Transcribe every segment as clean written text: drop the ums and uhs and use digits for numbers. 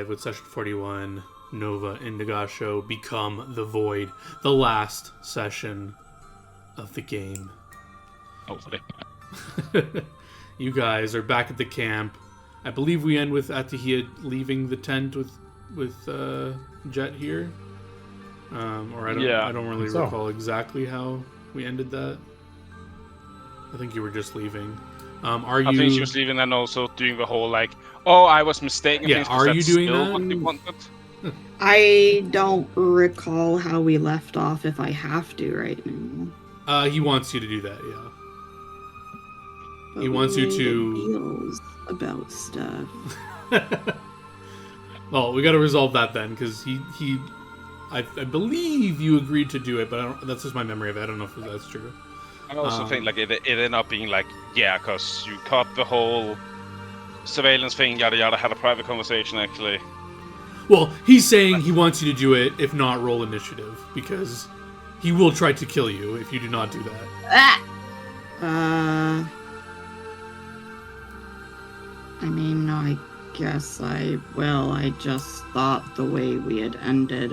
5 with Session 41, Nova, Indagatio become the Void, the last session of the game. Hopefully. You guys are back at the camp. I believe we end with Atahia leaving the tent with Jet here. Or I don't really recall exactly how we ended that. I think you were just leaving. I think she was leaving and also doing the whole I was mistaken. Yeah, are you doing that? What they wanted. I don't recall how we left off if I have to right now. He wants you to do that, yeah. But He wants you to deals about stuff. Well, we got to resolve that then, because I believe you agreed to do it, but that's just my memory of it. I don't know if that's true. I also think it ended up being because you caught the whole surveillance thing, yada yada, had a private conversation actually. Well, he's saying he wants you to do it, if not roll initiative, because he will try to kill you if you do not do that. I mean, I guess I will. I just thought the way we had ended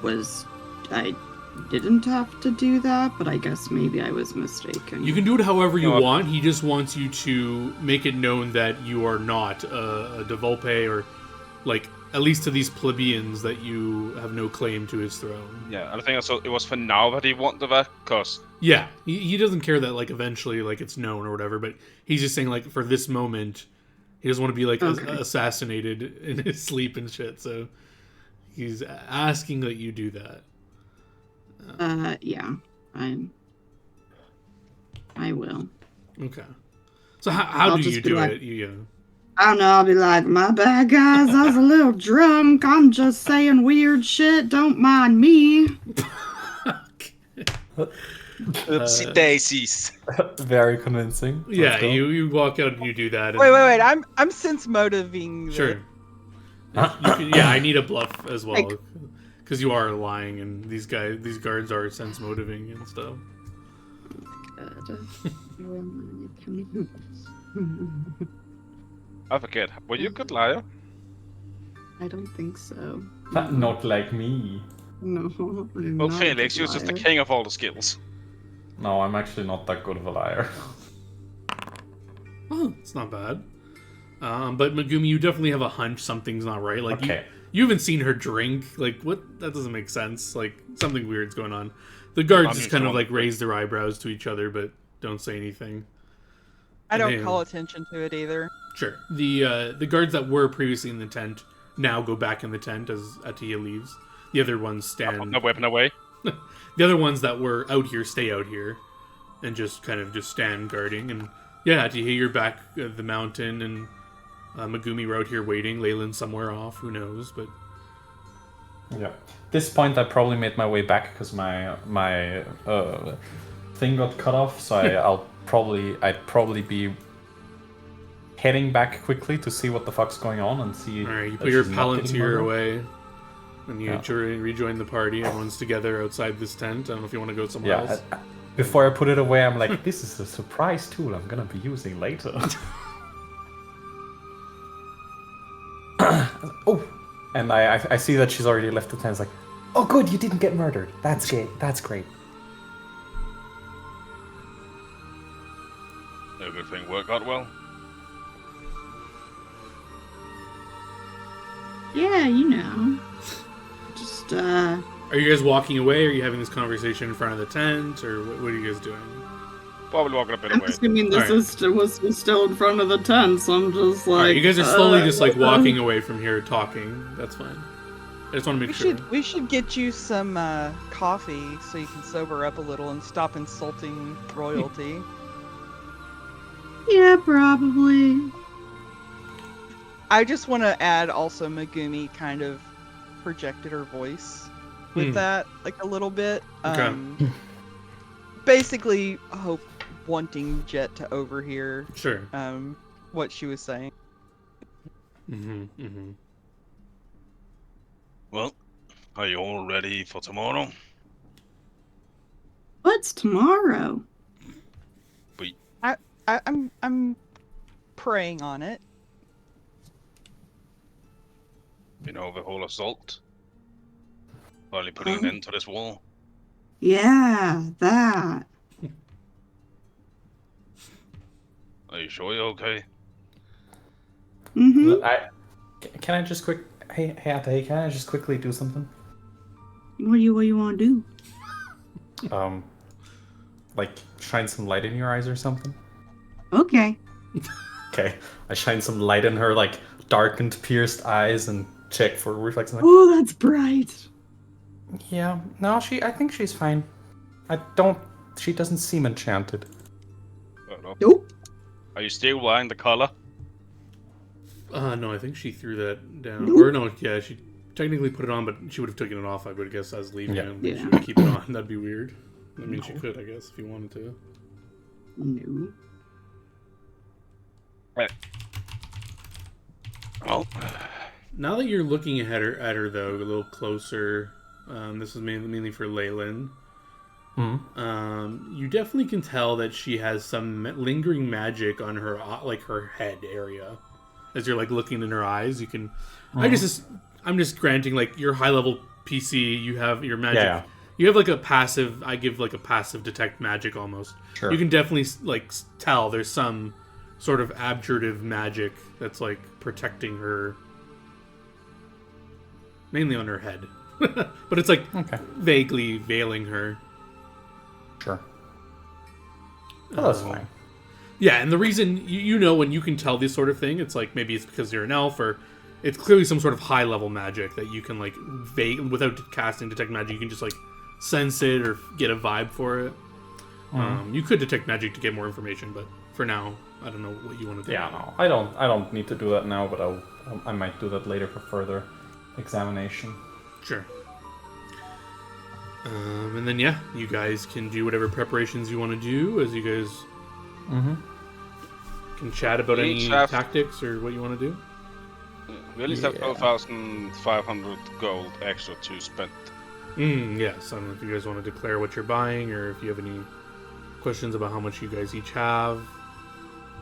was I didn't have to do that, but I guess maybe I was mistaken. You can do it however you want. He just wants you to make it known that you are not a Devolpe, or at least to these plebeians, that you have no claim to his throne. Yeah, and I think also it was for now that he wanted that, because... Yeah, he doesn't care that, eventually, it's known or whatever, but he's just saying, for this moment, he doesn't want to be, assassinated in his sleep and shit, so he's asking that you do that. Yeah, I will. Okay. So how do you do it? I don't know, I'll be like, my bad, guys, I was a little drunk. I'm just saying weird shit. Don't mind me. Oopsie daisies. Very convincing. Yeah, you walk out and you do that. And... Wait. I'm sense motiving. Sure. I need a bluff as well. Because you are lying, and these guards are sense motiving and stuff. I forget. Were you a good liar? I don't think so. Not like me. No. Well, Felix, you're just the king of all the skills. No, I'm actually not that good of a liar. Oh, it's not bad. But Megumi, you definitely have a hunch something's not right. Okay. You haven't seen her drink. What? That doesn't make sense. Something weird's going on. The guards just kind of raise their eyebrows to each other, but don't say anything. I don't call attention to it either. Sure. The guards that were previously in the tent now go back in the tent as Atiyah leaves. The other ones stand. No weapon away. The other ones that were out here stay out here, and just stand guarding. And yeah, Atiyah, you're back at the mountain, and Megumi were out here waiting. Leyland's somewhere off. Who knows? But yeah. At this point, I probably made my way back because my thing got cut off. So I'd probably be heading back quickly to see what the fuck's going on and see. All right, you put your Palantir away, and you rejoin the party. Everyone's together outside this tent. I don't know if you want to go somewhere else. Before I put it away, I'm like, this is a surprise tool I'm gonna be using later. Oh, and I see that she's already left the tent. It's like, oh, good, you didn't get murdered. That's great. That's great. Everything worked out well. Yeah, just Are you guys walking away? Or are you having this conversation in front of the tent, or what are you guys doing? Probably walking a bit I'm away. assuming this was still in front of the tent, so I'm just like... Right, you guys are slowly just walking away from here, talking. That's fine. I just want to make sure. We should get you some coffee so you can sober up a little and stop insulting royalty. Yeah, probably. I just want to add also Megumi kind of projected her voice with that, a little bit. Okay. Basically, wanting Jet to overhear what she was saying. Well, are you all ready for tomorrow? What's tomorrow? I'm praying on it. The whole assault. Finally putting an end to this war. Yeah, that. Are you sure you're okay? Mm-hmm. Can I just Hey, Atta, can I just quickly do something? What do you want to do? Like shine some light in your eyes or something? Okay. Okay. I shine some light in her, like, darkened, pierced eyes and check for reflex. Oh, that's bright. Yeah. No, I think she's fine. She doesn't seem enchanted. Nope. Are you still wearing the collar? No, I think she threw that down. Nope. Or no, yeah, she technically put it on, but she would have taken it off, I would guess, as leaving. Yeah. I don't think Yeah. she would keep it on. That'd be weird. I mean, she could, I guess, if you wanted to. No. Right. Oh. Now that you're looking at her though, a little closer, this is mainly for Leyland. You definitely can tell that she has some lingering magic on her, like her head area. As you're like looking in her eyes, you can. I'm just granting like your high level PC. You have your magic. Yeah. You have like a passive. I give like a passive detect magic almost. Sure. You can definitely like tell there's some sort of abjurative magic that's like protecting her, mainly on her head, but it's like vaguely veiling her. Sure. Well, that's fine. Yeah, and the reason you know when you can tell this sort of thing, it's like maybe it's because you're an elf, or it's clearly some sort of high level magic that you can like without casting detect magic, you can just like sense it or get a vibe for it. You could detect magic to get more information, but for now, I don't know what you want to do. Yeah, no, I don't need to do that now, but I might do that later for further examination. Sure. And then yeah, you guys can do whatever preparations you want to do as you guys can chat about any tactics or what you want to do. We at least have 12,500 gold extra to spend. Yes, I don't know if you guys want to declare what you're buying or if you have any questions about how much you guys each have.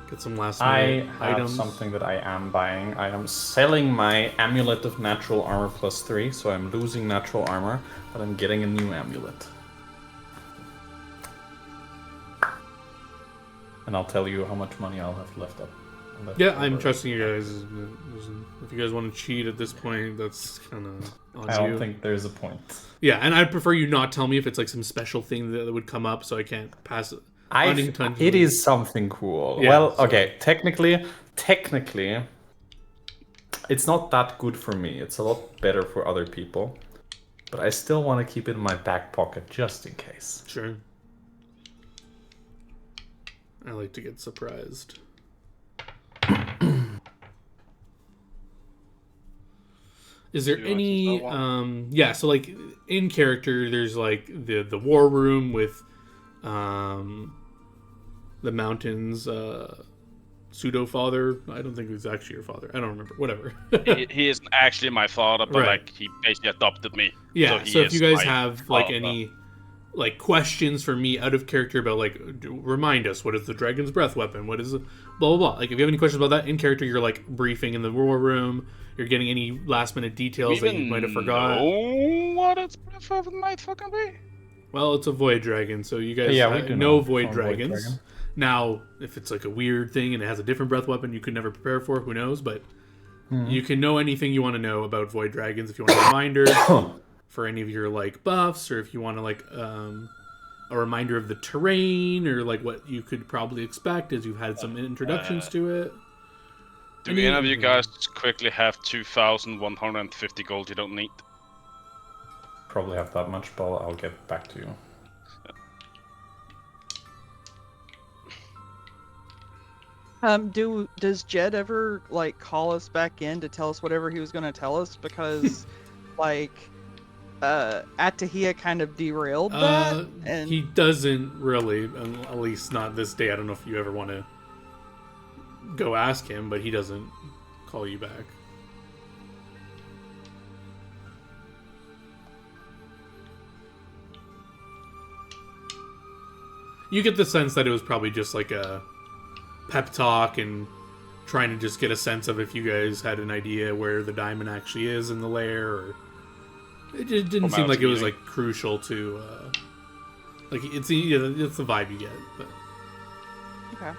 Get some last minute items. I have something that I am buying. I am selling my amulet of natural armor +3, so I'm losing natural armor, but I'm getting a new amulet. And I'll tell you how much money I'll have left up. Yeah, I'm trusting you guys. If you guys want to cheat at this point, that's kind of on you. I don't think there's a point. Yeah, and I'd prefer you not tell me if it's like some special thing that would come up, so I can't pass it. It is something cool. Yeah, well, okay, technically, it's not that good for me. It's a lot better for other people. But I still want to keep it in my back pocket just in case. Sure. I like to get surprised. Is there any so like in character there's like the war room with the mountains pseudo father. I don't think he's actually your father. I don't remember. Whatever. he isn't actually my father, but right. like he basically adopted me. Yeah. So if you guys have like any like questions for me out of character about like remind us what is the dragon's breath weapon, what is the blah blah blah. Like if you have any questions about that in character, you're like briefing in the war room. You're getting any last minute details that you might have forgot. Oh, what its breath weapon might fucking be? Well, it's a void dragon, so you guys know void dragons. Now, if it's like a weird thing and it has a different breath weapon you could never prepare for, who knows? But you can know anything you want to know about void dragons if you want a reminder for any of your like buffs, or if you want to like a reminder of the terrain or like what you could probably expect as you've had some introductions to it. Do any of you guys quickly have 2,150 gold you don't need? Probably have that much, but I'll get back to you. Does Jed ever like call us back in to tell us whatever he was going to tell us? Because like Atahia kind of derailed that, and he doesn't really, at least not this day. I don't know if you ever want to go ask him, but he doesn't call you back. You get the sense that it was probably just like a pep talk and trying to just get a sense of if you guys had an idea where the diamond actually is in the lair, or it didn't seem like it was like crucial to like it's the vibe you get. But Okay.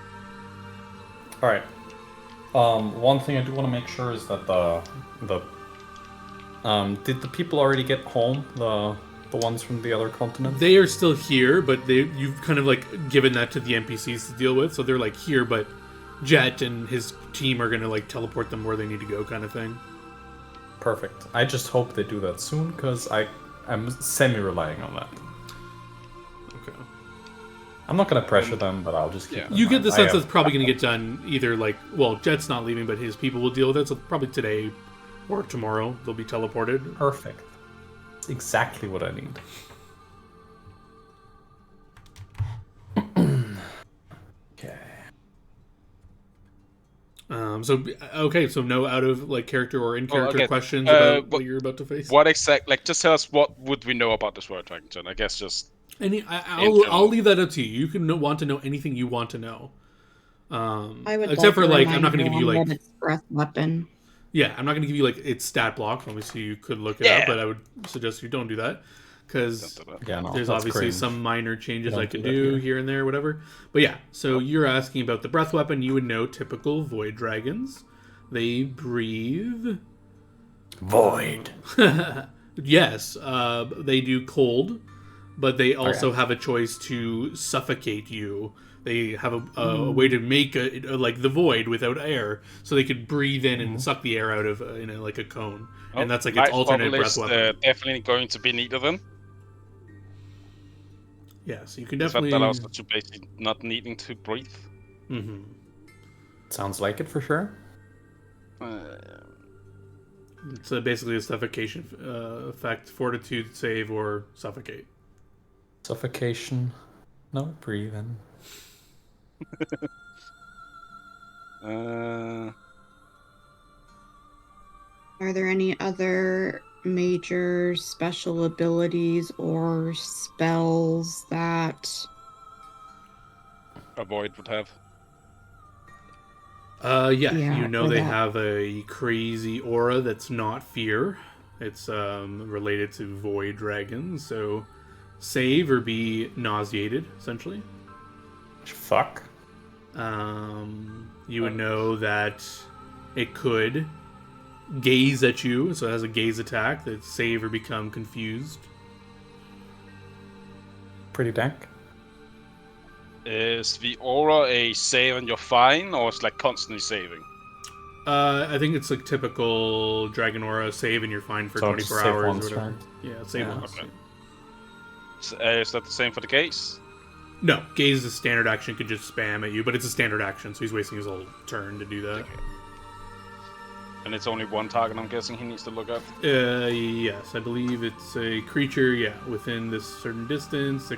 All right. One thing I do want to make sure is that did the people already get home? The ones from the other continent? they are still here, but you've kind of like given that to the NPCs to deal with, so they're like here, but Jet and his team are gonna like teleport them where they need to go, kind of thing. Perfect. I just hope they do that soon, because I'm semi-relying on that. Okay. I'm not gonna pressure them, but I'll just keep them You in get the mind. sense that's probably gonna get done either like, well, Jet's not leaving, but his people will deal with it, so probably today or tomorrow they'll be teleported. Perfect. It's exactly what I need. Okay. So no out of like character or in character questions about what you're about to face. What just tell us what would we know about this Sword Dragon John? I guess just I'll leave that up to you. You can want to know anything you want to know. I would except for like, I'm not going going to give you like its breath weapon. Yeah, I'm not going to give you like its stat block. Obviously, you could look it up, but I would suggest you don't do that because there's obviously cringe. some minor changes I Don't could do that do here and there, whatever. But yeah, so you're asking about the breath weapon. You would know typical void dragons. They breathe Void. Yes, they do cold, but they also have a choice to suffocate you. They have a way to make like the void without air, so they could breathe in and suck the air out of like a cone, and that's like its alternate breath weapon. Definitely going to be needed then. Yeah, so you can definitely. That allows you basically not needing to breathe. Mm-hmm. Sounds like it for sure. It's basically a suffocation effect: fortitude save or suffocate. Suffocation. No breathing. Are there any other major special abilities or spells that A void would have. You know they that. have a crazy aura that's not fear. It's related to void dragons, so save or be nauseated, essentially. Fuck. You would know that it could gaze at you, so it has a gaze attack that save or become confused. Pretty dank. Is the aura a save and you're fine, or it's like constantly saving? I think it's like typical Dragon Aura, save and you're fine for So 24 save hours or once, whatever. right? Yeah, save Yeah. once. Okay. Is that the same for the gaze? No, gaze is a standard action, could just spam at you, but it's a standard action, so he's wasting his whole turn to do that. Okay. And it's only one target, I'm guessing he needs to look at? Yes, I believe it's a creature, within this certain distance.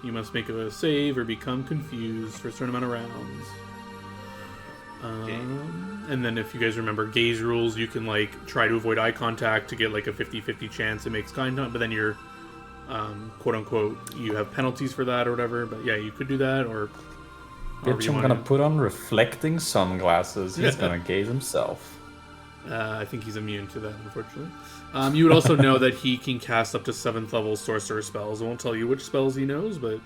You must make a save or become confused for a certain amount of rounds. And then if you guys remember gaze rules, you can like try to avoid eye contact to get like a 50-50 chance it makes contact, but then you're quote unquote you have penalties for that or whatever. But yeah, you could do that, or Bitch, I'm gonna put on reflecting sunglasses. He's gonna gaze himself. I think he's immune to that, unfortunately. You would also know that he can cast up to 7th level sorcerer spells. I won't tell you which spells he knows, but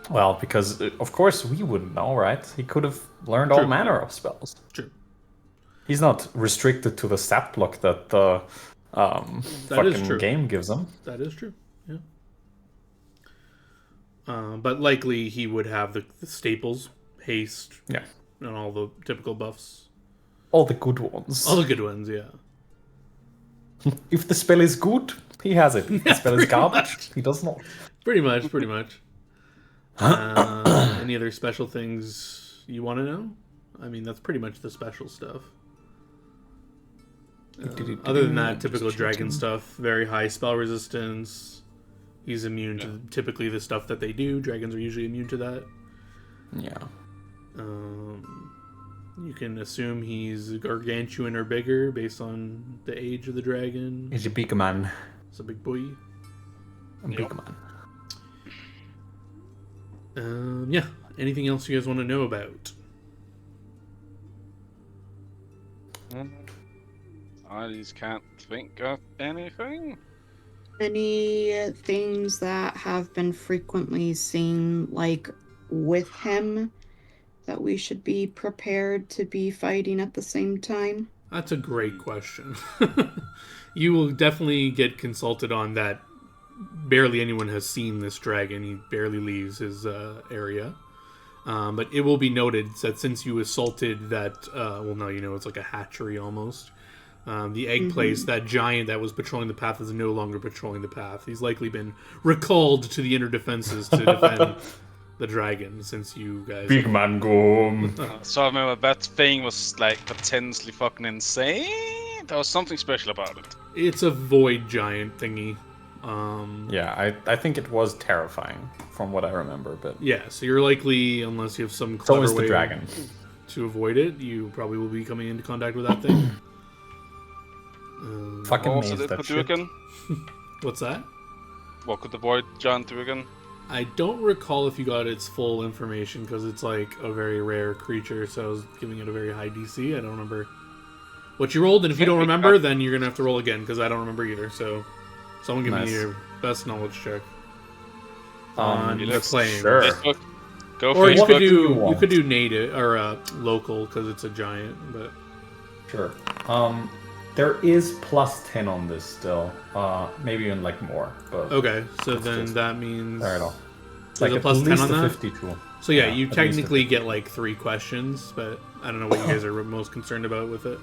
Well, because of course we wouldn't know, right? He could have learned True. all manner of spells. True. He's not restricted to the stat block that the fucking true. game gives him. That is true. Yeah. But likely he would have the staples, haste, Yeah. and all the typical buffs. All the good ones. All the good ones, yeah. If the spell is good, he has it. If the spell is garbage, he does not. Pretty much. Any other special things you want to know? I mean, that's pretty much the special stuff. Other than that, typical dragon stuff. Very high spell resistance. He's immune to typically the stuff that they do. Dragons are usually immune to that. Yeah. You can assume he's gargantuan or bigger based on the age of the dragon. He's a big man. It's a big boy. A big man. Yeah. Anything else you guys want to know about? I just can't think of anything. Any things that have been frequently seen, like, with him, that we should be prepared to be fighting at the same time? That's a great question. You will definitely get consulted on that. Barely anyone has seen this dragon. He barely leaves his area. But it will be noted that since you assaulted that, well, no, you know, it's like a hatchery almost. The egg place, that giant that was patrolling the path is no longer patrolling the path. He's likely been recalled to the inner defenses to defend the dragon since you guys... Big man go. So I remember that thing was like potentially fucking insane. There was something special about it. It's a void giant thingy. Yeah, I think it was terrifying from what I remember, but Yeah, so you're likely, unless you have some so clever is the way dragon. to avoid it, you probably will be coming into contact with that thing. Fucking What was maze it that could do shit. again? What's that? What could the void giant do again? I don't recall if you got its full information because it's like a very rare creature, so I was giving it a very high DC. I don't remember what you rolled, and if you don't remember, then you're gonna have to roll again because I don't remember either. So, someone give me your best knowledge check on the let's- claim. Sure. Facebook. Go Or you Facebook. could do you you want? could do native or local because it's a giant. But Sure. There is +10 on this still. Maybe even like more, but okay, so It's then just- that means there it all. It's There's like a plus at 10 least on a that? 52. so yeah, Yeah, you at least a technically 50. get like 3 questions, but I don't know what you guys are most concerned about with it.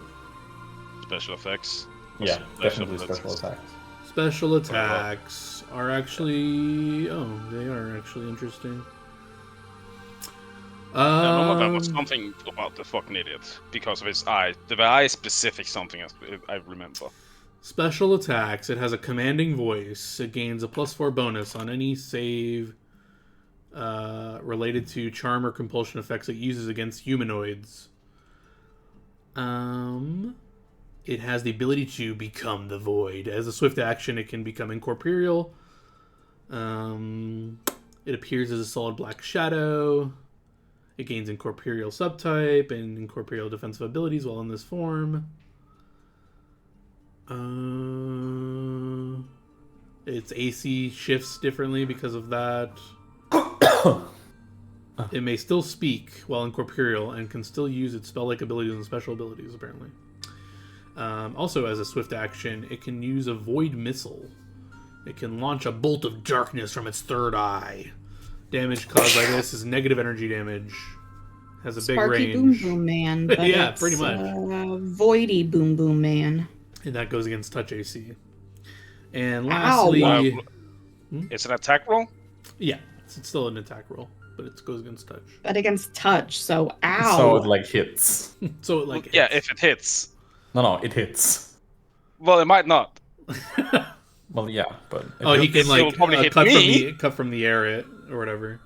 Special effects. Yeah, definitely Special special attacks. Special attacks are actually they are actually interesting. Yeah, none of that was something about the fucking idiot because of his eye. The eye specific something I remember. Special attacks. It has a commanding voice. It gains a +4 bonus on any save related to charm or compulsion effects it uses against humanoids. It has the ability to become the void. As a swift action, it can become incorporeal. It appears as a solid black shadow. It gains incorporeal subtype and incorporeal defensive abilities while in this form. Its AC shifts differently because of that. It may still speak while incorporeal and can still use its spell-like abilities and special abilities, apparently. Also, as a swift action, it can use a void missile. It can launch a bolt of darkness from its third eye. Damage caused by this is negative energy damage. Has a big Sparky range. Boom Boom Man. But Yeah, it's, pretty much. Voidy Boom Boom Man. And that goes against touch AC. And lastly, Ow. It's an attack roll? yeah, it's still an attack roll, but it goes against touch. But against touch, so ow. So it like hits. So it like Yeah, hits. if it hits. No, it hits. Well, it might not. Well, yeah, but it Oh, he hits. can It'll like probably hit cut me. from the air or whatever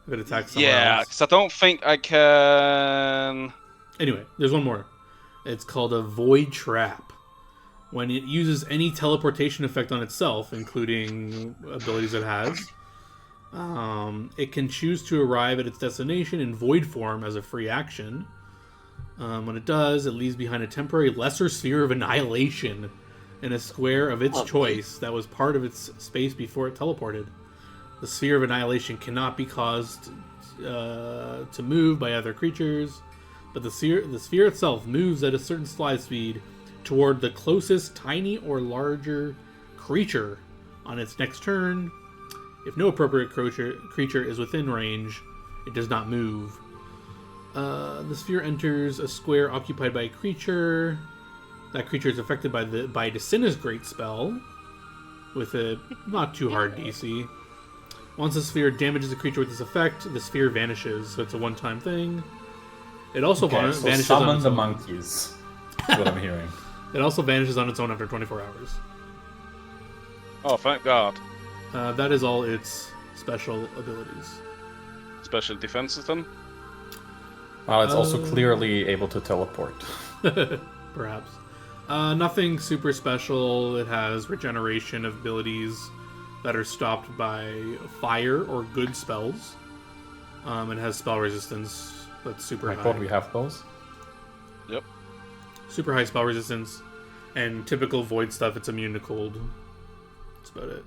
if it attacks someone Yeah, else. because I don't think I can. Anyway, there's one more. It's called a void trap. When it uses any teleportation effect on itself, including abilities it has, it can choose to arrive at its destination in void form as a free action. When it does, it leaves behind a temporary lesser sphere of annihilation in a square of its choice that was part of its space before it teleported. The sphere of annihilation cannot be caused to move by other creatures, but the sphere itself moves at a certain slide speed toward the closest tiny or larger creature on its next turn. If no appropriate creature is within range, it does not move. The sphere enters a square occupied by a creature. That creature is affected by Disintegrate spell with a not too hard DC. Once the sphere damages a creature with this effect, the sphere vanishes, so it's a one-time thing. It also Okay, so vanishes on summon its the own. monkeys. That's what I'm hearing. It also vanishes on its own after 24 hours. Oh, thank God. That is all its special abilities. Special defenses then? Well, it's also clearly able to teleport. Perhaps. Nothing super special. It has regeneration abilities that are stopped by fire or good spells. It has spell resistance that's super I high. thought we have those. Yep. super high spell resistance, and typical void stuff. It's immune to cold. That's about it.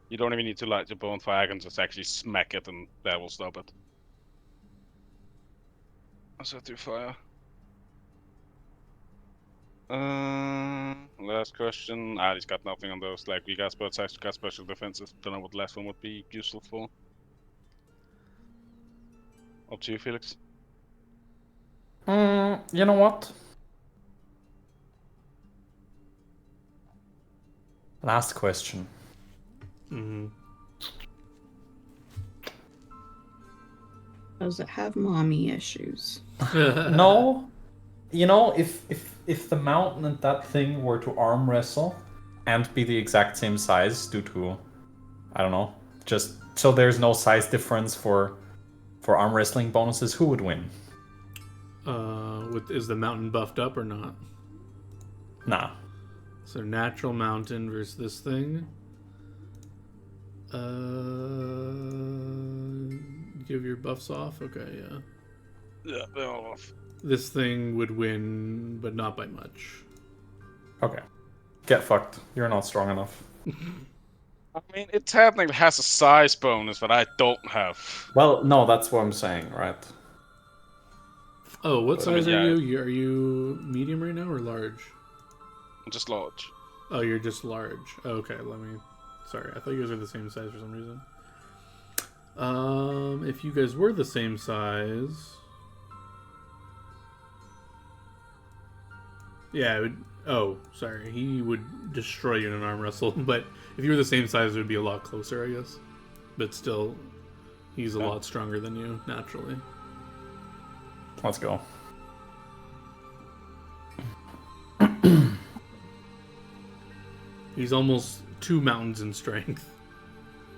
You don't even need to light your bonfire. I can just actually smack it, and that will stop it. I'll set through fire. Last question. He's got nothing on those. Like, we got spell attacks, we got special defenses. Don't know what the last one would be useful for. Up to you, Felix. You know what? Last question. Mm-hmm. Does it have mommy issues? No. You know, if the mountain and that thing were to arm wrestle and be the exact same size due to, I don't know, just so there's no size difference for arm wrestling bonuses, who would win? Is the mountain buffed up or not? Nah. So natural mountain versus this thing. Give your buffs off. Okay, yeah. Yeah, they're all off. This thing would win, but not by much. Okay. Get fucked. You're not strong enough. I mean, it technically has a size bonus, but I don't have. Well, no, that's what I'm saying, right? Oh, what I mean, size yeah. are you? Are you medium right now or large? I'm just large. Oh, you're just large. Okay, let me... Sorry, I thought you guys were the same size for some reason. If you guys were the same size... Yeah, it would... Oh, sorry. He would destroy you in an arm wrestle, but if you were the same size, it would be a lot closer, I guess. But still, he's a lot stronger than you, naturally. Let's go. He's almost 2 mountains in strength.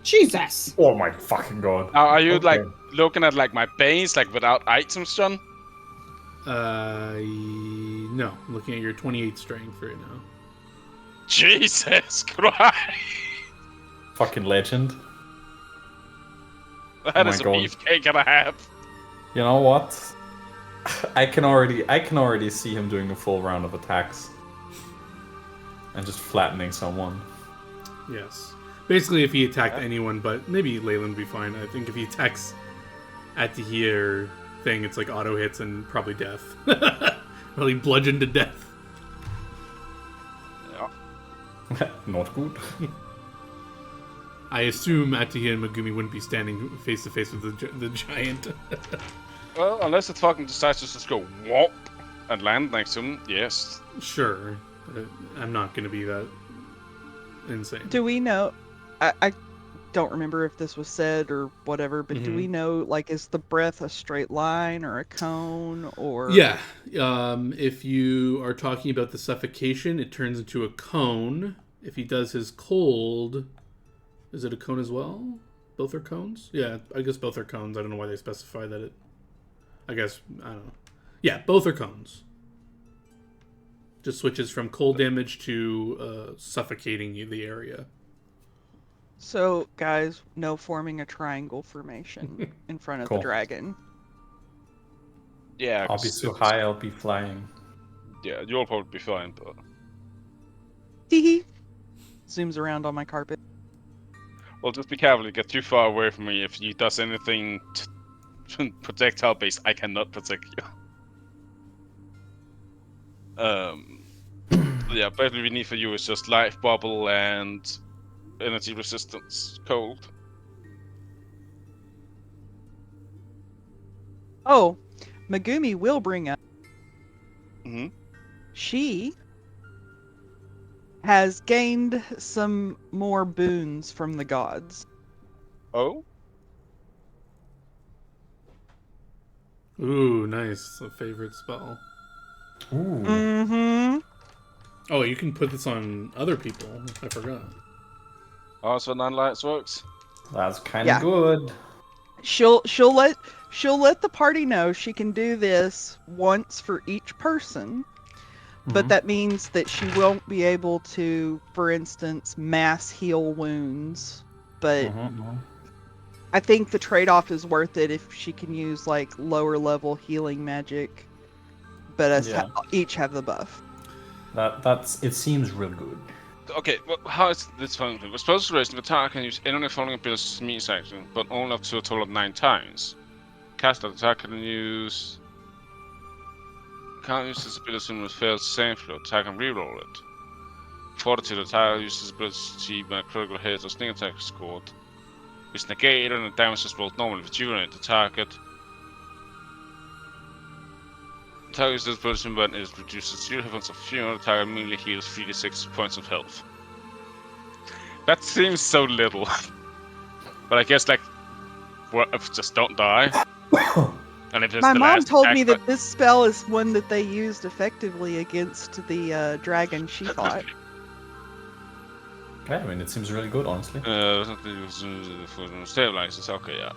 Jesus! Oh my fucking god. Are you, Okay. like, looking at, like, my base, like, without items, John? No. I'm looking at your 28 strength right now. Jesus Christ! Fucking legend. That Oh is my a God. beefcake and a half. You know what? I can already see him doing a full round of attacks. And just flattening someone. Yes. Basically, if he attacked anyone, but maybe Leyland would be fine. I think if he attacks at the here thing, it's like auto hits and probably death. Really bludgeoned to death. Yeah. Not good. I assume Atahia and Megumi wouldn't be standing face to face with the giant. Well, unless it fucking decides to just go whomp and land next to him, yes. Sure. I'm not going to be that insane. Do we know? I don't remember if this was said or whatever, but do we know, like, is the breath a straight line or a cone or? Yeah. If you are talking about the suffocation, it turns into a cone. If he does his cold, is it a cone as well? Both are cones? Yeah, I guess both are cones. I don't know why they specify that it... I guess, I don't know. Yeah, both are cones. Just switches from cold damage to suffocating the area. So, guys, no forming a triangle formation in front of Cool. the dragon. Yeah, I'll be so high, I'll be flying. Yeah, you'll probably be fine, but... Hee Zooms around on my carpet. Well, just be careful, you get too far away from me. If he does anything projectile based, I cannot protect you. Yeah, basically we need for you is just life bubble and energy resistance cold. Oh, Megumi will bring up. Mm-hmm. She has gained some more boons from the gods. Oh? Ooh, nice. A favorite spell. Ooh. Mm-hmm. Oh, you can put this on other people. I forgot. Oh, so non-lights works? That's kind of Yeah. good. She'll let the party know she can do this once for each person, but that means that she won't be able to, for instance, mass heal wounds. But I think the trade-off is worth it if she can use like lower level healing magic but us Yeah. each have the buff. It seems real good. Okay, well, how is this function? We're supposed to raise the attack and use any of the following abilities means action, but only up to a total of 9 times. Cast that attack and use. Can't use this ability when it fails save throw. Attack and reroll it. Fortitude attack uses this ability to achieve when a critical hit or sneak attack is scored. It's negated and the damage is rolled normally if you unit the target. Attack uses this ability when it reduces 0 hit points of funeral. Attack immediately heals 3d6 points of health. That seems so little. But I guess, like, what if just don't die? And if it's My the mom last told attack, me that this spell is one that they used effectively against the dragon she fought. Yeah, I mean, it seems really good, honestly. Stabilizes, okay, yeah.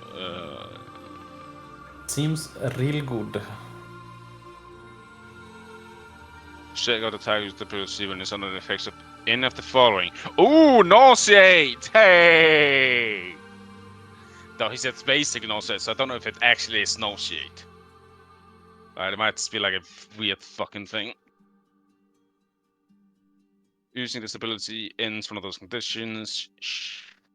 Seems real good. Check out attack use the ability when it's under the effects of any of the following. Ooh, nauseate! Hey! Though he said it's basically nauseate, so I don't know if it actually is nauseate. It might just be like a weird fucking thing. Using this ability ends one of those conditions.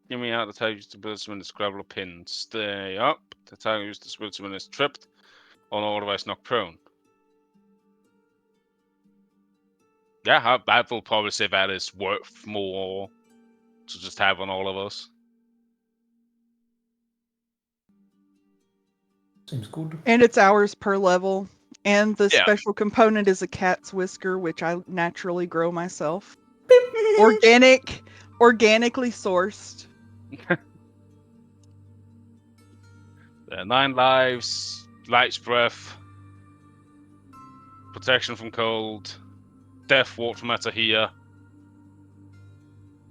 Give me out the attack use the ability when it's grapple or pinned. Stay up. The attack use the ability when it's tripped or otherwise knocked prone. Yeah, I will probably say that is worth more to just have on all of us. Seems good. And it's hours per level. And the Yeah. special component is a cat's whisker, which I naturally grow myself. Organically sourced. 9 lives, light's breath, protection from cold, death walk from Atahia.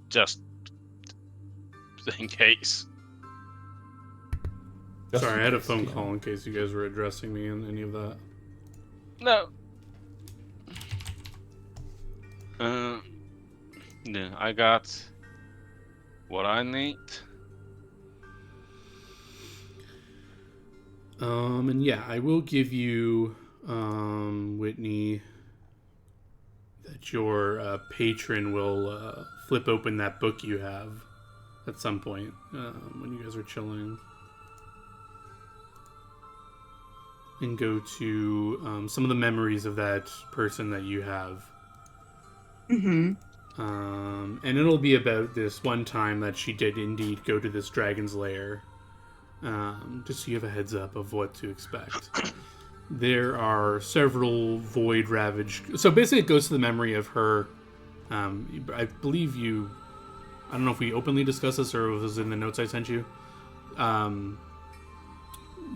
Just in case. Sorry, I had a phone call in case you guys were addressing me in any of that. No. Yeah, I got what I need. And yeah, I will give you, Whitney, that your patron will flip open that book you have at some point when you guys are chilling. And go to some of the memories of that person that you have. Mm-hmm. And it'll be about this one time that she did indeed go to this dragon's lair. Just so you have a heads up of what to expect. There are several void ravaged. So basically, it goes to the memory of her. I believe you. I don't know if we openly discussed this or if it was in the notes I sent you.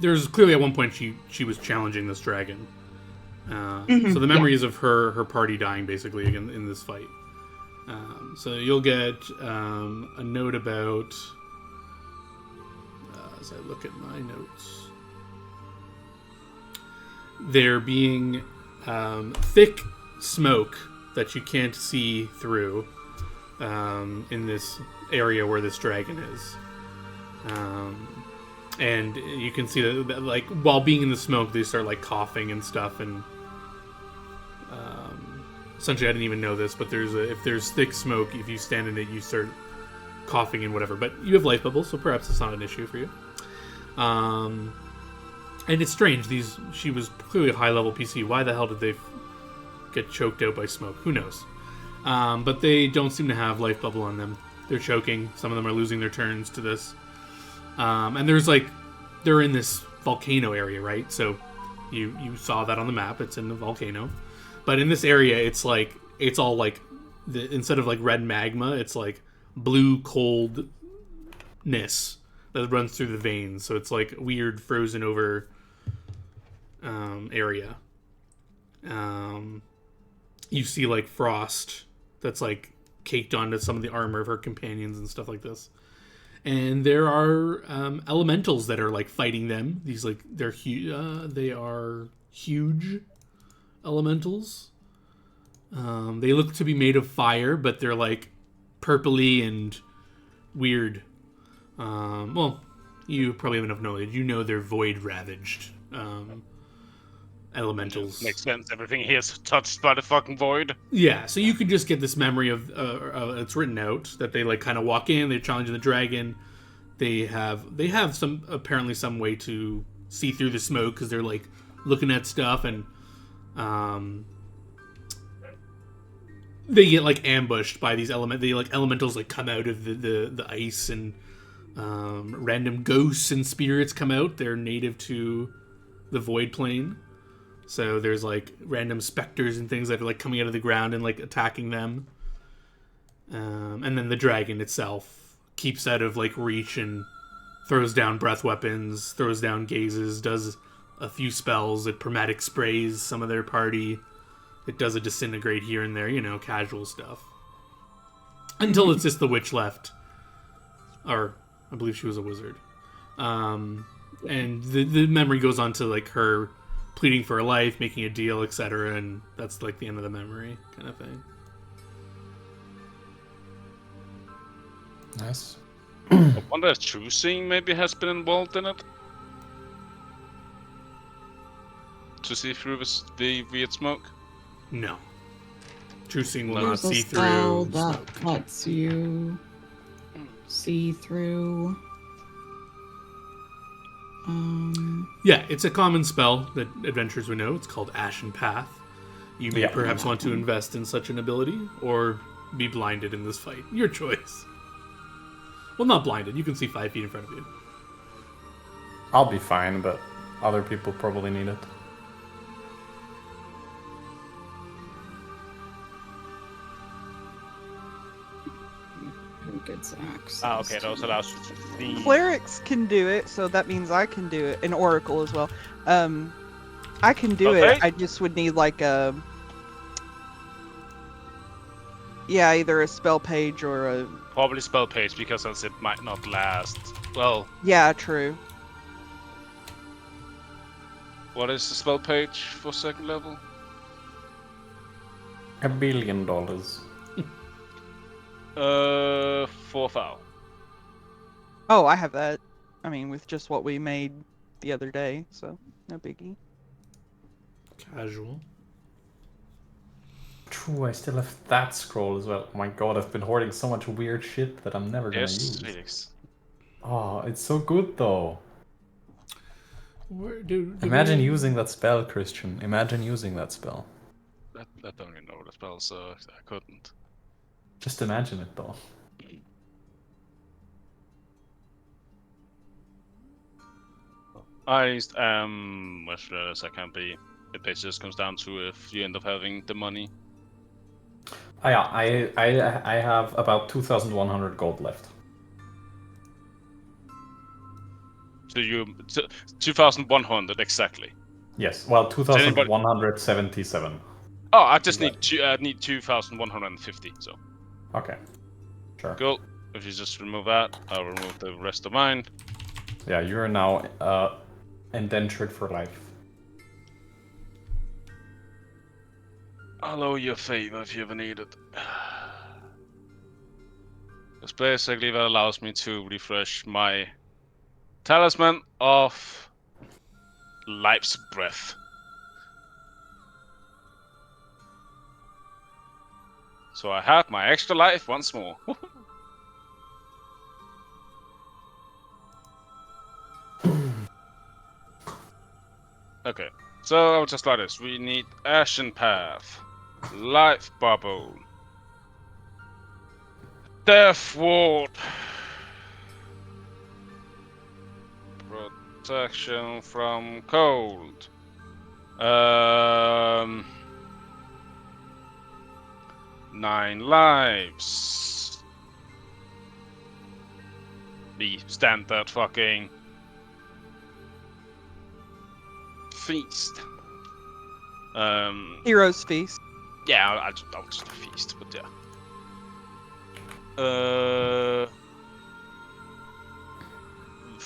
There's clearly at one point she was challenging this dragon. So the memories of her party dying basically again in this fight. So you'll get a note about. As I look at my notes, there being thick smoke that you can't see through in this area where this dragon is. And you can see that, like, while being in the smoke, they start, like, coughing and stuff, and essentially, I didn't even know this, but if there's thick smoke, if you stand in it, you start coughing and whatever, but you have life bubbles, so perhaps it's not an issue for you. And it's strange, she was clearly a high-level PC. Why the hell did they get choked out by smoke? Who knows? But they don't seem to have life bubble on them. They're choking. Some of them are losing their turns to this. And there's, like, they're in this volcano area, right? So you saw that on the map. It's in the volcano. But in this area, it's like, it's all, like, instead of, like, red magma, it's, like, blue coldness that runs through the veins. So it's, like, weird frozen over area. You see, like, frost that's, like, caked onto some of the armor of her companions and stuff like this. And there are elementals that are, like, fighting them. These, like, they are huge elementals. They look to be made of fire, but they're, like, purpley and weird. Well, you probably have enough knowledge. You know they're void ravaged elementals. Makes sense. Everything here is touched by the fucking void. Yeah, so you could just get this memory of it's written out that they like kind of walk in, they're challenging the dragon. They have some apparently some way to see through the smoke because they're like looking at stuff, and they get like ambushed by these elementals like come out of the ice, and random ghosts and spirits come out. They're native to the void plane. So there's like random specters and things that are like coming out of the ground and like attacking them. And then the dragon itself keeps out of like reach and throws down breath weapons, throws down gazes, does a few spells. It chromatic sprays some of their party. It does a disintegrate here and there, casual stuff. Until it's just the witch left. Or I believe she was a wizard. And the memory goes on to like her pleading for her life, making a deal, etc., and that's like the end of the memory kind of thing. Nice. I wonder if choosing maybe has been involved in it. To see through the weird smoke? No. True seeing will There's not a see spell through that smoke. lets you see through. Yeah, it's a common spell that adventurers would know. It's called Ashen Path. You may perhaps want to invest in such an ability, or be blinded in this fight. Your choice. Well, not blinded. You can see 5 feet in front of you. I'll be fine, but other people probably need it. Who gets access? Okay, those allows you to see. Clerics can do it, so that means I can do it. And Oracle as well. I can do Okay. it. I just would need like a... Yeah, either a spell page or a... Probably spell page, because else it might not last. Well, Yeah, true. what is the spell page for 2nd level? $1 billion. 4th hour. Oh, I have that. I mean, with just what we made the other day, so no biggie. Casual. True, I still have that scroll as well. Oh my god, I've been hoarding so much weird shit that I'm never gonna Yes, use. Felix. Oh, it's so good though. Do Imagine using that spell, Christian. Imagine using that spell. I don't even know the spell, so I couldn't. Just imagine it though. I used much as I can be. It basically just comes down to if you end up having the money. Oh, yeah, I have about 2,100 gold left. So 2,100 exactly. Yes, well, 2,177. Oh, I just need 2,150. So Okay, sure. cool. If you just remove that, I'll remove the rest of mine. Yeah, you are now indentured for life. I'll owe you a favor if you ever need it. Because basically that allows me to refresh my talisman of life's breath. So I have my extra life once more. Okay, so I'll just like this. We need Ashen Path, Life Bubble, Death Ward, Protection from Cold, 9 lives, the standard fucking feast. Heroes Feast. Yeah, I'll just a feast, but yeah.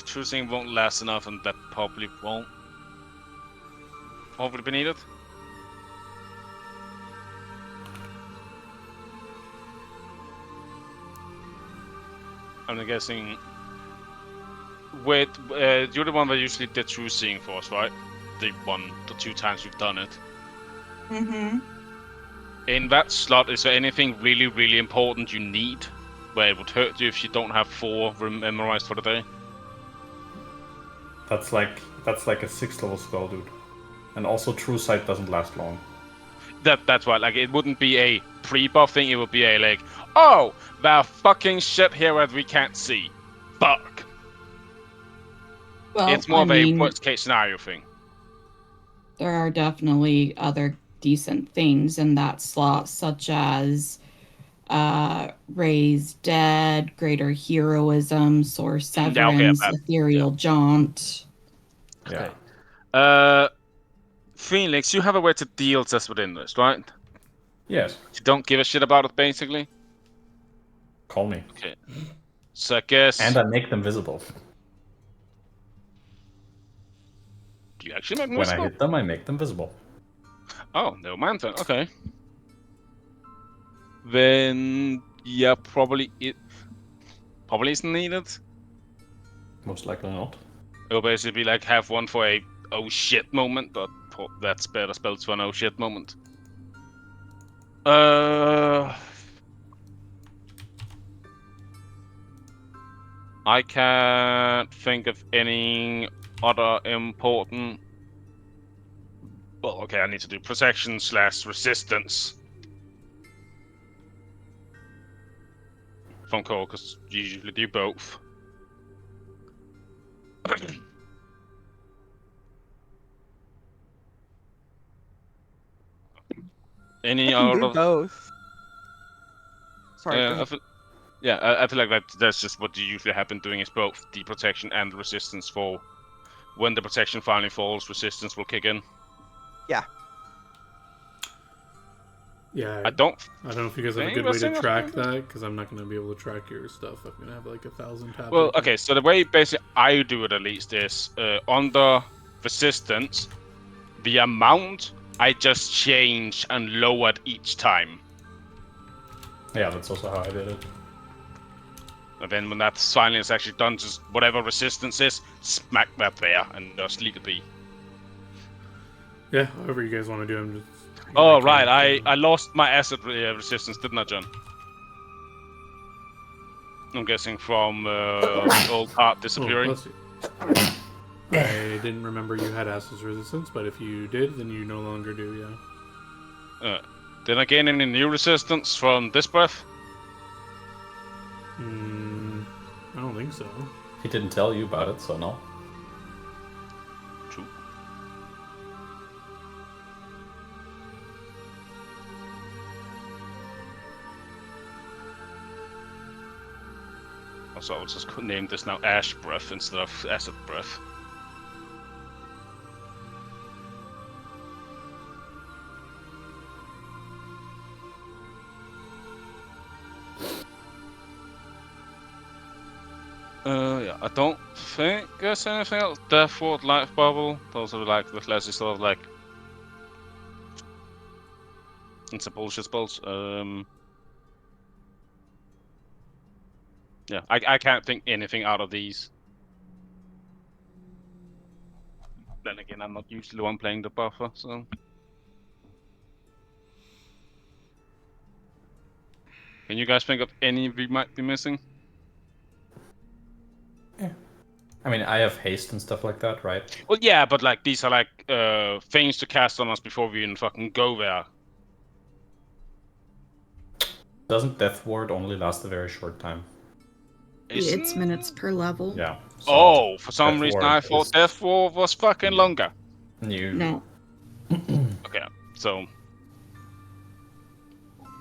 Choosing won't last enough, and that probably won't be needed. I'm guessing. Wait, you're the one that usually did choosing for us, right? the 2 times we've done it. Mm-hmm. In that slot, is there anything really, really important you need? Where it would hurt you if you don't have 4 memorized for the day? That's like a 6th level spell, dude. And also True Sight doesn't last long. That's why, like, it wouldn't be a pre-buff thing, it would be a, like, oh, there's fucking shit here that we can't see. Fuck. Well, It's more I of a mean, worst-case scenario thing. there are definitely other decent things in that slot, such as Raise Dead, Greater Heroism, Sore Severance, Ethereal Jaunt. Okay. Yeah. Phoenix, you have a way to deal this within this, right? Yes. You don't give a shit about it, basically? Call me. Okay. So I guess... And I make them visible. Do you actually make them When visible? I hit them, I make them visible. Oh, no man then. Okay. Then... yeah, probably isn't needed. Most likely not. It'll basically be like have one for a oh shit moment, but that's better spells for an oh shit moment. I can't think of any other important... Well, okay, I need to do protection / resistance. From Cole, because you usually do both. Any I can do other... both. Sorry, go ahead. I feel like that's just what you usually happen doing, is both the protection and the resistance for when the protection finally falls, resistance will kick in. Yeah. Yeah. I don't know if you guys have a good way to track that, because I'm not going to be able to track your stuff. I'm going to have like 1,000 tabs. Well, okay, so the way basically I do it at least is under resistance, the amount I just change and lower it each time. Yeah, that's also how I did it. And then when that finally is actually done, just whatever resistance is, smack that there and just leave it be. Yeah, however you guys want to do them. Oh, right, I lost my acid resistance, didn't I, John? I'm guessing from old heart disappearing. Oh, I didn't remember you had acid resistance, but if you did, then you no longer do, yeah. Did I gain any new resistance from this breath? I don't think so. He didn't tell you about it, so no. True. Also, I'll just name this now Ash Breath instead of Acid Breath. Yeah, I don't think there's anything else. Death Ward, Life Bubble, those are like the classic sort of like... It's a bullshit spells. Yeah, I can't think anything out of these. Then again, I'm not usually the one playing the buffer, so... Can you guys think of any we might be missing? Yeah. I mean, I have haste and stuff like that, right? Well, yeah, but like these are like things to cast on us before we even fucking go there. Doesn't Death Ward only last a very short time? It's minutes per level. Yeah. So oh, for some Death reason Ward I thought is... Death Ward was fucking longer. New. No. Okay, so...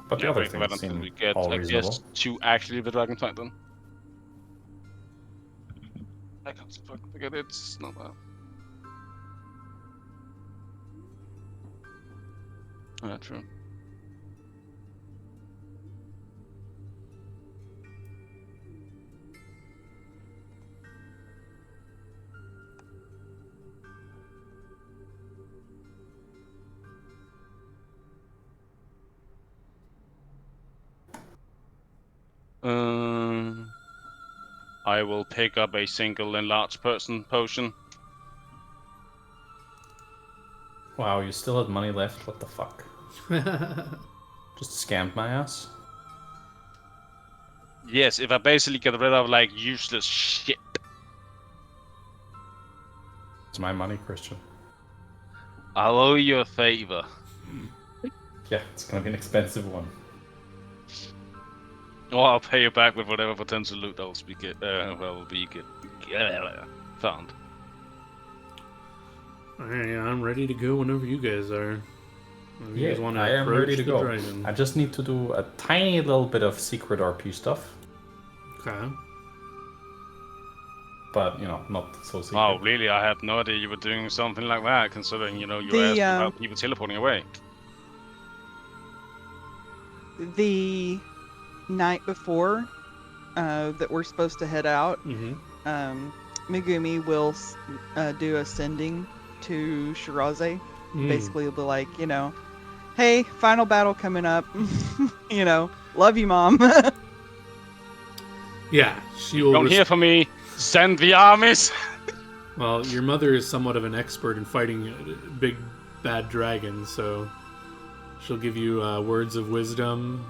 But the yeah, other wait for that things until seem we get, all I reasonable. guess, to actually the Dragon Titan. I can't fucking forget it, it's not bad. Yeah, true. I will pick up a single enlarged person potion. Wow, you still had money left? What the fuck? Just scammed my ass? Yes, if I basically get rid of like useless shit. It's my money, Christian. I'll owe you a favor. Yeah, it's gonna be an expensive one. Or I'll pay you back with whatever potential loot that will be good. Found. Alright, yeah, I'm ready to go whenever you guys are. If you guys want to I am ready to the go. dragon. I just need to do a tiny little bit of secret RP stuff. Okay. But, you know, not so secret. Oh, really? I had no idea you were doing something like that, considering, you asked about people teleporting away. The night before that we're supposed to head out, Megumi will do a sending to Shiraze. Basically, it'll be like, hey, final battle coming up. Love you, Mom. Yeah, she will. Don't hear from me. Send the armies. Well, your mother is somewhat of an expert in fighting big bad dragons, so she'll give you words of wisdom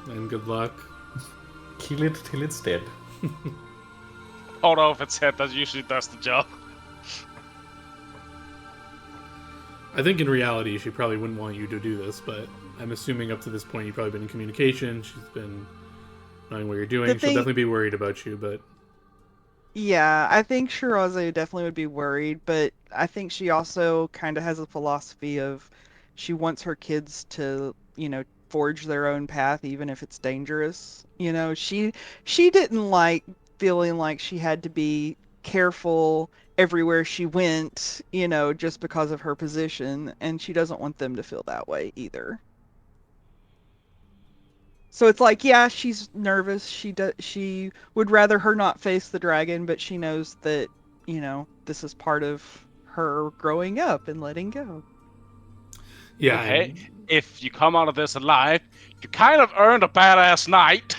and good luck. Kill it till it's dead. Hold off its head. That usually does the job. I think in reality she probably wouldn't want you to do this, but I'm assuming up to this point you've probably been in communication. She's been knowing what you're doing. She'll definitely be worried about you, but... Yeah, I think Shiraze definitely would be worried, but I think she also kind of has a philosophy of she wants her kids to, forge their own path, even if it's dangerous. She didn't like feeling like she had to be careful everywhere she went, just because of her position, and she doesn't want them to feel that way either. So it's like, yeah, she's nervous. She would rather her not face the dragon, but she knows that, this is part of her growing up and letting go. Yeah. Okay, if you come out of this alive, you kind of earned a badass night.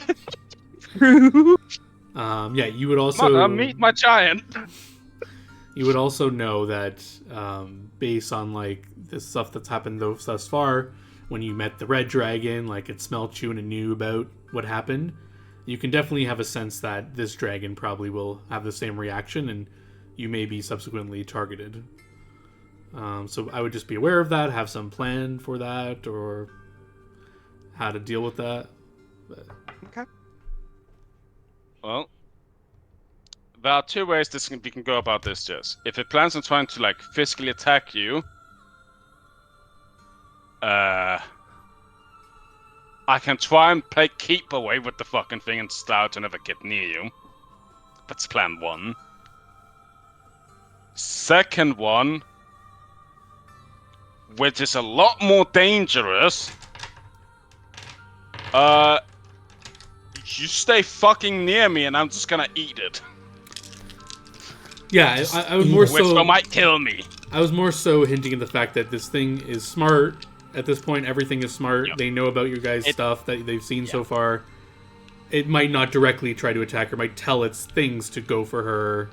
True. Yeah, you would also meet my giant. You would also know that based on like the stuff that's happened thus far, when you met the red dragon, like it smelt you and it knew about what happened, you can definitely have a sense that this dragon probably will have the same reaction and you may be subsequently targeted. So I would just be aware of that, have some plan for that, or how to deal with that. But... Okay. Well, there are two ways we can go about this, Jess. If it plans on trying to like physically attack you, I can try and play keep away with the fucking thing and start to never get near you. That's plan one. Second one, which is a lot more dangerous, you stay fucking near me and I'm just gonna eat it. Yeah, I was more so... Which might kill me. I was more so hinting at the fact that this thing is smart. At this point, everything is smart. Yep. They know about your guys' stuff that they've seen so far. It might not directly try to attack her. It might tell its things to go for her.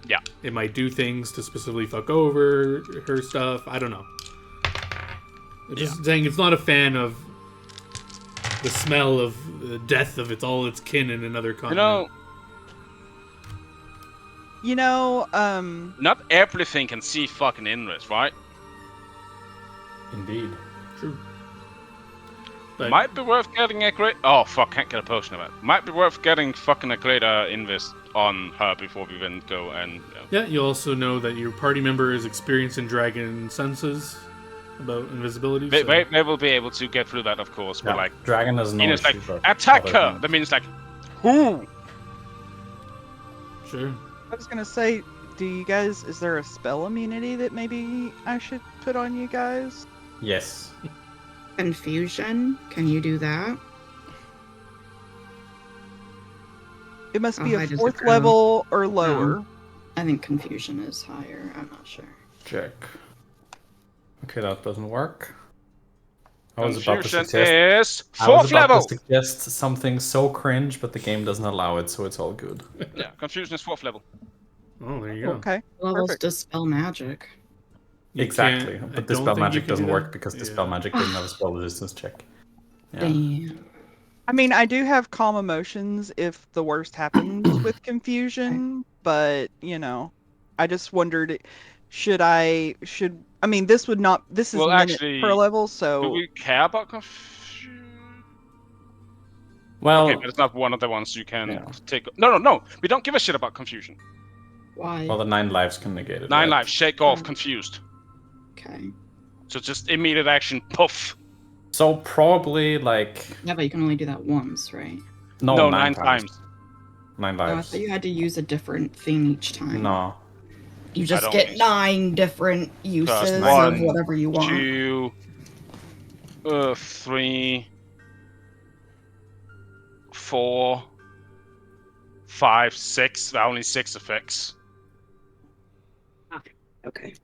Yeah. It might do things to specifically fuck over her stuff. I don't know. It's just saying it's not a fan of the smell of the death of all its kin in another continent. Not everything can see fucking inwards, right? Indeed. True. But... might be worth getting a great... Oh, fuck, can't get a potion of it. Might be worth getting fucking a greater invest on her before we then go and... Yeah, you also know that your party member is experienced in dragon senses about invisibility. They will be able to get through that, of course, but like... Dragon doesn't know. It's like, attack her! Things. That means like, who? Sure. I was gonna say, is there a spell immunity that maybe I should put on you guys? Yes. Confusion? Can you do that? It must be a 4th level or lower. I think confusion is higher. I'm not sure. Check. Okay, that doesn't work. I was about to suggest something so cringe, but the game doesn't allow it, so it's all good. Yeah, confusion is 4th level. Oh, there you go. Okay. Levels dispel magic. Exactly, can't- I but the don't spell think you magic can do doesn't that. work because the spell Yeah. magic didn't have a spell resistance check. Yeah. Damn. I mean, I do have calm emotions if the worst happens with confusion, but I just wondered, I mean, this is Well, minutes per actually, level, do so we care about confusion? Well, Okay, but it's not one of the ones you can yeah. take. No. We don't give a shit about confusion. Why? Well, the 9 lives can negate it. 9 right? lives, shake off, Oh. confused. Okay. So just immediate action, poof. So probably like Yeah, but you can only do that once, right? No, 9 9 times. times. 9 Oh, I lives. thought you had to use a different thing each time. No. You just don't get think so. 9 different uses of nine. whatever you want. 2, 3, 4, 5, 6. There are only 6 effects. Okay.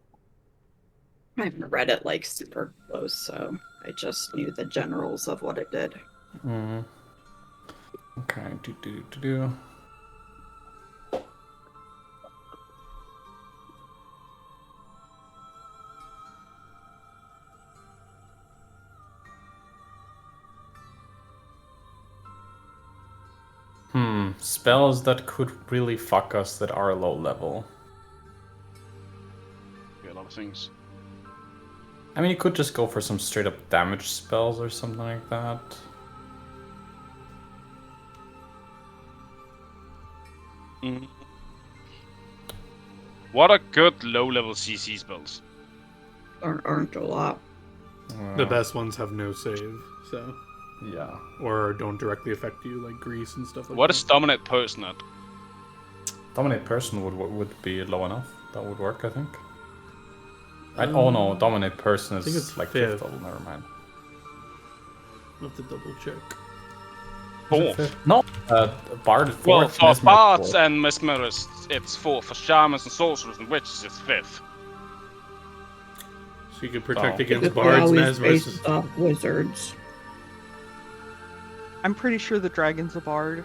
I haven't read it like super close, so I just knew the generals of what it did. Mm. Okay. Do. Spells that could really fuck us that are low level. Yeah, a lot of things. I mean, you could just go for some straight up damage spells or something like that. Mm. What are good low-level CC spells? Aren't a lot. The best ones have no save, so Yeah. or don't directly affect you, like grease and stuff like What that. is Dominate Person at? Dominate person would be low enough. That would work, I think. Right? Oh no, dominate person I think is it's like fifth. 5th level. Never mind. I'll have to double check. Is it 4th. fifth? No, bard 4th. Well, for mesmer bards 4th. and mesmerists, it's 4th. For shamans and sorcerers and witches, it's 5th. So you can protect Oh. against Typically bards, always mesmerists. based off wizards. I'm pretty sure the dragon's a bard.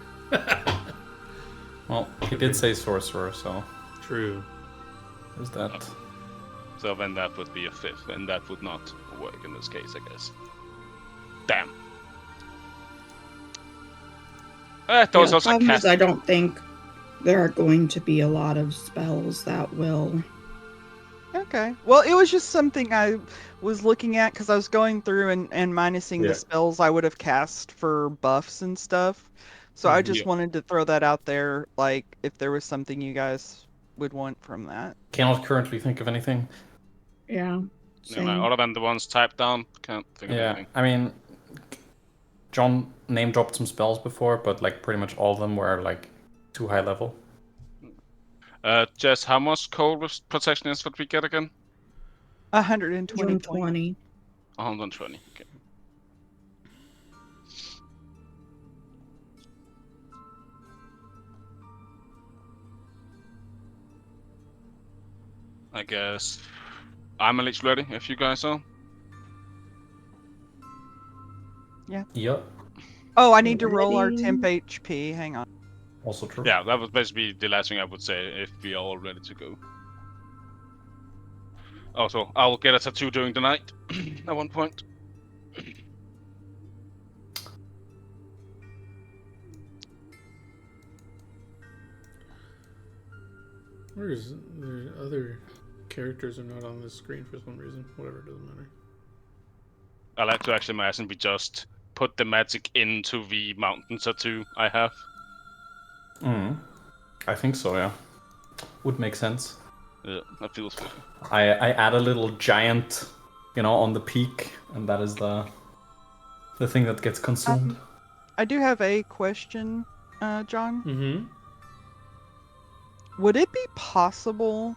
Well, he did say sorcerer, so True. there's that. So then that would be a 5th, and that would not work in this case, I guess. Damn. Those The also problem is cast. I don't think there are going to be a lot of spells that will. Okay. Well, it was just something I was looking at because I was going through and minusing Yeah. the spells I would have cast for buffs and stuff. So I just Yeah. wanted to throw that out there, like if there was something you guys would want from that. Cannot currently think of anything. Yeah. You know, other than the ones typed down, can't think of Yeah, anything. I mean, John name dropped some spells before, but like pretty much all of them were like too high level. Jess, how much cold protection is what we get again? 120 points. 120. 120. Okay. I guess I'm at least ready if you guys are. Yep. Oh, I need to roll our Ready? temp HP. Hang on. Also true. Yeah, that was basically the last thing I would say if we are all ready to go. Also, I will get a tattoo during the night at one point. Where is the other characters are not on this screen for some reason? Whatever, it doesn't matter. I like to actually imagine we just put the magic into the mountain tattoo I have. I think so, yeah. Would make sense. Yeah, that feels good. I add a little giant, on the peak, and that is the thing that gets consumed. I do have a question, John. Mm-hmm. Would it be possible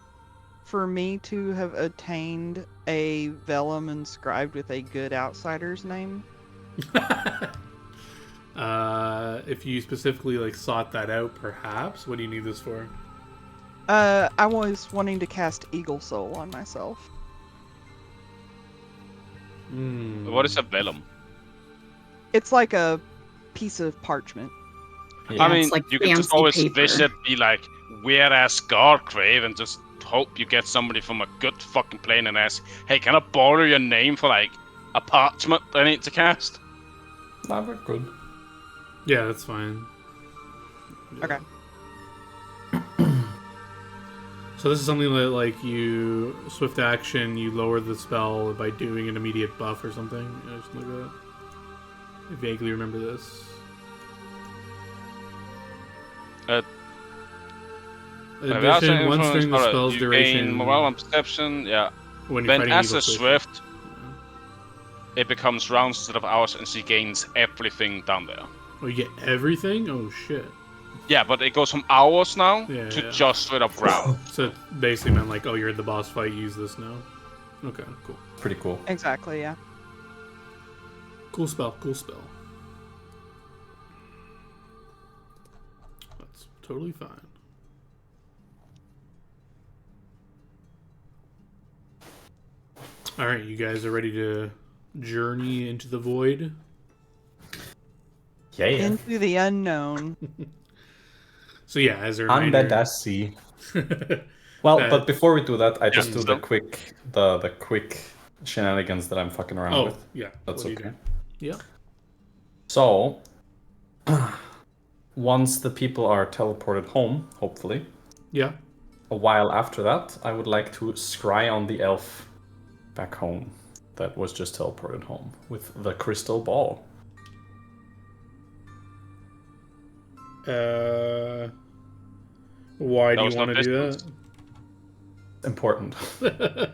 for me to have attained a vellum inscribed with a good outsider's name? If you specifically like sought that out, perhaps. What do you need this for? I was wanting to cast Eagle Soul on myself. What is a vellum? It's like a piece of parchment. Yeah. I mean, it's like you can just fancy always paper. visit, be like, weird ass Scargrave, and just hope you get somebody from a good fucking plane and ask, hey, can I borrow your name for, like, a parchment I need to cast? Nah, we're good. Yeah, that's fine. Okay. So this is something that, like, you swift action, you lower the spell by doing an immediate buff or something. I just look at it. I vaguely remember this. Addition, once during the spell's duration. Gain morale and perception, yeah. When you're Then fighting as evil a spirits. swift, it becomes rounds instead of hours, and she gains everything down there. Oh, you get everything? Oh, shit. Yeah, but it goes from hours now Yeah, to yeah. just straight up rounds. So it basically meant like, oh, you're in the boss fight, use this now. Okay, cool. Pretty cool. Exactly, yeah. Cool spell, cool spell. That's totally fine. Alright, you guys are ready to journey into the void? Yeah. Into the unknown. So yeah, as a reminder... Undead as sea. Well, That- but before we do that, I just Yeah, do so- the quick shenanigans that I'm fucking around Oh, with. yeah. That's what do you okay. do? Yeah. So, once the people are teleported home, hopefully, Yeah. a while after that, I would like to scry on the elf back home that was just teleported home with the crystal ball. Why do was you not want to do business. Important. that?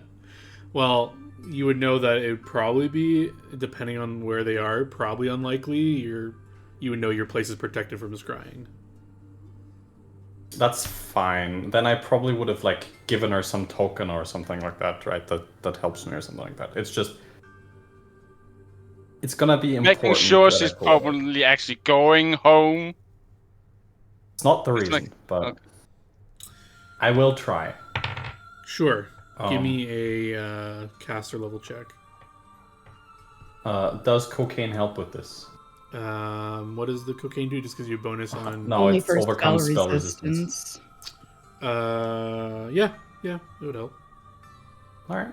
Well, you would know that it would probably be, depending on where they are, probably unlikely. You would know your place is protected from scrying. That's fine. Then I probably would have like given her some token or something like that, right? That helps me or something like that. It's just it's gonna be important. Making sure that I she's pull it. probably actually going home. It's not the It's reason, like- but okay. I will try. Sure. Give Um, me a caster level check. Does cocaine help with this? What does the cocaine do? Just because you bonus on... No, Only it's for overcome spell spell resistance. resistance. Yeah, it would help. All right.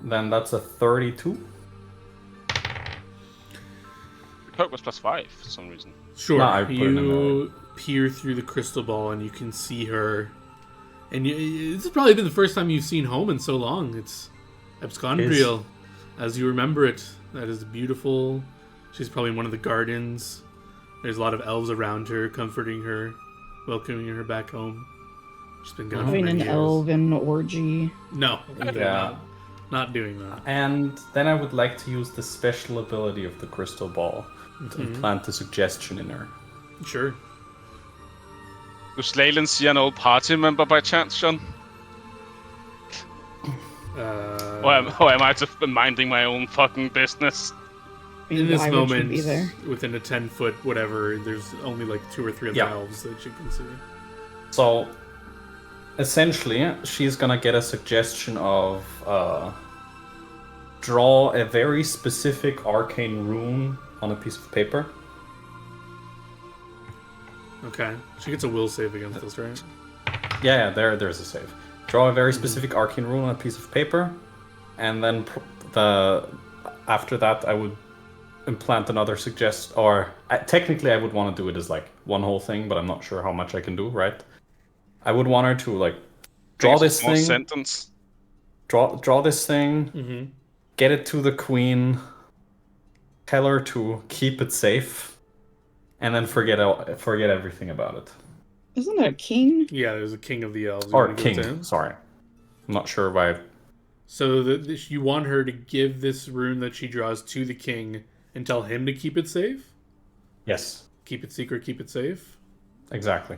Then that's a 32. Perk was +5 for some reason. Sure. No, I put it in You peer through the crystal ball and you can see her. And this has probably been the first time you've seen home in so long. It's Abscondriel, as you remember it. That is beautiful. She's probably in one of the gardens. There's a lot of elves around her, comforting her, welcoming her back home. She's been gone for Having many an years. elven orgy. No, Yeah. not doing that. And then I would like to use the special ability of the crystal ball to implant a suggestion in her. Sure. Does Leyland see an old party member by chance, Sean? Or am I just minding my own fucking business? I mean, In this why would she moment, be there? within a 10-foot whatever, there's only like 2 or 3 of the Yeah. elves that you can see. So, essentially, she's gonna get a suggestion of draw a very specific arcane rune on a piece of paper. Okay. She gets a will save against this, right? Yeah, there's a save. Draw a very specific arcane rune on a piece of paper, and then after that I would implant another technically I would want to do it as like one whole thing, but I'm not sure how much I can do. Right? I would want her to like draw this Small thing, sentence. draw this thing, Mm-hmm. get it to the queen, tell her to keep it safe, and then forget everything about it. Isn't it a king? Yeah, there's a king of the elves. You Or wanna give it to king, him? sorry. I'm not sure why. So you want her to give this rune that she draws to the king and tell him to keep it safe? Yes, Keep it secret, keep it safe? exactly.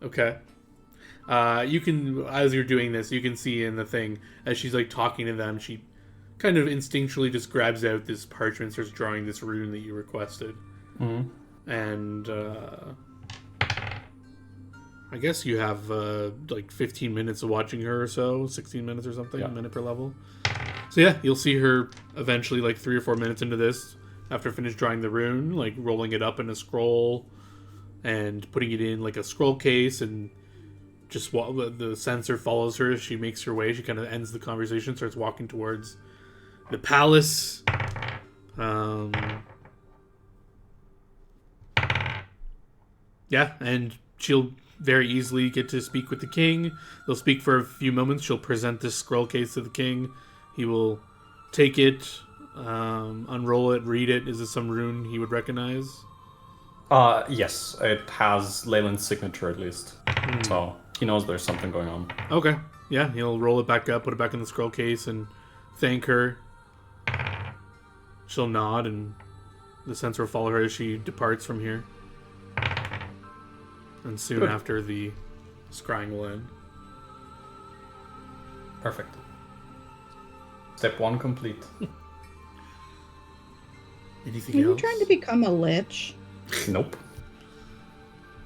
Okay. You can, as you're doing this, you can see in the thing, as she's like talking to them, she kind of instinctually just grabs out this parchment, starts drawing this rune that you requested. Mm-hmm. And I guess you have like 15 minutes of watching her or so, 16 minutes or something, Yeah. a minute per level. So yeah, you'll see her eventually, like 3 or 4 minutes into this, after finish drawing the rune, like rolling it up in a scroll and putting it in like a scroll case, and just while the censor follows her as she makes her way, she kind of ends the conversation, starts walking towards the palace. Yeah, and she'll very easily get to speak with the king. They'll speak for a few moments. She'll present this scroll case to the king. He will take it, unroll it, read it. Is it some rune he would recognize? Yes, it has Leyland's signature at least. So he knows there's something going on. Okay. Yeah, he'll roll it back up, put it back in the scroll case, and thank her. She'll nod, and the censor will follow her as she departs from here. And soon after, the scrying will end. Perfect. Step 1 complete. Anything Are you else? trying to become a lich? Nope.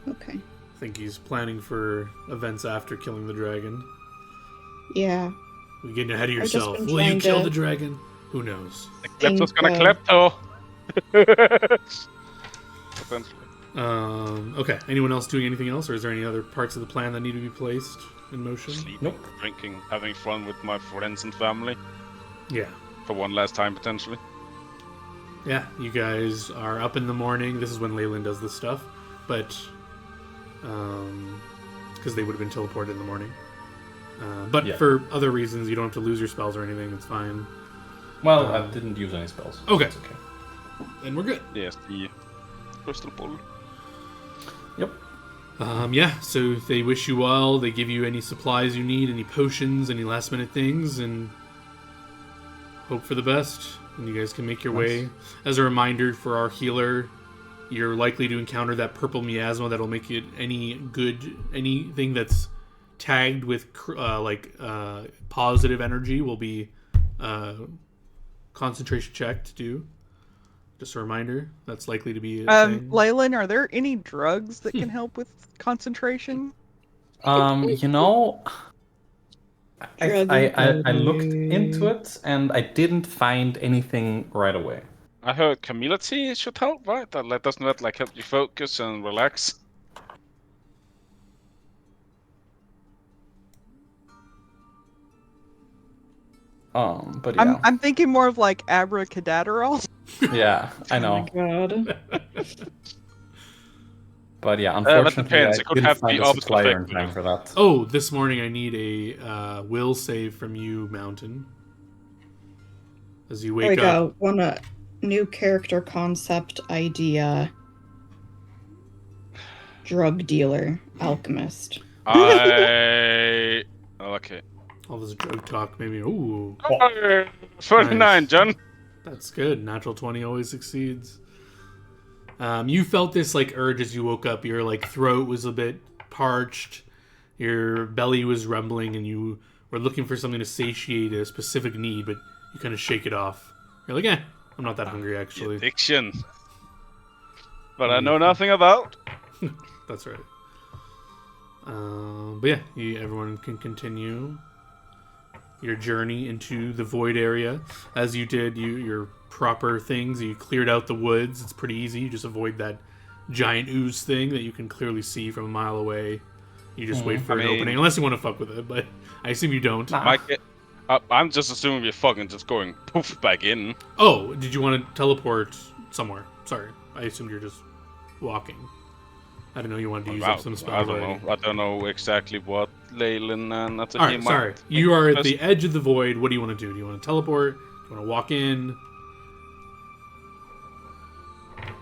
Okay. I think he's planning for events after killing the dragon. Yeah. You're getting ahead of I've just yourself. been Will you trying kill to- the dragon? Who knows? Klepto's gonna klepto. Potentially. Okay. Anyone else doing anything else, or is there any other parts of the plan that need to be placed in motion? Sleeping, Nope. drinking, having fun with my friends and family Yeah. for one last time potentially. Yeah, you guys are up in the morning. This is when Leyland does this stuff, but because they would have been teleported in the morning. But Yeah. for other reasons, you don't have to lose your spells or anything. It's fine. Well, I didn't use any spells. Okay. It's okay. And we're good. Yes, the crystal ball. Yep. Yeah, so they wish you well. They give you any supplies you need, any potions, any last minute things, and hope for the best. And you guys can make your way. As a reminder for our healer, you're likely to encounter that purple miasma that'll make it anything that's tagged with positive energy will be concentration check to do. Just a reminder, that's likely to be a thing. Leyland, are there any drugs that can help with concentration? You know, I looked into it and I didn't find anything right away. I heard community should help, right? Doesn't that like help you focus and relax? But yeah, I'm thinking more of like abracadabra. yeah, I know. Oh my god. But yeah, that unfortunately, depends. I It could didn't have find the a opposite supplier effect, in time for that. Oh, this morning I need a will save from you, Mountain. As you There we wake up. go. New character concept idea. Drug dealer, alchemist. I like it. All this drug talk made me. Ooh, 39, Nice. John. that's good. Natural 20 always succeeds. You felt this like urge as you woke up. Your like throat was a bit parched. Your belly was rumbling, and you were looking for something to satiate a specific need, but you kind of shake it off. You're like, I'm not that hungry actually. Addiction. But I know nothing about. That's right. But yeah, everyone can continue your journey into the void area. As you did your proper things, you cleared out the woods. It's pretty easy. You just avoid that giant ooze thing that you can clearly see from a mile away. You just wait for an opening, unless you want to fuck with it, but I assume you don't. I'm just assuming we're fucking just going poof back in. Oh, did you want to teleport somewhere? Sorry, I assumed you're just walking. I didn't know you wanted to use up some spells. I don't know exactly what Leyland and Nathalie Alright, sorry. You are at the edge of the void. What do you want to do? Do you want to teleport? Do you want to walk in?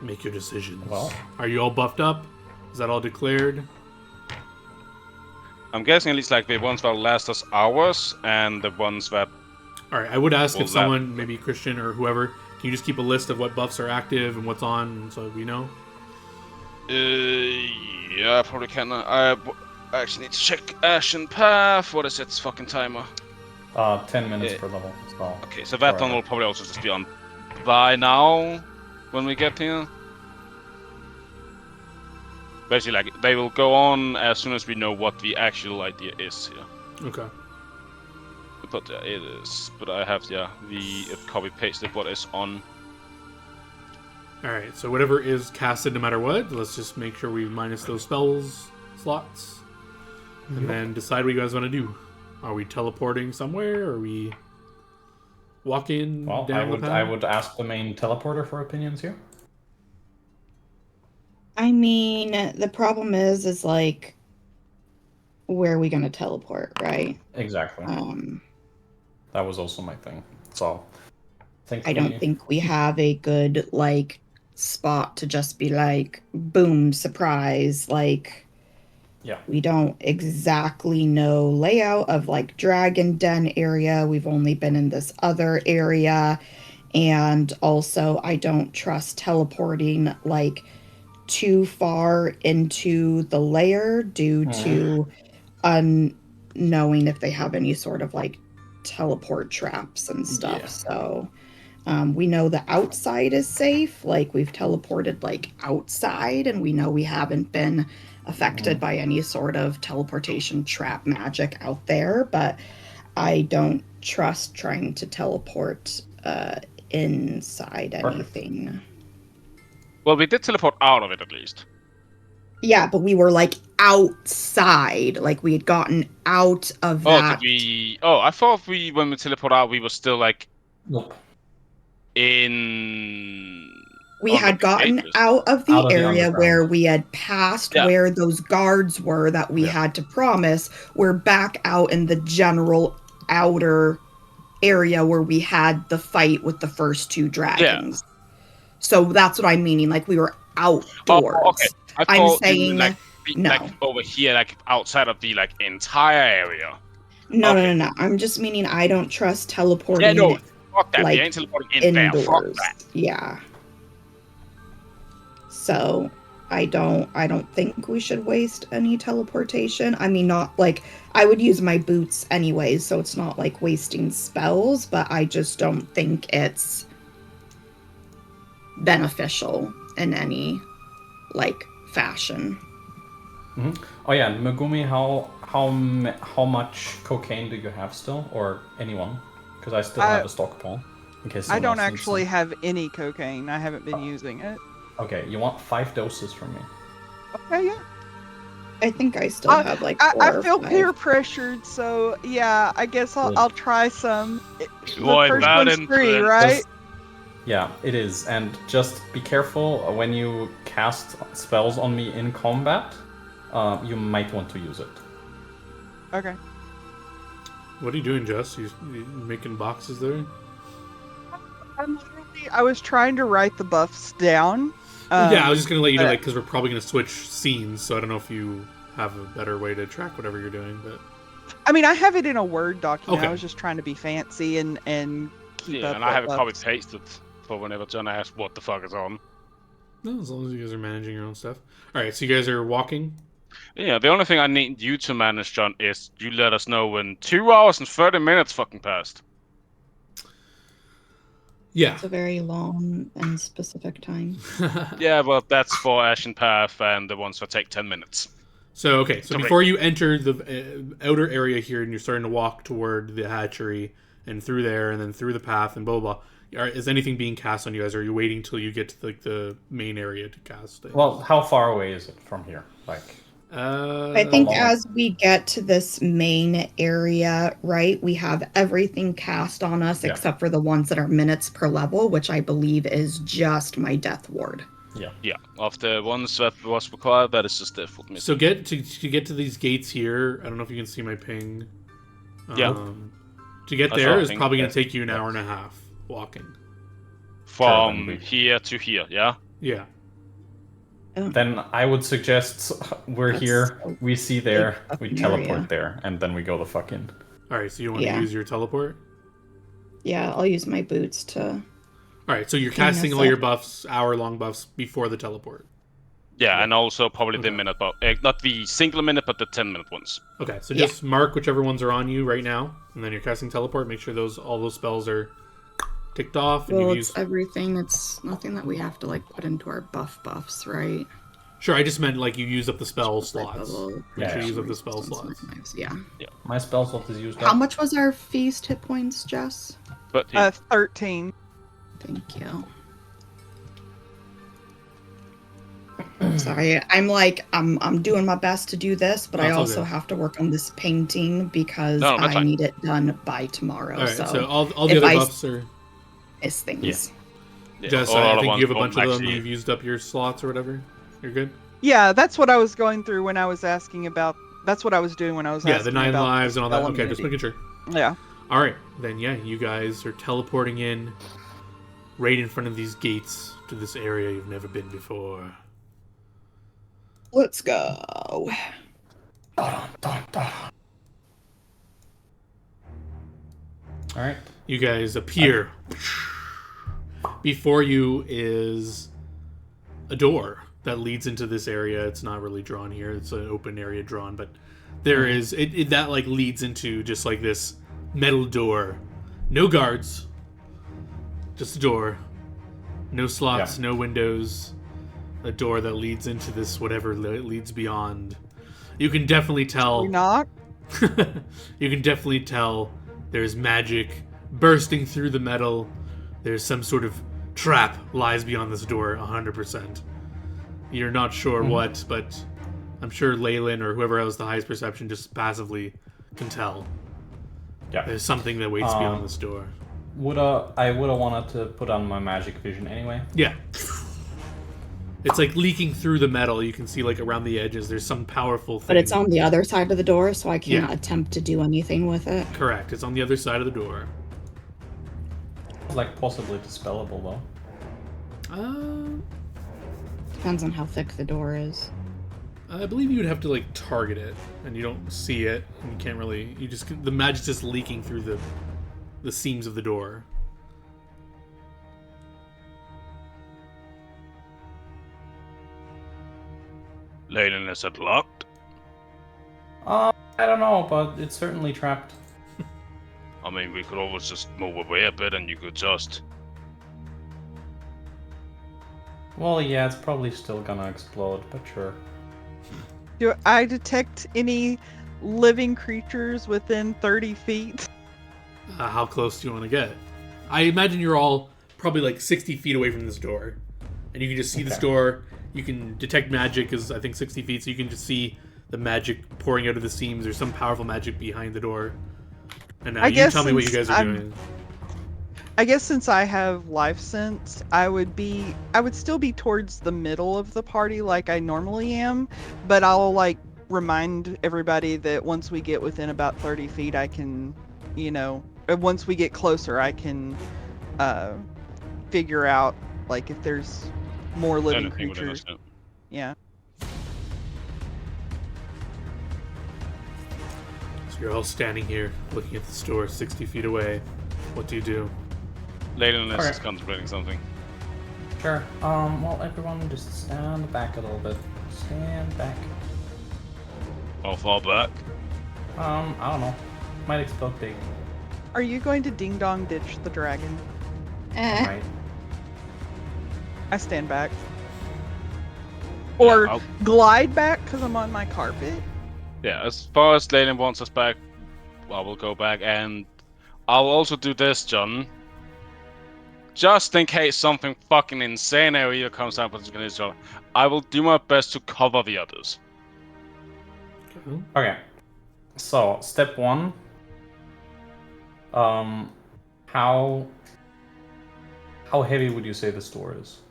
Make your decisions. Well. Are you all buffed up? Is that all declared? I'm guessing at least like the ones that last us hours and the ones that. Alright, I would ask Well, if someone, maybe Christian or whoever, can you just keep a list of what buffs are active and what's on so we know? Yeah, I probably can. I actually need to check Ashen Path. What is its fucking timer? 10 minutes per level. So. Okay, so that one will probably also just be on by now when we get here. Basically, like, they will go on as soon as we know what the actual idea is here. Okay. But it is. But I have, the copy pasted what is on. Alright, so whatever is casted no matter what, let's just make sure we minus those spells slots. And then decide what you guys want to do. Are we teleporting somewhere? Are we walking down the path? I would ask the main teleporter for opinions here. I mean, the problem is like, where are we going to teleport, right? Exactly. That was also my thing. So, I don't think we have a good, like, spot to just be like, boom, surprise. Like, yeah, we don't exactly know layout of, like, Dragon Den area. We've only been in this other area. And also, I don't trust teleporting, like, too far into the layer due to unknowing if they have any sort of like teleport traps and stuff. Yeah. So we know the outside is safe. Like we've teleported like outside and we know we haven't been affected by any sort of teleportation trap magic out there, but I don't trust trying to teleport inside anything. Well, we did teleport out of it at least. Yeah, but we were like outside. Like we had gotten out of that. I thought when we teleport out, we were still like nope. in. We had gotten out of the area where we had passed where those guards were that we had to promise. We're back out in the general outer area where we had the fight with the first two dragons. Yeah. So that's what I'm meaning. Like we were outdoors. Oh, okay. I'm saying like over here, like outside of the like entire area. No. I'm just meaning I don't trust teleporting. Yeah, no, fuck that. Like, we ain't teleporting in indoors. There. Fuck that. Yeah. So I don't think we should waste any teleportation. I mean, not like I would use my boots anyways, so it's not like wasting spells, but I just don't think it's beneficial in any like fashion. Mm-hmm. Oh yeah, Megumi, how much cocaine do you have still, or anyone? Because I still have a stockpile. In case I don't actually have any cocaine. I haven't been using it. Okay, you want 5 doses from me? Okay, yeah. I think I still have like 4 I feel peer pressured, so yeah, I guess I'll try some. The first one's free, right? Yeah, it is, and just be careful when you cast spells on me in combat. You might want to use it. Okay. What are you doing, Jess? You making boxes there? I was trying to write the buffs down. Yeah, I was just gonna let you know, like, because we're probably gonna switch scenes, so I don't know if you have a better way to track whatever you're doing, but. I mean, I have it in a Word document. Okay. I was just trying to be fancy and keep up. And I have it copy pasted for whenever John asks what the fuck is on. No, as long as you guys are managing your own stuff. All right, so you guys are walking. Yeah, the only thing I need you to manage, John, is you let us know when 2 hours and 30 minutes fucking passed. Yeah. It's a very long and specific time. Yeah, well, that's for Ashen Path and the ones that take 10 minutes. So, okay, so before you enter the outer area here and you're starting to walk toward the hatchery and through there and then through the path and blah, blah, blah, is anything being cast on you guys, or are you waiting till you get to the main area to cast it? Well, how far away is it from here? Like... I think as we get to this main area, right, we have everything cast on us except for the ones that are minutes per level, which I believe is just my death ward. Yeah. Of the ones that was required, that is just death ward. So get to get to these gates here. I don't know if you can see my ping. To get there is probably going to take you an hour and a half walking. From here to here, yeah? Yeah. Then I would suggest here, we see there, we teleport there, and then we go the fuck in. Alright, so you want to use your teleport? Yeah, I'll use my boots to... Alright, so you're casting all your buffs, hour-long buffs, before the teleport. Yeah, and also probably the minute buff. Not the single minute, but the 10-minute ones. Okay, so just mark whichever ones are on you right now, and then you're casting teleport. Make sure all those spells are ticked off. And it's everything. It's nothing that we have to like put into our buffs, right? Sure, I just meant like you use up the spell slots. Make sure you use up the spell slots. Yeah. My spell slot is used up. How much was our feast hit points, Jess? 13. Thank you. Sorry, I'm doing my best to do this, but No, I it's all also good. have to work on this painting because No, that's I fine. need it done by tomorrow. All right, so So all the if other I buffs are. miss things. Yeah, Jess, all I other think ones you have a don't bunch of them. actually- You've used up your slots or whatever. You're good. Yeah, that's what I was going through when I was asking about. That's what I was doing when I was Yeah, asking the 9 about lives and all that. spell Okay, just immunity. making sure. Yeah. All right, then yeah, you guys are teleporting in right in front of these gates to this area you've never been before. Let's go. Alright. You guys appear. Before you is a door that leads into this area. It's not really drawn here. It's an open area drawn, but there is it that like leads into just like this metal door. No guards. Just a door. No slots, no windows. A door that leads into this whatever leads beyond. You can definitely tell. We knock. You can definitely tell there's magic bursting through the metal. There's some sort of trap lies beyond this door, 100%. You're not sure what, but I'm sure Leyland or whoever has the highest perception just passively can tell. Yeah. There's something that waits beyond this door. I would have wanted to put on my magic vision anyway. Yeah. It's like leaking through the metal. You can see like around the edges there's some powerful thing. But it's on the other side of the door, so I can't Yeah. attempt to do anything with it. Correct. It's on the other side of the door. It's like possibly dispellable though. Depends on how thick the door is. I believe you would have to like target it, and you don't see it, and you can't really. You just the magic's just leaking through the seams of the door. Leyland, is it locked? I don't know, but it's certainly trapped. I mean, we could always just move away a bit and you could just... Well, yeah, it's probably still gonna explode, but sure. Do I detect any living creatures within 30 feet? How close do you want to get? I imagine you're all probably like 60 feet away from this door, and you can just see this door. You can detect magic, is I think 60 feet, so you can just see the magic pouring out of the seams. There's some powerful magic behind the door. And now you tell me what you guys are doing. I guess since I have life sense, I would still be towards the middle of the party like I normally am, but I'll like remind everybody that once we get within about 30 feet, I can, once we get closer, I can figure out like if there's more living Anything within creatures. us, Yeah. So you're all standing here, looking at the door 60 feet away. What do you do? Leyland is Okay. contemplating something. Sure. Well, everyone just stand back a little bit. Stand back. How far back? I don't know. Might explode big. Are you going to ding dong ditch the dragon? Right. I stand back. Or I'll- glide back because I'm on my carpet. Yeah, as far as Leyland wants us back, I will go back, and I'll also do this, John. Just in case something fucking insane area comes up with this, I will do my best to cover the others. Okay. So, step one. How heavy would you say this door is?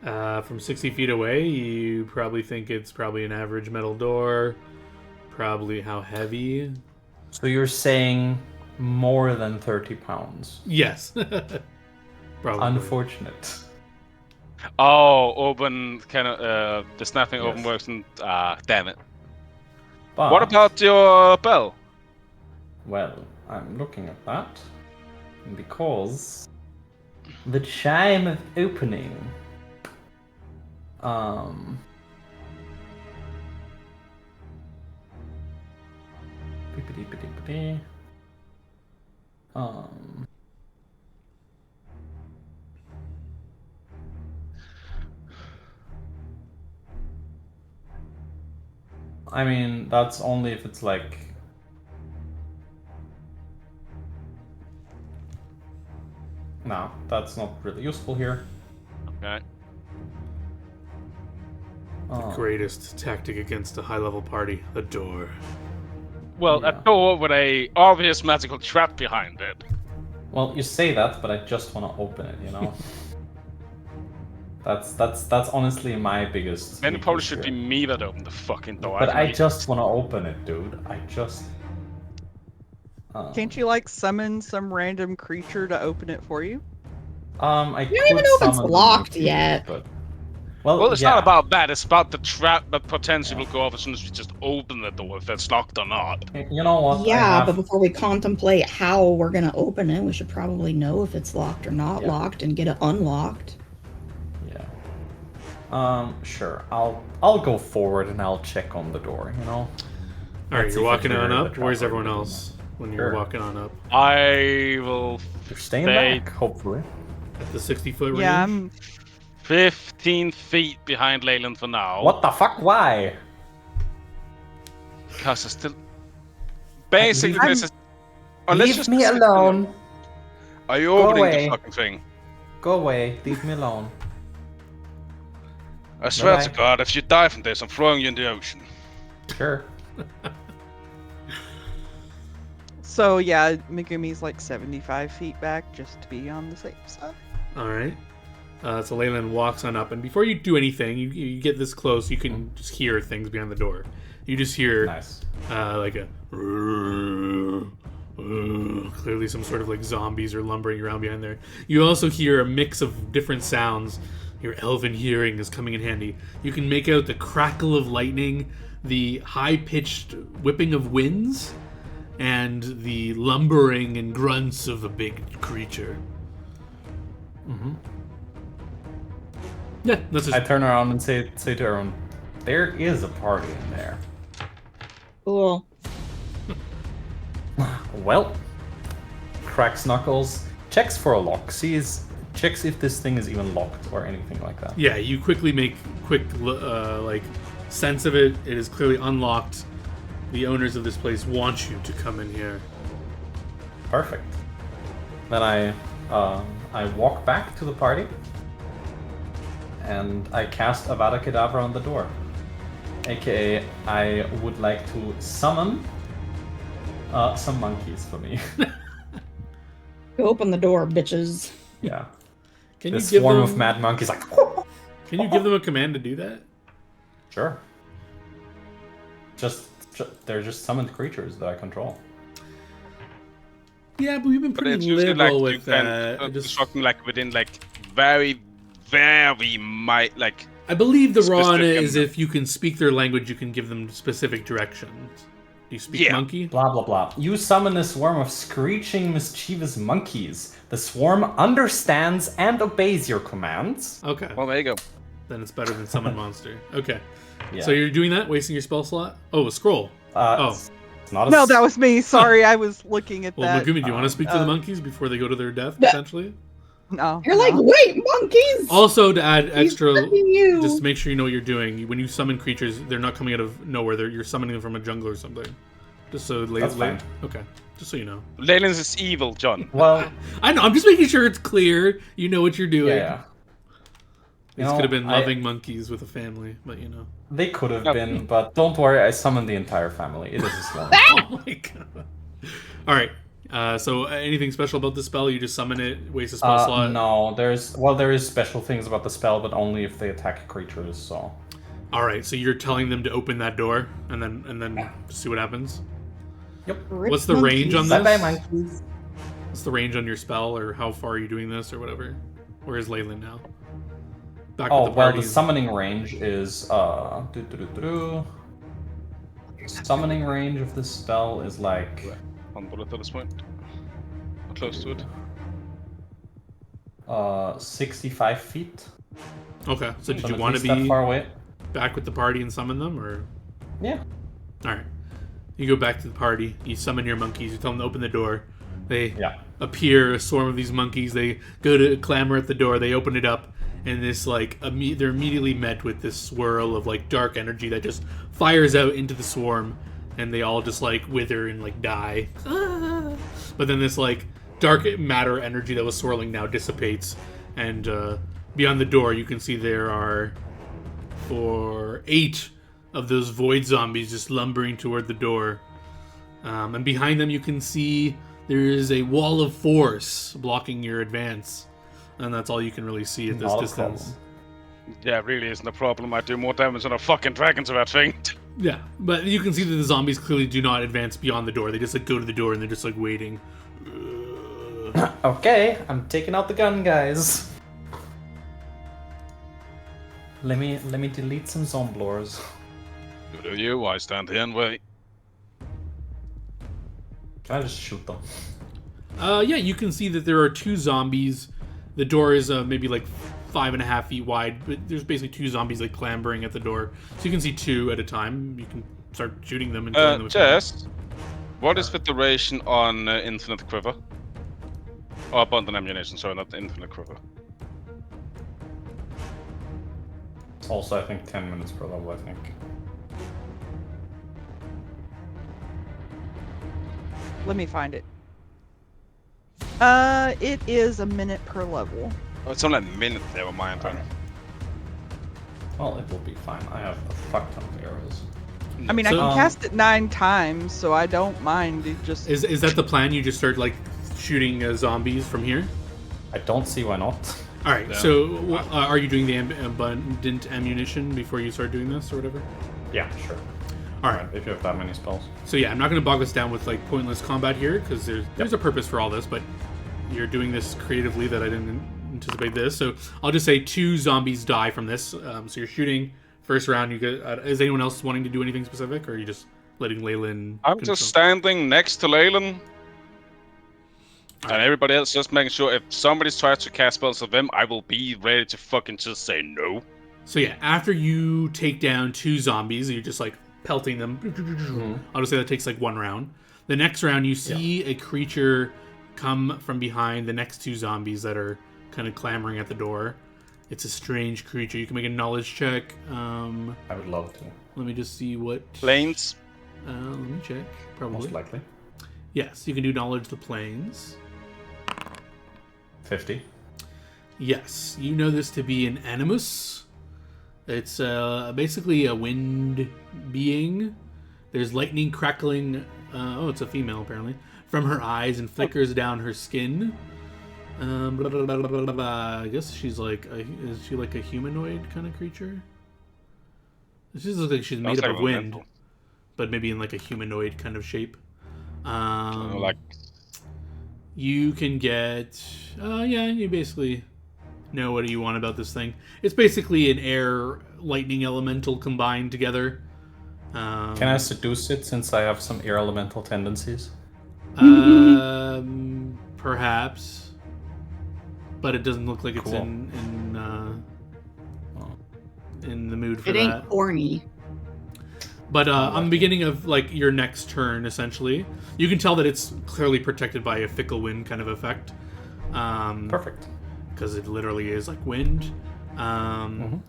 From 60 feet away, you probably think it's probably an average metal door. Probably how heavy? So you're saying more than 30 pounds. Yes. Probably. Unfortunate. Oh, open kind of there's nothing open Yes. works and damn it. But, What about your bell? Well, I'm looking at that. Because the chime of opening. Beepity-beepity-beepity. I mean, that's only if it's like... No, that's not really useful here. Okay. Greatest tactic against a high-level party, the door. Well, Yeah. a door with a obvious magical trap behind it. Well, you say that, but I just want to open it, you know? That's honestly my biggest. Then it probably weakness should be here. me that opened the fucking door. But I can just want to open it, dude. I just. Can't you like summon some random creature to open it for you? I You don't even know if it's locked yet. But Well, it's yeah. not about that. It's about the trap that potentially will go off as soon as we just open the door, if it's locked or not. You know what? I Yeah, have- but before we contemplate how we're gonna open it, we should probably know if it's locked or not Yeah. locked and get it unlocked. Yeah. Sure. I'll go forward and I'll check on the door. You know. All right, Let's you're see if walking it's on really up. the Where's trap everyone or else when you're Sure. walking on up? I will You're staying They- back, hopefully. At the 60-foot range? Yeah, I'm 15 feet behind Leyland for now. What the fuck? Why? Because it's still... Basically, I'm- this is... Unless Leave just me sit- alone. Are you Go opening away. the fucking thing? Go away. Leave me alone. I swear Bye-bye. to God, if you die from this, I'm throwing you in the ocean. Sure. so yeah, Megumi's like 75 feet back just to be on the safe side. All right. So Leyland walks on up, and before you do anything, you get this close, you can just hear things behind the door. You just hear Nice. like a clearly some sort of like zombies are lumbering around behind there. You also hear a mix of different sounds. Your elven hearing is coming in handy. You can make out the crackle of lightning, the high-pitched whipping of winds, and the lumbering and grunts of a big creature. Mm-hmm. Yeah, that's I just... turn around and say to everyone, there is a party in there. Cool. Well, cracks knuckles, checks for a lock, checks if this thing is even locked or anything like that. Yeah, you quickly make like sense of it. It is clearly unlocked. The owners of this place want you to come in here. Perfect. Then I walk back to the party and I cast Avada Kedavra on the door. AKA, I would like to summon some monkeys for me. You open the door, bitches. Yeah. Can This you give swarm them? of mad monkeys like. Can you give them a command to do that? Sure. They're just summoned creatures that I control. Yeah, but we've been But pretty it's usually liberal like you with can that. construct like within like very, very like. I believe the raw on it specific- is if you can speak their language, you can give them specific directions. Do you speak Yeah. monkey? Blah blah blah. You summon a swarm of screeching, mischievous monkeys. The swarm understands and obeys your commands. Okay, Well, there you go. then it's better than summon monster. Okay, Yeah. so you're doing that, wasting your spell slot? Oh, a scroll. Oh. Oh. It's not a No, that was me. Sorry, I was looking at Well, that. Megumi, do you want to speak to the uh, monkeys before they go to their death, Yeah. potentially? No. You're like, wait, monkeys! Also, to add He's extra, touching you. just to make sure you know what you're doing. When you summon creatures, they're not coming out of nowhere. You're summoning them from a jungle or something. Just so That's fine. Okay, just so you know. Leyland is evil, John. Well, I know. I'm just making sure it's clear. You know what you're doing. yeah. These could have been loving monkeys with a family, but you know. They could have Yep. been, but don't worry, I summoned the entire family. It is a swarm. Oh my god. All right. So anything special about the spell? You just summon it, waste a spell slot. No, there is special things about the spell, but only if they attack creatures. So All right. So you're telling them to open that door and then see what happens. Rip What's the range on monkeys. this? bye monkeys. What's the range on your spell, or how far are you doing this, or whatever? Where is Leyland now? Back Oh with the well, party. the summoning range is Summoning range of this spell is like On bullet at this point. Or close to it. 65 feet. Okay. So did So you at want to least that be far away? back with the party and summon them, or? Yeah. All right. You go back to the party. You summon your monkeys. You tell them to open the door. They Yeah. appear, a swarm of these monkeys. They go to clamor at the door. They open it up, and this like they're immediately met with this swirl of like dark energy that just fires out into the swarm, and they all just like wither and like die. But then this like dark matter energy that was swirling now dissipates, and beyond the door you can see there are for 8 of those void zombies just lumbering toward the door. And behind them you can see there is a wall of force blocking your advance. And that's all you can really see at this Not a distance. problem. Yeah, really isn't a problem. I do more damage than a fucking dragon to that thing. Yeah, but you can see that the zombies clearly do not advance beyond the door. They just like go to the door and they're just like waiting. Okay, I'm taking out the gun, guys. Let me delete some zomblors. You do you, I stand here and wait. Can I just shoot them? Yeah, you can see that there are 2 zombies. The door is maybe like 5.5 feet wide, but there's basically 2 zombies like clambering at the door. So you can see 2 at a time. You can start shooting them and killing them. with Jess, what is the duration on Infinite Quiver? Oh, Abundant Ammunition, sorry, not the Infinite Quiver. Also, I think 10 minutes per level, I think. Let me find it. It is a minute per level. Oh, it's only a minute, never mind then. Well, it will be fine. I have a fuck ton of arrows. I mean, I So, can cast it 9 times, so I don't mind. It just Is that the plan? You just start like shooting zombies from here? I don't see why not. All right. Yeah. So are you doing the abundant ammunition before you start doing this or whatever? Yeah, sure. All right. If you have that many spells. So yeah, I'm not going to bog us down with like pointless combat here because there's a purpose for all this, but you're doing this creatively that I didn't anticipate this. So I'll just say 2 zombies die from this. So you're shooting first round. You get. Is anyone else wanting to do anything specific, or are you just letting Leyland? I'm just standing next to Leyland. And everybody else just making sure if somebody tries to cast spells of them, I will be ready to fucking just say no. So yeah, after you take down 2 zombies, you're just like pelting them. I'll just say that takes like 1 round. The next round, you see a creature come from behind the next 2 zombies that are kind of clamoring at the door. It's a strange creature. You can make a knowledge check. I would love to. Let me just see what... Planes. let me check. Probably. Most likely. Yes, you can do knowledge the planes. 50. Yes, you know this to be an animus. It's basically a wind being. There's lightning crackling. Oh, it's a female apparently. From her eyes and flickers down her skin. Blah, blah, blah, blah, blah, blah. I guess she's like, is she like a humanoid kind of creature? She just looks like she's made up of wind, but maybe in like a humanoid kind of shape. Like You can get, yeah, you basically know what you want about this thing. It's basically an air lightning elemental combined together. Can I seduce it since I have some air elemental tendencies? Perhaps, but it doesn't look like it's Cool. in the mood for It ain't that. corny. But on the beginning of like your next turn, essentially, you can tell that it's clearly protected by a fickle wind kind of effect. Perfect. Because it literally is like wind. You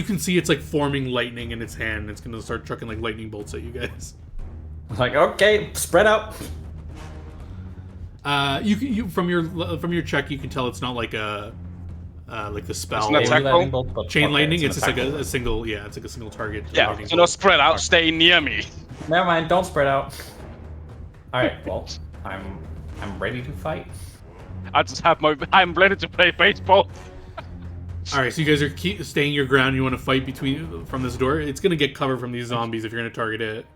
can see it's like forming lightning in its hand. It's gonna start chucking like lightning bolts at you guys. Like, okay, spread out. You from your check, you can tell it's not like a like the spell It's an attack roll? chain lightning. It's an just like attack roll. a single, yeah, it's like a single target. yeah, lightning do not bolt. spread out, stay near me. Never mind, don't spread out. Alright, well, I'm ready to fight. I'm ready to play baseball. All right, so you guys are staying your ground. You want to fight from this door. It's gonna get cover from these zombies if you're gonna target it.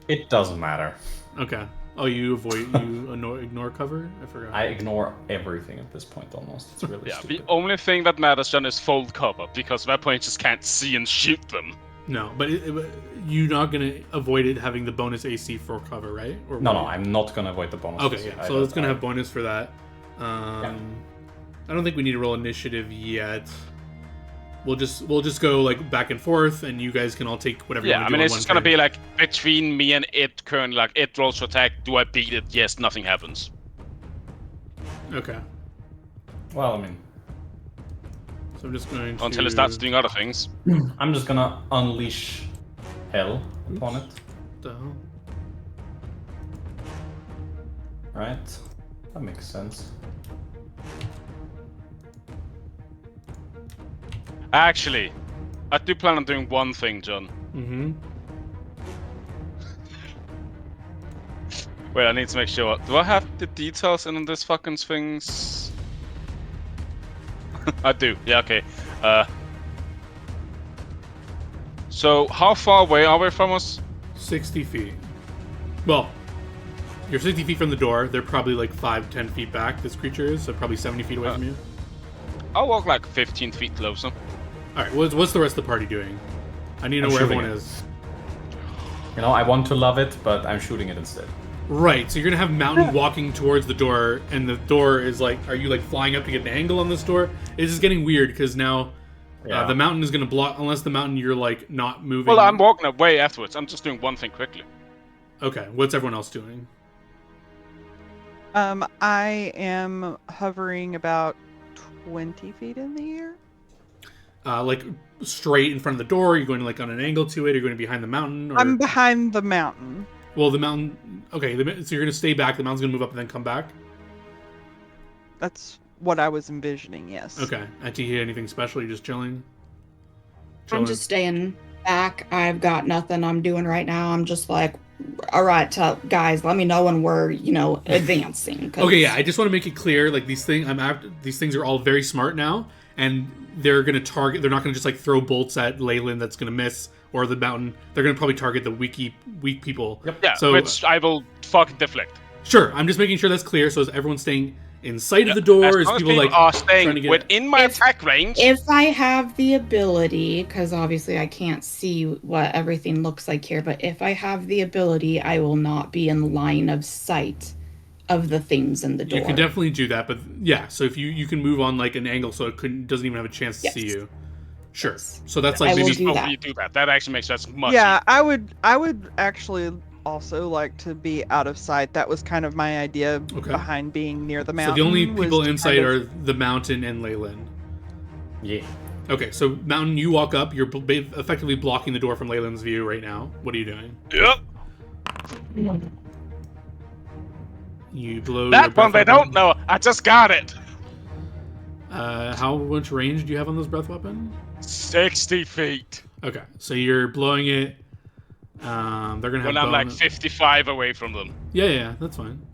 It doesn't matter. Okay. Oh, you ignore cover? I forgot. I ignore everything at this point almost. It's really Yeah, stupid. the only thing that matters, John, is fold cover, because at that point you just can't see and shoot them. No, but you're not gonna avoid it having the bonus AC for cover, right? Or No, will you? I'm not gonna avoid the bonus. Okay, yeah. So it's gonna have bonus for that. I don't think we need to roll initiative yet. We'll just go like back and forth, and you guys can all take whatever. Yeah, you I want mean, to do it's on just one gonna turn. be like between me and it currently, like it rolls to attack. Do I beat it? Yes, nothing happens. Okay. Well, I mean, So I'm just going to Until it starts doing other things. I'm just gonna unleash hell upon it. The hell? Right? That makes sense. Actually, I do plan on doing one thing, John. Mm-hmm. Wait, I need to make sure. Do I have the details in this fucking things? I do. Yeah, okay. So, how far away are we from us? 60 feet. Well, you're 60 feet from the door. They're probably like 5-10 feet back, this creature is, so probably 70 feet away from you. I'll walk like 15 feet closer. Alright, what's the rest of the party doing? I need to know where everyone is. You know, I want to love it, but I'm shooting it instead. Right, so you're gonna have Mountain walking towards the door, and the door is like, are you like flying up to get an angle on this door? It's just getting weird, because now the Mountain is gonna block, unless the Mountain you're like not moving. Well, I'm walking away afterwards. I'm just doing one thing quickly. Okay, what's everyone else doing? I am hovering about 20 feet in the air. Like straight in front of the door? Are you going like on an angle to it? Are you going behind the mountain? Or... I'm behind the mountain. Well, the mountain. Okay, so you're going to stay back. The mountain's going to move up and then come back. That's what I was envisioning. Yes. Okay. Ati, anything special? You're just chilling. I'm just staying back. I've got nothing I'm doing right now. I'm just like, all right, guys, let me know when we're, advancing. Okay, yeah. I just want to make it clear, like these things. These things are all very smart now, and they're gonna target. They're not gonna just like throw bolts at Leyland that's gonna miss, or the mountain. They're gonna probably target the weak people. Yep. Yeah. So which I will fucking deflect. Sure. I'm just making sure that's clear. So is everyone staying in sight of the door? Is people like are staying within my attack range? If I have the ability, because obviously I can't see what everything looks like here, but if I have the ability, I will not be in line of sight of the things in the door. You can definitely do that, but yeah. So if you can move on like an angle, so it doesn't even have a chance to see you. Sure. Yes. So that's like maybe do that. You do that. That actually makes sense. Much. Yeah, I would actually also like to be out of sight. That was kind of my idea behind being near the mountain. So the only people in sight are the mountain and Leyland. Yeah. Okay, so mountain, you walk up. You're effectively blocking the door from Leyland's view right now. What are you doing? Yep. You blow that one they don't know. I just got it. How much range do you have on this breath weapon? 60 feet. Okay, so you're blowing it. They're gonna have. When I'm like 55 away from them. Yeah, that's fine.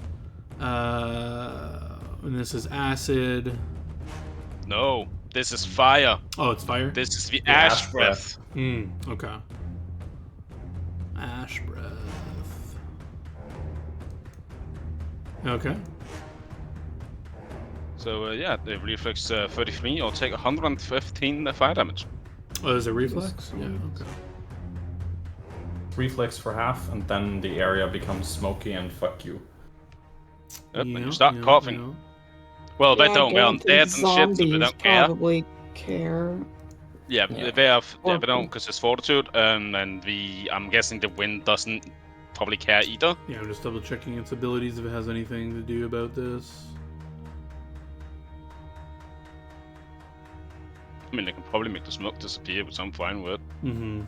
And this is acid. No, this is fire. Oh, it's fire. This is the ash breath. Okay. Ash breath. Okay. So yeah, the reflex 33. I'll take 115 fire damage. Oh, there's a reflex? Yeah, okay. Reflex for half, and then the area becomes smoky and fuck you. Yep, and you start coughing. Well, they don't. They're undead and shit, so they don't care. Probably care. Yeah, they have. Yeah, they don't, because it's fortitude, and I'm guessing the wind doesn't probably care either. Yeah, I'm just double checking its abilities if it has anything to do about this. I mean, they can probably make the smoke disappear, which I'm fine with. Mm-hmm.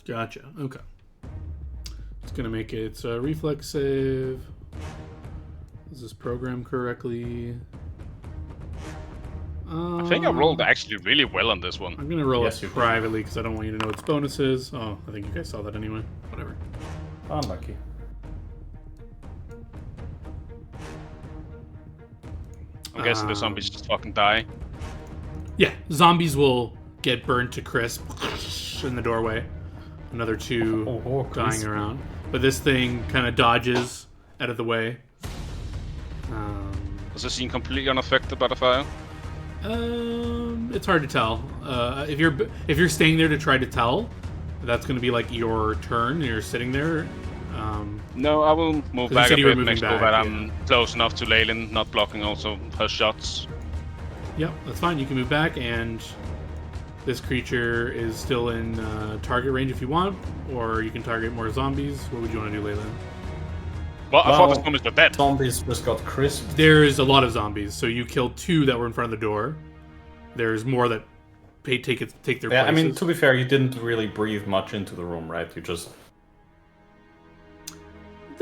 Gotcha. Okay. It's gonna make its reflex save. Is this programmed correctly? I think I rolled actually really well on this one. I'm gonna roll it privately because I don't want you to know its bonuses. Oh, I think you guys saw that anyway. Whatever. Unlucky. I'm guessing the zombies just fucking die. Yeah, zombies will get burned to crisp in the doorway. Another two dying around. But this thing kind of dodges out of the way. Does it seem completely unaffected by the fire? It's hard to tell. If you're staying there to try to tell, that's going to be like your turn. You're sitting there. No, I will move back a bit. Make sure that I'm yeah. close enough to Leyland, not blocking also her shots. Yep, that's fine. You can move back, and this creature is still in target range if you want, or you can target more zombies. What would you want to do, Leyland? Well, I thought the zombies were dead. Zombies just got crisp. There's a lot of zombies, so you killed 2 that were in front of the door. There's more that take their places. I mean, to be fair, you didn't really breathe much into the room, right? You just...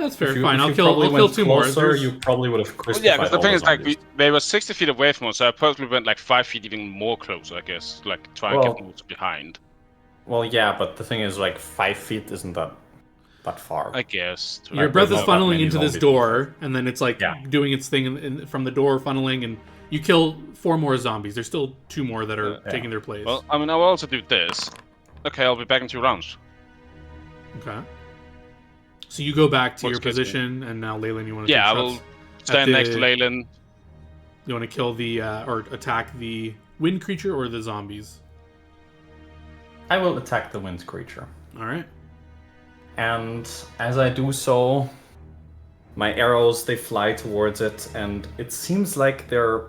That's fair. If you- Fine, if I'll you kill probably went 2 more. closer, you probably would have Well, crucified yeah, because the all thing is, like, zombies. they were 60 feet away from us, so I probably went like 5 feet even more closer, I guess. Like, try and Well- get them behind. Well, yeah, but the thing is, like, 5 feet isn't that far. I guess. Your Like, breath there's is not that funneling many into this zombies. door, and then it's like Yeah. doing its thing from the door, funneling, and you kill 4 more zombies. There's still 2 more that are Yeah. taking their place. Well, I mean, I'll also do this. Okay, I'll be back in 2 rounds. Okay. So you go back to What's your good, position, and now Leyland, you want to Yeah, I take will shots. stand the- next to Leyland. You want to kill the or attack the wind creature or the zombies? I will attack the wind creature. All right. And as I do so, my arrows, they fly towards it, and it seems like they're,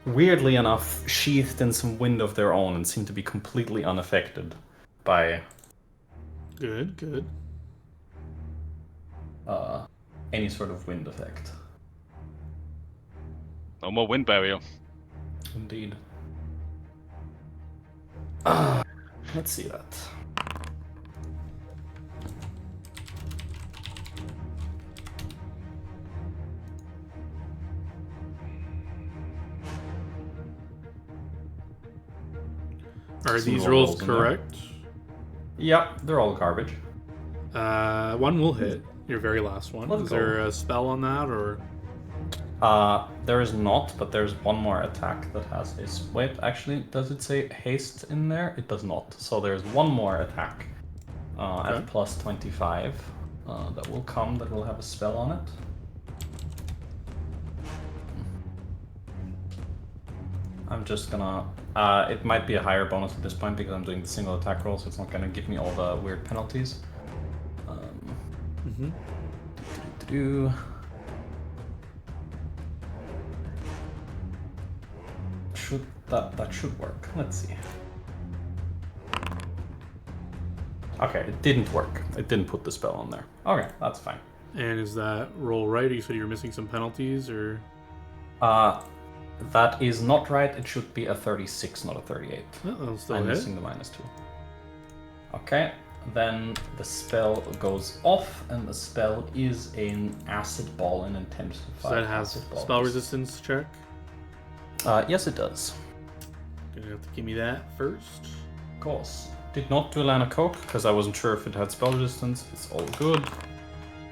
weirdly enough, sheathed in some wind of their own and seem to be completely unaffected by Good. any sort of wind effect. No more wind barrier. Indeed. Let's see that. Are Some these more rolls rolls in there. correct? Yep, they're all garbage. One will hit. Your very last one. Let's Is go. there a spell on that, or There is not, but there's one more attack that has this. Wait, actually, does it say haste in there? It does not. So there's one more attack Okay. at plus 25 that will come, that will have a spell on it. I'm just gonna... it might be a higher bonus at this point because I'm doing the single attack roll, so it's not gonna give me all the weird penalties. Do. Should that should work? Let's see. Okay, it didn't work. It didn't put the spell on there. Okay, that's fine. and is that roll right? You said you were missing some penalties, or That is not right. It should be a 36, not a 38. oh, that'll still I'm hit. missing the -2. Okay, then the spell goes off, and the spell is an acid ball, an intensified So that has acid ball. spell resistance check. Yes, it does. Gonna have to give me that first. Of course. Did not do Lana Coke because I wasn't sure if it had spell resistance. It's all good.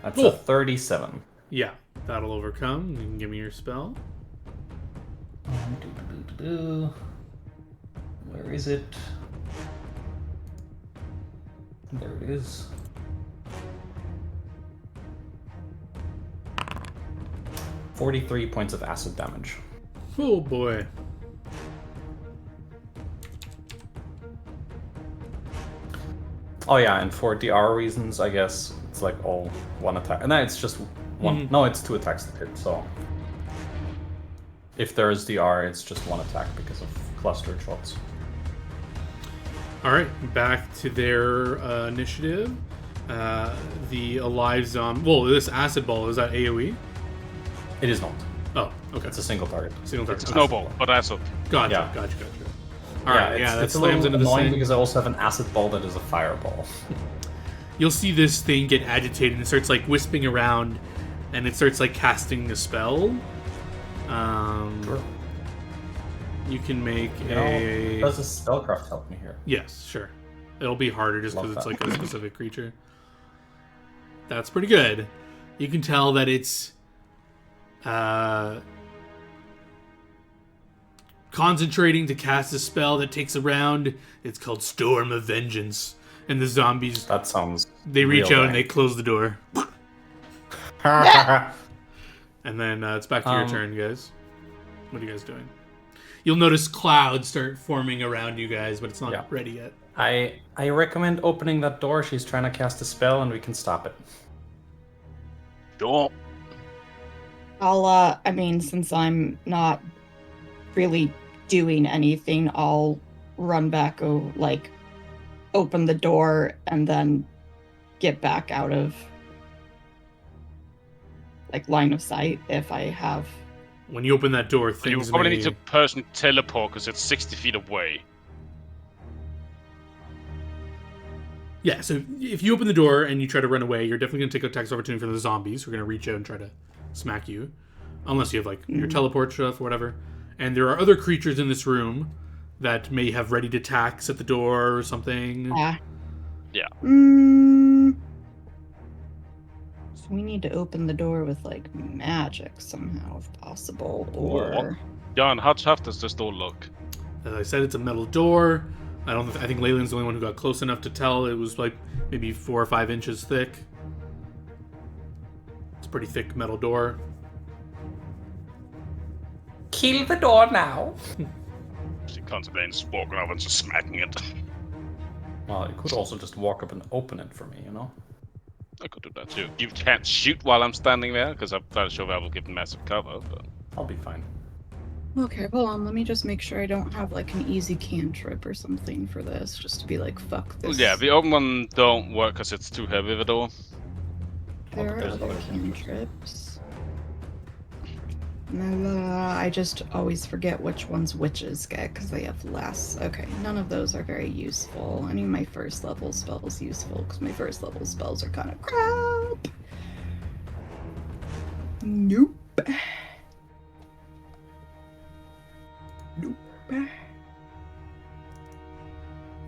That's Cool. a 37. Yeah, that'll overcome. You can give me your spell. Where is it? There it is. "43 points of acid damage." Oh boy. Oh yeah, and for DR reasons, I guess it's like all one attack. And then it's just one. Mhm. No, it's 2 attacks to hit. So if there is DR, it's just 1 attack because of clustered shots. All right, back to their initiative. The alive zombie. Well, this acid ball, is that AoE? It is not. Oh, okay. It's a single target. Single target. It's a snowball, but that's up. Gotcha, Yeah. gotcha. All right, yeah, that it's a slams little into the annoying same. because I also have an acid ball that is a fireball. You'll see this thing get agitated and it starts like wisping around, and it starts like casting a spell. Sure. You can make You know, does the spellcraft help me here? Yes, sure. It'll be harder just because Love it's that. like a specific creature. That's pretty good. You can tell that it's concentrating to cast a spell that takes a round. It's called Storm of Vengeance. And the zombies, That sounds. they reach real out and they rank. close the door. And then it's back to your turn, guys. What are you guys doing? You'll notice clouds start forming around you guys, but it's not Yeah. ready yet. I recommend opening that door. She's trying to cast a spell, and we can stop it. Don't. I'll, I mean, since I'm not really doing anything, I'll run back, open the door, and then get back out of, line of sight if I have. When you open that door, You things probably may... need to person teleport because it's 60 feet away. Yeah, so if you open the door and you try to run away, you're definitely going to take attacks of opportunity from the zombies who are going to reach out and try to smack you. Unless you have, like, your teleport stuff or whatever. And there are other creatures in this room that may have readied attacks at the door or something. Yeah. So we need to open the door with, like, magic somehow, if possible, or... John, how tough does this door look? As I said, it's a metal door. I think Leyland's the only one who got close enough to tell. It was, like, maybe 4 or 5 inches thick. It's a pretty thick metal door. Kill the door now. She contemplating just walking over and just smacking it. Well, you could also just walk up and open it for me, you know? I could do that too. You can't shoot while I'm standing there, because I'm fairly sure that will give massive cover, but... I'll be fine. Okay, hold on. Let me just make sure I don't have, like, an easy cantrip or something for this, just to be like, fuck this. Yeah, the open one don't work because it's too heavy of a door. There are other cantrips. I just always forget which ones witches get because they have less. Okay, none of those are very useful. Any of my first level spells useful because my first level spells are kind of crap. Nope. Nope.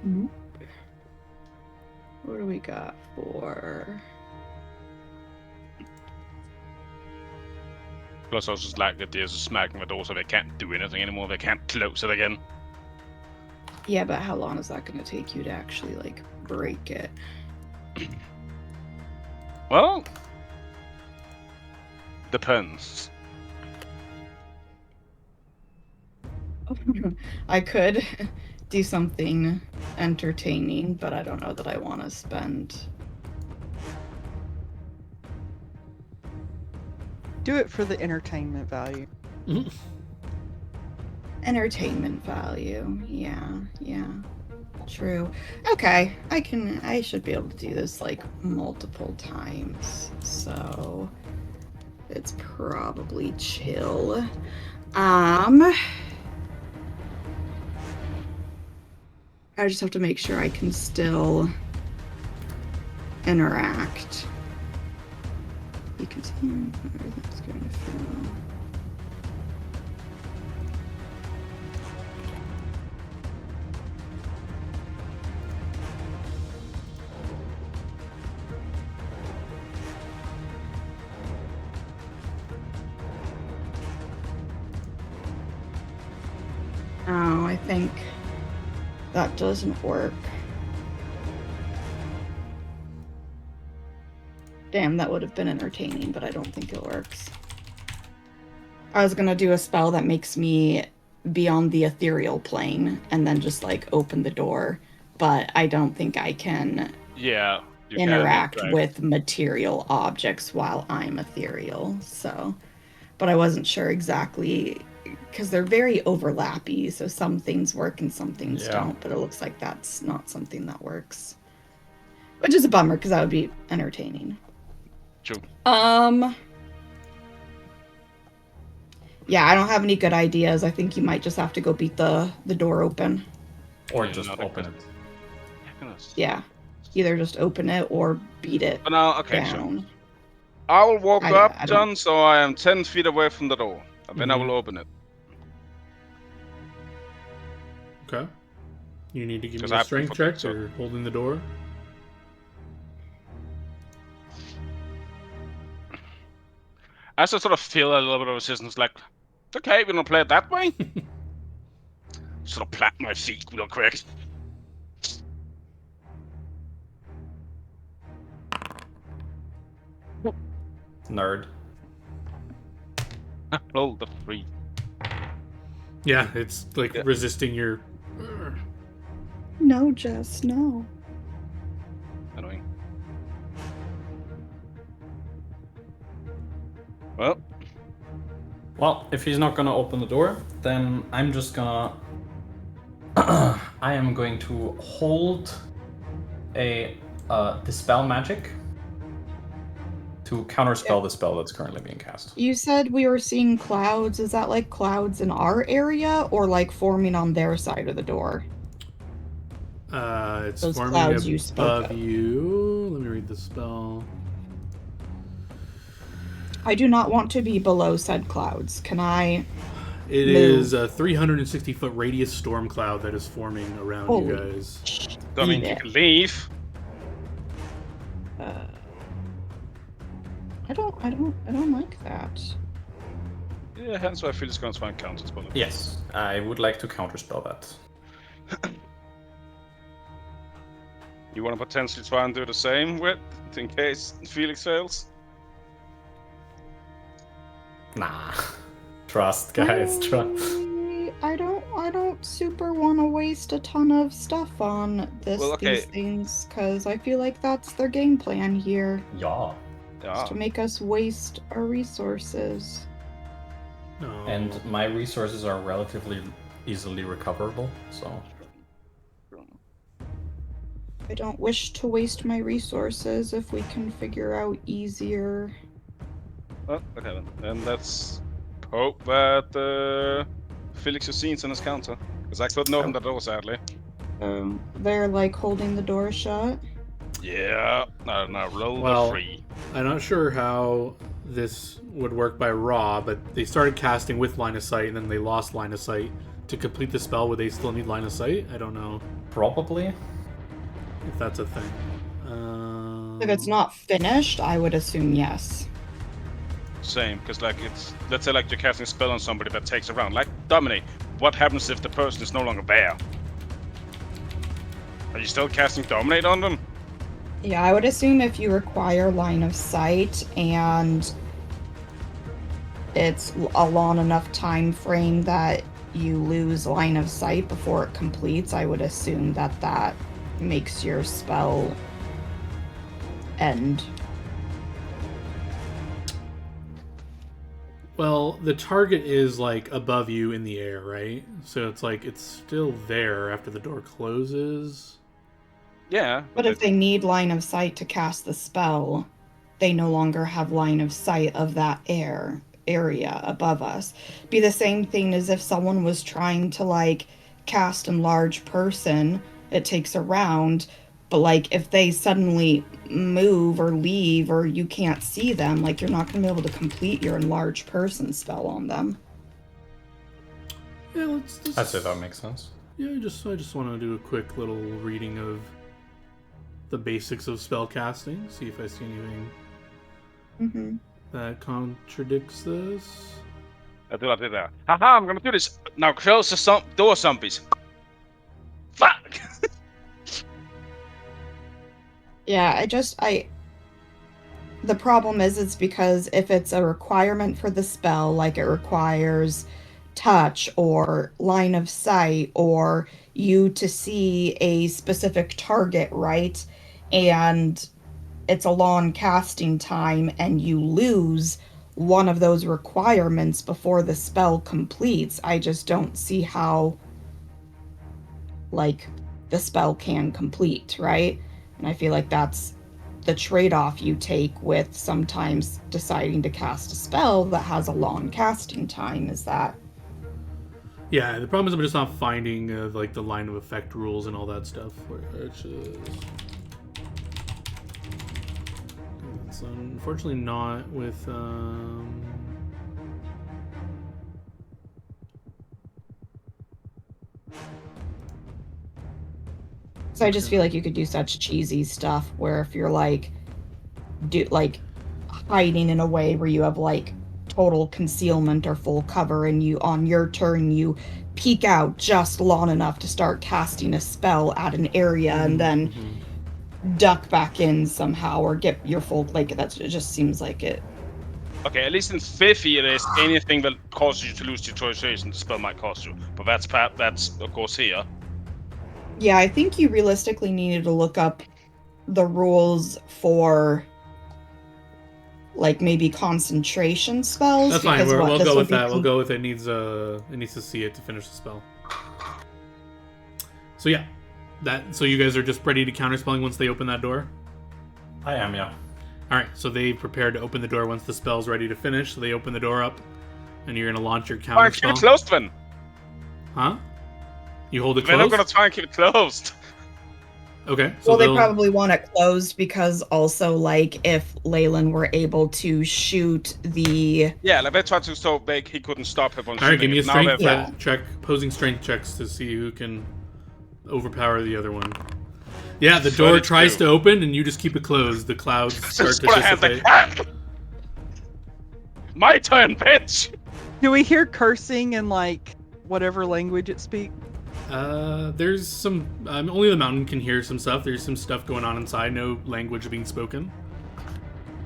Nope. What do we got for... Plus, I was just like the deers are smacking the door so they can't do anything anymore. They can't close it again. Yeah, but how long is that going to take you to actually, like, break it? Well, depends. I could do something entertaining, but I don't know that I want to spend... Do it for the entertainment value. Entertainment value. Yeah. True. Okay, I should be able to do this, like, multiple times. So it's probably chill. I just have to make sure I can still interact. You can see everything's going to feel. Oh, I think that doesn't work. Damn, that would have been entertaining, but I don't think it works. I was gonna do a spell that makes me be on the ethereal plane and then just, like, open the door, but I don't think I can interact with material objects while I'm ethereal, so... But I wasn't sure exactly, because they're very overlappy, so some things work and some things don't, but it looks like that's not something that works. Which is a bummer, because that would be entertaining. True. Yeah, I don't have any good ideas. I think you might just have to go beat the door open. Or just open it. Yeah. Either just open it or beat it down. So I will walk up, John, so I am 10 feet away from the door. And then I will open it. Okay. You need to give me a strength check or holding the door. As I sort of feel a little bit of resistance, like, okay, we don't play it that way. Sort of plant my feet real quick. Nerd. Roll the 3. Yeah, it's like resisting your... No, Jess, no. Annoying. Well, if he's not gonna open the door, then I'm just gonna... I am going to hold a Dispel Magic to counterspell the spell that's currently being cast. You said we were seeing clouds. Is that like clouds in our area or like forming on their side of the door? It's Those forming clouds you spoke above of. you. Let me read the spell. I do not want to be below said clouds. Can I? It move? is a 360-foot radius storm cloud that is forming around you Holy guys. I mean, you shit. can leave. I don't like that. Yeah, hence why I feel it's going to try and counterspell it. Yes, I would like to counterspell that. You want to potentially try and do the same with, in case Felix fails? Nah. Trust, guys, trust. I don't super want to waste a ton of stuff on these things, because I feel like that's their game plan here. Yeah. Is to make us waste our resources. No. And my resources are relatively easily recoverable, so... I don't wish to waste my resources if we can figure out easier. Oh, okay then. Let's hope that Felix has seen on his counter. Because I couldn't open the door, sadly. They're like holding the door shut. Yeah, I don't know, roll the 3. I'm not sure how this would work by Raw, but they started casting with line of sight, and then they lost line of sight. To complete the spell, would they still need line of sight? I don't know. Probably. If that's a thing. If it's not finished, I would assume yes. Same, because like it's, let's say like you're casting a spell on somebody that takes a round. Like Dominate, what happens if the person is no longer there? Are you still casting Dominate on them? Yeah, I would assume if you require line of sight and it's a long enough time frame that you lose line of sight before it completes, I would assume that that makes your spell end. Well, the target is like above you in the air, right? So it's like it's still there after the door closes. Yeah. But if they need line of sight to cast the spell, they no longer have line of sight of that area above us. Be the same thing as if someone was trying to like cast enlarge person. It takes a round, but like if they suddenly move or leave or you can't see them, like you're not going to be able to complete your enlarge person spell on them. Yeah, let's I'd say that makes sense. Yeah, I just want to do a quick little reading of the basics of spell casting. See if I see anything that contradicts this. I did that. Haha, I'm gonna do this. Now close the door, zombies. Fuck! Yeah, the problem is it's because if it's a requirement for the spell, like it requires touch or line of sight or you to see a specific target, right? And it's a long casting time and you lose one of those requirements before the spell completes, I just don't see how like the spell can complete, right? And I feel like that's the trade-off you take with sometimes deciding to cast a spell that has a long casting time, is that Yeah, the problem is I'm just not finding like the line of effect rules and all that stuff. Which is... It's unfortunately not with... So I just feel like you could do such cheesy stuff where if you're like hiding in a way where you have like total concealment or full cover and you on your turn you peek out just long enough to start casting a spell at an area and then duck back in somehow or get your full, like it just seems like it. Okay, at least in 5th year, there's anything that causes you to lose deterioration, the spell might cost you. But that's of course here. Yeah, I think you realistically needed to look up the rules for like maybe concentration spells. That's fine. We'll go with that. We'll go with it needs to see it to finish the spell. So yeah, so you guys are just ready to counterspelling once they open that door? I am, yeah. All right, so they prepared to open the door once the spell's ready to finish. So they open the door up, and you're gonna launch your counterspell. Try and keep it closed, then. Huh? You hold it We're closed? not gonna try and keep it closed. Okay. So Well, they they'll- probably want it closed because also, like, if Leyland were able to shoot the... Yeah, like they tried to so big he couldn't stop him from All right, give me a Now strength they've- Yeah. check, posing strength checks to see who can overpower the other one. Yeah, the door 32. tries to open and you just keep it closed. The clouds start Just to put a hand like, dissipate. my turn, bitch! Do we hear cursing in like whatever language it speaks? There's some. Only the mountain can hear some stuff. There's some stuff going on inside. No language being spoken.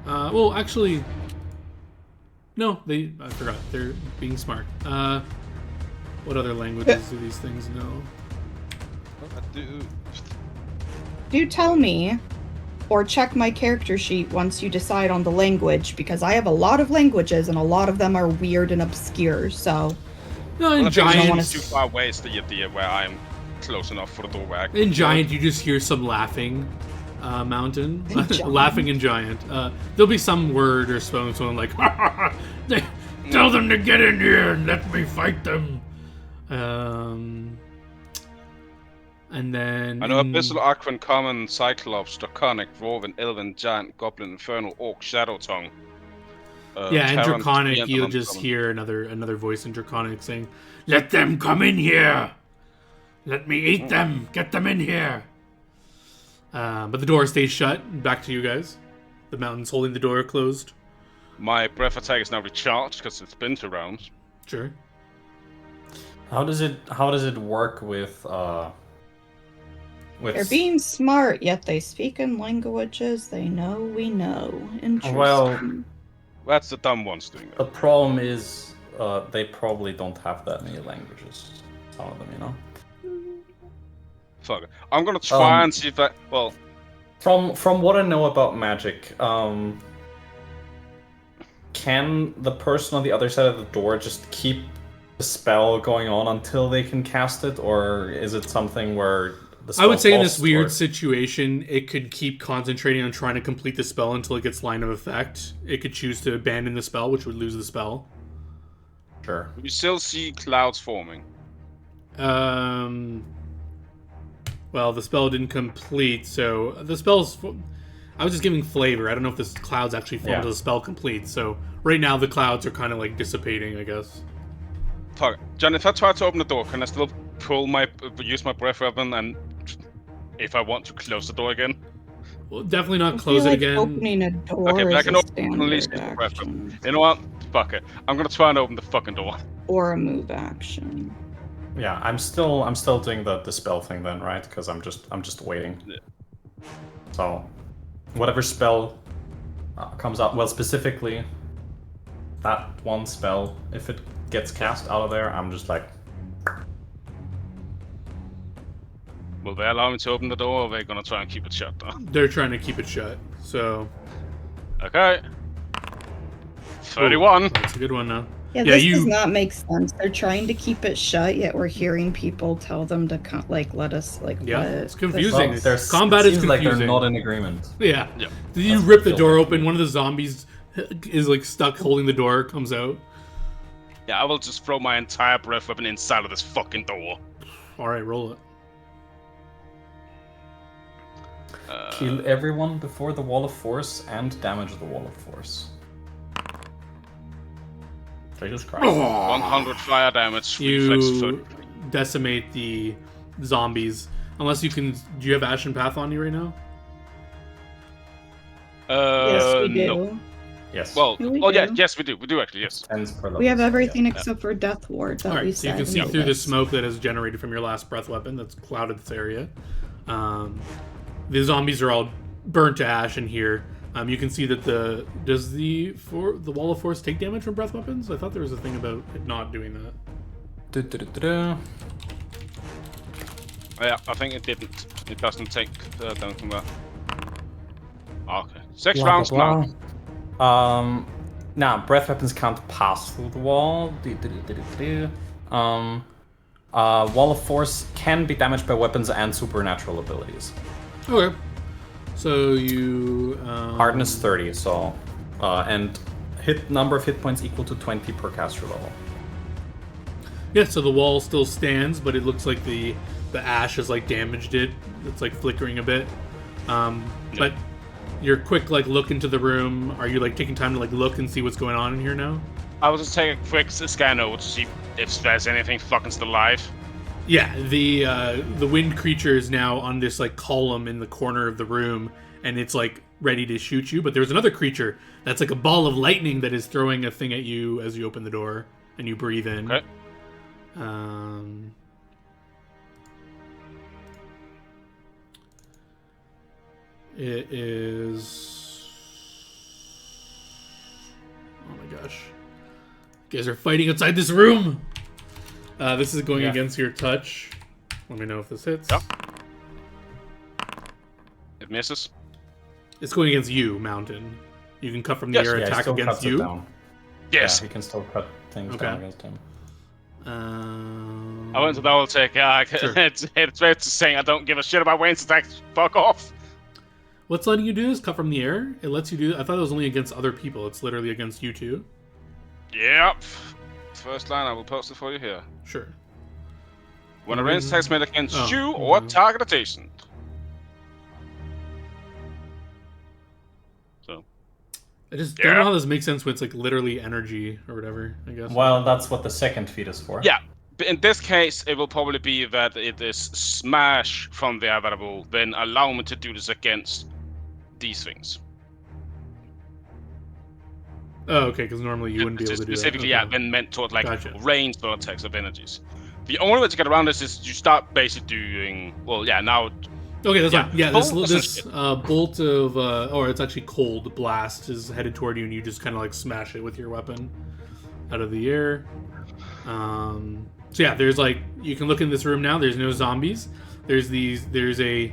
Well, actually, no. I forgot. They're being smart. What other languages do these things know? Do tell me, or check my character sheet once you decide on the language, because I have a lot of languages and a lot of them are weird and obscure, so... No, Well, in I think giant. it's too far away is the idea where I'm close enough for the doorway. I can In go. giant, you just hear some laughing. Mountain, In giant? laughing in giant. There'll be some word or someone like, tell them to get in here and let me fight them. And then I know Abyssal, Aquan, Common, Cyclops, Draconic, Dwarven, Elven, Giant, Goblin, Infernal, Orc, Shadow Tongue. Yeah, and Terran, Draconic, Treant, you'll and just Uncommon. hear another voice in Draconic saying, "Let them come in here. Let me eat them. Get them in here." But the door stays shut. Back to you guys. The mountain's holding the door closed. My breath attack is now recharged because it's been 2 rounds. Sure. How does it work with They're being smart, yet they speak in languages they know we know. Interesting. Well, That's the dumb ones doing the that. problem is they probably don't have that many languages. Some of them, you know. Fuck it. I'm gonna try and see if I. Well, From what I know about magic, can the person on the other side of the door just keep the spell going on until they can cast it, or is it something where the I would spell's say in this lost, weird or- situation, it could keep concentrating on trying to complete the spell until it gets line of effect. It could choose to abandon the spell, which would lose the spell. Sure. we still see clouds forming. Well, the spell didn't complete, so the spell's... I was just giving flavor. I don't know if this clouds actually form Yeah. until the spell completes. So right now the clouds are kind of like dissipating, I guess. Fuck it. John, if I try to open the door, can I still use my breath weapon and if I want to close the door again? Well, definitely not I close feel it like again. opening a door Okay, but I is can a open at least standard use my breath weapon. action. You know what? Fuck it. I'm gonna try and open the fucking door. Or a move action. Yeah, I'm still doing the spell thing then, right? Because I'm just waiting. Yeah. So, whatever spell comes up, well, specifically that one spell, if it gets cast out of there, I'm just like, Will they allow me to open the door, or are they gonna try and keep it shut? They're trying to keep it shut. So Okay. 31. that's a good one now. Yeah, Yeah, this you- does not make sense. They're trying to keep it shut, yet we're hearing people tell them to let us Yeah, what? it's confusing. well, there's, Combat it is seems like they're confusing. not in agreement. Yeah. Yeah. You That's rip the what door feels open. One of the zombies is like stuck holding the door. Comes out. Yeah, I will just throw my entire breath weapon inside of this fucking door. All right, roll it. Kill everyone before the wall of force and damage the wall of force. Jesus Christ. 100 fire damage. Reflex You 30. decimate the zombies. Unless you can. Do you have Ashen Path on you right now? Yes, we do. No. Yes. Well, Yeah, we oh yeah, do. yes we do. We do actually, yes. 10s per level. We have everything Yeah. except for Death Ward that All we right, so you said. can see in through the list. smoke that is generated from your last breath weapon that's clouded this area. The zombies are all burnt to ash in here. You can see that does the wall of force take damage from breath weapons? I thought there was a thing about it not doing that. Yeah, I think it didn't. It doesn't take damage from that. Okay. 6 Blah, rounds blah, now. blah. Now, breath weapons can't pass through the wall. Wall of force can be damaged by weapons and supernatural abilities. Okay. So you Hardness 30, so and number of hit points equal to 20 per caster level. Yeah, so the wall still stands, but it looks like the the ash has like damaged it. It's like flickering a bit. But your quick like look into the room. Are you like taking time to like look and see what's going on in here now? I will just take a quick scan over to see if there's anything fucking still alive. Yeah, the wind creature is now on this like column in the corner of the room, and it's like ready to shoot you. But there's another creature that's like a ball of lightning that is throwing a thing at you as you open the door and you breathe in. Okay. It is. Oh my gosh. You guys are fighting outside this room! This is going against your touch. Let me know if this hits. Yep. It misses. It's going against you, Mountain. You can cut from the air attack against you. Yes. Yeah, he can still cut things down against him. I went to double check. Sure. It's fair to say I don't give a shit about Wayne's attacks. Fuck off. What's letting you do this? Cut from the air? It lets you do. I thought it was only against other people. It's literally against you two. Yep. First line, I will post it for you here. Sure. When a ranged attack is made against you or target adjacent. So. I just don't know how this makes sense when it's like literally energy or whatever, I guess. Well, that's what the second feat is for. Yeah. But in this case, it will probably be that it is smash from the available, then allow me to do this against these things. Oh, okay, because normally you wouldn't be able to do that. Specifically, Okay. then meant toward like Gotcha. ranged vortex of energies. The only way to get around this is you start basically doing, well, yeah, now... Okay, that's fine. Yeah, this Bolt bolt of, or it's actually cold blast is headed toward you, and you just kind of like smash it with your weapon out of the air. So yeah, there's like, you can look in this room now, there's no zombies. There's a,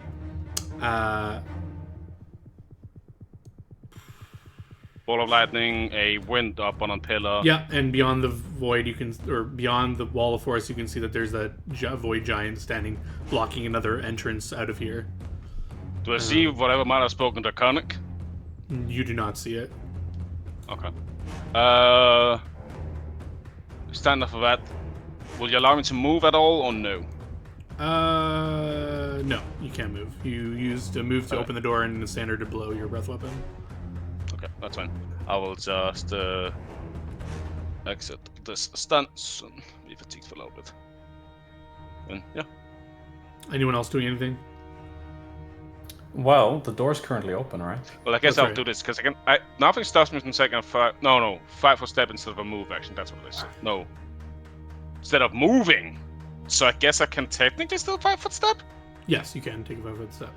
ball of lightning, a wind up on a pillar. yeah, and beyond the void, beyond the wall of force, you can see that there's that void giant standing, blocking another entrance out of here. Do I see whatever might have spoken Draconic? You do not see it. Okay. Stand up for that. Will you allow me to move at all, or no? No, you can't move. You used a move to open the door and a standard to blow your breath weapon. Okay, that's fine. I will just exit this stance and be fatigued for a little bit. And yeah. Anyone else doing anything? Well, the door's currently open, right? Well, I guess That's I'll right. do this because nothing stops me from taking a five. No, 5 foot step instead of a move action. That's what I said. No, instead of moving. So I guess I can technically still 5 foot step. Yes, you can take a 5-foot step.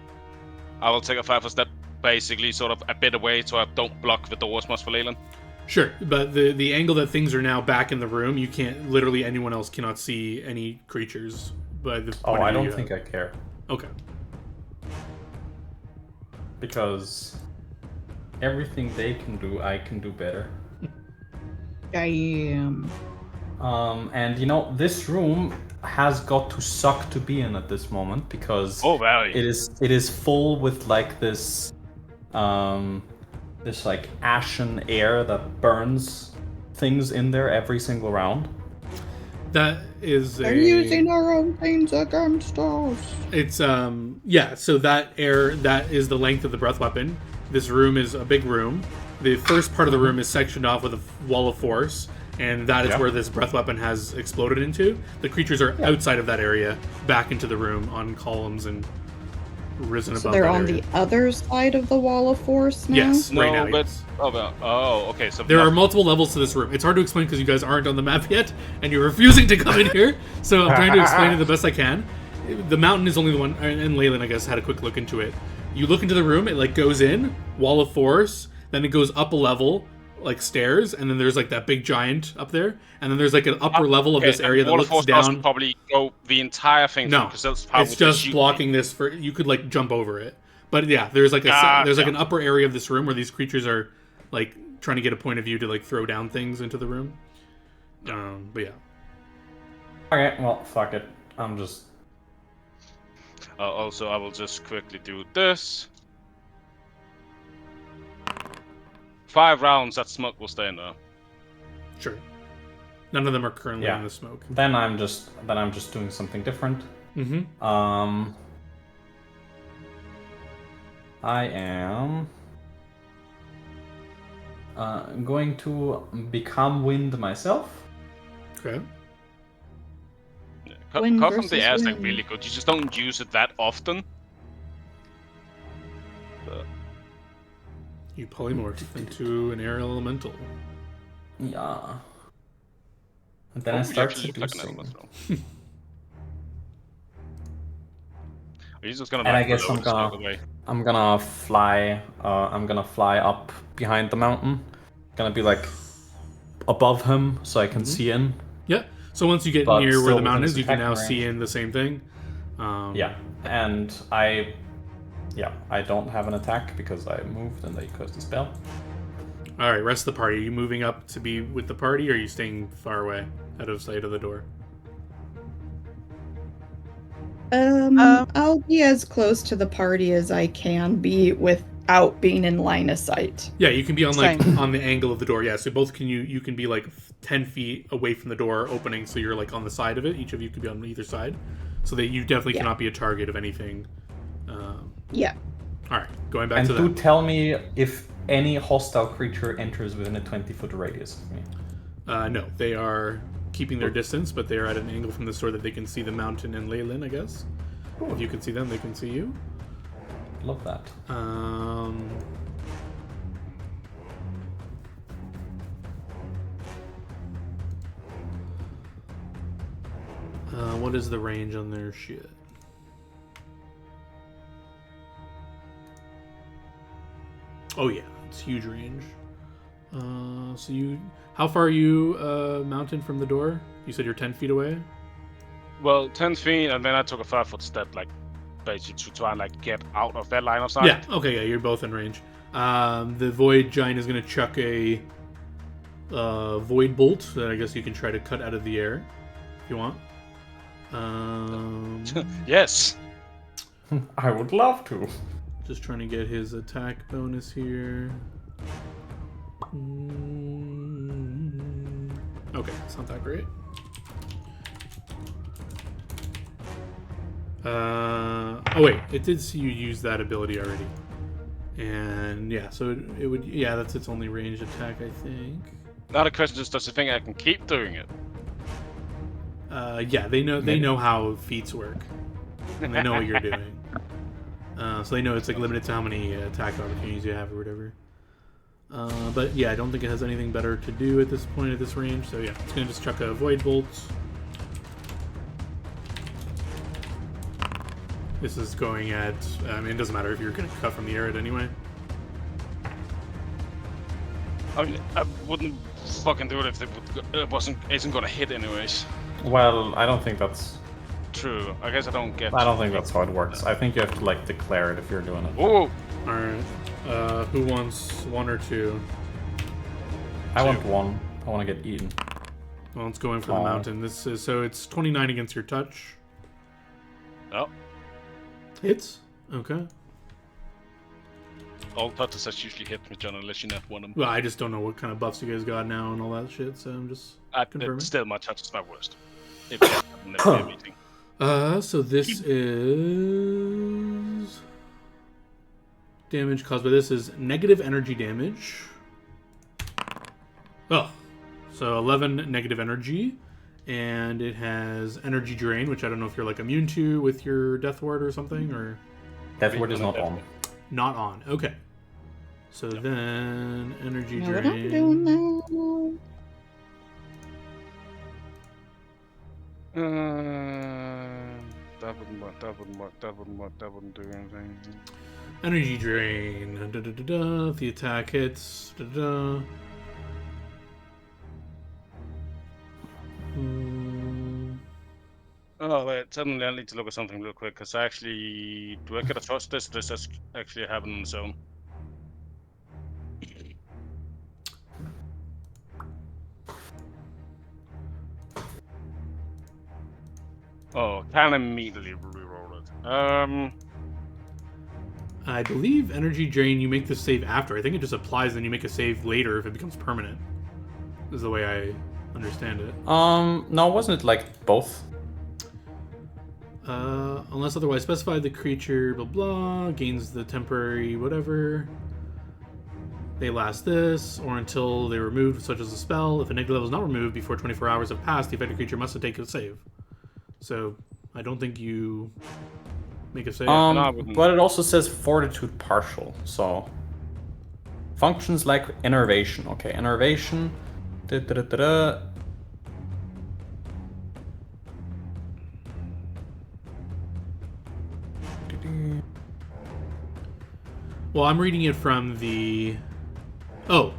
I will take a 5 foot step, basically, sort of a bit away, so I don't block the doors much for Leyland. Sure, but the angle that things are now back in the room, you can't. Literally, anyone else cannot see any creatures. By the Oh, point of I view don't you think have. I care. Okay. Because everything they can do, I can do better. Damn. And you know, this room has got to suck to be in at this moment because Valley. it is full with like this this like ashen air that burns things in there every single round. That is They're using our own things against us. It's yeah. So that is the length of the breath weapon. This room is a big room. The first part of the room is sectioned off with a wall of force, and that is where this breath weapon has exploded into. The creatures are outside of that area, back into the room on columns and risen So above. they're that on area. the other side of the wall of force now? Yes, No, right now. but Yes. okay. So There are multiple levels to this room. It's hard to explain because you guys aren't on the map yet, and you're refusing to come in here. So I'm trying to explain it the best I can. The mountain is only the one, and Leyland, I guess, had a quick look into it. You look into the room, it like goes in, wall of force, then it goes up a level, like stairs, and then there's like that big giant up there, and then there's like an upper level of this area that looks down. Probably go the entire thing. No, because that's how it's just blocking this for. You could like jump over it, but yeah, there's like an upper area of this room where these creatures are like trying to get a point of view to like throw down things into the room. But yeah. Okay, well, fuck it. I'm just. Also, I will just quickly do this. 5 rounds. That smoke will stay in there. Sure. None of them are currently Yeah. in the smoke. Then I'm just doing something different. Mm-hmm. I am going to become wind myself. Okay. Wind Cut from the versus air is like wind. really good. You just don't use it that often. You polymorph into an air elemental. Yeah. And then Oh, I you start actually look like an seducing. elemental. Are you just gonna And like I guess blow the smoke away? I'm gonna fly. I'm gonna fly up behind the mountain. Gonna be like above him so I can see in. Yeah. So once you get But near where still the mountain within is, his you can now attacking see range. in the same thing. Yeah, and I don't have an attack because I moved and they cast the spell. All right, rest of the party. Are you moving up to be with the party, or are you staying far away, out of sight of the door? I'll be as close to the party as I can be without being in line of sight. Yeah, you can be on like Same. on the angle of the door. Yeah, so both can you can be like 10 feet away from the door opening, so you're like on the side of it. Each of you can be on either side, so that you definitely Yeah. cannot be a target of anything. Yeah. All right, going back And to do that. tell me if any hostile creature enters within a 20-foot radius of me. No, they are keeping their distance, but they are at an angle from the store that they can see the mountain and Leyland, I guess. Cool. If you can see them, they can see you. Love that. What is the range on their shit? Oh yeah, it's huge range. So you, how far are you mounted from the door? You said you're 10 feet away. Well, 10 feet, and then I took a 5-foot step, like basically to try and like get out of that line of sight. Yeah. Okay. Yeah, you're both in range. The void giant is gonna chuck a void bolt that I guess you can try to cut out of the air if you want. Yes. I would love to. Just trying to get his attack bonus here. Okay, it's not that great. Oh wait, it did see you use that ability already. And yeah, so it would, yeah, that's its only ranged attack, I think. Now the question is, does it think I can keep doing it? Yeah, they know how feats work. And they know what you're doing. So they know it's like limited to how many attack opportunities you have or whatever. But yeah, I don't think it has anything better to do at this point at this range. So yeah, it's gonna just chuck a void bolt. This is going at. I mean, it doesn't matter if you're gonna cut from the air at anyway. I mean, I wouldn't fucking do it if it isn't gonna hit anyways. Well, I don't think that's. True. I guess I don't get. I don't think that's how it works. I think you have to like declare it if you're doing it. Oh. All right. Who wants one or two? I want one. I want to get eaten. Well, it's going for the mountain. This is so it's 29 against your touch. Oh. Hits. Okay. All touches that usually hit me, John, unless you net one of them. Well, I just don't know what kind of buffs you guys got now and all that shit, so I'm just confirming. Still, my touch is my worst. If it happened at the meeting. So this is damage caused by this is negative energy damage. Oh, so 11 negative energy, and it has energy drain, which I don't know if you're like immune to with your death ward or something, or Death ward is not on. not on. Okay. So then energy Know drain. what I'm doing now? That wouldn't work. That wouldn't work. That wouldn't work. That wouldn't do anything. Energy drain. Da, da, da, da. The attack hits. Da, da, da. Oh wait, suddenly I need to look at something real quick because I actually do I get to trust this? This is actually happening on its own. Oh, can immediately reroll it. I believe energy drain. You make the save after. I think it just applies, then you make a save later if it becomes permanent. Is the way I understand it. No, wasn't it like both? Unless otherwise specified, the creature blah blah gains the temporary whatever. They last this, or until they're removed, such as a spell. If a negative level is not removed before 24 hours have passed, the affected creature must take a save. So, I don't think you make a save. But it also says fortitude partial, so functions like innervation. Okay, innervation. Da-da-da-da-da. Well, I'm reading it from the... Oh,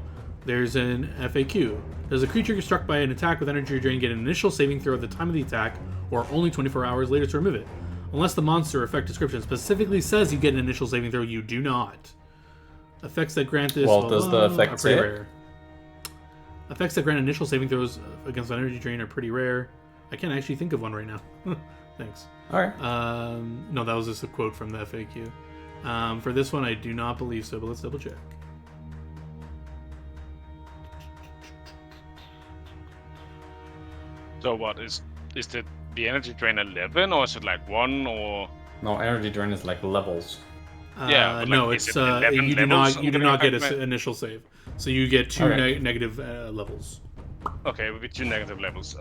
there's an FAQ. Does a creature struck by an attack with energy drain get an initial saving throw at the time of the attack, or only 24 hours later to remove it? Unless the monster effect description specifically says you get an initial saving throw, you do not. Effects that grant this does the effect are pretty say rare. Effects that grant initial saving throws against an energy drain are pretty rare. I can't actually think of one right now. Thanks. Alright. No, that was just a quote from the FAQ. For this one, I do not believe so, but let's double check. So what is the energy drain 11 or is it like 1 or? No, energy drain is like levels. Yeah, but, like, no, is it's it 11 you do levels not get an initial save, so you get two negative levels. Okay, with 2 negative levels.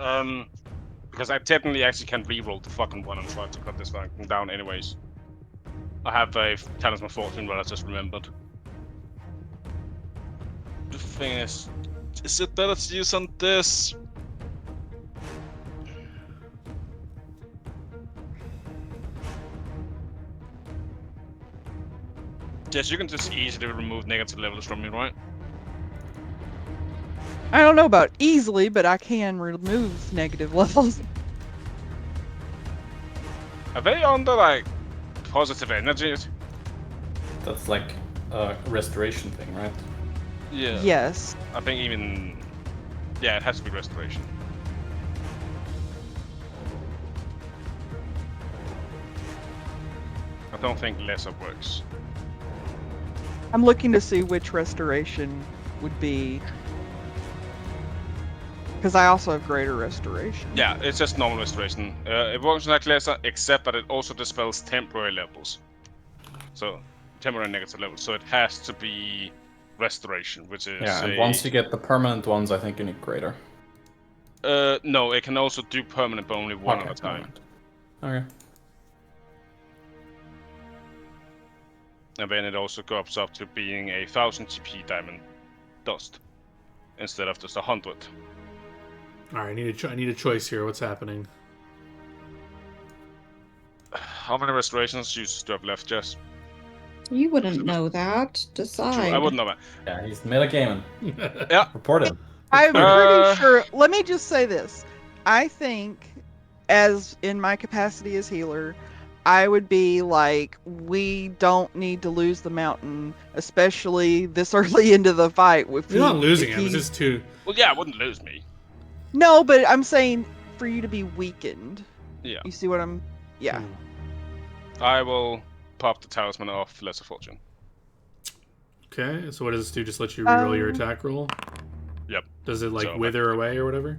Because I technically actually can reroll the fucking one and try to cut this one down anyways. I have a Talisman Fortune, but I just remembered. The thing is it better to use on this? Yes, you can just easily remove negative levels from me, right? I don't know about easily, but I can remove negative levels. Are they under like positive energies? That's like a restoration thing, right? Yeah. Yes. I think even... Yeah, it has to be restoration. I don't think lesser works. I'm looking to see which restoration would be. Because I also have greater restoration. Yeah, it's just normal restoration. It works like lesser, except that it also dispels temporary levels. So, temporary negative levels. So it has to be restoration, which is... Yeah, and once you get the permanent ones, I think you need greater. No, it can also do permanent, but only one at a time. Okay. And then it also goes up to being 1000 TP diamond dust instead of just 100. All right, I need a choice here. What's happening? How many restorations do you have left, Jess? You wouldn't know that. Decide. I wouldn't know that. Yeah, he's metagaming. Yeah. Report him. I'm pretty sure. Let me just say this. I think, as in my capacity as healer, I would be like, we don't need to lose the mountain, especially this early into the fight. You're not losing it. It's just too. Well, yeah, it wouldn't lose me. No, but I'm saying for you to be weakened. Yeah. You see what I'm? Yeah. I will pop the talisman off Lesser Fortune. Okay, so what does this do? Just let you reroll your attack roll? Yep. Does it wither away or whatever?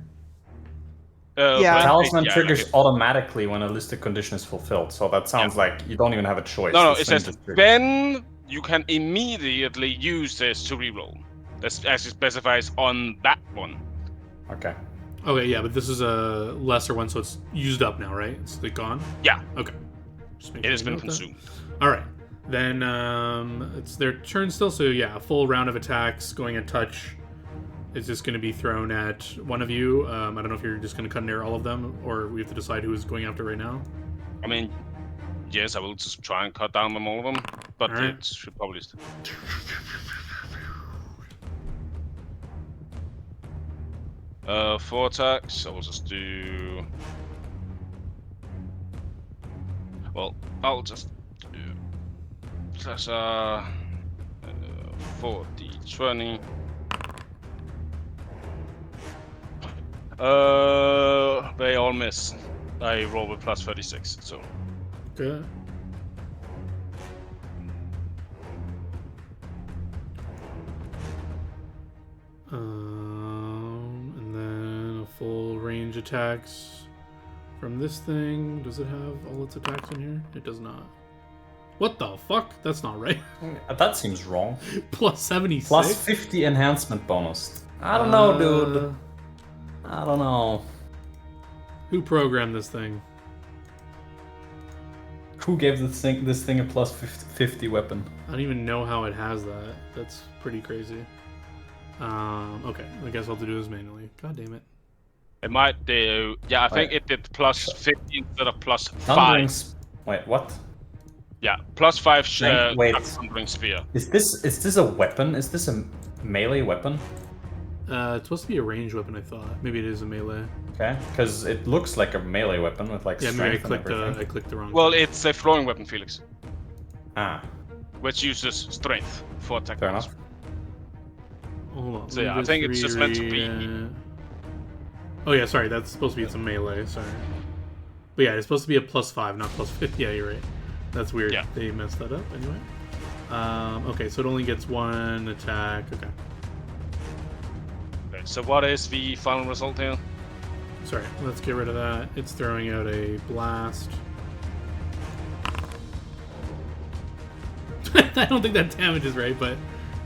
Yeah. Talisman triggers automatically when a listed condition is fulfilled, so that sounds like you don't even have a choice. No, it says then you can immediately use this to reroll. That's actually specifies on that one. Okay. Okay, yeah, but this is a lesser one, so it's used up now, right? It's gone? Yeah. Okay. It has been consumed. All right. Then it's their turn still, so yeah, a full round of attacks going at touch is just going to be thrown at one of you. I don't know if you're just going to cut near all of them, or we have to decide who is going after right now. I mean, yes, I will just try and cut down on all of them, but All right. it should probably... 4 attacks, I will just do... Well, I'll just do... Plus, 4d20. They all miss. I roll with plus 36, so... Okay. And then a full range attacks from this thing. Does it have all its attacks in here? It does not. What the fuck? That's not right. That seems wrong. Plus 76? Plus 50 enhancement bonus. I don't know, dude. I don't know. Who programmed this thing? Who gave this thing a plus 50 weapon? I don't even know how it has that. That's pretty crazy. Okay, I guess I'll have to do this manually. God damn it. It might do. Yeah, I think it did plus 50 instead of plus 5. Wait, what? Yeah, plus 5. Wait. Thundering Sphere. Is this a weapon? Is this a melee weapon? It's supposed to be a ranged weapon, I thought. Maybe it is a melee. Okay, because it looks like a melee weapon with like strength maybe and everything. I clicked the wrong. Well, thing. it's a throwing weapon, Felix, Ah, which uses strength for attack. fair enough. Hold on. So yeah, I think it's just meant to be. Oh yeah, sorry. That's supposed to be some melee. Sorry. But yeah, it's supposed to be a plus 5, not plus 50. Yeah, you're right. That's weird. Yeah. They messed that up anyway. Okay, so it only gets 1 attack. Okay. Okay, so what is the final result here? Sorry, let's get rid of that. It's throwing out a blast. I don't think that damage is right, but...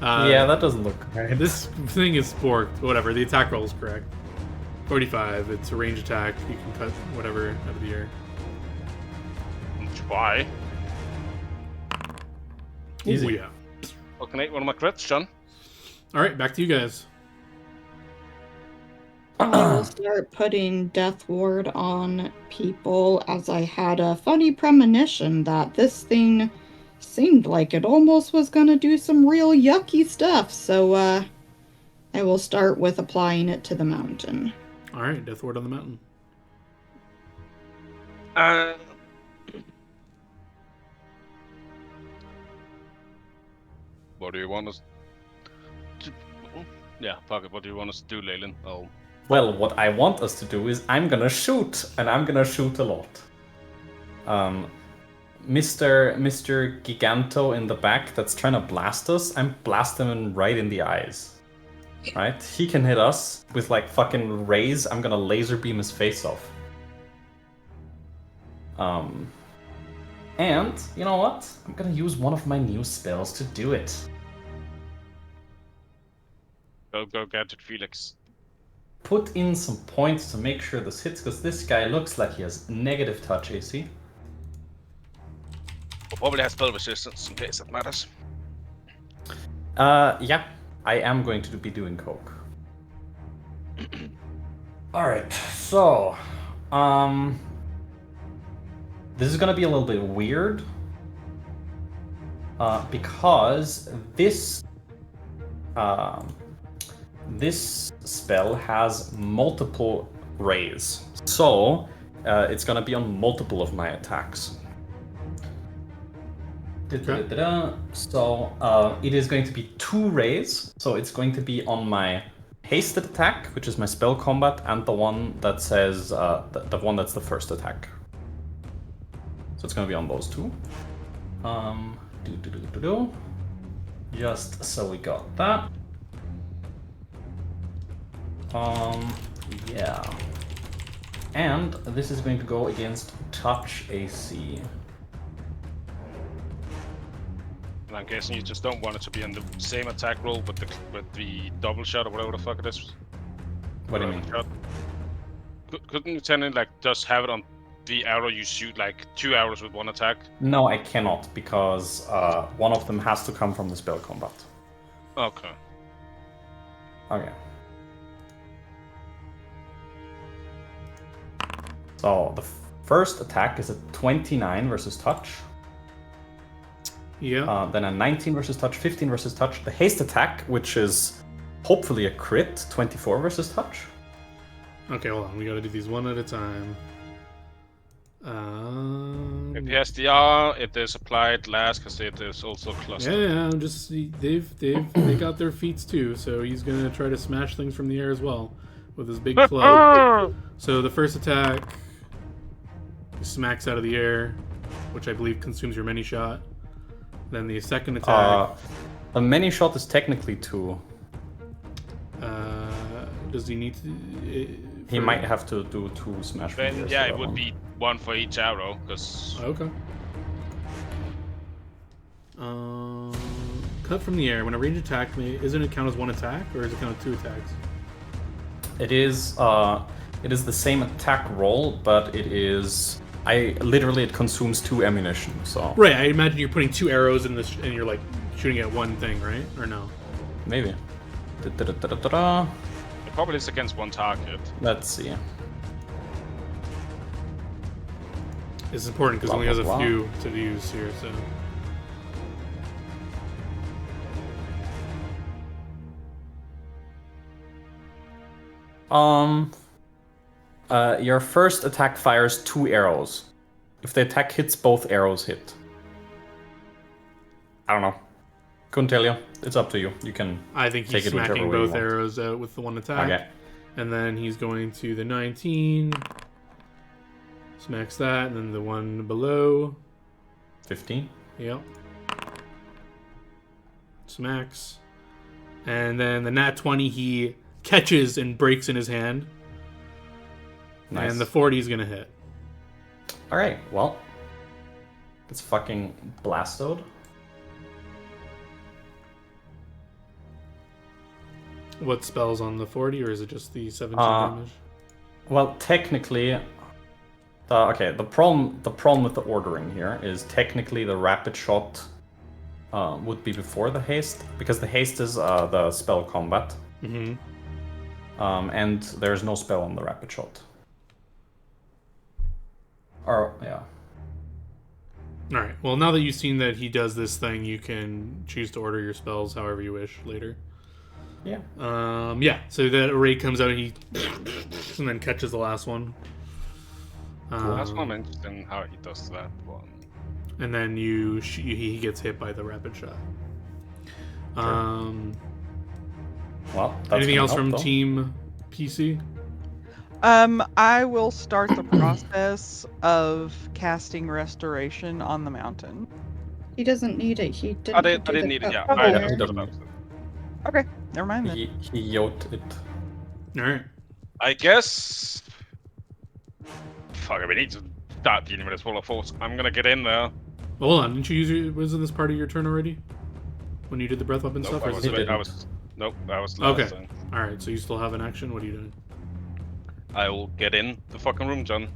yeah, that doesn't look right. This thing is sporked. Whatever, the attack roll is correct. 45, it's a range attack. You can cut whatever out of the air. Why? Easy. Ooh, yeah. Okay, one of my crits, John. Alright, back to you guys. I will start putting Death Ward on people, as I had a funny premonition that this thing seemed like it almost was gonna do some real yucky stuff, so I will start with applying it to the mountain. Alright, Death Ward on the mountain. What do you want us to... Yeah, fuck it. What do you want us to do, Leyland? Oh. Well, what I want us to do is I'm gonna shoot, and I'm gonna shoot a lot. Mr. Giganto in the back that's trying to blast us, I'm blasting him right in the eyes. Right? He can hit us with like fucking rays. I'm gonna laser beam his face off. And you know what? I'm gonna use one of my new spells to do it. Go get it, Felix. Put in some points to make sure this hits, because this guy looks like he has negative touch AC. We'll probably have spell resistance in case that matters. Yeah, I am going to be doing coke. Alright, so, this is gonna be a little bit weird, because this spell has multiple rays, so it's gonna be on multiple of my attacks. So it is going to be 2 rays, so it's going to be on my hasted attack, which is my spell combat, and the one that says the one that's the first attack. So it's gonna be on those 2. Just so we got that. Yeah. And this is going to go against touch AC. And I'm guessing you just don't want it to be on the same attack roll with the double shot or whatever the fuck it is. What do you mean? Shot. Couldn't you tend to like just have it on the arrow you shoot like 2 arrows with 1 attack? No, I cannot, because one of them has to come from the spell combat. Okay. Okay. So the first attack is a 29 versus touch. Yeah. Then a 19 versus touch, 15 versus touch. The haste attack, which is hopefully a crit, 24 versus touch. Okay, hold on. We gotta do these one at a time. If he has the R, it is applied last because it is also clustered. Yeah, I'm just they got their feats too, so he's gonna try to smash things from the air as well with his big club. So the first attack smacks out of the air, which I believe consumes your many shot. Then the second attack. A many shot is technically 2. Does he need to? He might have to do 2 smash. Then yeah, it would be 1 for each arrow, because... Okay. Cut from the air. When a range attack isn't it count as 1 attack, or is it count as 2 attacks? It is the same attack roll, but it is... it consumes 2 ammunition, so... Right, I imagine you're putting 2 arrows in this, and you're like shooting at one thing, right? Or no? Maybe. It probably is against 1 target. Let's see. It's important because it only has a few to use here, so... Your first attack fires 2 arrows. If the attack hits, both arrows hit. I don't know. Couldn't tell you. It's up to you. You can. I think he's smacking both arrows out with the 1 attack. Okay. And then he's going to the 19. Smacks that, and then the one below. 15. Yep. Smacks. And then the nat 20 he catches and breaks in his hand. Nice. And the 40 is gonna hit. Alright, well. It's fucking blastoed. What spells on the 40, or is it just the 17 damage? Well, technically... the problem with the ordering here is technically the rapid shot would be before the haste, because the haste is the spell combat. Mm-hmm. And there's no spell on the rapid shot. Or, yeah. Alright, well now that you've seen that he does this thing, you can choose to order your spells however you wish later. Yeah. So that array comes out and he... and then catches the last one. That's one interesting how he does that one. And then he gets hit by the rapid shot. Well, anything else from Team PC? I will start the process of casting restoration on the mountain. He doesn't need it. He didn't. I didn't need it. Yeah. He doesn't need it. Okay, never mind then. He yoked it. Alright. I guess. Fuck, we need to start dealing with this full of force. I'm gonna get in there. Well, hold on, didn't you use wasn't this part of your turn already? When you did the breath weapon stuff? Nope, that was last okay. thing. Alright, so you still have an action? What are you doing? I will get in the fucking room, John.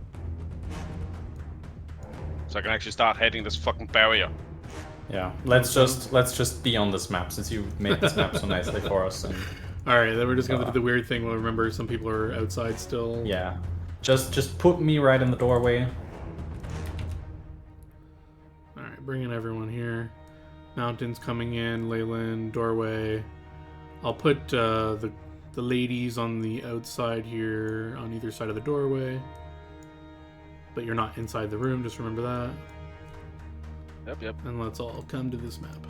So I can actually start heading this fucking barrier. Yeah, let's just be on this map since you made this map so nicely for us. And alright, then we're just gonna do the weird thing. Well, remember, some people are outside still. Yeah, just put me right in the doorway. Alright, bringing everyone here. Mountains coming in, Leyland, doorway. I'll put the ladies on the outside here on either side of the doorway. But you're not inside the room, just remember that. Yep. And let's all come to this map.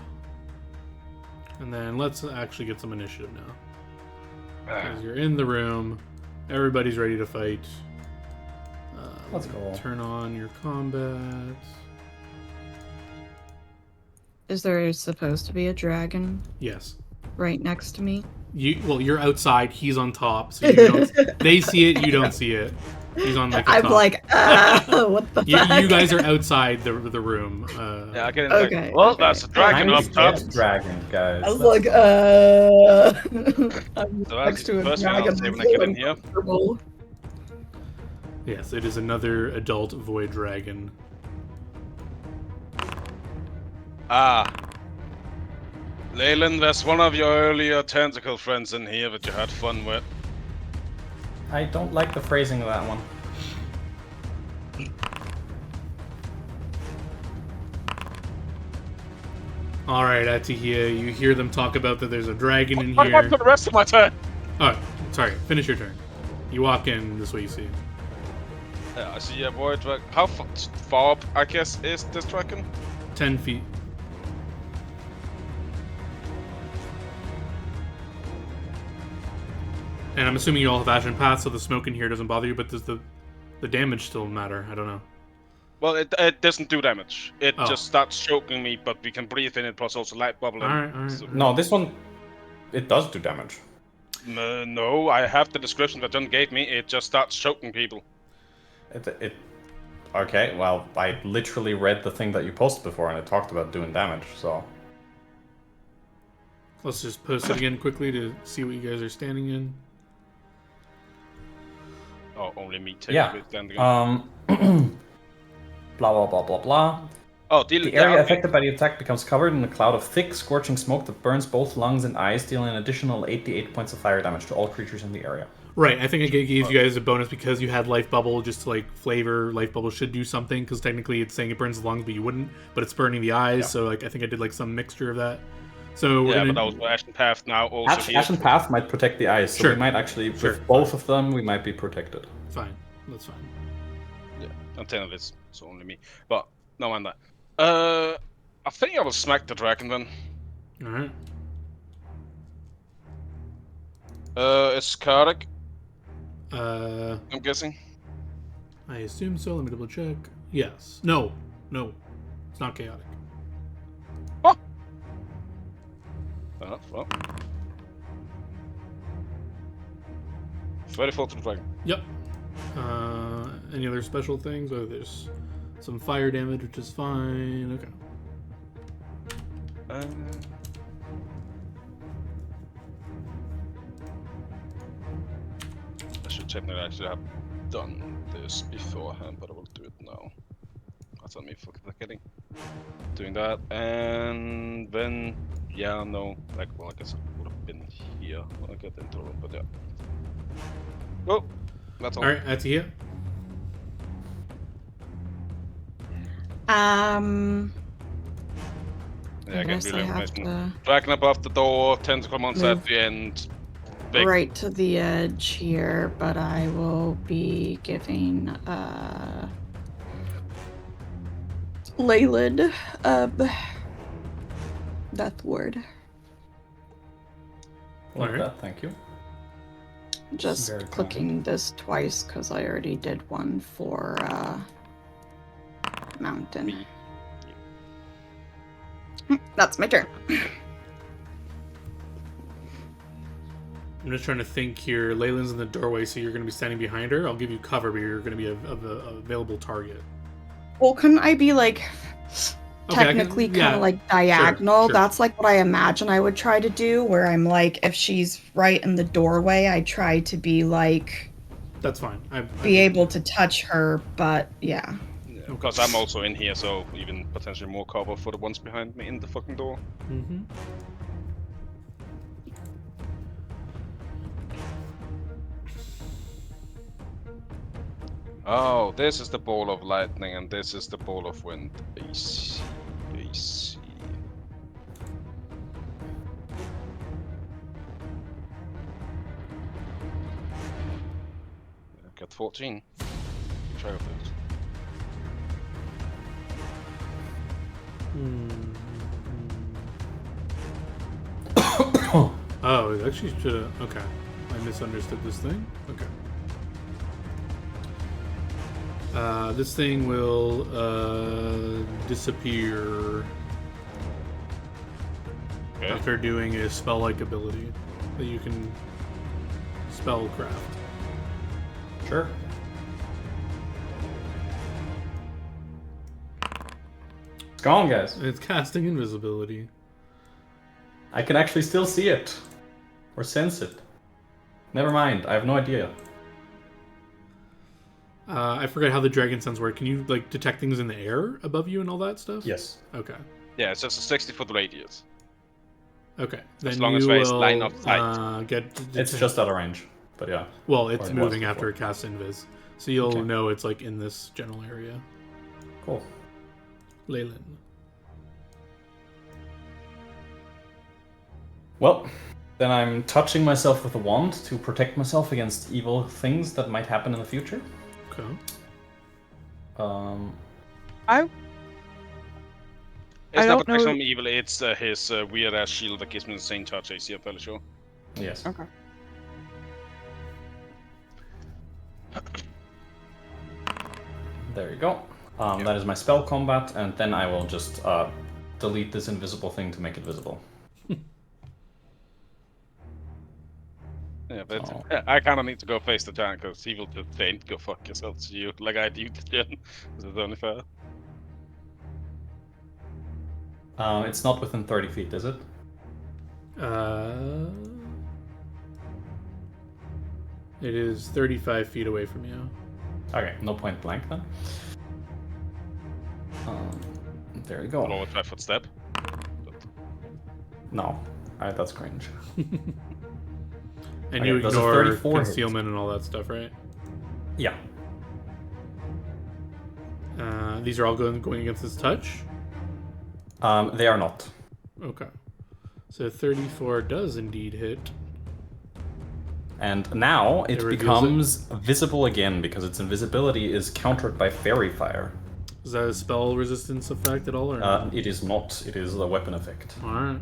And then let's actually get some initiative now. Because you're in the room, everybody's ready to fight. Let's go. Turn on your combat. Is there supposed to be a dragon Yes. right next to me? You're outside. He's on top. So you don't. They see it. You don't see it. He's on like the I'm top. like, what the You fuck? guys are outside the room. Yeah, I get in. Okay. Well, that's a dragon up top. Dragon, guys. I was like, I'm So next to a first thing I'll dragon. say when I get in here. Uncomfortable. Yes, it is another adult void dragon. Leyland, there's one of your earlier tentacle friends in here that you had fun with. I don't like the phrasing of that one. All right, Atihia, you hear them talk about that there's a dragon in What here. for the rest of my turn? Oh, sorry. Finish your turn. You walk in. This way you see. Yeah, I see a void dragon. How far up, I guess, is this dragon? 10 feet. And I'm assuming you all have Ashen Path, so the smoke in here doesn't bother you, but does the damage still matter? I don't know. Well, it doesn't do damage. It Oh. just starts choking me, but we can breathe in it, plus also light bubbling. All right. So- No, this one, it does do damage. No, I have the description that John gave me. It just starts choking people. Okay, well, I literally read the thing that you posted before, and it talked about doing damage, so... Let's just post it again quickly to see what you guys are standing in. Oh, only me Yeah. standing. Blah, blah, blah, blah, blah. Oh, The area affected by the attack becomes covered in a cloud of thick, scorching smoke that burns both lungs and eyes, dealing an additional 88 points of fire damage to all creatures in the area. Right, I think I gave you guys a bonus because you had Life Bubble, just to like flavor Life Bubble should do something, because technically it's saying it burns the lungs, but you wouldn't, but it's burning the eyes, Yeah. so like I think I did like some mixture of that. So yeah, but also Ashen Path now also. Ashen Path might protect the eyes, so Sure. we might actually, Sure. with both of them, we might be protected. Fine, that's fine. Yeah, I'm 10 of this, so only me. But no mind that. I think I will smack the dragon then. All right. It's chaotic, I'm guessing. I assume so. Let me double check. Yes. No. It's not chaotic. Well. 34 to the dragon. Yep. Any other special things? Oh, there's some fire damage, which is fine. Okay. I should technically actually have done this beforehand, but I will do it now. That's on me for kidding. Doing that, and then no, like well, I guess it would have been here when I get into the room, but yeah. Well, that's all. All right, Atia. Yeah, I can guess really I have imagine. to Dragon above the door, tentacle monster at the end. Big. right to the edge here, but I will be giving Leyland Death Ward. Like Alright. that, thank you. Just Very clicking this twice because I already did one for Mountain. That's my turn. I'm just trying to think here. Leyland's in the doorway, so you're going to be standing behind her. I'll give you cover, but you're going to be a available target. Well, couldn't I be like Okay, I can- technically kind yeah, of like diagonal? sure. That's like what I imagine I would try to do, where I'm like, if she's right in the doorway, I try to be like, That's fine. be able to touch her, but yeah. Because I'm also in here, so even potentially more cover for the ones behind me in the fucking door. Mm-hmm. Oh, this is the ball of lightning, and this is the ball of wind. I see. I see. I got 14. Try with this. Oh, it actually should have. Okay. I misunderstood this thing. Okay. This thing will disappear Okay. after doing a spell-like ability that you can spellcraft. Sure. It's gone, guys. It's casting invisibility. I can actually still see it. Or sense it. Never mind, I have no idea. I forgot how the dragon sense work. Can you like detect things in the air above you and all that stuff? Yes. Okay. Yeah, it's just a 60-foot radius. Okay. As Then long you as there's will line of sight. get. It's just out of range, but yeah. Well, it's Or it was moving before. after it casts invis, so you'll Okay. know it's like in this general area. Cool. Leyland. Well, then I'm touching myself with a wand to protect myself against evil things that might happen in the future. Okay. I It's I not don't know- protection from evil, it's his weird ass shield that gives me the same touch AC, I'm fairly sure. Yes. Okay. There you go. That is my spell combat, and then I will just delete this invisible thing to make it visible. Yeah, but So- I kind of need to go face the giant because he will just faint. Go fuck yourself to you, like I do to Jen. Is it only fair? It's not within 30 feet, is it? It is 35 feet away from you. Okay, no point blank then. There you go. Roll a 5-foot step. No, that's cringe. And Okay, you does a ignore 34 hit? concealment and all that stuff, right? Yeah. These are all going against his touch? They are not. Okay. So 34 does indeed hit. And now it reveals becomes visible again because its invisibility is countered by fairy fire. Is that a spell resistance effect at all? Or no? It is not. It is a weapon effect. Alright.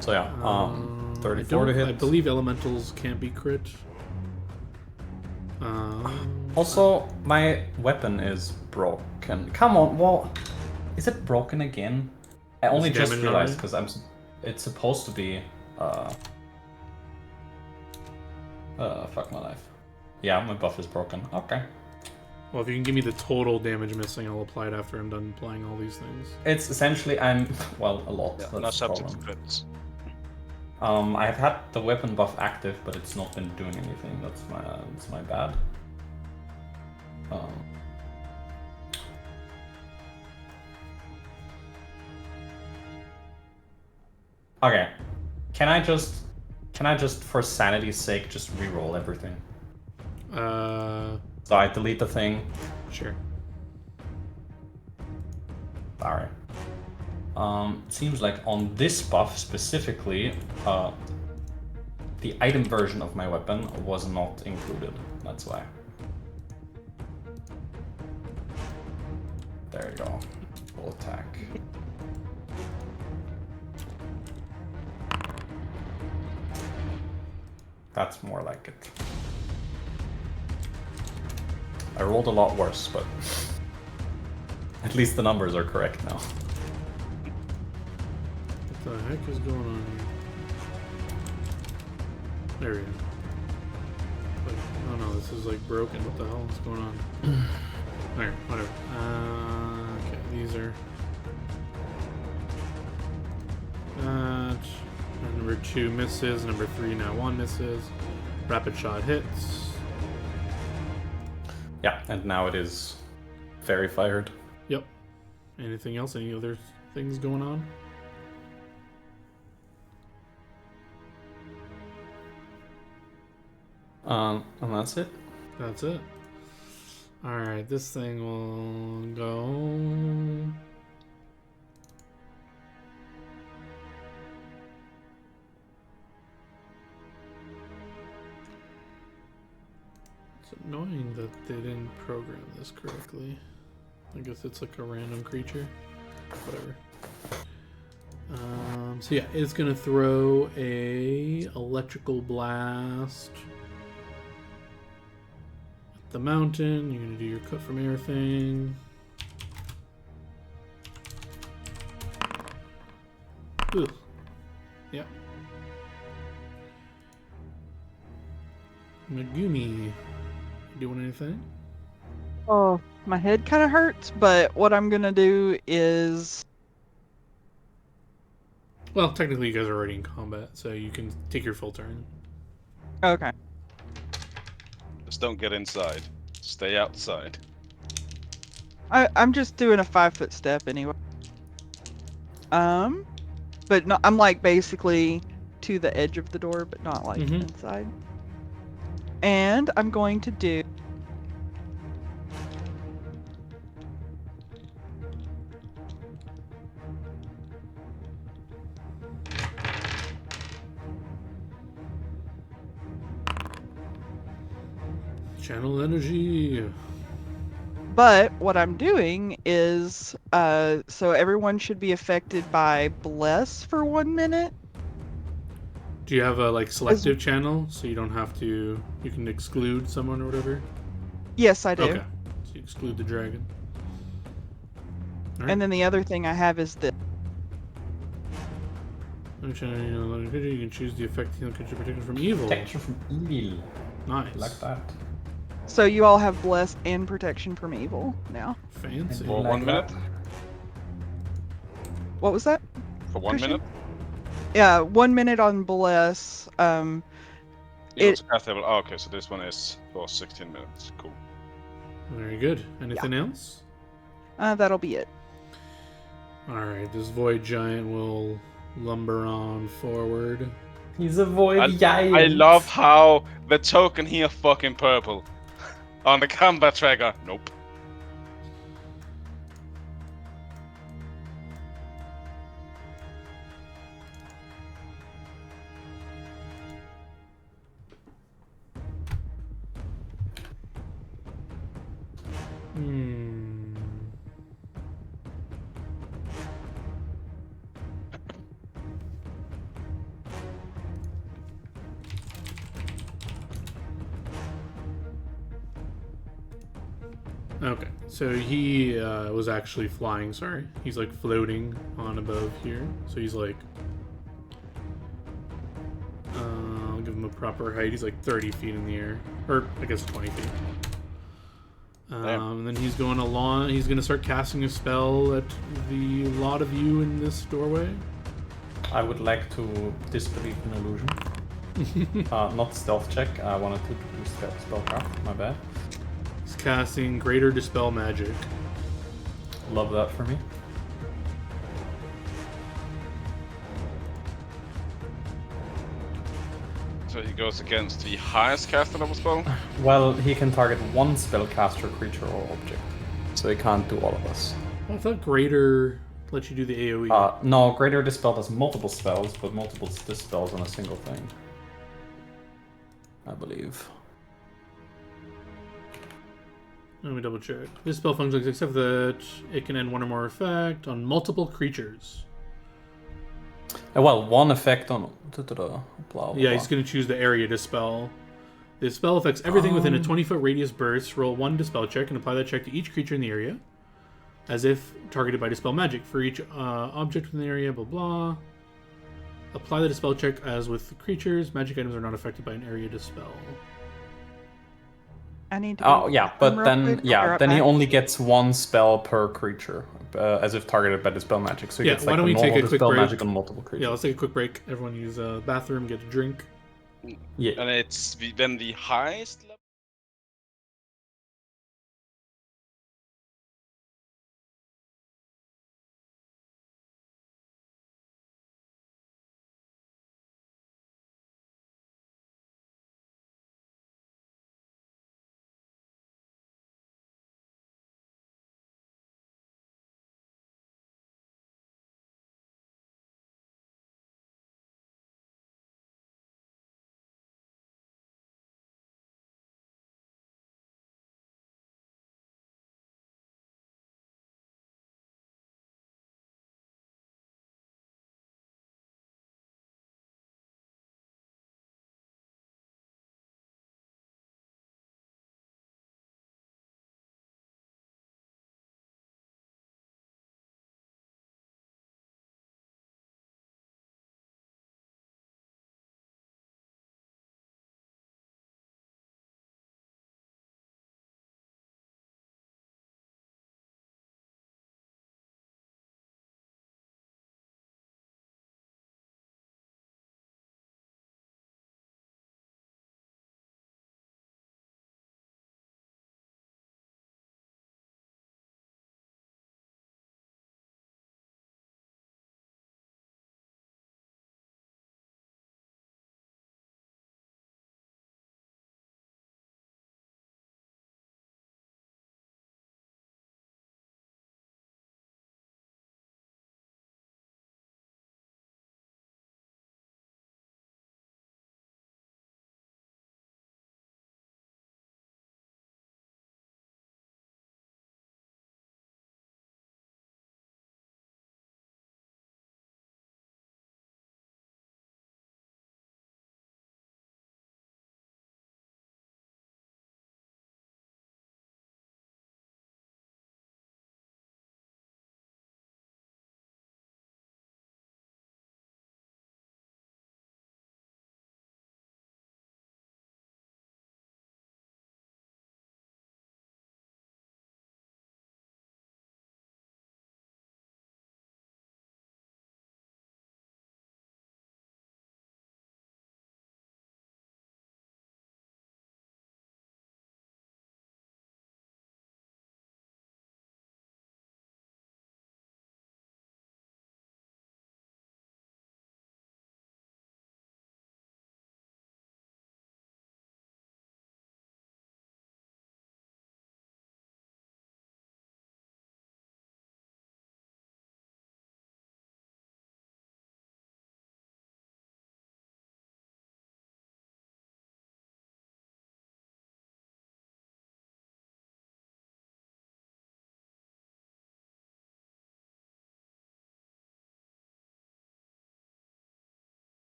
So yeah, 34 to hit. I believe elementals can't be crit. Also, my weapon is broken. Come on, well, is it broken again? I only just damage realized on because it's supposed to be. Fuck my life. Yeah, my buff is broken. Okay. Well, if you can give me the total damage missing, I'll apply it after I'm done applying all these things. It's essentially a lot. Yeah, That's not the subject to problem. crits. I have had the weapon buff active, but it's not been doing anything. That's my bad. Okay. Can I just for sanity's sake just re-roll everything? So I delete the thing. Sure. Alright. Seems like on this buff specifically, the item version of my weapon was not included. That's why. There you go. Full attack. That's more like it. I rolled a lot worse, but at least the numbers are correct now. What the heck is going on here? There we go. Like, oh no, this is like broken. What the hell is going on? Alright, whatever. Okay, these are... number 2 misses, number 3 now 1 misses. Rapid shot hits. Yeah, and now it is fairy fired. Yep. Anything else? Any other things going on? And that's it. That's it. Alright, this thing will go... It's annoying that they didn't program this correctly. I guess it's like a random creature. Whatever. So yeah, it's gonna throw a electrical blast at the mountain. You're gonna do your cut from air thing. Ooh. Yeah. Megumi, doing anything? Oh, my head kind of hurts, but what I'm gonna do is... Well, technically you guys are already in combat, so you can take your full turn. Okay. Just don't get inside. Stay outside. I'm just doing a 5-foot step anyway. But no, I'm like basically to the edge of the door, but not like inside. And I'm going to do... Channel energy. But what I'm doing is, so everyone should be affected by Bless for 1 minute. Do you have a like selective channel so you don't have to? You can exclude someone or whatever. Yes, I do. Okay, so you exclude the dragon. Alright. And then the other thing I have is this. You can choose the effect healing creature protection from evil. Protection from evil. Nice. Like that. So you all have bless and protection from evil now. Fancy. For Like 1 minute? that. What was that? For 1 Christian? minute? Yeah, 1 minute on bless. Yeah, It- it's a cast level. Oh, okay, so this one is for 16 minutes. Cool. Very good. Anything else? That'll be it. Alright, this void giant will lumber on forward. He's a void giant. I love how the token here fucking purple. On the combat tracker. Nope. Hmm. Okay, so he was actually flying, sorry. He's like floating on above here. So he's like... I'll give him a proper height. He's like 30 feet in the air. Or, I guess 20 feet. And then he's going along. He's going to start casting a spell at the lot of you in this doorway. I would like to disbelieve an illusion. Not stealth check. I wanted to do spellcraft. My bad. He's casting Greater Dispel Magic. Love that for me. So he goes against the highest caster level spell. Well, he can target one spellcaster, creature, or object. So he can't do all of us. I thought Greater let you do the AoE. No, Greater Dispel does multiple spells, but multiple dispels on a single thing. I believe. Let me double check. This spell functions except that it can end one or more effect on multiple creatures. Well, one effect on... Blah, blah, Yeah, blah. he's going to choose the area dispel. The spell affects everything within a 20-foot radius burst. Roll one dispel check and apply that check to each creature in the area, as if targeted by dispel magic. For each object within the area, blah blah. Apply the dispel check as with creatures. Magic items are not affected by an area dispel. I need to. Oh yeah, but real then quick. I'll be yeah, right then he back. only gets one spell per creature, as if targeted by dispel magic. So he Yeah, gets why like don't the we take normal a quick dispel break? magic on multiple creatures. Yeah, let's take a quick break. Everyone use a bathroom, get a drink. Yeah. And it's then the highest level.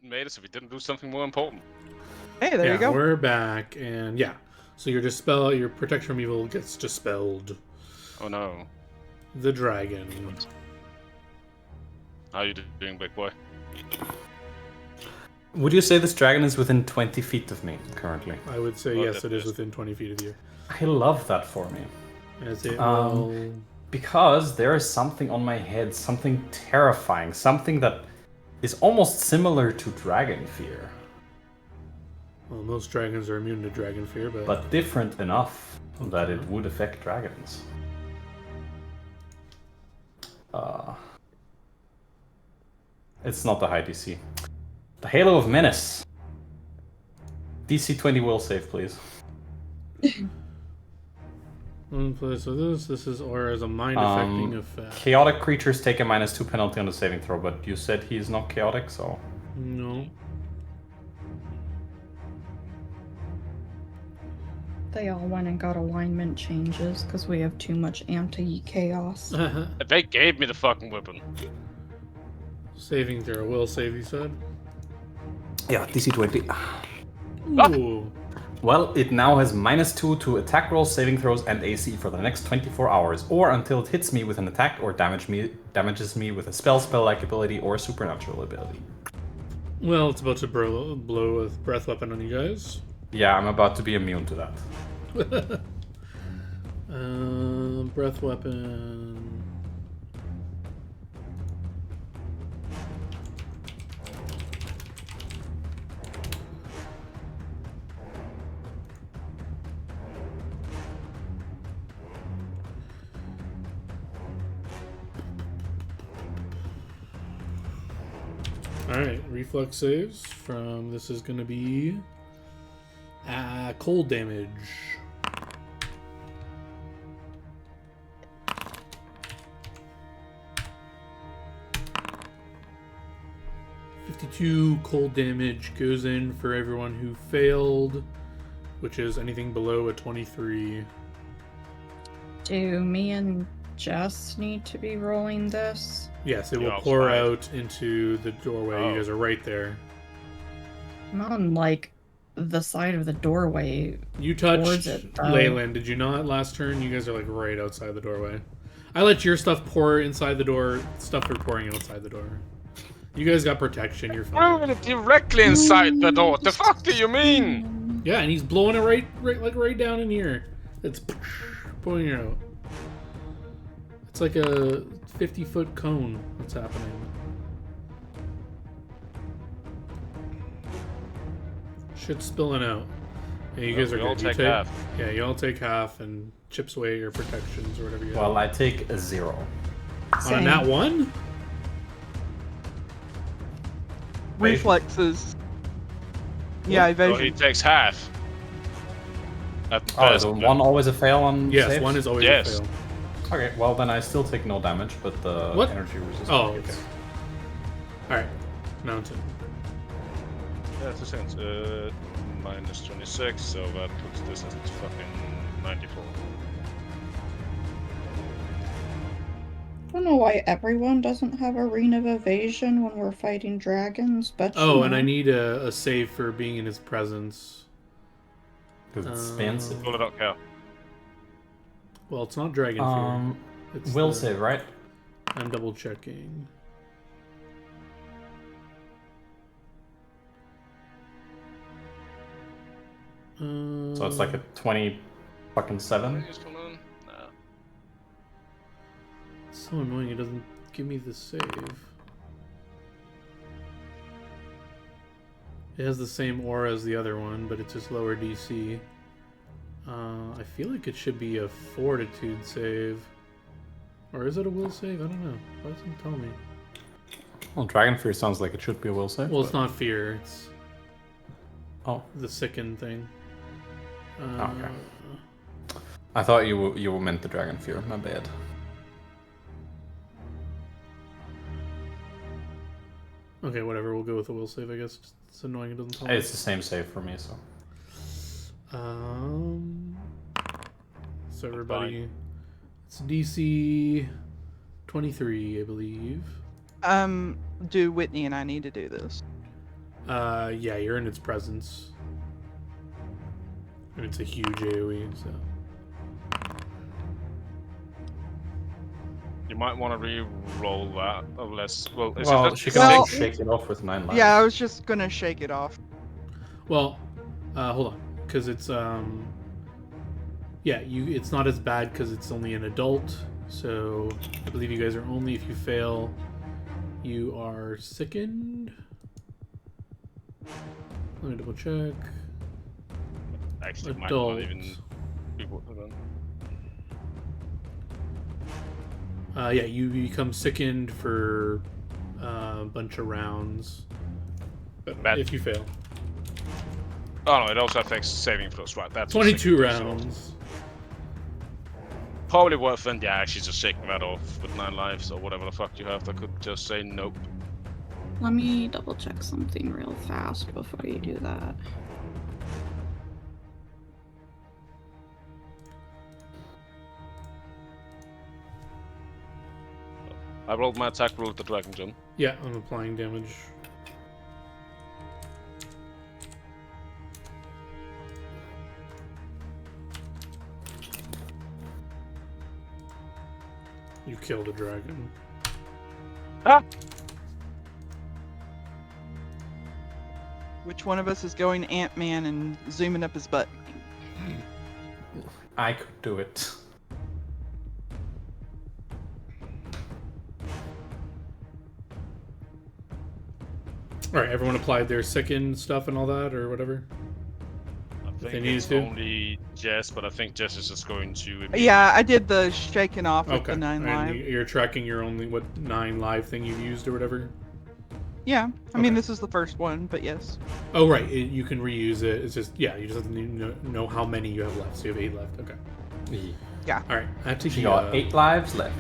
made it so we didn't do something more important. Hey, there you go. We're back, and so your protection from evil gets dispelled. Oh no. The dragon. How are you doing, big boy? Would you say this dragon is within 20 feet of me currently? I would say Oh, yes, it is yes. within 20 feet of you. I love that for me. As it will... Because there is something on my head, something terrifying, something that is almost similar to dragon fear. Well, most dragons are immune to dragon fear, but different enough that it would affect dragons. It's not the high DC. The Halo of Menace. DC 20 will save, please. So this is aura as a mind affecting effect. Chaotic creatures take a -2 penalty on the saving throw, but you said he is not chaotic, so... No. They all went and got alignment changes because we have too much anti-chaos. They gave me the fucking weapon. Saving throw will save, you said? Yeah, DC 20. Ooh. Well, it now has -2 to attack rolls, saving throws, and AC for the next 24 hours, or until it hits me with an attack or damages me with a spell-like ability or supernatural ability. Well, it's about to blow a breath weapon on you guys. Yeah, I'm about to be immune to that. Breath weapon. Alright, reflex saves from this is going to be cold damage. $52 cold damage goes in for everyone who failed, which is anything below a 23. Do me and Jess need to be rolling this? Yes, it You're will pour outside. out into the doorway. Oh. You guys are right there. I'm on, like, the side of the doorway. You touched Towards it, though. Leyland, did you not last turn? You guys are like right outside the doorway. I let your stuff pour inside the door. Stuff are pouring outside the door. You guys got protection. You're fine. Well, directly inside the door. The fuck do you mean? Yeah, and he's blowing it right down in here. It's pulling it out. It's like a 50-foot cone that's happening. Shit's spilling out. Yeah, you guys are We all good. You take half. Yeah, you all take half and chips away your protections or whatever you have. Well, I take a 0. On a nat 1? Reflexes. Yeah, So evasion. he takes half. At Oh, best, is but- one always a fail on Yes, saves? 1 is always Yes. a fail. Okay, well then I still take no damage, but the What? energy resistance Oh, gets... okay. Alright. Mountain. Yeah, 2 seconds. Minus 26, so that puts this at fucking 94. I don't know why everyone doesn't have a ring of evasion when we're fighting dragons, but Oh, and I need a save for being in his presence. Because it spins. Pull it up, Cal. Well, it's not dragon fear. It's Will the- save, right? I'm double checking. So it's like a 27. Just come on. Nah. It's so annoying. It doesn't give me the save. It has the same aura as the other one, but it's just lower DC. I feel like it should be a fortitude save. Or is it a will save? I don't know. Why doesn't it tell me? Well, Dragon Fear sounds like it should be a will save. Well, it's but- not fear. It's Oh, the sicken thing. Okay. I thought you meant the Dragon Fear. My bad. Okay, whatever. We'll go with the will save, I guess. It's annoying it doesn't tell me. It's the same save for me, so. So everybody, it's DC 23, I believe. Do Whitney and I need to do this? Yeah, you're in its presence. And it's a huge AoE, so. You might want to re-roll that, unless... Well, She can Well- also shake it off with 9 lives. Yeah, I was just gonna shake it off. Well, hold on, because it's yeah, it's not as bad because it's only an adult. So I believe you guys are only if you fail, you are sickened. Let me double check. Actually, might Adult. not even be what then. Yeah, you become sickened for a bunch of rounds. Bad. If you fail. Oh no, it also affects saving throws, right? That's 22 so rounds. probably worth then, yeah, actually just shaking that off with 9 lives or whatever the fuck you have that could just say nope. Let me double check something real fast before you do that. I rolled my attack roll with the Dragon Gem. Yeah, I'm applying damage. You killed a dragon. Ah! Which one of us is going Ant-Man and zooming up his butt? I could do it. Alright, everyone applied their second stuff and all that, or whatever? I they think needed it's to? only Jess, but I think Jess is just going to... Yeah, I did the shaking off with Okay. the 9 And live. you're tracking your only, 9 live thing you've used or whatever? Yeah, I mean Okay. this is the first one, but yes. Oh, right. You can reuse it. It's just, yeah, you just have to know how many you have left. So you have 8 left. Okay. Yeah. Alright, I have to She got 8 lives left.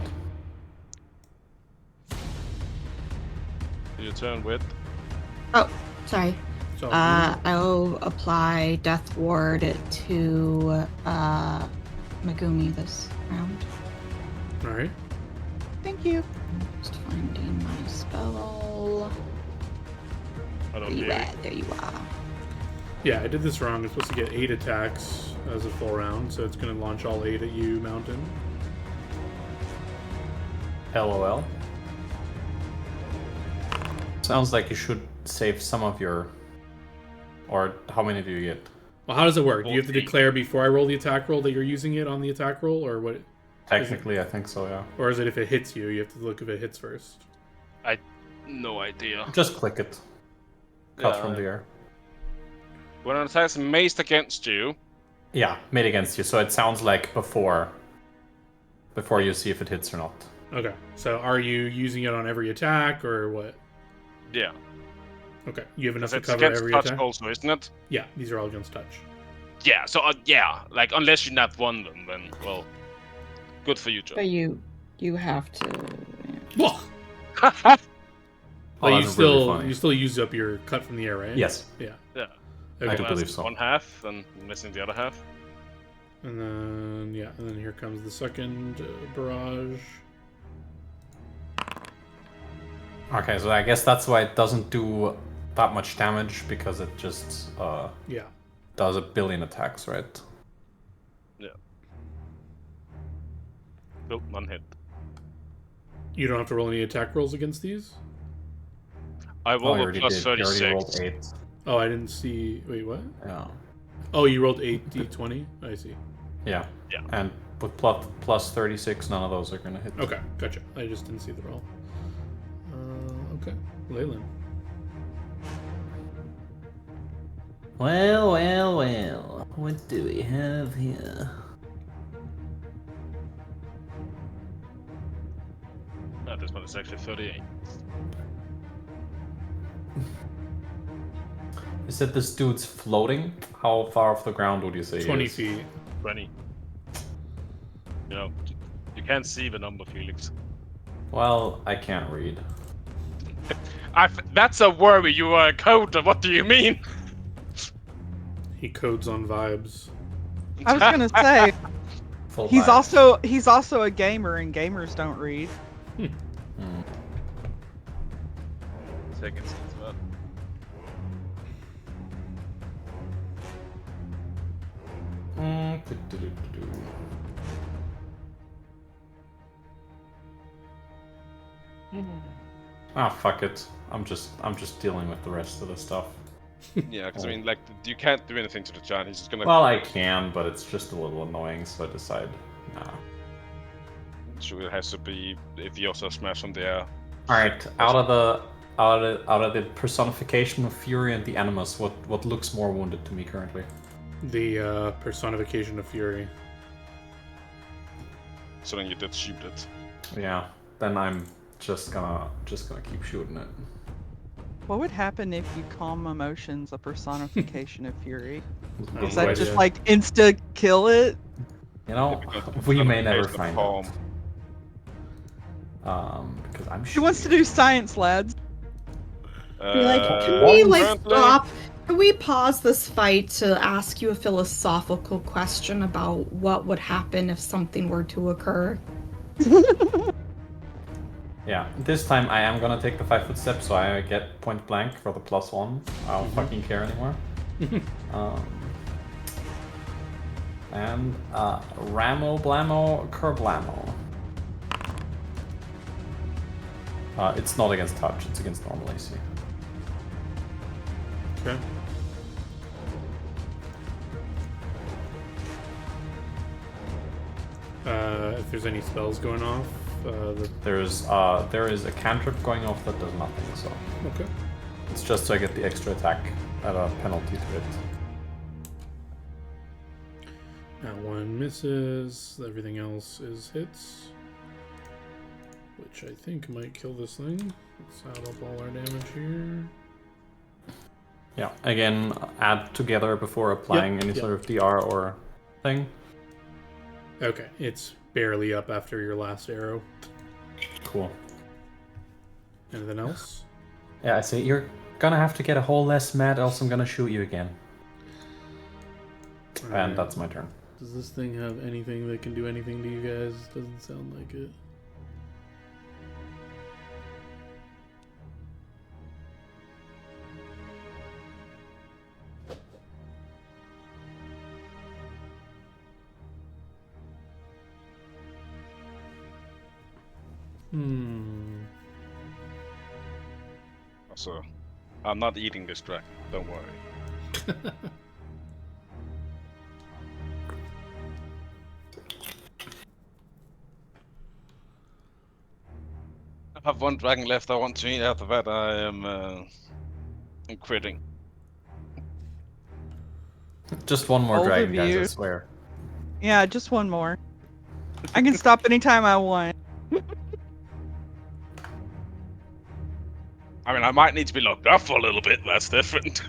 Your turn with... Oh, sorry. So, I'll apply Death Ward to Megumi this round. Alright. Thank you. Just finding my spell. I There don't you know. are. There you are. Yeah, I did this wrong. It's supposed to get 8 attacks as a full round, so it's going to launch all 8 at you, Mountain. LOL. Sounds like you should save some of your... Or how many do you get? Well, how does it work? Do you have to 14. declare before I roll the attack roll that you're using it on the attack roll, or what? Technically, I think so, yeah. Or is it if it hits you? You have to look if it hits first. No idea. Just click it. Cut Yeah. from the air. When an attack is maced against you, Yeah, made against you, so it sounds like before you see if it hits or not. Okay. So are you using it on every attack, or what? yeah. Okay. You have enough Because to it's cover against every touch attack? also, isn't it? Yeah, these are all against touch. Yeah, so yeah, like unless you nat one them, then well, good for you, Joe. But you have to. Whoa! Oh, But you that's really still funny. you still use up your cut from the air, right? Yes. Yeah. Yeah. Okay. I do Well, believe that's so. One half and missing the other half. And then and then here comes the second barrage. Okay, so I guess that's why it doesn't do that much damage, because it just Yeah. does a billion attacks, right? Nope, none hit. You don't have to roll any attack rolls against these? I Oh, rolled you a already plus did. You already rolled 36. 8. Oh, I didn't see. Wait, what? Yeah. Oh, you rolled 8d20? I see. Yeah. Yeah. And with plus 36, none of those are gonna hit. Okay, gotcha. I just didn't see the roll. Okay. Leyland. Well, well, well. What do we have here? No, this one is actually 38. You said this dude's floating? How far off the ground would you say he 20 is? feet. 20. You know, you can't see the number, Felix. Well, I can't read. That's a worry. You are a coder. What do you mean? He codes on vibes. I was gonna say Full he's life. also a gamer, and gamers don't read. Hmm. Second sense, well. Ah, fuck it. I'm just dealing with the rest of the stuff. Yeah, because I mean, like, you can't do anything to the giant. He's just gonna. Well, I can, but it's just a little annoying, so I decide, nah. So it has to be if you also smash on the air. All right, out of the personification of fury and the animus, what looks more wounded to me currently? The personification of fury. So then you did shoot it. Yeah, then I'm just gonna keep shooting it. What would happen if you calm emotions a personification of fury? Good Is that question. just like insta kill it? You know, Because we it's may not a never case of find calm. out. Because I'm She wants to do science, lads. Be like, can we currently- stop? Can we pause this fight to ask you a philosophical question about what would happen if something were to occur? Yeah, this time I am gonna take the 5-foot step, so I get point blank for the +1. I don't fucking care anymore. And Ramo Blamo Kerblamo. It's not against touch, it's against normal AC. Okay. If there's any spells going off, There is a cantrip going off that does nothing, so okay. it's just so I get the extra attack at a penalty to it. That one misses. Everything else is hits, which I think might kill this thing. Let's add up all our damage here. Yeah, again, add together before applying any sort of DR or thing. Okay, it's barely up after your last arrow. Cool. Anything else? Yeah, I say you're gonna have to get a whole less mad, else I'm gonna shoot you again. And that's my turn. Does this thing have anything that can do anything to you guys? Doesn't sound like it. So, I'm not eating this dragon. Don't worry. I have one dragon left I want to eat. After that, I'm quitting. Just one more Bold dragon, of guys, I you. swear. Yeah, just one more. I can stop anytime I want. I mean, I might need to be locked up for a little bit. That's different.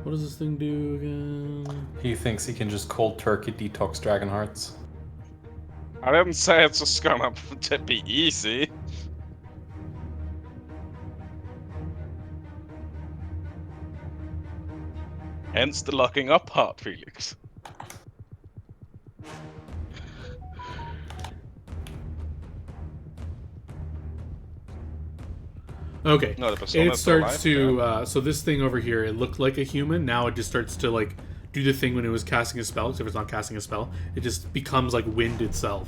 What does this thing do again? He thinks he can just cold turkey detox dragon hearts. I didn't say it's just gonna be easy. Hence the locking up part, Felix. Okay, No, the persona it is still starts alive, to, so this thing over here, it looked like a human, now it just starts to, like, do the thing when it was casting a spell, except it's not casting a spell, it just becomes, like, wind itself.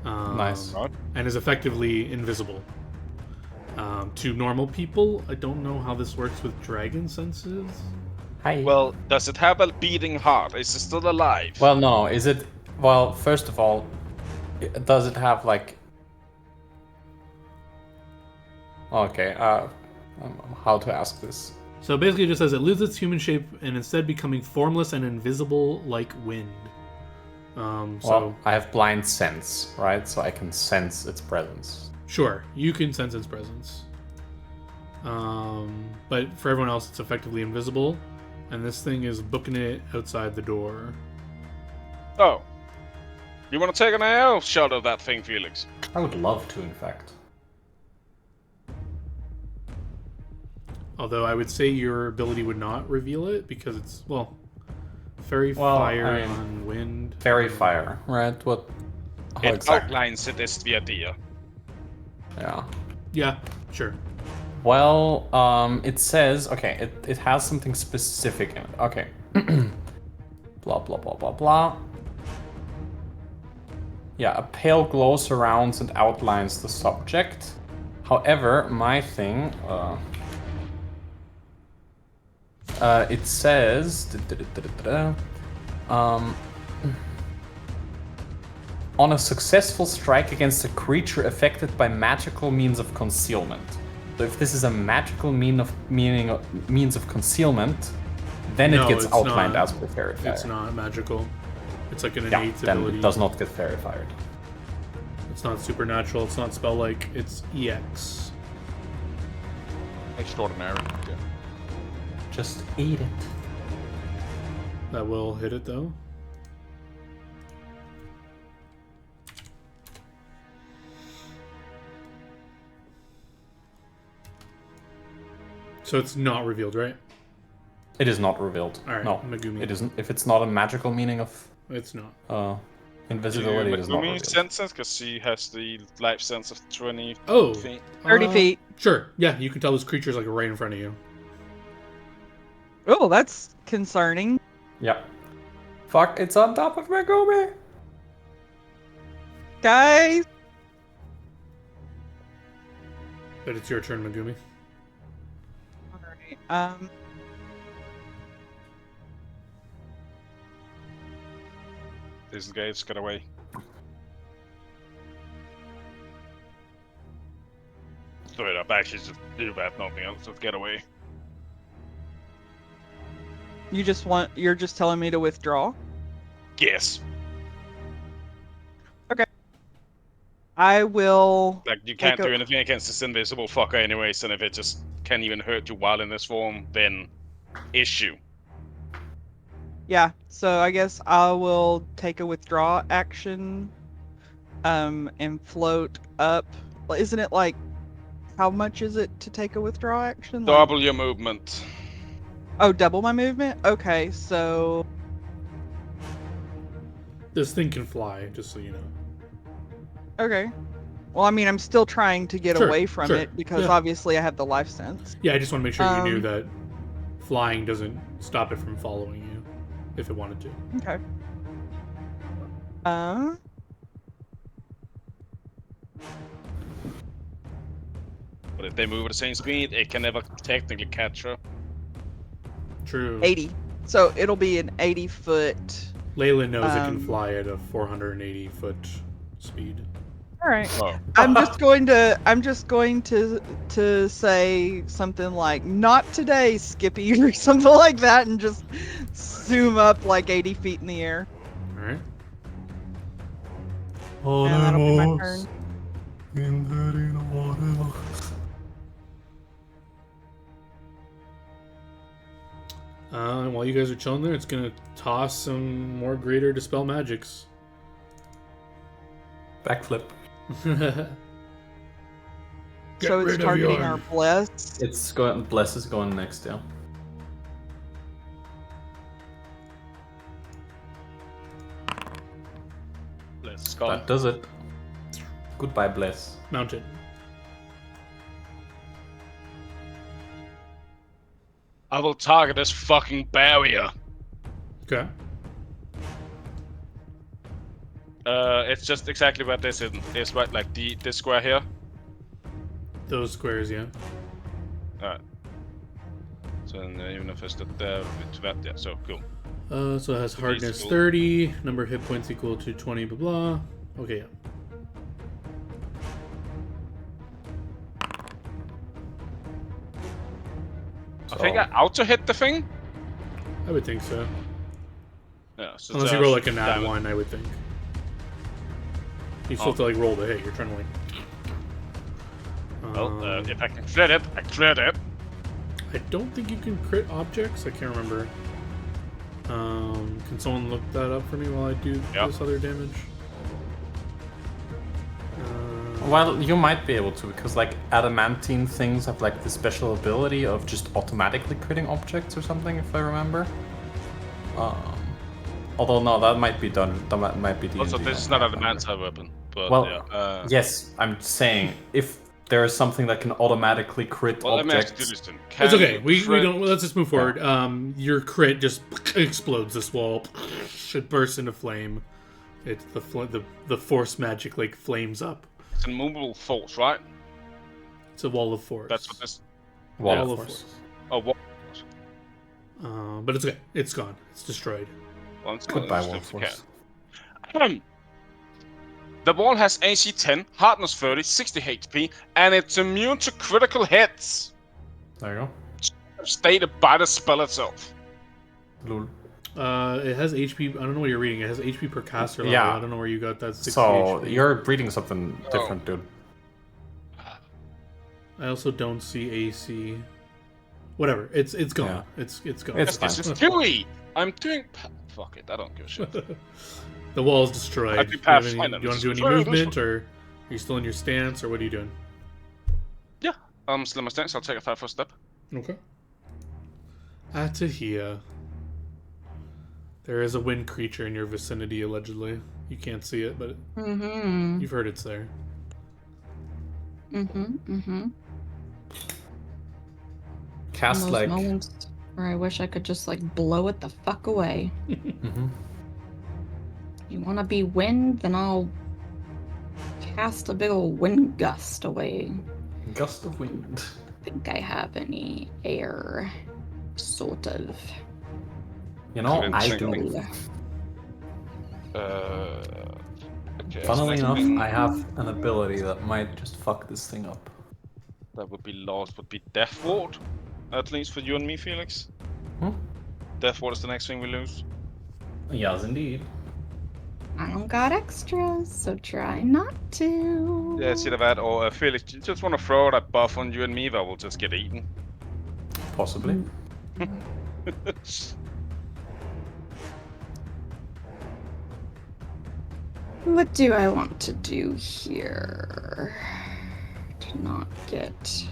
Nice. And is effectively invisible. To normal people, I don't know how this works with dragon senses. Hi. Well, does it have a beating heart? Is it still alive? Well, no. Is it? Well, first of all, does it have like? Okay. How to ask this? So basically, it just says it loses its human shape and instead becoming formless and invisible like wind. Well, I have blind sense, right? So I can sense its presence. Sure, you can sense its presence. But for everyone else, it's effectively invisible, and this thing is booking it outside the door. Oh. You want to take an AO shot of that thing, Felix? I would love to, in fact. Although I would say your ability would not reveal it because it's, well, fairy Well, fire I mean, on wind. Fairy fire, right? What? How It exactly? outlines it as the idea. Yeah. Yeah, sure. Well, it says, okay, it has something specific in it. Okay. Blah, blah, blah, blah, blah. Yeah, a pale glow surrounds and outlines the subject. However, my thing, it says, on a successful strike against a creature affected by magical means of concealment. So if this is a magical means of concealment, then No, it gets it's outlined not. as per verifier. It's not magical. It's like an Yeah, innate then ability. it does not get verified. It's not supernatural. It's not spell-like. It's EX. Extraordinary. Yeah. Just eat it. That will hit it though. So it's not revealed, right? It is not revealed. All right, No, Megumi. it isn't. If it's not a magical meaning of It's not. invisibility, it is not Megumi revealed. senses, because she has the life sense of 20 Oh, feet. 30 feet. Sure. Yeah, you can tell this creature's like right in front of you. Oh, that's concerning. Yeah. Fuck! It's on top of Megumi. Guys, But it's your turn, Megumi. alright. This guy's got away. Straight up, actually, just do that, nothing else, just get away. you're just telling me to withdraw? Yes. I will. Like, you can't Take a- do anything against this invisible fucker anyways, and if it just can't even hurt you while in this form, then issue. Yeah, so I guess I will take a withdraw action, and float up. Isn't it like, how much is it to take a withdraw action? Like- Double your movement. Oh, double my movement? Okay, so This thing can fly, just so you know. okay. Well, I mean, I'm still trying to get Sure, away from sure, it because yeah. obviously I have the life sense. Yeah, I just want to make sure you knew Um, that flying doesn't stop it from following you, if it wanted to. Okay. But if they move at the same speed, it can never technically catch her. True. 80. So it'll be an 80-foot. Layla knows it can Um, fly at a 480-foot speed. All right. Oh. I'm just going to say something like "Not today, Skippy" or something like that, and just zoom up like 80 feet in the air. All right. And that'll be my turn. While you guys are chilling there, it's gonna toss some more greater dispel magics. Backflip. Get So it's rid of targeting your- our bless. It's going. Bless is going next, yeah. Let's go. That does it. Goodbye, Bless. Mounted. I will target this fucking barrier. Okay. It's just exactly what this is. It's right, like this square here. Those squares, yeah. Alright. So then, even if it's the to that, yeah. So cool. So it has hardness cool. 30, number of hit points equal to 20, blah blah. Okay, yeah. I think I auto hit the thing. I would think so. Yeah. So Unless you roll like a nat 1, I would think. You still have to like roll the hit. You're trying to like. Well, if I can crit it, I crit it. I don't think you can crit objects. I can't remember. Can someone look that up for me while I do Yep. this other damage? Well, you might be able to, because like adamantine things have like the special ability of just automatically critting objects or something, if I remember. Although no, that might be done. That might be. Also, D&D, this is I not can't a remember. Manta weapon, but Well, yeah. yes, I'm saying if there is something that can automatically crit Well, let me ask you objects. this then. It's okay. We crit- don't. Let's just move forward. Your crit just explodes this wall. It bursts into flame. It's the force magic like flames up. It's an immovable force, right? It's a wall of force. That's what this. Wall of force. Oh, what? But it's okay. It's gone. It's destroyed. Well, it's Goodbye, not wall of force. The wall has AC 10, hardness 30, 60 HP, and it's immune to critical hits. There you Stated by the spell itself. go. Lul. It has HP. I don't know what you're reading. It has HP per caster level. Yeah. I don't know where you got that 60 So HP. you're reading something different, dude. I also don't see AC. Whatever. It's gone. Yeah. It's gone. It's This fine. is Huey. I'm doing. Fuck it. I don't give a shit. The wall is destroyed. I do Do you want Pathfinder. to do any Destroy this movement, or are you still in your stance, or what are you doing? Yeah. Still in my stance. I'll take a 5-foot step. Okay. Atahia. There is a wind creature in your vicinity, allegedly. You can't see it, but Mm-hmm. you've heard it's there. Cast Those like. moments where I wish I could just like blow it the fuck away. Mhm. You want to be wind, then I'll cast a big old wind gust away. Gust of wind. Think I have any air, sort of. You know, Couldn't I think do. Okay, Funnily so enough, next thing I have an ability that might just fuck this thing up. that would be lost. Would be Death Ward, at least for you and me, Felix. Death Ward is the next thing we lose. Yes, indeed. I don't got extras, so try not to. Yeah, it's either that or Felix. You just want to throw that buff on you and me that will just get eaten. Possibly. What do I want to do here to not get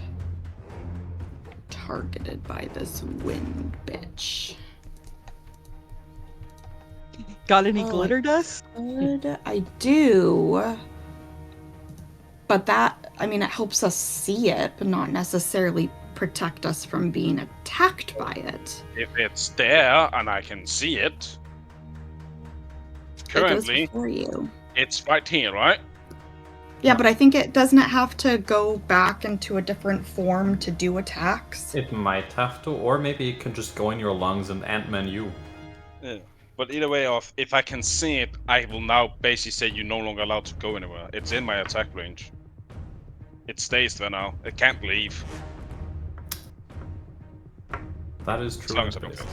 targeted by this wind bitch? Got any Oh, glitter dust? Good, I do. But that, I mean, it helps us see it, but not necessarily protect us from being attacked by it. If it's there and I can see it. Currently, It goes before you. it's right here, right? Yeah, but I think it doesn't it have to go back into a different form to do attacks. It might have to, or maybe it can just go in your lungs and Ant-Man you. Yeah. But either way, if I can see it, I will now basically say you're no longer allowed to go anywhere. It's in my attack range. It stays there now. It can't leave. That is As true. long as I don't fail.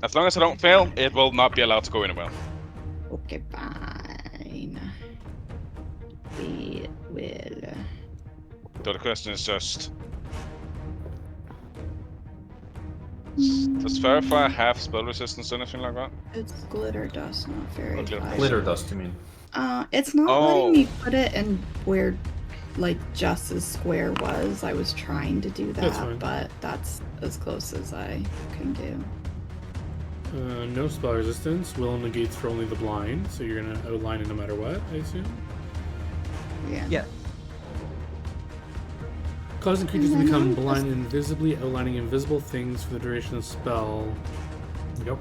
As long as I don't fail, it will not be allowed to go anywhere. Okay, fine. We will. So the question is just... Does Verify have spell resistance or anything like that? It's glitter dust, not very Glitter high. Glitter dust, you mean? It's not Oh. letting me put it in where, like, Jess's square was. I was trying to do That's that, fine. but that's as close as I can do. No spell resistance. Will negates for only the blind, so you're gonna outline it no matter what, I assume. Yeah. Yeah. Causing creatures to become blind invisibly, outlining invisible things for the duration of the spell. Yep.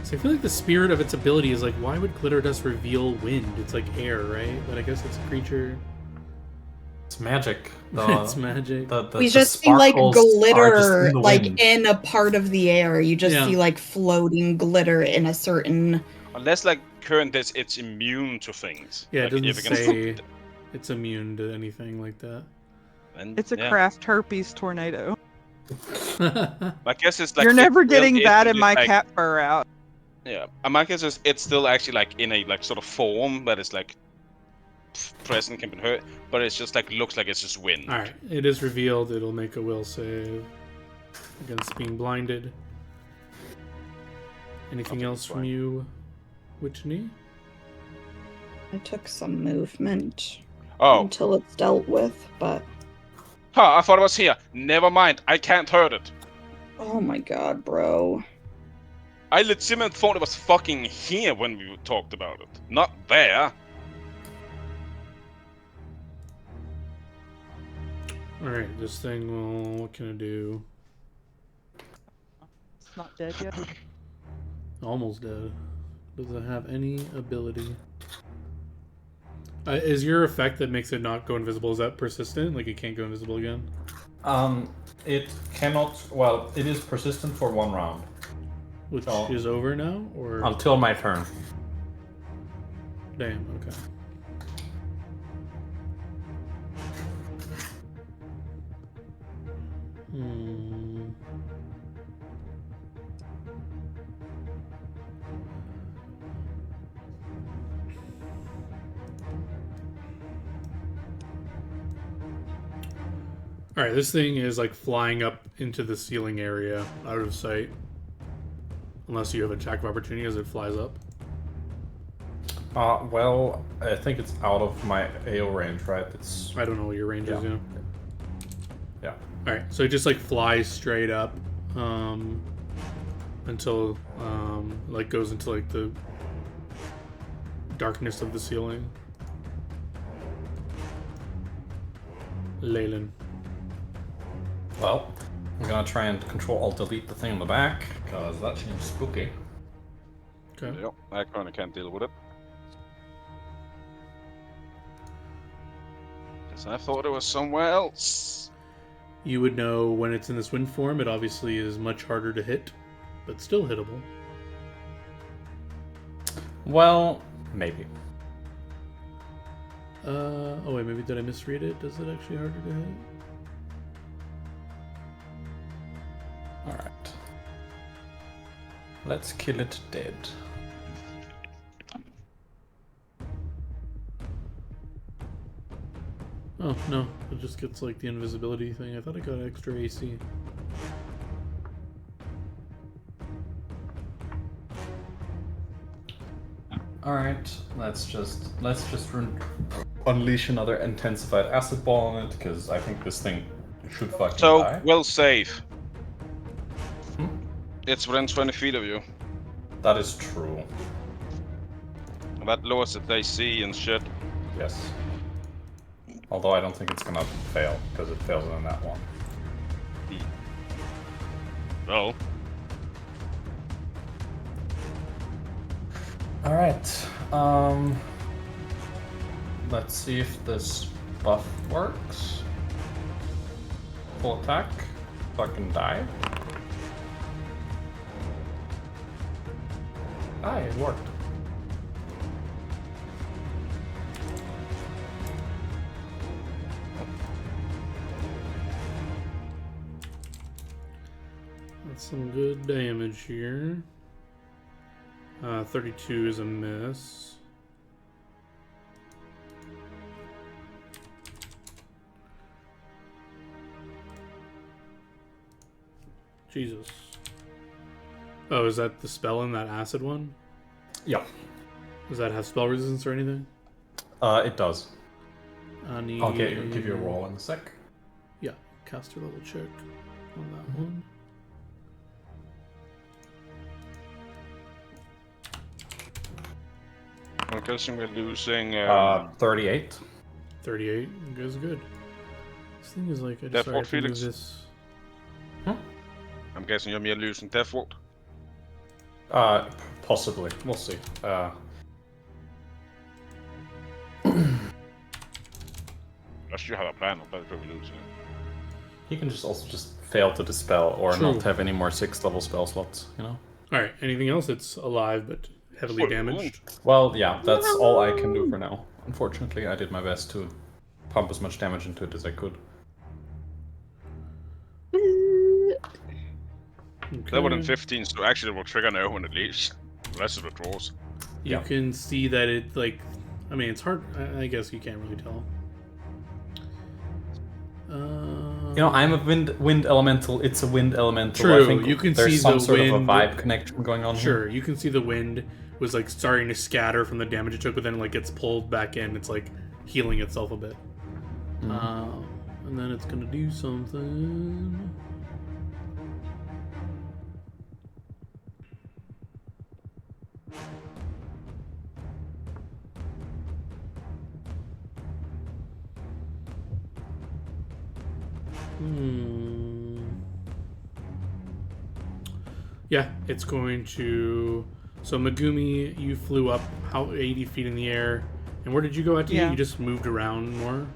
So I feel like the spirit of its ability is like, why would glitter dust reveal wind? It's like air, right? But I guess it's a creature. It's magic. It's magic. We the just see like sparkles are just glitter in the like wind. in a part of the air. You just Yeah. see like floating glitter in a certain. Unless, like, current this, it's immune to things. Yeah, it Like, doesn't if it can- say it's immune to anything like that. then, It's a yeah. craft herpes tornado. My guess is like You're never it's still- getting that in it's my like- cat fur out. Yeah, and my guess is it's still actually like in a like sort of form that is like present, can be hurt, but it's just like looks like it's just wind. Alright, it is revealed. It'll make a will save against being blinded. Anything else from you, Whitney? I took some movement Oh, until it's dealt with, but I thought it was here. Never mind, I can't hurt it. oh my god, bro. I legitimately thought it was fucking here when we talked about it, not there. Alright, this thing will... What can it do? It's not dead yet. Almost dead. Does it have any ability? Is your effect that makes it not go invisible, is that persistent? Like it can't go invisible again? It cannot... Well, it is persistent for 1 round. Which is over now, or... Until my turn. Damn, okay. Alright, this thing is like flying up into the ceiling area, out of sight. Unless you have attack of opportunity as it flies up. Well, I think it's out of my AO range, right? It's... I don't know what your range is, yeah. Yeah. Alright, so it just like flies straight up until like goes into like the darkness of the ceiling. Leyland. Well, I'm gonna try and Control-Alt-Delete the thing in the back, because that seems spooky. Okay. Yep, I kinda can't deal with it. Because I thought it was somewhere else. You would know when it's in this wind form, it obviously is much harder to hit, but still hittable. Well, maybe. Oh wait, maybe did I misread it? Does it actually harder to hit? Alright. Let's kill it dead. Oh, no. It just gets like the invisibility thing. I thought I got extra AC. Alright, let's just unleash another intensified acid ball on it, because I think this thing should fucking die. Well safe. Hmm? It's within 20 feet of you. That is true. That lowers its AC and shit. Yes. Although I don't think it's gonna fail, because it fails in that one. Well. Alright, let's see if this buff works. Full attack. Fucking die. Ah, it worked. That's some good damage here. 32 is a miss. Jesus. Oh, is that the spell in that acid one? Yeah. Does that have spell resistance or anything? It does. I'll give you a roll in a sec. Yeah, caster level check on that one. I'm guessing we're losing 38. 38. You guys are good. This thing is like... I Death just Ward, have to move Felix? this. I'm guessing you're losing Death Ward. Possibly. We'll see. Unless you have a plan of that, we're losing. He can also just fail to dispel or True. not have any more 6th level spell slots, you know? Alright, anything else? It's alive but heavily Full damaged. Well, yeah, that's all I can do for now. Unfortunately, I did my best to pump as much damage into it as I could. Okay. That within 15, so actually it will trigger now when it leaves. Unless it withdraws. You Yeah. can see that it, like... I mean, it's hard... I guess you can't really tell. You know, I'm a wind elemental. It's a wind elemental. True, I think you can there's see some the sort of a wind. vibe connection going on here. Sure, you can see the wind was like starting to scatter from the damage it took, but then it like gets pulled back in. It's like healing itself a bit. And then it's gonna do something. Yeah, it's going to. So Megumi, you flew up how 80 feet in the air, and where did you go at? Yeah. You just moved around more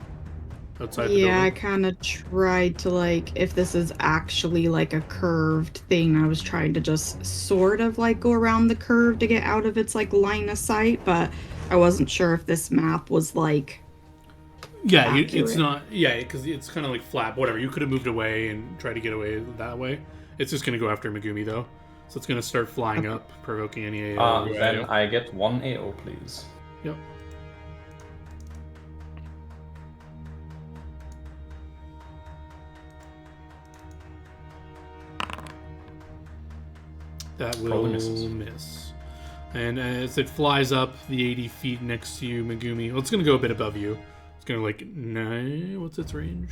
outside the Yeah, I building. kind of tried to, like, if this is actually like a curved thing, I was trying to just sort of like go around the curve to get out of its like line of sight, but I wasn't sure if this map was like Yeah, it's accurate. not. Yeah, because it's kind of like flat. Whatever. You could have moved away and tried to get away that way. It's just going to go after Megumi though, so it's going to start flying up, provoking any AO. Then I get 1 AO, please. Yep. That will miss. And as it flies up the 80 feet next to you, Megumi, well, it's going to go a bit above you. It's going to like, what's its range?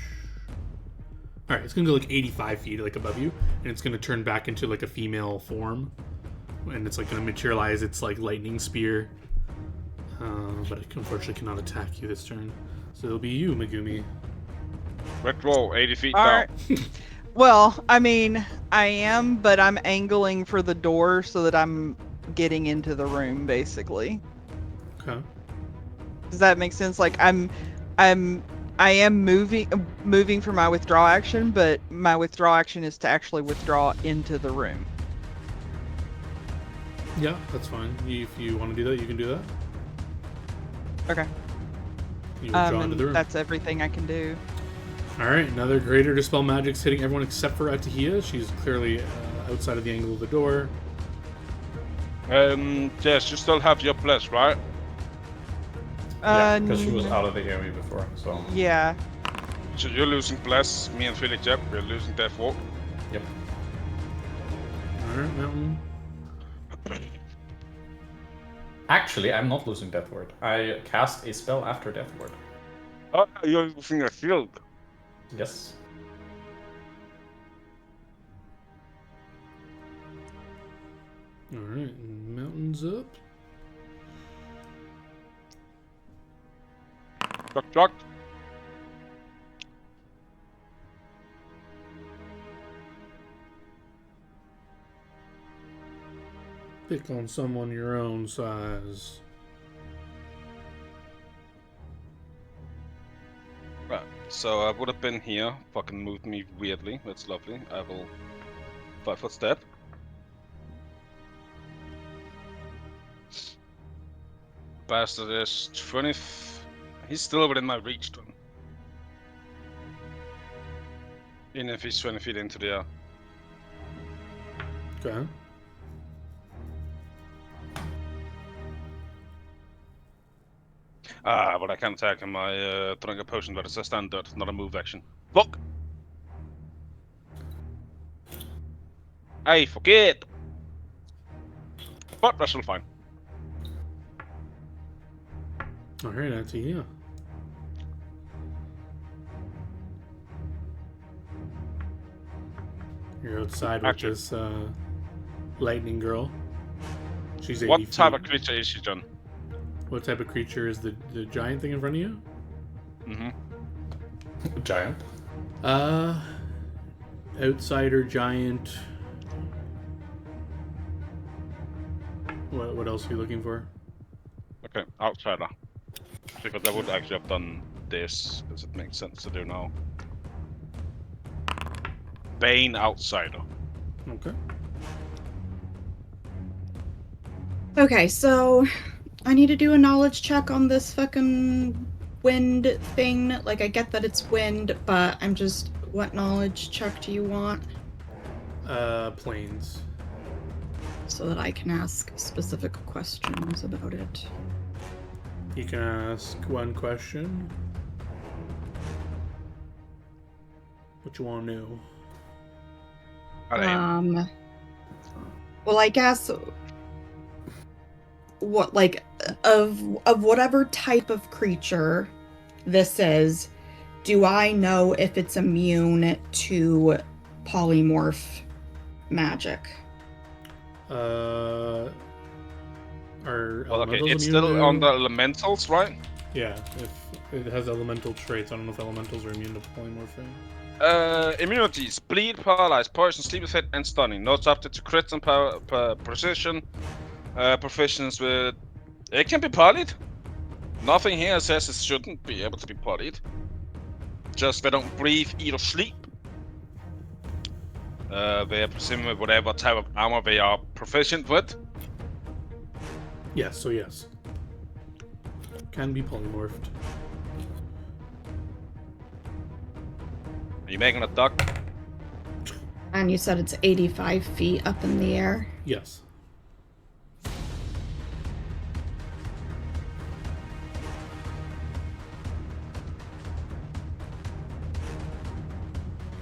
All right, it's going to go like 85 feet like above you, and it's going to turn back into like a female form. And it's like going to materialize its like lightning spear. But it unfortunately cannot attack you this turn. So it'll be you, Megumi. Red roll, 80 feet All down. right. Well, I mean, I am, but I'm angling for the door so that I'm getting into the room, basically. Okay. Does that make sense? Like I am moving for my withdraw action, but my withdraw action is to actually withdraw into the room. Yeah, that's fine. If you want to do that, you can do that. Okay. You withdraw into the room. That's everything I can do. All right, another greater dispel magic's hitting everyone except for Atahia. She's clearly outside of the angle of the door. Jess, you still have your bless, right? Yeah, because she was out of the area before, so... Yeah. So you're losing bless, me and Felix, yep, we're losing death ward. Yep. Alright, Mountain. Actually, I'm not losing Death Ward. I cast a spell after Death Ward. Oh, you're using a shield. Yes. Alright, Mountain's up. Chuck. Pick on someone your own size. Right, so I would have been here, fucking moved me weirdly, that's lovely. I will 5-foot step. Bastard is 20. He's still within my reach, then. Even if he's 20 feet into the air. Okay. But I can attack him. I drank a potion, but it's a standard, not a move action. Fuck! I forget! But that's still fine. Alright, Atahia. You're outside with this lightning girl. She's 80 What feet. type of creature is she, John? What type of creature is the giant thing in front of you? Mm-hmm. Giant. Outsider, giant. What else are you looking for? Okay, outsider. Because I would actually have done this, because it makes sense to do now. Bane outsider. Okay. Okay, so I need to do a knowledge check on this fucking wind thing. Like, I get that it's wind, but I'm just... What knowledge check do you want? Planes. So that I can ask specific questions about it. You can ask one question. What you want to know? Well, I guess... What, like, of whatever type of creature this is, do I know if it's immune to polymorph magic? Are Well, okay, elementals it's immune still to... on the elementals, right? Yeah, if it has elemental traits. I don't know if elementals are immune to polymorphing. Immunities: bleed, paralyze, poison, sleep effect, and stunning. Not subject to crits and precision. Proficiency with. It can be parried. Nothing here says it shouldn't be able to be parried. Just they don't breathe, eat, or sleep. They are presumably whatever type of armor they are proficient with. Yes, so yes. Can be polymorphed. Are you making a duck? And you said it's 85 feet up in the air. Yes.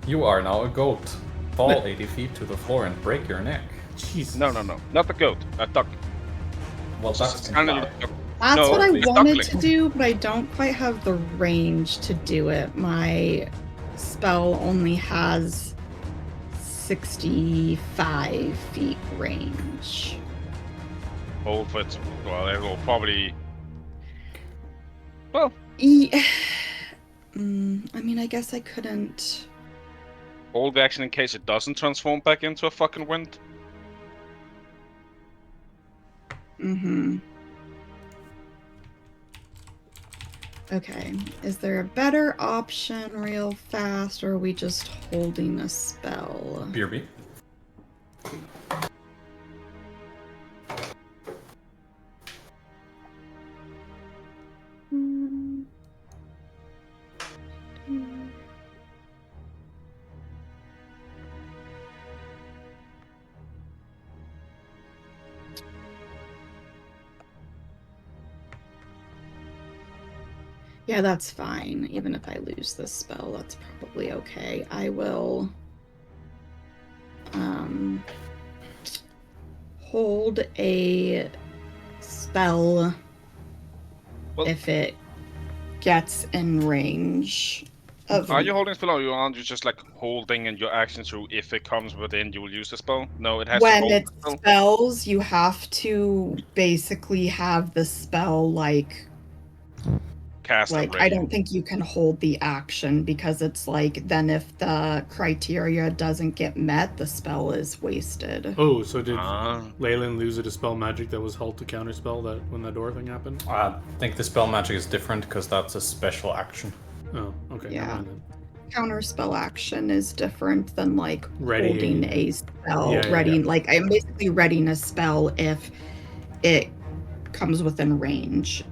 You are now a goat. Fall 80 feet to the floor and break your neck. Jesus. No. Not a goat. A duck. Well, ducks It's can kind of fly. like a duck. That's No, what I it's wanted duckling. to do, but I don't quite have the range to do it. My spell only has 65 feet range. Hold for it. Well, it will probably. Well, I mean, I guess I couldn't. hold the action in case it doesn't transform back into a fucking wind. Mm-hmm. Okay. Is there a better option real fast, or are we just holding a spell? Beerby. Yeah, that's fine. Even if I lose this spell, that's probably okay. I will hold a spell Well- if it gets in range of Are you holding spell or aren't you just like holding and your action through if it comes within you will use the spell? No, it has to when hold it's the spell. spells, you have to basically have the spell like Cast and I ready. don't think you can hold the action because it's like then if the criteria doesn't get met, the spell is wasted. Oh, so did Ah. Leyland lose a dispel magic that was held to counterspell that when the door thing happened? I think the spell magic is different because that's a special action. Oh, okay. Yeah. Never mind then. Counter spell action is different than like Readying. holding a spell. Yeah, yeah, readying yeah. like I'm basically readying a spell if it comes within range.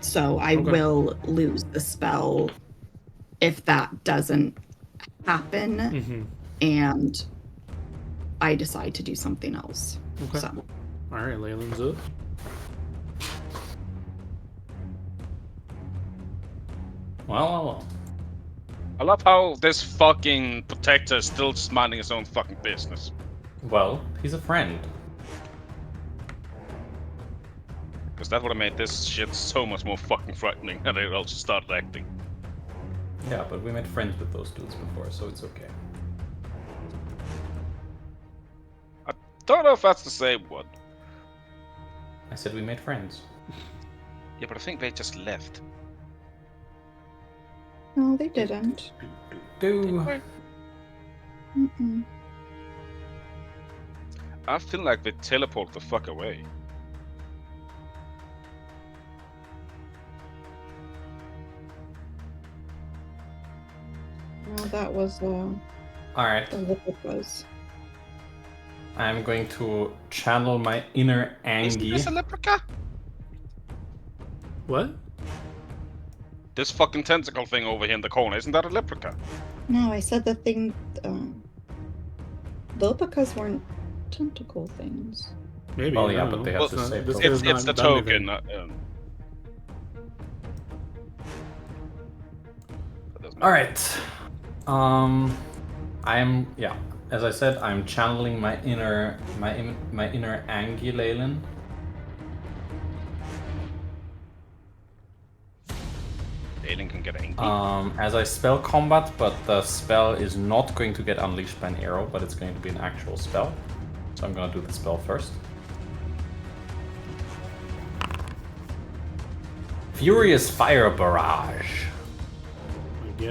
So I Okay. will lose the spell if that doesn't happen Mm-hmm. and I decide to do something else. Okay. So All right, Leyland's up. Well. I love how this fucking protector is still just minding his own fucking business. Well, he's a friend. Because that would have made this shit so much more fucking frightening and it also started acting. Yeah, but we made friends with those dudes before, so it's okay. Don't know if that's the same one. I said we made friends. Yeah, but I think they just left. no, they didn't. Mm-mm. I feel like they teleport the fuck away. No, that was Alright, what it was. I'm going to channel my inner Isn't Angie. this a leprechaun? What? This fucking tentacle thing over here in the corner, isn't that a leprechaun? No, I said the thing. Lopicas weren't tentacle things. Maybe. Well, I yeah, don't but know. they have Well, the same this token. guy's It's the not done anything. token. That doesn't matter. Alright. As I said, I'm channeling my inner Angie Leyland. Alien can get angry. As I spell combat, but the spell is not going to get unleashed by an arrow, but it's going to be an actual spell. So I'm gonna do the spell first. Furious Fire Barrage. My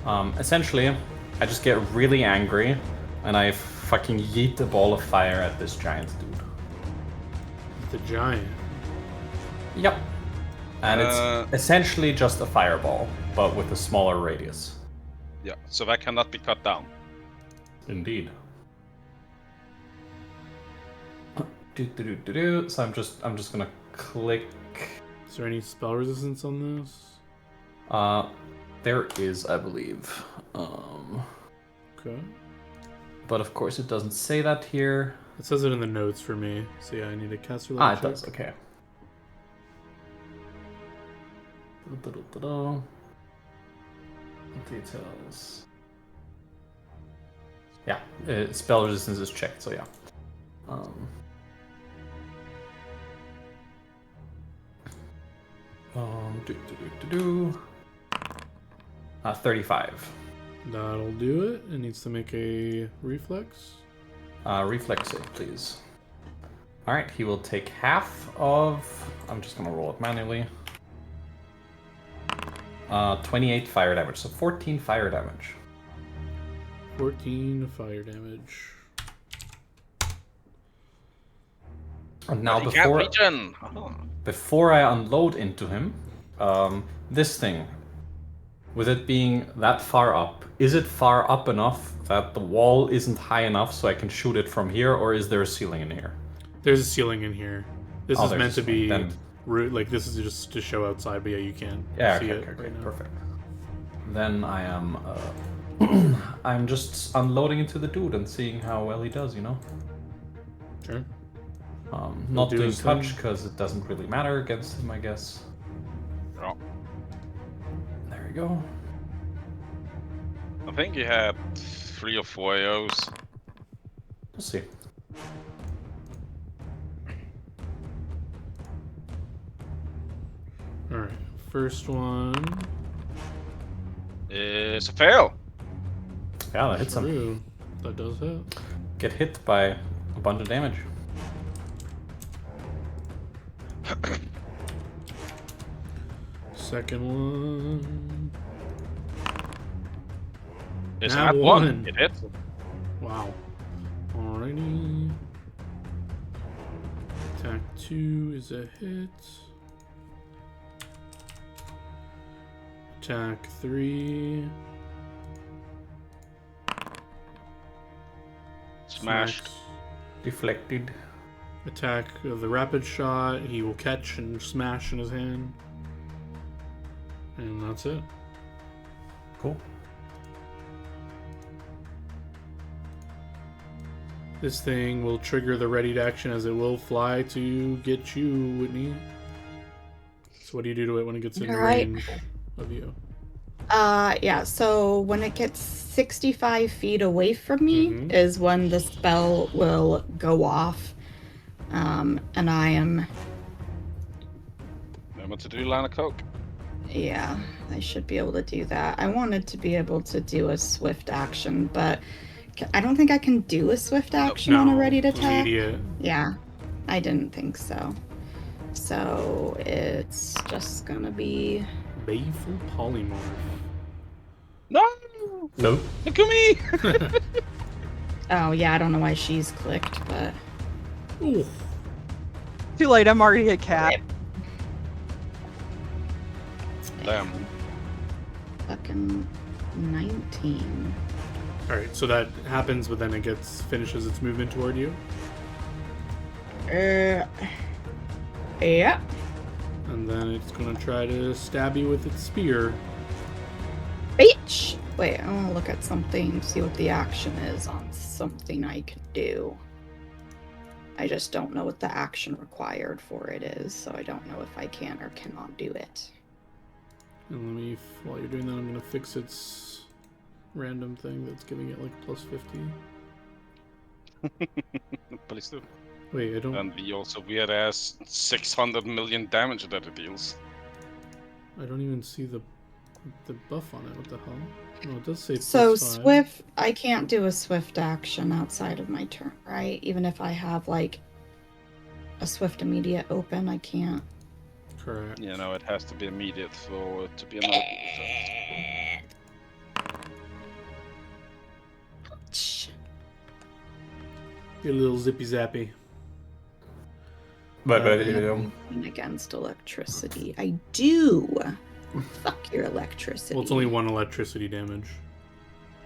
God. Essentially, I just get really angry, and I fucking yeet a ball of fire at this giant dude. The giant. Yep. And it's essentially just a fireball, but with a smaller radius. Yeah, so that cannot be cut down. Indeed. So I'm just gonna click. Is there any spell resistance on this? There is, I believe. Okay. But of course it doesn't say that here. It says it in the notes for me. So yeah, I need a caster level Ah, it check. does. Okay. Details. Yeah, spell resistance is checked, so yeah. 35. That'll do it. It needs to make a reflex. Reflex save, please. Alright, he will take half of... I'm just gonna roll it manually. 28 fire damage, so 14 fire damage. 14 fire damage. And now before I unload into him, this thing, with it being that far up, is it far up enough that the wall isn't high enough so I can shoot it from here, or is there a ceiling in here? There's a ceiling in here. This is meant to be then... like this is just to show outside, but yeah, you can't see it right now. Perfect. Then I am I'm just unloading into the dude and seeing how well he does, you know? Sure. Not doing touch because it doesn't really matter against him, I guess. Oh. There we go. I think he had 3 or 4 AOs. We'll see. Alright, first one. It's a fail. Yeah, that hits him. True. That does hit. Get hit by a bunch of damage. Second one. It's Nat not one. It hits. Wow. Alrighty. Attack 2 is a hit. Attack 3. Smashed. Deflected. Attack of the rapid shot. He will catch and smash in his hand. And that's it. Cool. This thing will trigger the readied action as it will fly to get you, Whitney. So what do you do to it when it gets in range of you? Yeah, so when it gets 65 feet away from me is when the spell will go off. And I am... Remember to do line of coke. Yeah, I should be able to do that. I wanted to be able to do a swift action, but I don't think I can do a swift action on a ready to attack. Immediate. Yeah, I didn't think so. So it's just gonna be... Baleful Polymorph. No! No. Look at me! Oh, yeah, I don't know why she's clicked, but... Ooh. Too late, I'm already a cat. Damn. Fucking 19. Alright, so that happens, but then it finishes its movement toward you. Yeah. And then it's gonna try to stab you with its spear. Bitch! Wait, I want to look at something, see what the action is on something I can do. I just don't know what the action required for it is, so I don't know if I can or cannot do it. And let me, while you're doing that, I'm gonna fix its random thing that's giving it like plus 50. Please do. Wait, I don't... And the also weird ass 600 million damage that it deals. I don't even see the buff on it. What the hell? No, it does say So +5. swift, I can't do a swift action outside of my turn, right? Even if I have like a swift immediate open, I can't. Correct. You know, it has to be immediate for it to be another. Get a little zippy zappy. But Anything against electricity. I do. Fuck your electricity. Well, it's only 1 electricity damage.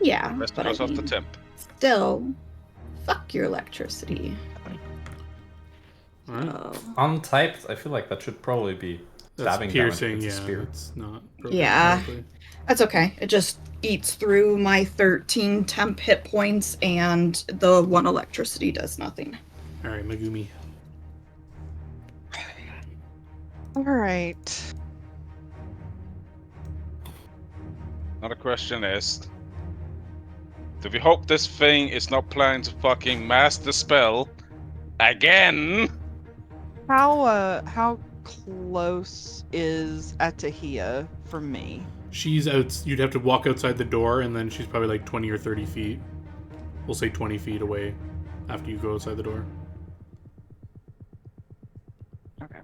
Yeah, Rest but goes I off the mean, temp. still, fuck your electricity. Alright. untyped, I feel like that should probably be That's stabbing piercing, damage with yeah. the spear. It's not. Yeah. correctly. That's okay. It just eats through my 13 temp hit points, and the 1 electricity does nothing. Alright, Megumi. All right. Another question is, do we hope this thing is not planning to fucking master spell again? How close is Atahia from me? She's out. You'd have to walk outside the door, and then she's probably like 20 or 30 feet. We'll say 20 feet away after you go outside the door. Okay.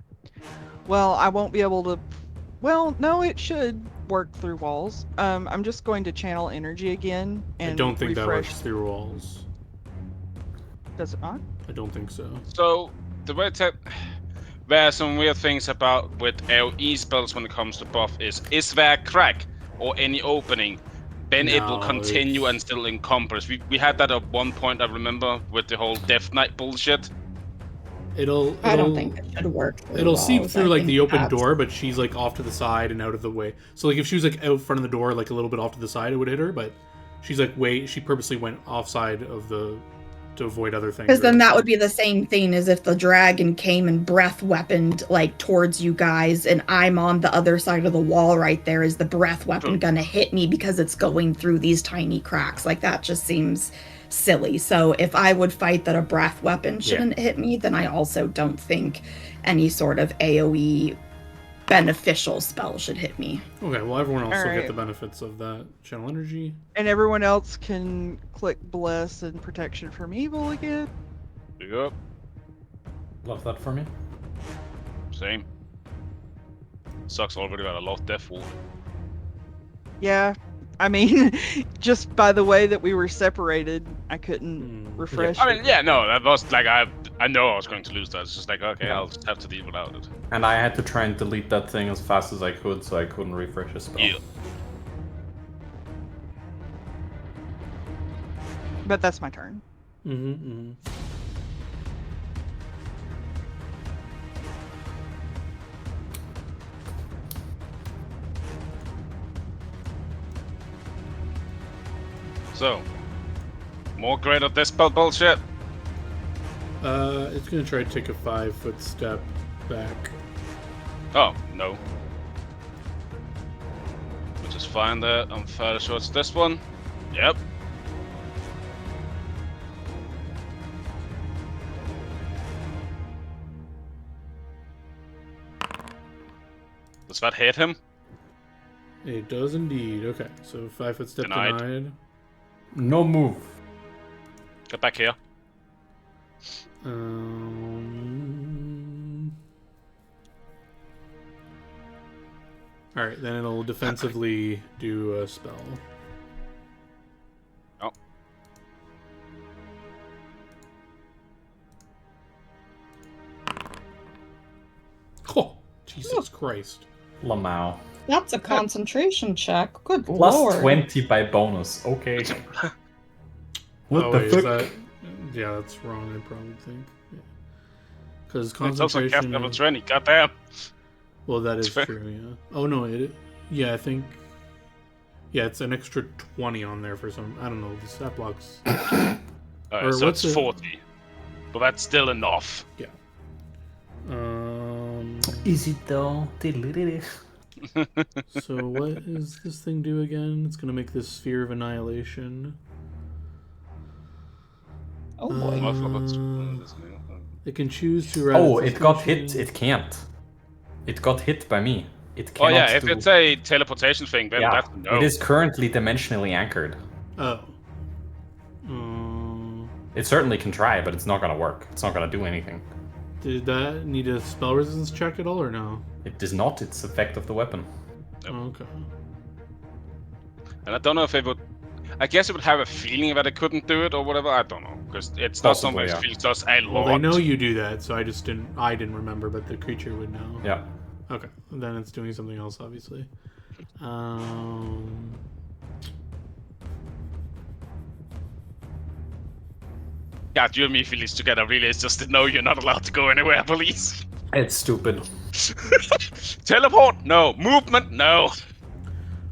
Well, I won't be able to. Well, no, it should work through walls. I'm just going to channel energy again and I don't think that refresh. works through walls. Does it not? I don't think so. So, the way there are some weird things about with AoE spells when it comes to buff is there a crack or any opening? Then it will No, continue it's- and still encompass. We had that at one point, I remember, with the whole Death Knight bullshit. It'll I don't think it should work. through It'll seep walls. through I like think the open that's- door, but she's like off to the side and out of the way. So like if she was like out front of the door, like a little bit off to the side, it would hit her. But she's like she purposely went offside of the to avoid other things. Because then right? that would be the same thing as if the dragon came and breath weaponed like towards you guys, and I'm on the other side of the wall right there. Is the breath weapon gonna hit me because it's going through these tiny cracks? Like that just seems silly. So if I would fight that a breath weapon shouldn't hit me, then I also don't think any sort of AoE beneficial spell should hit me. Okay, well everyone else will Alright. get the benefits of that channel energy. And everyone else can click bless and protection from evil again. Yep, Love that for me. same. Sucks already about a lot of death wall. Yeah, I mean, just by the way that we were separated, I couldn't refresh. I mean, yeah, no, that was like I know I was going to lose that. It's just like, okay, I'll just have to deal without it. And I had to try and delete that thing as fast as I could, so I couldn't refresh a spell. Yeah. But that's my turn. Mm-hmm. So, more great at this spell bullshit. It's gonna try to take a 5-foot step back. Oh, no. Which is fine there. I'm fairly sure it's this one. Yep. Does that hit him? It does indeed. Okay, so 5-foot step Denied. denied. No move. Get back here. All right, then it'll defensively do a spell. Oh. Oh, Jesus Christ! Lamau. That's a concentration check. Good Plus lord. 20 by bonus. Okay. What Oh, the wait, fuck? is that? Yeah, that's wrong. I probably think. Because It's also concentration. cast level 20. Goddamn. Well, that is fair. true. Yeah. Oh no, yeah, I think. Yeah, it's an extra 20 on there for some. I don't know. The stat blocks. Or So what's it's it- 40. But that's still enough. Is it though? So what does this thing do again? It's gonna make this sphere of annihilation. Oh boy. It can choose to. Oh, it got hit. It can't. It got hit by me. It Oh cannot yeah, if do... it's a teleportation thing, then yeah, that's a no. it is currently dimensionally anchored. Oh. It certainly can try, but it's not gonna work. It's not gonna do anything. Did that need a spell resistance check at all, or no? It does not. It's effect of the weapon. Nope. Oh, okay. And I don't know if it would. I guess it would have a feeling that it couldn't do it or whatever. I don't know. Because it's not something Possibly, that yeah. feels does a lot. Well, they know you do that, so I didn't remember, but the creature would know. Yeah. Okay, then it's doing something else, obviously. God, you and me feel this together. Really, it's just to know you're not allowed to go anywhere, please. It's stupid. Teleport? No. Movement? No.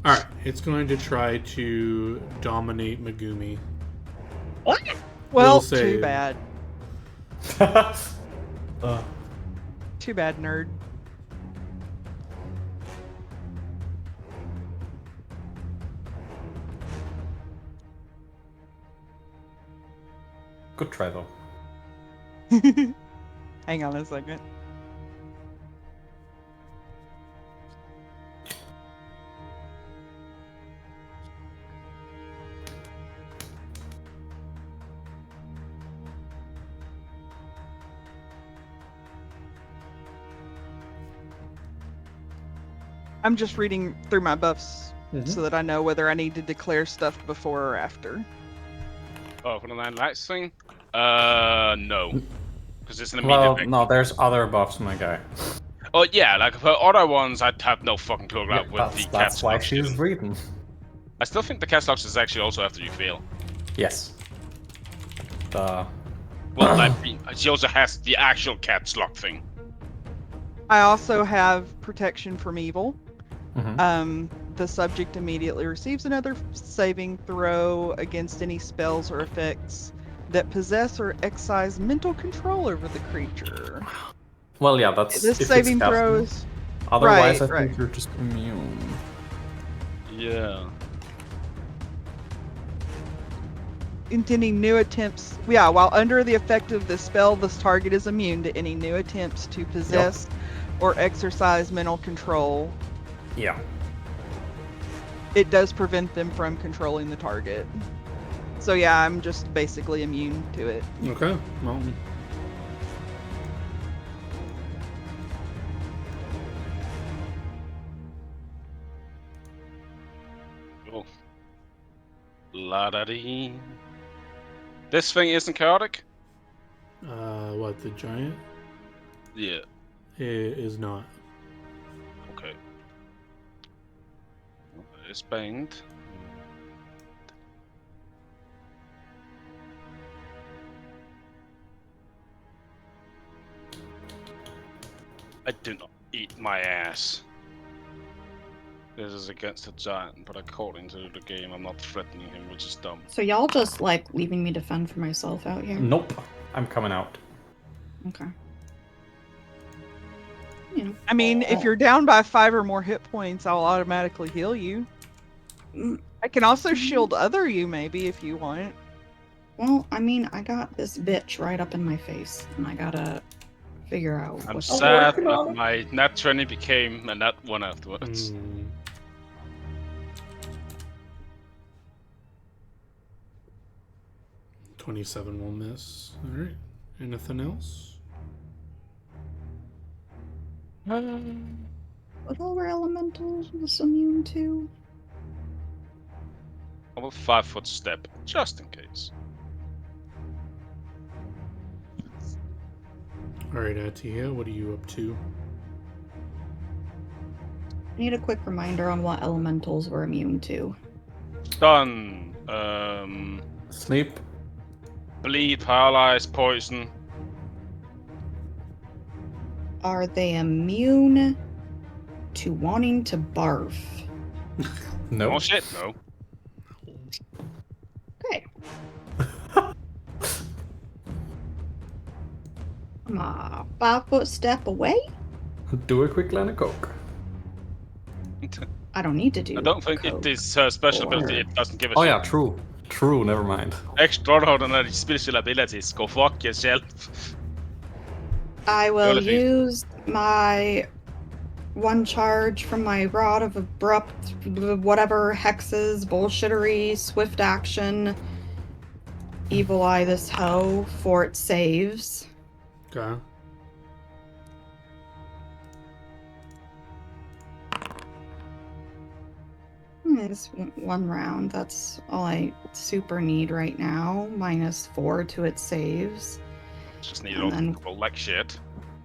Alright, it's going to try to dominate Megumi. What? Well, Will too save. bad. Uh, Too bad, nerd. good try though. Hang on a second. I'm just reading through my buffs so that I know whether I need to declare stuff before or after. Oh, for the Nine Lights thing? No. Because it's an immediate Well, effect. no, there's other buffs, my guy. Oh, yeah, like for other ones, I'd have no fucking clue about what the That's cat's why lock she's is. reading. I still think the cat's locks is actually also after you fail. Yes. Well, like, she also has the actual cat's lock thing. I also have protection from evil. Mhm. The subject immediately receives another saving throw against any spells or effects that possess or exercise mental control over the creature. Well, yeah, that's This if saving it's casting. throws. Otherwise, Right, I think you're just immune. Yeah. Any new attempts. Yeah, while under the effect of this spell, this target is immune to any new attempts to possess or exercise mental control. Yeah. It does prevent them from controlling the target. So yeah, I'm just basically immune to it. Okay, well. Oh. La-da-dee. This thing isn't chaotic? What, the giant? Yeah. It is not. Okay. It's banged. I do not eat my ass. This is against a giant, but according to the game, I'm not threatening him, which is dumb. So y'all just like leaving me to fend for myself out here? Nope. I'm coming out. Okay. You know. I mean, if you're down by 5 or more hit points, I'll automatically heal you. Mm, I can also shield other you, maybe, if you want. Well, I mean, I got this bitch right up in my face, and I gotta figure out I'm what's sad that my nat 20 became a nat 1 afterwards. 27 will miss. Alright. Anything else? What all were elementals was immune to? I will 5-foot step, just in case. Alright, Atia, what are you up to? I need a quick reminder on what elementals were immune to. Done. Sleep. Bleed, paralyze, poison. Are they immune to wanting to barf? No. Oh shit, no. Okay. I'm a 5-foot step away. Do a quick line of coke. I don't need to do. I don't think coke. it is her special or- ability, it doesn't give a Oh shit. yeah, true. True, never mind. Extraordinary special abilities, go fuck yourself. I will Abilities. use my one charge from my Rod of Abrupt, whatever, hexes, bullshittery, swift action, evil eye this hoe for it saves. Okay. It's one round. That's all I super need right now. -4 to its saves. Just need And it then- all like shit.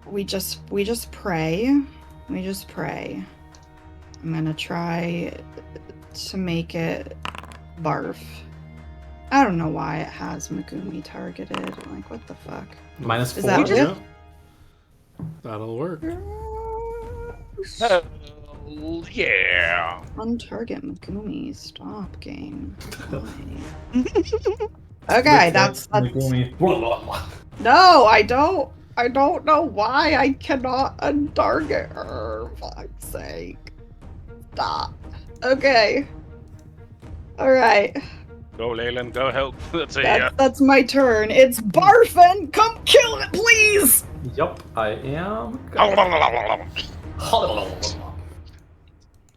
We just pray. We just pray. I'm gonna try to make it barf. I don't know why it has Megumi targeted. Like, what the fuck? -4. Is that Yeah. That'll work. Hell yeah! Untarget Megumi. Stop, game. Why? Okay, that's Megumi. no. I don't know why I cannot untarget her. For fuck's sake. Stop. Okay. All right. Go, Leyland, go help. That's it. That's my turn. It's barfing. Come kill it, please. Yup, I am.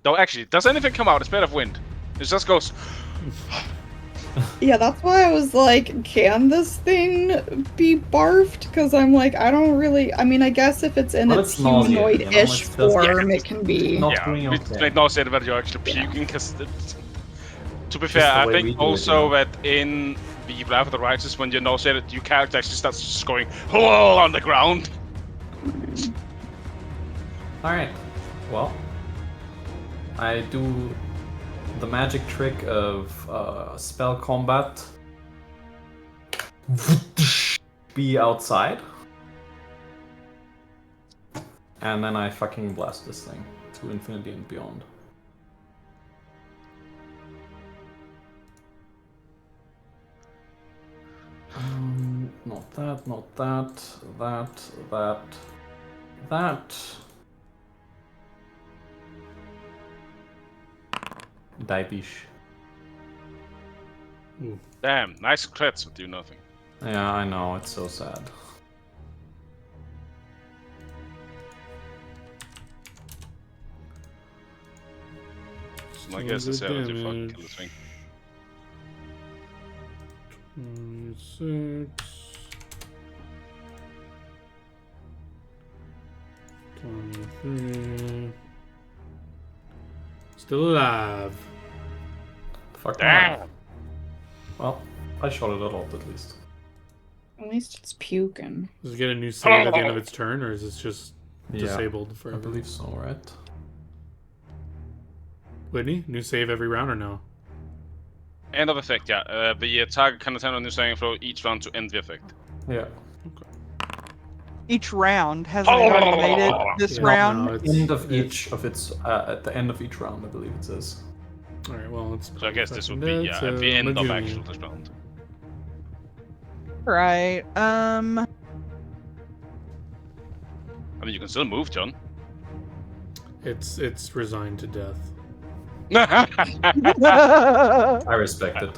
No, actually, does anything come out? It's made of wind. It just goes. Yeah, that's why I was like, can this thing be barfed? Because I'm like, I don't really. I mean, I guess if it's in Well, its it's nauseating, you know, humanoid-ish it's just- form, it can be. Not Yeah, doing it's okay. like no sense that you're actually puking, because to be Just fair, the I way we think do it, also you know. that in the Wrath of the Righteous, when you're nauseated, your character actually starts just going "Whoa" on the ground. Alright, well, I do the magic trick of spell combat. Be outside. And then I fucking blast this thing to infinity and beyond. Not that, not that, that. Die biche. Damn, nice crits but do nothing. Yeah, I know, it's so sad. So I guess it's how to fucking kill the thing. 26. 23. Still alive. Fuck Damn. my. Well, I shot it out at least. At least it's puking. Does it get a new save at the end of its turn, or is it just Yeah, disabled I forever? believe so, right? Whitney, new save every round or no? End of effect, yeah. The target can attend a new saving throw each round to end the effect. Yeah. Each round hasn't it already made it this Yeah, round. no, it's- End of it's- each of its at the end of each round, I believe it says. All right, well, it's. So I guess this would fucking be dead, at the end of Megumi. actual this round. Right. I mean, you can still move, John. It's resigned to death. I respect it.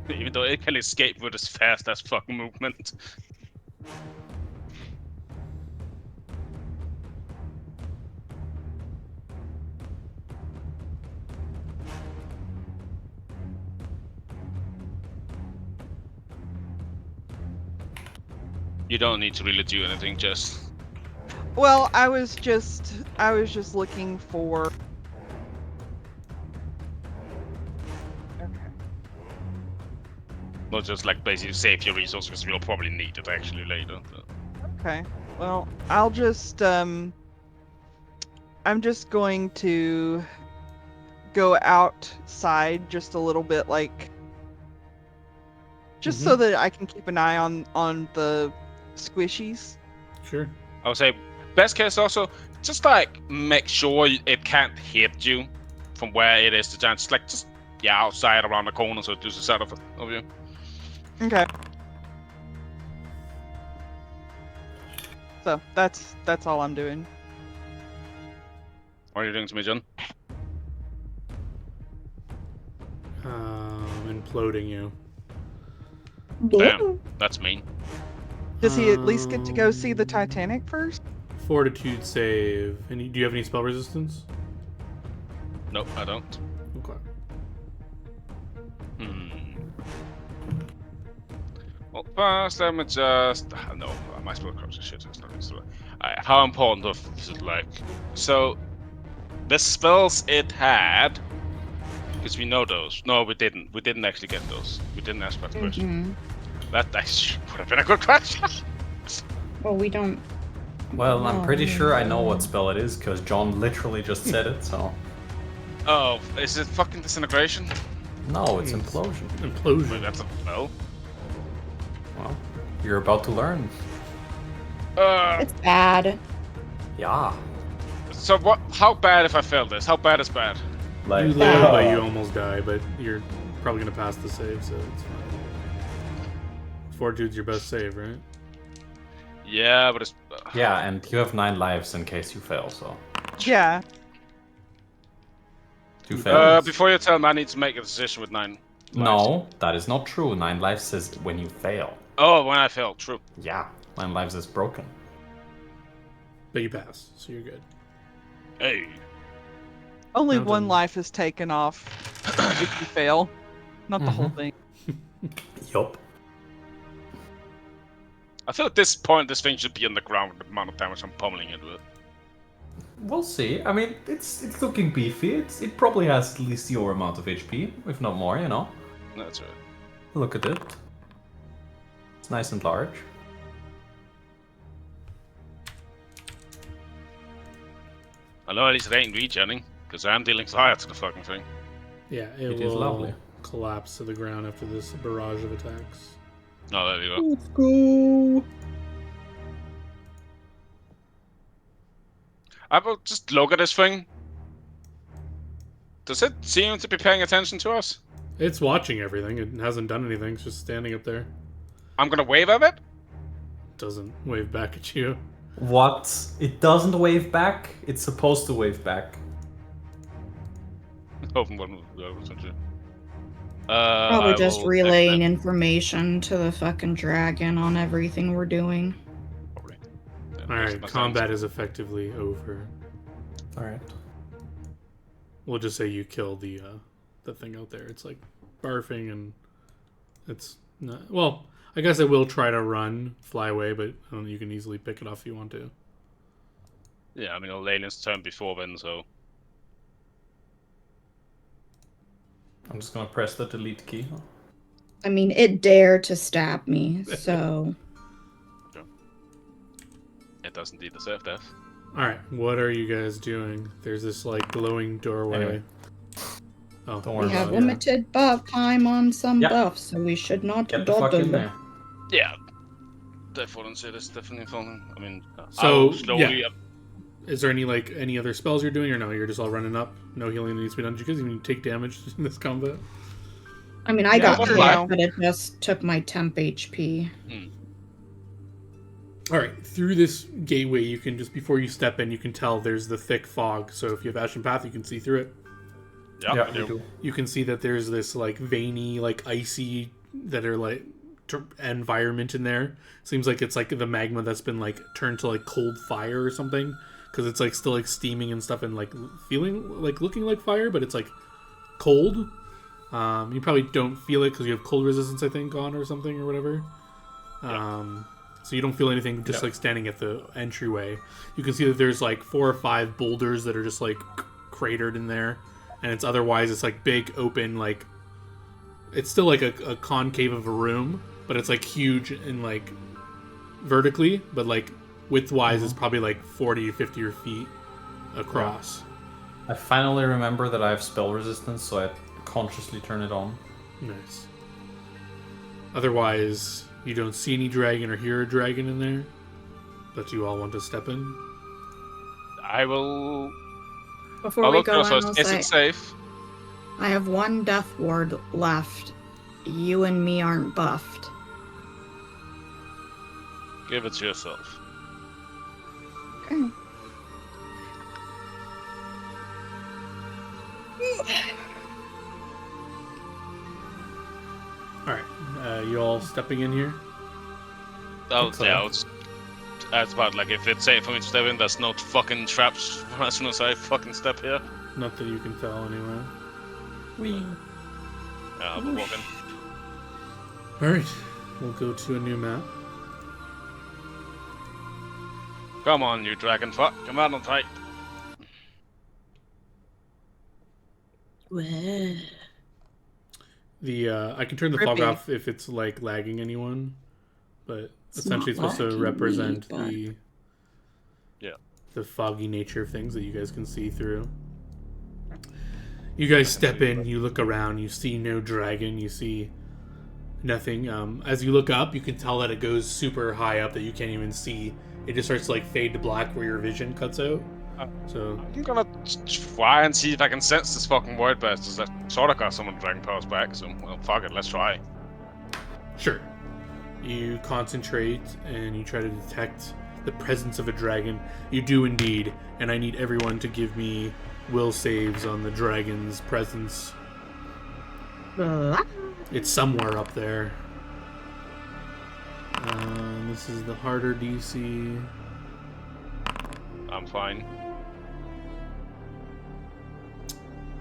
Even though it can escape with its fast as fuck movement. You don't need to really do anything, just Well, I was just looking for. not just like basically save your resources because you'll probably need it actually later. Okay. Well, I'll just I'm just going to go outside just a little bit, like just so that I can keep an eye on the squishies. Sure. I would say best case also just like make sure it can't hit you from where it is to giant. Just like outside around the corner so it loses sight of you. Okay. So that's all I'm doing. What are you doing to me, John? Imploding you. Damn, that's mean. Does he at least get to go see the Titanic first? Fortitude save. Do you have any spell resistance? Nope, I don't. Okay. Well, first let me just no, my spell crops shit. It's not how important is it like? So the spells it had Because we know those. No, we didn't. We didn't actually get those. We didn't ask that question. That actually would have been a good question. Well, we don't. Well, I'm pretty No. sure I know what spell it is, because John literally just said it, so... Oh, is it fucking disintegration? No, it's implosion. Wait, Implosion. that's a spell. Well, you're about to learn. It's bad. Yeah. So what? How bad if I fail this? How bad is bad? Like, You live, but you almost die, but you're probably gonna pass the save, so it's fine. Fortitude's your best save, right? Yeah, but it's. Yeah, and you have 9 lives in case you fail, so... Yeah. 2 fails. Before you tell me, I need to make a decision with 9 lives. No, that is not true. 9 lives says when you fail. Oh, when I fail, true. Yeah, 9 lives is broken. But you pass, so you're good. Hey. Only Well one done. life is taken off if you fail. Not the whole thing. Yup. I feel at this point this thing should be on the ground with the amount of damage I'm pummeling it with. We'll see. I mean, it's looking beefy. It probably has at least your amount of HP, if not more, you know. That's right. Look at it. It's nice and large. I know at least it ain't regenning, because I am dealing fire to the fucking thing. Yeah, it It will is lovely. collapse to the ground after this barrage of attacks. Oh, there you go. Let's go. I will just look at this thing. Does it seem to be paying attention to us? It's watching everything. It hasn't done anything. It's just standing up there. I'm gonna wave at it? Doesn't wave back at you. What? It doesn't wave back? It's supposed to wave back. Open one. Essentially. Probably I just will relaying text information to the fucking dragon on everything we're doing. it, probably. That All makes right, more combat sense. is effectively over. Alright. We'll just say you killed the thing out there. It's like barfing and it's not. Well, I guess it will try to run, fly away, but you can easily pick it off if you want to. Yeah, I mean, Leyland's turn before then, so. I'm just gonna press the delete key. I mean, it dared to stab me, so. It does indeed deserve death. All right, what are you guys doing? There's this like glowing doorway. Anyway. Oh, Don't worry We have about it. limited buff time on some Yep. buffs, so we should not Get the fuck in there. Yeah. Death wouldn't say this, definitely falling. I mean, So, I'll slowly. yeah. Is there any other spells you're doing, or no? You're just all running up. No healing needs to be done because you take damage in this combat. I mean, I Yeah, got for hit, now. but it just took my temp HP. All right, through this gateway, you can just before you step in, you can tell there's the thick fog. So if you have Ashen Path, you can see through it. Yeah, I do. You can see that there's this like veiny, like icy that are like environment in there. Seems like it's like the magma that's been like turned to like cold fire or something, because it's like still like steaming and stuff and like feeling like looking like fire, but it's like cold. You probably don't feel it because you have cold resistance, I think, on or something or whatever. So you don't feel anything just like standing at the entryway. You can see that there's like 4 or 5 boulders that are just like cratered in there, and it's otherwise it's like big open, like it's still like a concave of a room, but it's like huge and like vertically, but like width-wise it's probably like 40 or 50 feet across. I finally remember that I have spell resistance, so I consciously turn it on. Nice. Otherwise, you don't see any dragon or hear a dragon in there that you all want to step in. I will. Before I'll we look go at on, us. I'll Is say, it safe? I have 1 death ward left. You and me aren't buffed. Give it to yourself. Okay. All right, you all stepping in here? Oh, so. yeah, that's about like if it's safe for me to step in, there's no fucking traps as soon as I fucking step here. Not that you can tell anyway. Yeah, I'll be walking. All right, we'll go to a new map. Come on, you dragon fuck. Come out and fight. Well. I can turn the fog Trippy. off if it's like lagging anyone, but It's essentially it's not supposed to lagging me, represent but- Yeah. the foggy nature of things that you guys can see through. You guys step in, you look around, you see no dragon, you see nothing. As you look up, you can tell that it goes super high up that you can't even see. It just starts to like fade to black where your vision cuts out. So I'm gonna try and see if I can sense this fucking void bastards. I sort of got some of the dragon powers back, so well, fuck it, let's try. sure, you concentrate and you try to detect the presence of a dragon. You do indeed, and I need everyone to give me will saves on the dragon's presence. It's somewhere up there. This is the harder DC. I'm fine.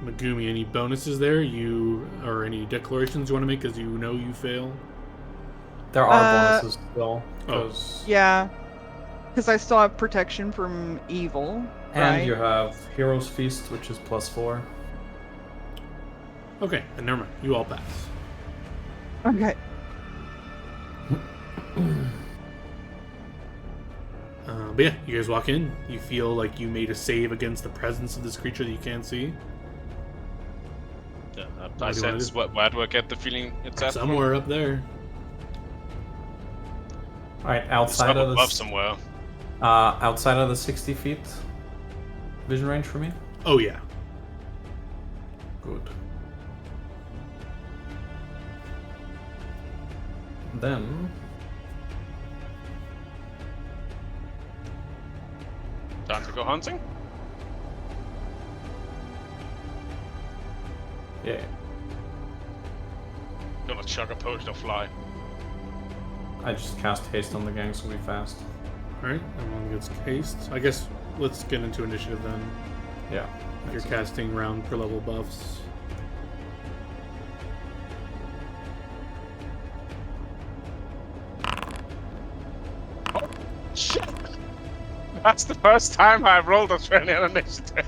Megumi, any bonuses there? Or any declarations you want to make because you know you fail? There are bonuses still. Oh. 'Cause- Yeah, because I still have protection from evil. And right? you have Hero's Feast, which is +4. Okay, then never mind. You all pass. Okay. But yeah, you guys walk in. You feel like you made a save against the presence of this creature that you can't see. Yeah, Why I do you wanna sense do? where do I get the feeling it's at? Somewhere up there. Alright, It's outside up of above the somewhere. outside of the 60 feet vision range for me. Oh yeah. Good. Then Time to go hunting? yeah, Gonna chuck a potion of fly. I just cast haste on the gang, so we fast. Alright, everyone gets haste. I guess let's get into initiative then. Yeah. If you're casting round per level buffs. Shit! That's the first time I've rolled a 20 on initiative.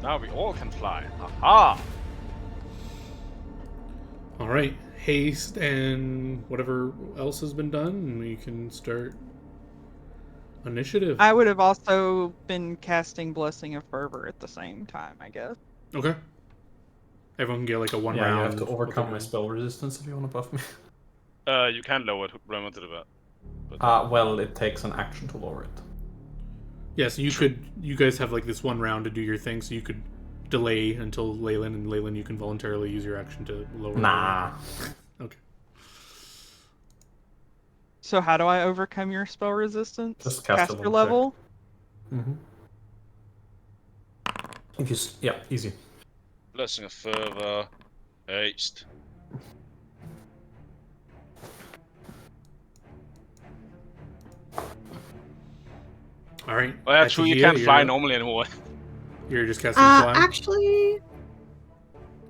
Now we all can fly. Aha! Alright, haste and whatever else has been done, and we can start initiative. I would have also been casting Blessing of Fervor at the same time, I guess. Okay. Everyone can get like a one Yeah, round. you have to overcome my whatever. spell resistance if you want to buff me. You can lower it relative to that. Well, it takes an action to lower it. Yeah, so you guys have like this one round to do your thing, so you could delay until Leyland, and Leyland you can voluntarily use your action to lower. Nah. Okay. So how do I overcome your spell resistance? Just cast a Caster level level? If you yeah, easy. Blessing of Fervor. Haste. Alright. Oh yeah, true, you can't fly normally anymore. You're just casting fly? Actually,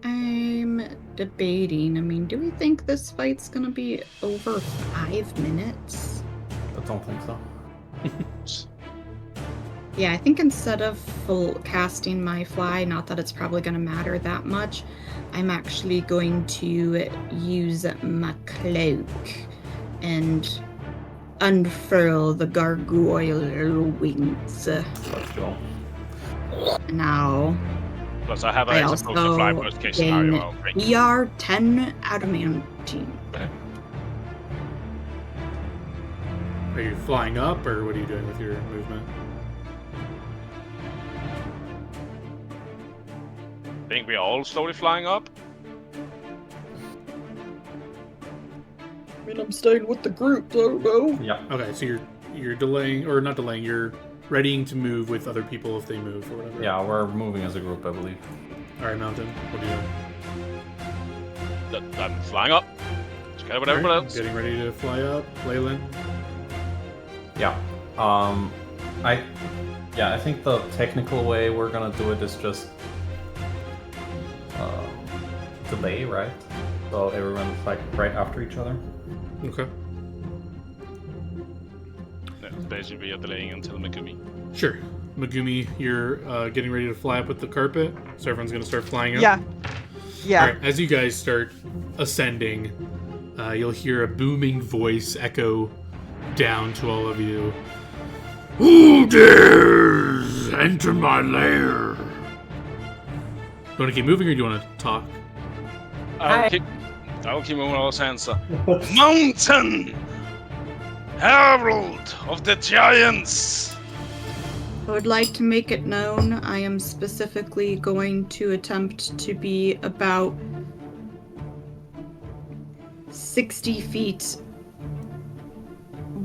I'm debating. I mean, do we think this fight's gonna be over 5 minutes? I don't think so. Yeah, I think instead of full casting my fly, not that it's probably gonna matter that much, I'm actually going to use my cloak and unfurl the gargoyle wings. Let's go. Now, Plus, I have I an also extra potion fly worst case scenario. gain ER 10 adamantine. Are you flying up, or what are you doing with your movement? Think we're all slowly flying up? I mean, I'm staying with the group, so no. Yeah. Okay, so you're delaying, or not delaying, you're readying to move with other people if they move, or whatever. Yeah, we're moving as a group, I believe. Alright, Mountain, what are you doing? I'm flying up. Together with everyone Alright, else. getting ready to fly up. Leyland? Yeah. I think the technical way we're gonna do it is just delay, right? So everyone's like right after each other. Okay. they should be delaying until Megumi. Sure. Megumi, you're getting ready to fly up with the carpet, so everyone's going to start flying up? Yeah. All right, as you guys start ascending, you'll hear a booming voice echo down to all of you. Who dares enter my lair? You want to keep moving or do you want to talk? I'll keep moving all answer. Mountain! Herald of the Giants! I would like to make it known I am specifically going to attempt to be about 60 feet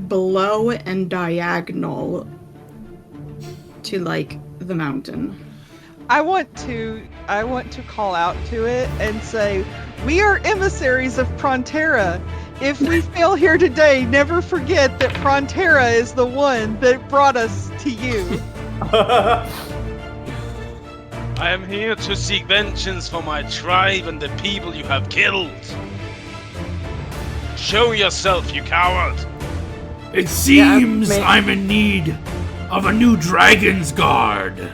below and diagonal to, like, the mountain. I want to call out to it and say, we are emissaries of Prontera. If we fail here today, never forget that Prontera is the one that brought us to you. I am here to seek vengeance for my tribe and the people you have killed. Show yourself, you coward! It seems I'm in need of a new dragon's guard.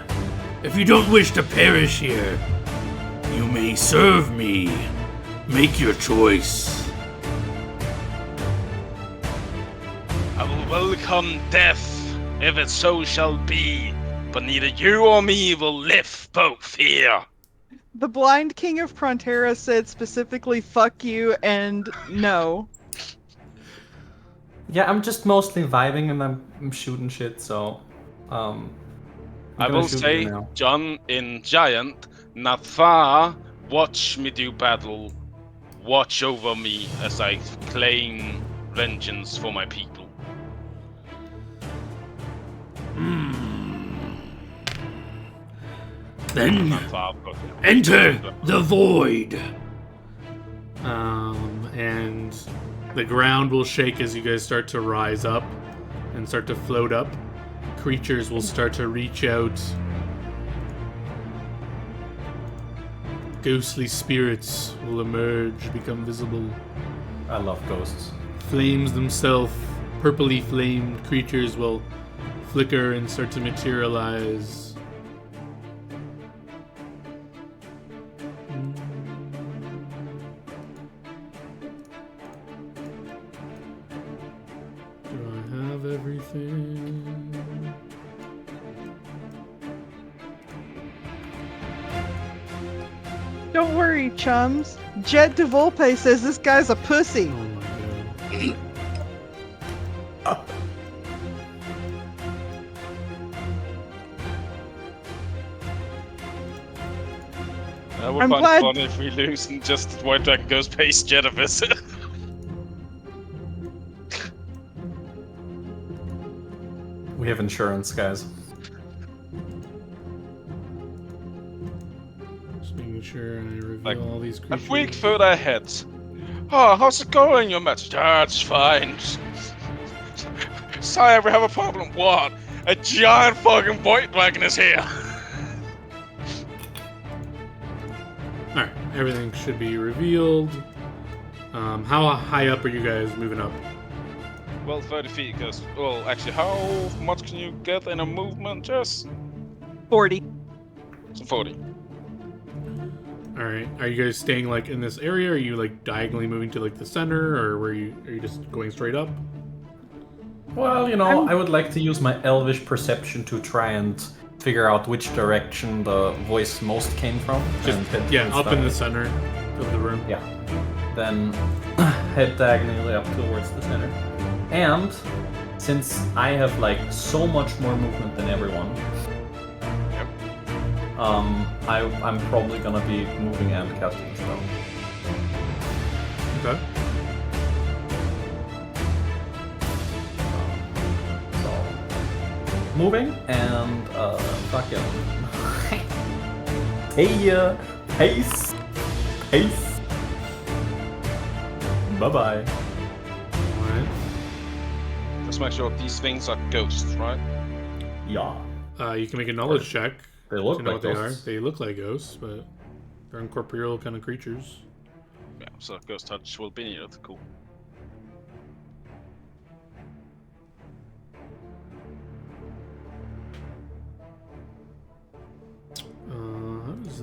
If you don't wish to perish here, you may serve me. Make your choice. I will welcome death, if it so shall be, but neither you or me will live both here. The blind king of Prontera said specifically, fuck you and no. Yeah, I'm just mostly vibing and I'm shooting shit, so I will say, John in Giant, not far, watch me do battle, watch over me as I claim vengeance for my people. Then Not far, but enter the void. And the ground will shake as you guys start to rise up and start to float up. Creatures will start to reach out. Ghostly spirits will emerge, become visible. I love ghosts. Flames themselves, purpley flamed creatures will flicker and start to materialize. Do I have everything? Don't worry, chums. Jet de Volpe says this guy's a pussy. Oh my god. I would I'm find glad- it funny if we lose and just White Dragon goes past Jedivis. We have insurance, guys. Just making sure I reveal Like, all these A creatures. week further ahead. Oh, how's it going, your match? That's fine. Sorry, we have a problem. What? A giant fucking White Dragon is here. Alright, everything should be revealed. How high up are you guys moving up? Well, 30 feet, because, well, actually, how much can you get in a movement, Jess? 40. So 40. Alright, are you guys staying like in this area? Are you like diagonally moving to like the center, or are you just going straight up? Well, you know, I would like to use my elvish perception to try and figure out which direction the voice most came from. Just, and head yeah, towards up in that. the center of the room. Yeah. Then head diagonally up towards the center. And since I have like so much more movement than everyone, Yep. I'm probably gonna be moving and casting a spell. Okay. So moving and fucking hey pace. Bye bye. Alright. Let's make sure these things are ghosts, right? Yeah. You can make a knowledge check They to look know like what ghosts. they are. They look like ghosts, but they're incorporeal kind of creatures. Yeah, so ghost touch will be needed. Cool.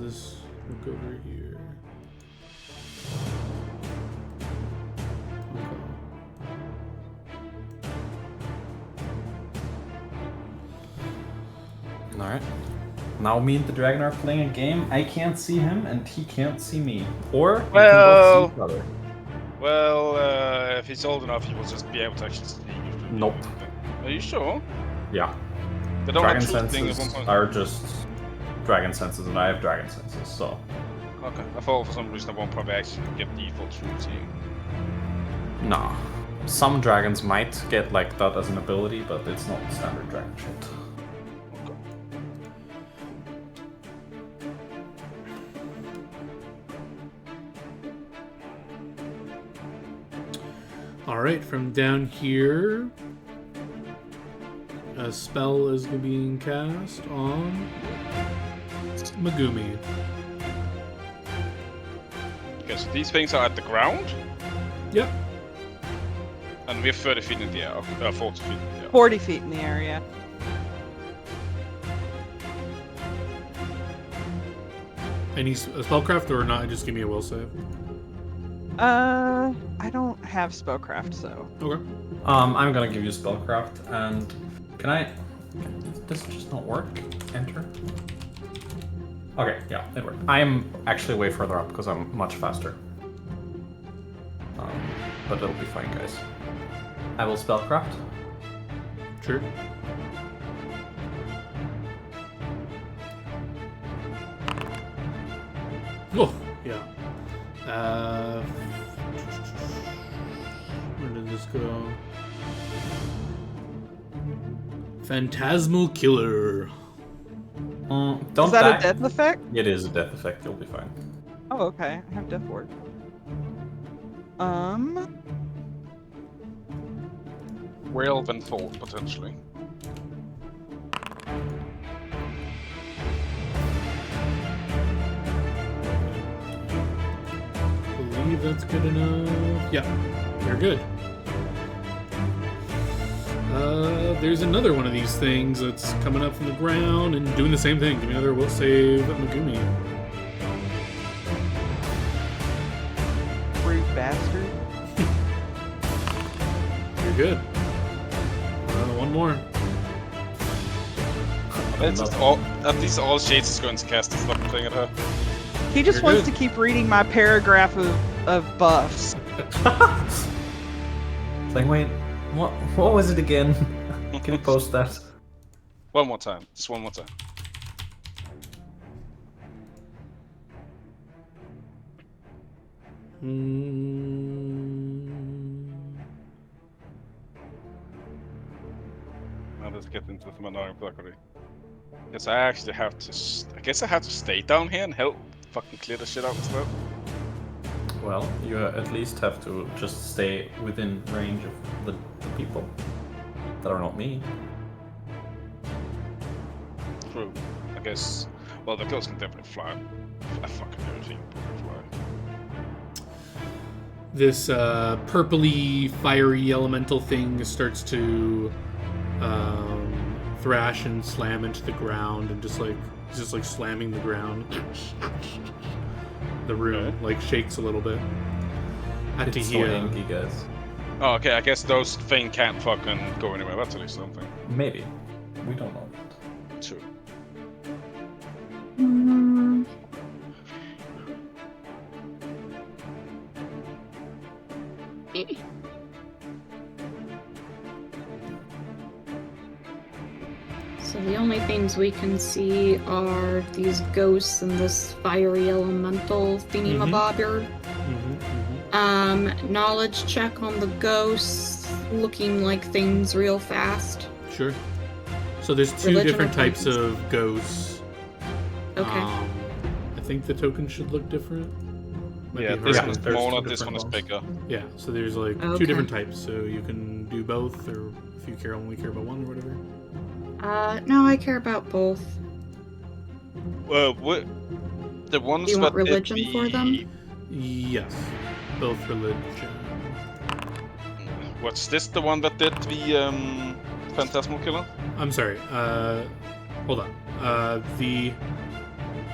this look over here? Alright. Now me and the dragon are playing a game. I can't see him and he can't see me. Or we can both see each other. Well, if he's old enough, he will just be able to actually see you. Nope. Are you sure? Yeah. They don't Dragon have truth thing at senses 1.0. are just dragon senses, and I have dragon senses, so. Okay, I thought for some reason I won't probably actually get default truth seeing. Nah. Some dragons might get like that as an ability, but it's not standard dragon shit. Alright, from down here, a spell is being cast on Megumi. Okay, so these things are at the ground, Yep. and we're 30 feet in the air. 40 feet in the air. 40 feet in the area. Any spellcraft or not? Just give me a will save. I don't have spellcraft, so. Okay. I'm gonna give you spellcraft, and can I? Does it just not work? Enter. Okay, yeah, it worked. I'm actually way further up because I'm much faster. But it'll be fine, guys. I will spellcraft. Sure. Oh, yeah. Where did this go? Phantasmal Killer. Don't Is that die. a death effect? It is a death effect. You'll be fine. Oh, okay. I have death ward. Rail and thought, potentially. Believe that's good enough. Yeah, you're good. There's another one of these things that's coming up from the ground and doing the same thing. Give me another will save at Megumi. Rude bastard. You're good. One more. It's just all, at least all Shades is going to cast is not playing at her. He just You're wants good. to keep reading my paragraph of buffs. Like, wait, what was it again? Can you post that? One more time. Just one more time. Now let's get into the Mandarin Blackery. Yes, I actually have to. I guess I have to stay down here and help fucking clear the shit out and stuff. Well, you at least have to just stay within range of the people that are not me. True. I guess. Well, the girls can definitely fly. I fucking everything can fly. This purpley, fiery elemental thing starts to thrash and slam into the ground, and just like slamming the ground. The room like shakes a little bit. It's so angry, guys. Oh, okay. I guess those things can't fucking go anywhere. That's at least something. Maybe. We don't know. True. So the only things we can see are these ghosts and this fiery elemental thingy-mabobber. Knowledge check on the ghosts, looking like things real fast. Sure. So there's two Religion different or types focus? of ghosts. Okay. I think the token should look different. Might Yeah, be this hard one's to- there's smaller, two this one is different bigger. Yeah, so there's like Okay. two different types, so you can do both, or if you only care about one or whatever. No, I care about both. What? The ones Do you want that did religion the... for them? Yes, both religion. What's this? The one that did the Phantasmal Killer? I'm sorry. Hold on. The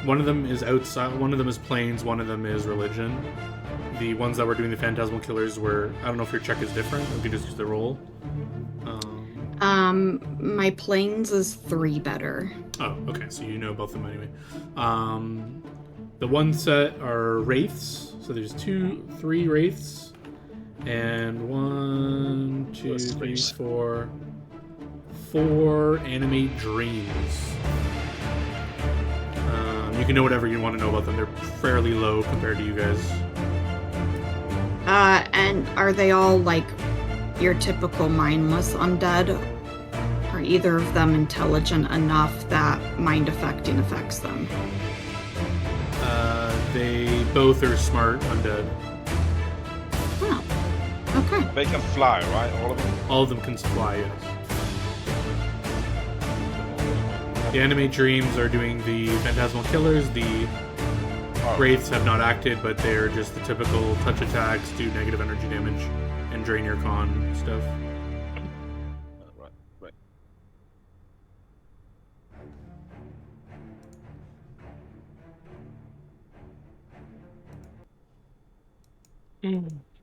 One of them is outside. One of them is planes. One of them is religion. The ones that were doing the phantasmal killers were. I don't know if your check is different. We can just use the roll. My planes is 3 better. Oh, okay. So you know both of them anyway. The one set are wraiths. So there's 3 wraiths, and 1, 2, 3, 4. 4 animate dreams. You can know whatever you want to know about them. They're fairly low compared to you guys. And are they all like your typical mindless undead? Are either of them intelligent enough that mind affecting affects them? They both are smart undead. Oh, okay. They can fly, right? All of them? All of them can fly, yes. The animate dreams are doing the phantasmal killers. The wraiths have not acted, but they're just the typical touch attacks, do negative energy damage, and drain your con stuff. Right.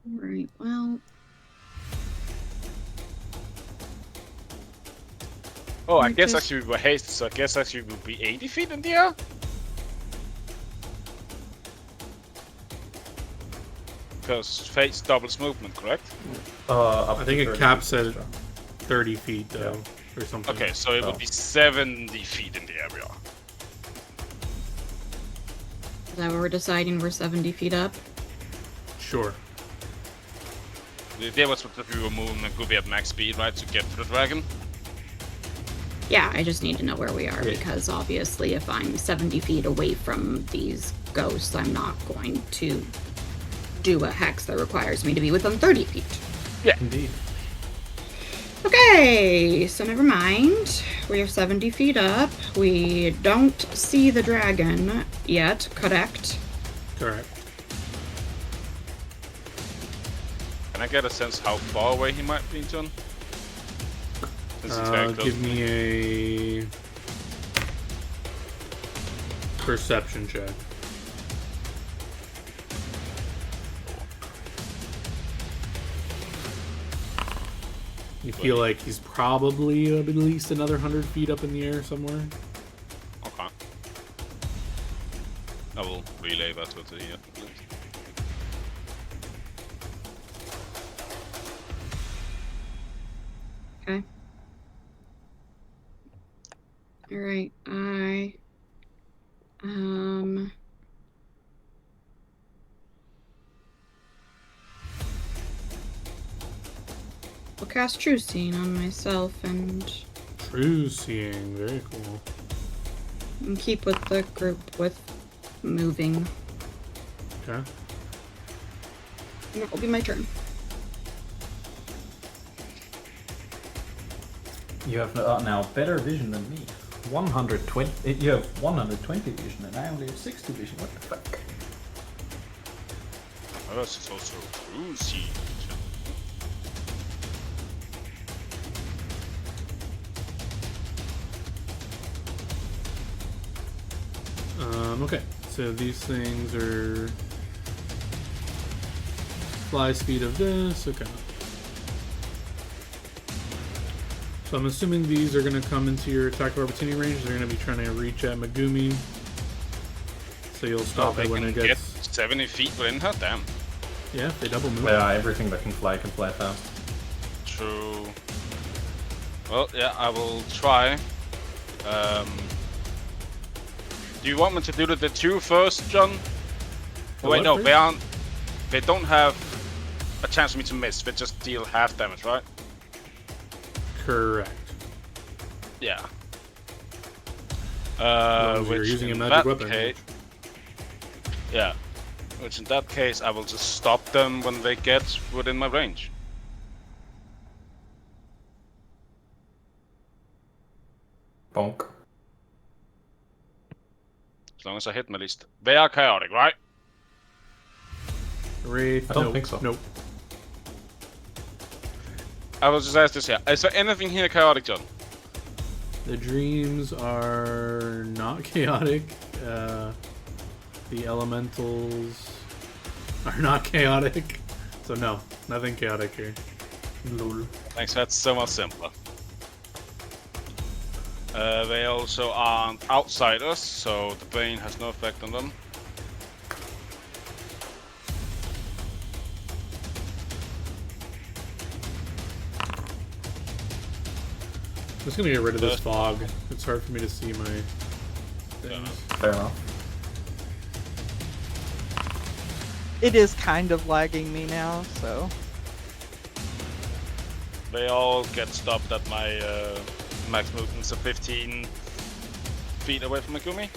Right, well... Oh, I guess actually we were hasted, so I guess actually we'll be 80 feet in the air? Because Fate's doubles movement, correct? I think it caps at 30 feet, though, or something. Okay, so it would be 70 feet in the area. Is that what we're deciding? We're 70 feet up? Sure. The idea was that we were moving and could be at max speed, right, to get to the dragon? Yeah, I just need to know where we are, because obviously if I'm 70 feet away from these ghosts, I'm not going to do a hex that requires me to be within 30 feet. Yeah. Indeed. Okay, so never mind. We are 70 feet up. We don't see the dragon yet, correct? Correct. Can I get a sense how far away he might be, John? Since he's very close. Give me a perception check. You feel like he's probably at least another 100 feet up in the air somewhere? Okay. I will relay that to the Okay. Alright, I'll cast True Seeing on myself and True Seeing, very cool. keep with the group with moving. Okay. And that will be my turn. You have now better vision than me. 120. You have 120 vision, and I only have 60 vision. What the fuck? Oh, this is also cruisy. Okay. So these things are fly speed of this. Okay. So I'm assuming these are going to come into your attack of opportunity range. They're going to be trying to reach at Megumi. So you'll stop it when it gets... Get 70 feet within her? Damn. Yeah, if they double move. Yeah, everything that can fly fast. True. Well, yeah, I will try. Do you want me to do the 2 first, John? Oh, wait, no, they don't have a chance for me to miss. They just deal half damage, right? Correct. Yeah. You're using a magic weapon. Yeah. Which in that case, I will just stop them when they get within my range. Bonk. As long as I hit my list. They are chaotic, right? Wraith. I don't think so. Nope. I will just ask this here. Is there anything here chaotic, John? The dreams are not chaotic. the elementals are not chaotic. So no, nothing chaotic here. Lol. Thanks, that's so much simpler. They also aren't outsiders, so the bane has no effect on them. I'm just gonna get rid of this fog. It's hard for me to see my things. Fair enough. It is kind of lagging me now, so. They all get stopped at my max movements of 15 feet away from Megumi.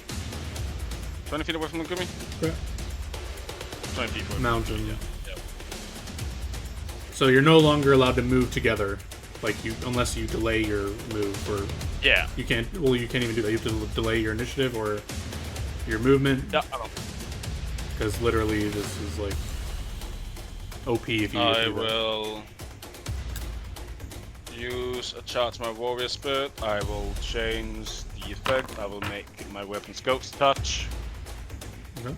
20 feet away from Megumi? Yeah. 20 feet away from Mountain. Megumi, yeah. So you're no longer allowed to move together, like unless you delay your move, or Yeah. you can't. Well, you can't even do that. You have to delay your initiative or your movement. Yeah, I know. Because literally, this is like OP if you. I do that. will use a charge my warrior spirit. I will change the effect. I will make my weapon's ghost touch. Okay.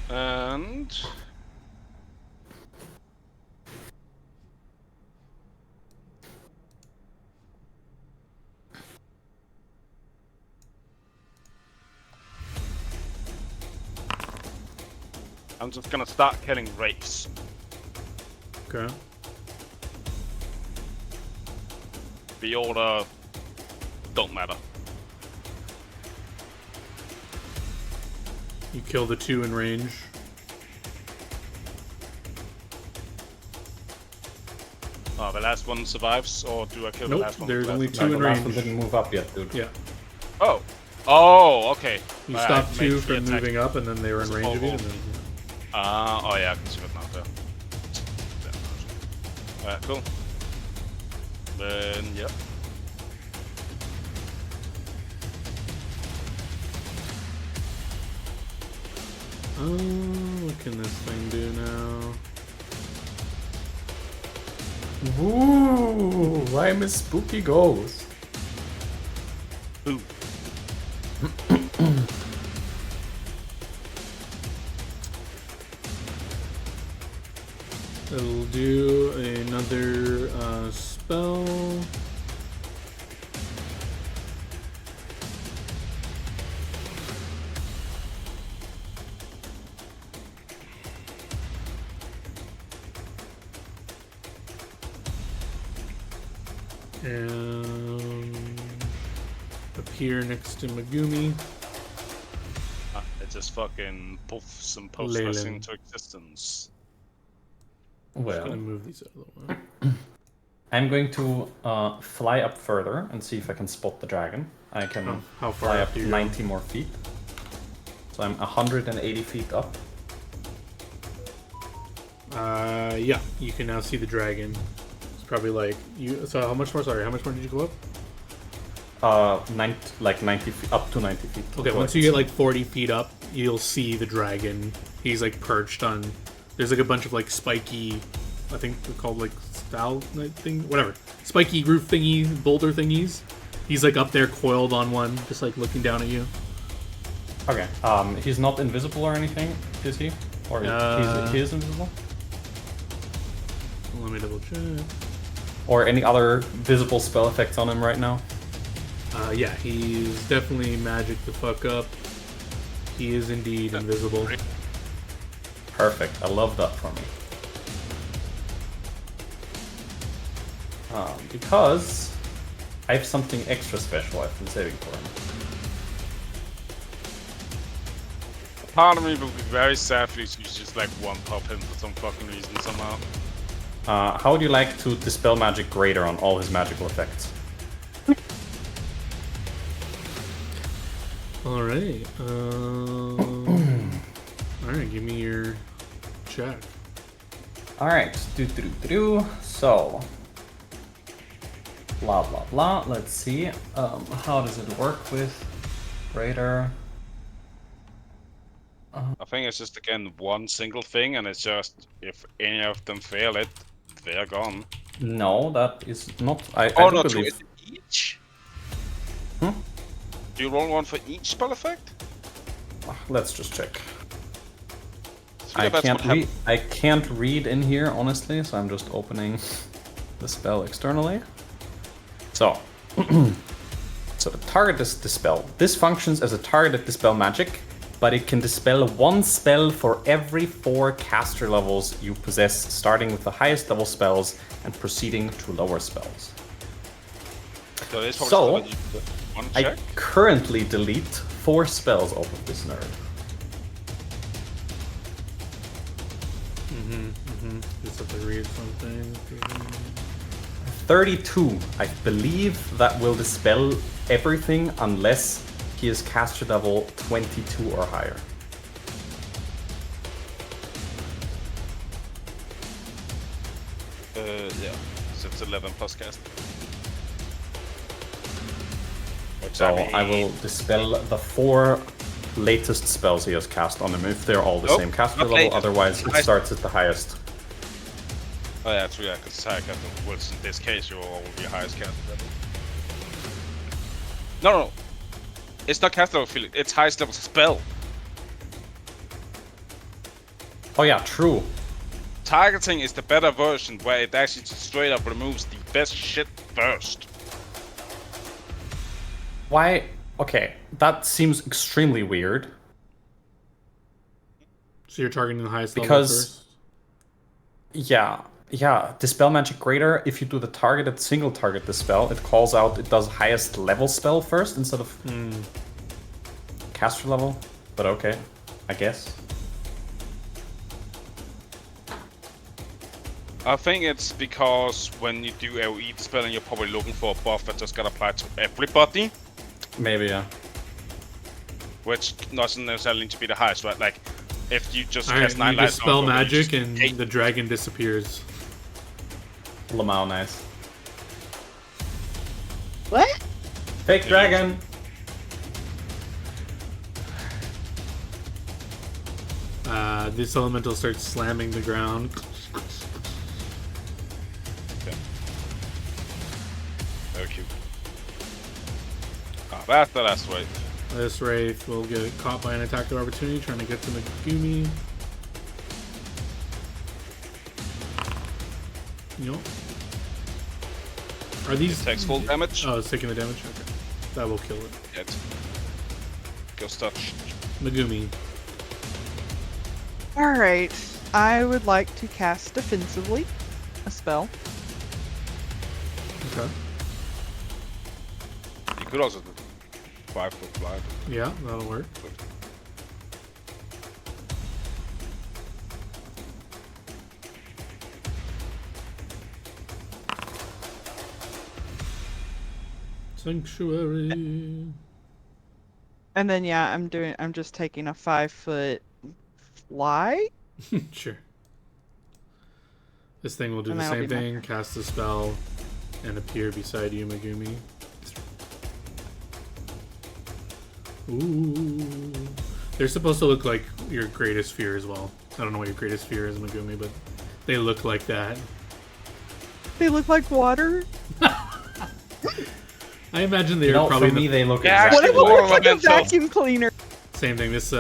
And I'm just gonna start killing wraiths. Okay. The order don't matter. You kill the 2 in range. Oh, the last one survives, or do I kill the Nope, last one? there's The only last 2 one? in The last one range. didn't move up yet, dude. Yeah. Oh. Oh, okay. You I stop made 2 the from attack. moving up, and then they were in range of you. And then, Oh yeah, I can see it now. Yeah. Alright, cool. Then, yep. what can this thing do now? Ooh, I'm a spooky ghost. Ooh. It'll do another spell. And appear next to Megumi. It just fucking puffs some post Leyland. into existence. I'm just gonna Well, move these out of the way. I'm going to fly up further and see if I can spot the dragon. I can How far fly up up do you go? 90 more feet. So I'm 180 feet up. Yeah, you can now see the dragon. It's probably like you. So how much more? Sorry, how much more did you go up? 90 feet, up to 90 feet. Okay, So once you it's- get like 40 feet up, you'll see the dragon. He's like perched on. There's like a bunch of like spiky, I think they're called like stalagmite thing, whatever. Spiky roof thingy, boulder thingies. He's like up there coiled on one, just like looking down at you. Okay, he's not invisible or anything, is he? Or he is invisible? Let me double check. Or any other visible spell effects on him right now? Yeah, he's definitely magic the fuck up. He is indeed invisible. Perfect, I love that for me. Because I have something extra special I've been saving for him. Part of me will be very sad if you just like one pop him for some fucking reason somehow. How would you like to dispel magic greater on all his magical effects? Alright. Alright, give me your check. Alright, so... Blah blah blah, let's see. How does it work with greater? I think it's just again one single thing, and it's just if any of them fail it, they're gone. No, that is not. I Oh do no, believe. two each. Do you roll one for each spell effect? Let's just check. Yeah, I can't read in here, honestly, so I'm just opening the spell externally. So, so the target is dispel. This functions as a targeted dispel magic, but it can dispel one spell for every 4 caster levels you possess, starting with the highest level spells and proceeding to lower spells. So I currently delete 4 spells off of this nerd. Just have to read something. 32. I believe that will dispel everything unless he is caster level 22 or higher. Yeah. So it's 11 plus cast. So I will dispel the 4 latest spells he has cast on him if they're all the same caster level. Latest. Otherwise, it starts at the highest. Oh yeah, true. Yeah, because high caster. Well, in this case, you will be highest caster level. No. It's not caster level feeling. It's highest level spell. Oh yeah, true. Targeting is the better version where it actually just straight up removes the best shit first. Why? Okay, that seems extremely weird. So you're targeting the highest level Because, first? yeah, Dispel Magic Greater, if you do the targeted single target dispel, it calls out, it does highest level spell first instead of caster level. But okay, I guess. I think it's because when you do AoE dispelling, you're probably looking for a buff that just got applied to everybody. Maybe, yeah. Which doesn't necessarily need to be the highest, right? Like, if you just Alright, cast 9 you lights, dispel magic and the dragon disappears. Lamau, nice. What? Fake dragon! This elemental starts slamming the ground. Very cute. Ah, that's the last wave. This Wraith will get caught by an attack of opportunity trying to get to Megumi. Yup. Are these... It takes full damage. Oh, it's taking the damage? Okay. That will kill it. It goes touch. Megumi. Alright, I would like to cast defensively a spell. Okay. You could also do 5 foot fly. Yeah, that'll work. Sanctuary. And then yeah, I'm just taking a 5-foot fly. Sure. This thing will do And the that'll same be my thing, turn. cast a spell, and appear beside you, Megumi. Ooh. They're supposed to look like your greatest fear as well. I don't know what your greatest fear is, Megumi, but they look like that. They look like water. I imagine they're No, probably for me, they look Yeah, What exactly if it More looks like a elemental. vacuum cleaner? same thing. This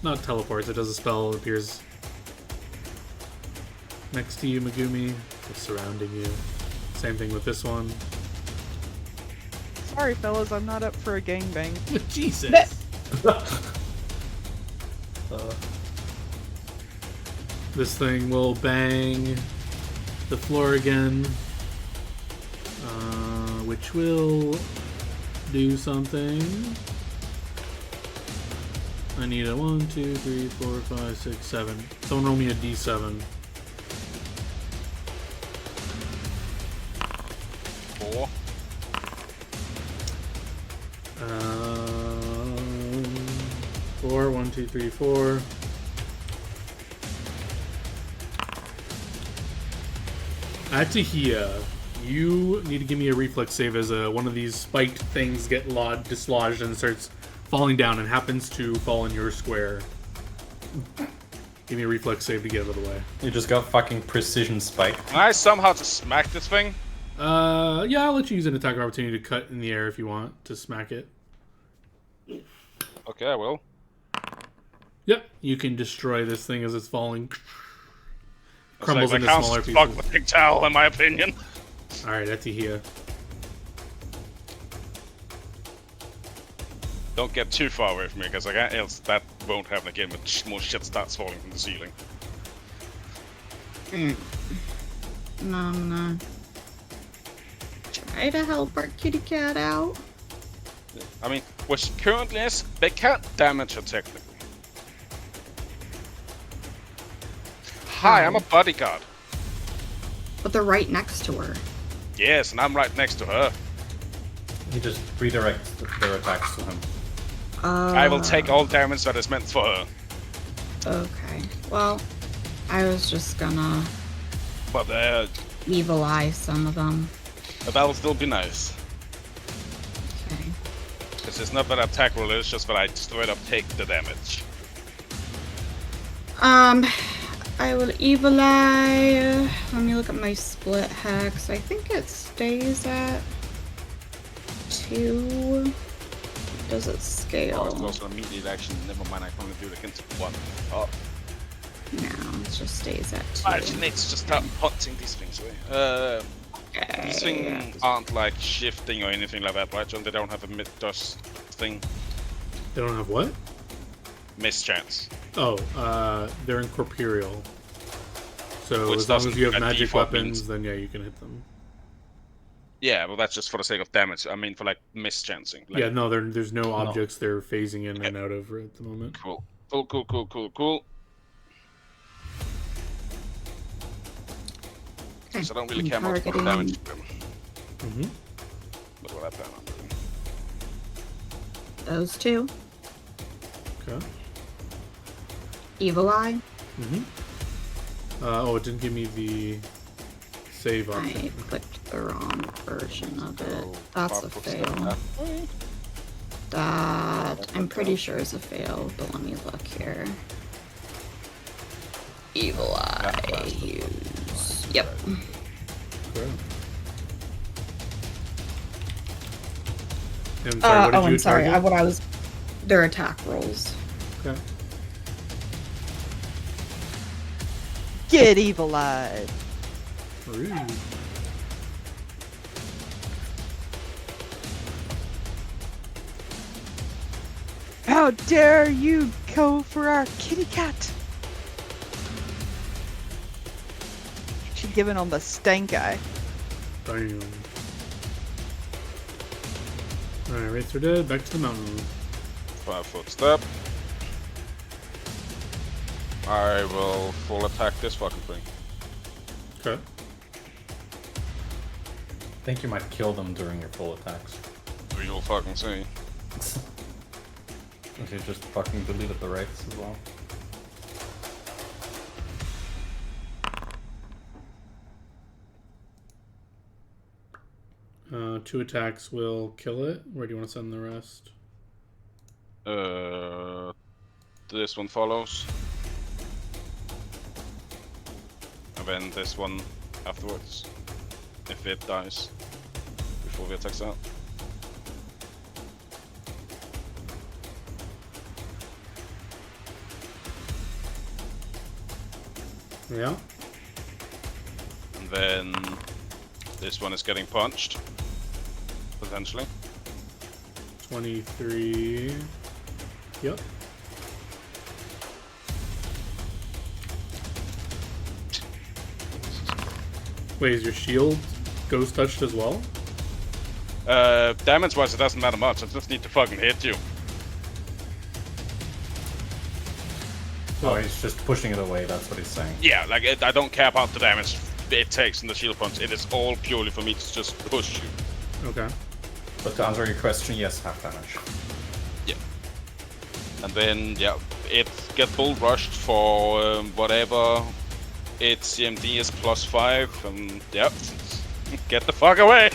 not teleports. It does a spell. It appears next to you, Megumi, just surrounding you. Same thing with this one. Sorry, fellas, I'm not up for a gangbang. Jesus. This thing will bang the floor again, which will do something. I need a 1, 2, 3, 4, 5, 6, 7. Someone roll me a d7. 4. 4, 1, 2, 3, 4. Atahia, you need to give me a reflex save as one of these spiked things get dislodged and starts falling down and happens to fall in your square. Give me a reflex save to get out of the way. You just got fucking precision spike. Can I somehow just smack this thing? Yeah, I'll let you use an attack opportunity to cut in the air if you want to smack it. Okay, I will. Yep, you can destroy this thing as it's falling. It's Crumbles like, into smaller fuck pieces. the big towel, in my opinion. Alright, Atihia. Don't get too far away from me, because else that won't happen again when more shit starts falling from the ceiling. No. Try to help our kitty cat out. I mean, what she currently is, they can't damage her technically. Hi, I'm a bodyguard. But they're right next to her. Yes, and I'm right next to her. He just redirects their attacks to him. I will take all damage that is meant for her. Okay. Well, I was just gonna But evil eye some of them. that will still be nice. Okay. Because it's not that I attack roll, it's just that I straight up take the damage. I will evil eye. Let me look at my split hex. I think it stays at 2. Does it Oh, scale? it's also an immediate action. Never mind, I can only do it against one. Oh, No, it just stays at 2. I actually need to just start punching these things away. These things aren't like shifting or anything like that, right? So they don't have a mid-dust thing. They don't have what? Mischance. Oh, they're incorporeal. So Which as long as doesn't- you have at magic default weapons, means- then yeah, you can hit them. Yeah, well that's just for the sake of damage. I mean for like mischancing. Like, Yeah, no, there's no objects they're phasing in and out of at the moment. Cool. Cool. Okay. So I don't really I'm care much about targeting damage to them. Mm-hmm. But what I plan on doing. those 2. Okay. Evil eye. Mm-hmm. Oh, it didn't give me the save I option. clicked the wrong version of it. So, That's a far push that fail. that way. That I'm pretty sure is a fail, but let me look here. Evil eye. Use. Yep. Okay. I'm sorry, what did you I'm sorry. target? What I was. Their attack rolls. Okay. Get evil eyed. Rude. How dare you go for our kitty cat? She giving on the stank eye. Damn. Alright, Wraiths are dead. Back to the mountain. 5 foot step. I will full attack this fucking thing. Okay. I think you might kill them during your full attacks. You'll fucking see. If you just fucking deleted the wraiths as well. Two attacks will kill it. Where do you want to send the rest? This one follows. And then this one afterwards. If it dies. Before the attack's out. Yeah. And then this one is getting punched. Potentially. 23. Yep. Wait, is your shield ghost touched as well? Damage wise it doesn't matter much, I just need to fucking hit you. Oh, he's just pushing it away, that's what he's saying. Yeah, like I don't care about the damage it takes in the shield punch, it is all purely for me to just push you. Okay. But to answer your question, yes, half damage. Yeah. And then, yeah, it gets bull rushed for whatever its CMD is +5, and yep, get the fuck away!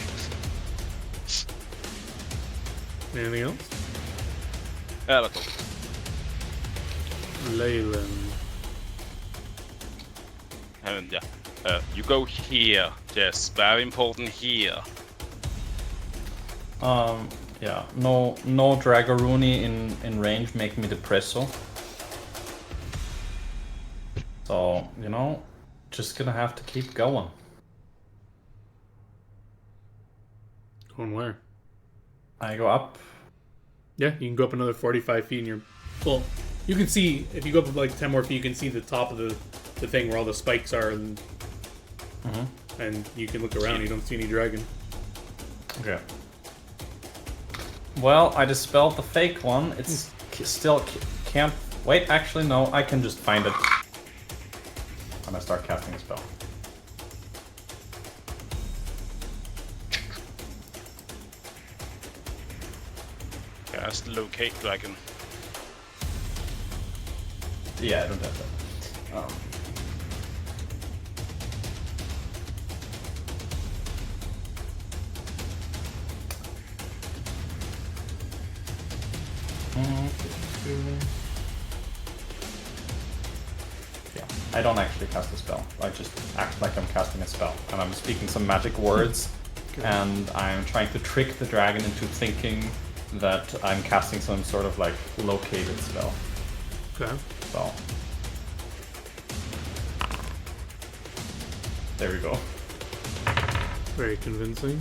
Anything else? Yeah, that's all. Leyland. And yeah, you go here, yes, very important here. Yeah, no Dragoruni in range make me depresso. So, you know, just gonna have to keep going. Going where? I go up. Yeah, you can go up another 45 feet and you're... Well, you can see, if you go up like 10 more feet, you can see the top of the thing where all the spikes are, and you can look around, you don't see any dragon. Okay. Well, I dispelled the fake one. It's still can't... Wait, actually, no, I can just find it. I'm gonna start casting a spell. Cast locate dragon. Yeah, I don't have that. Yeah, I don't actually cast a spell. I just act like I'm casting a spell. And I'm speaking some magic words, and I'm trying to trick the dragon into thinking that I'm casting some sort of like located spell. Okay. So there we go. Very convincing.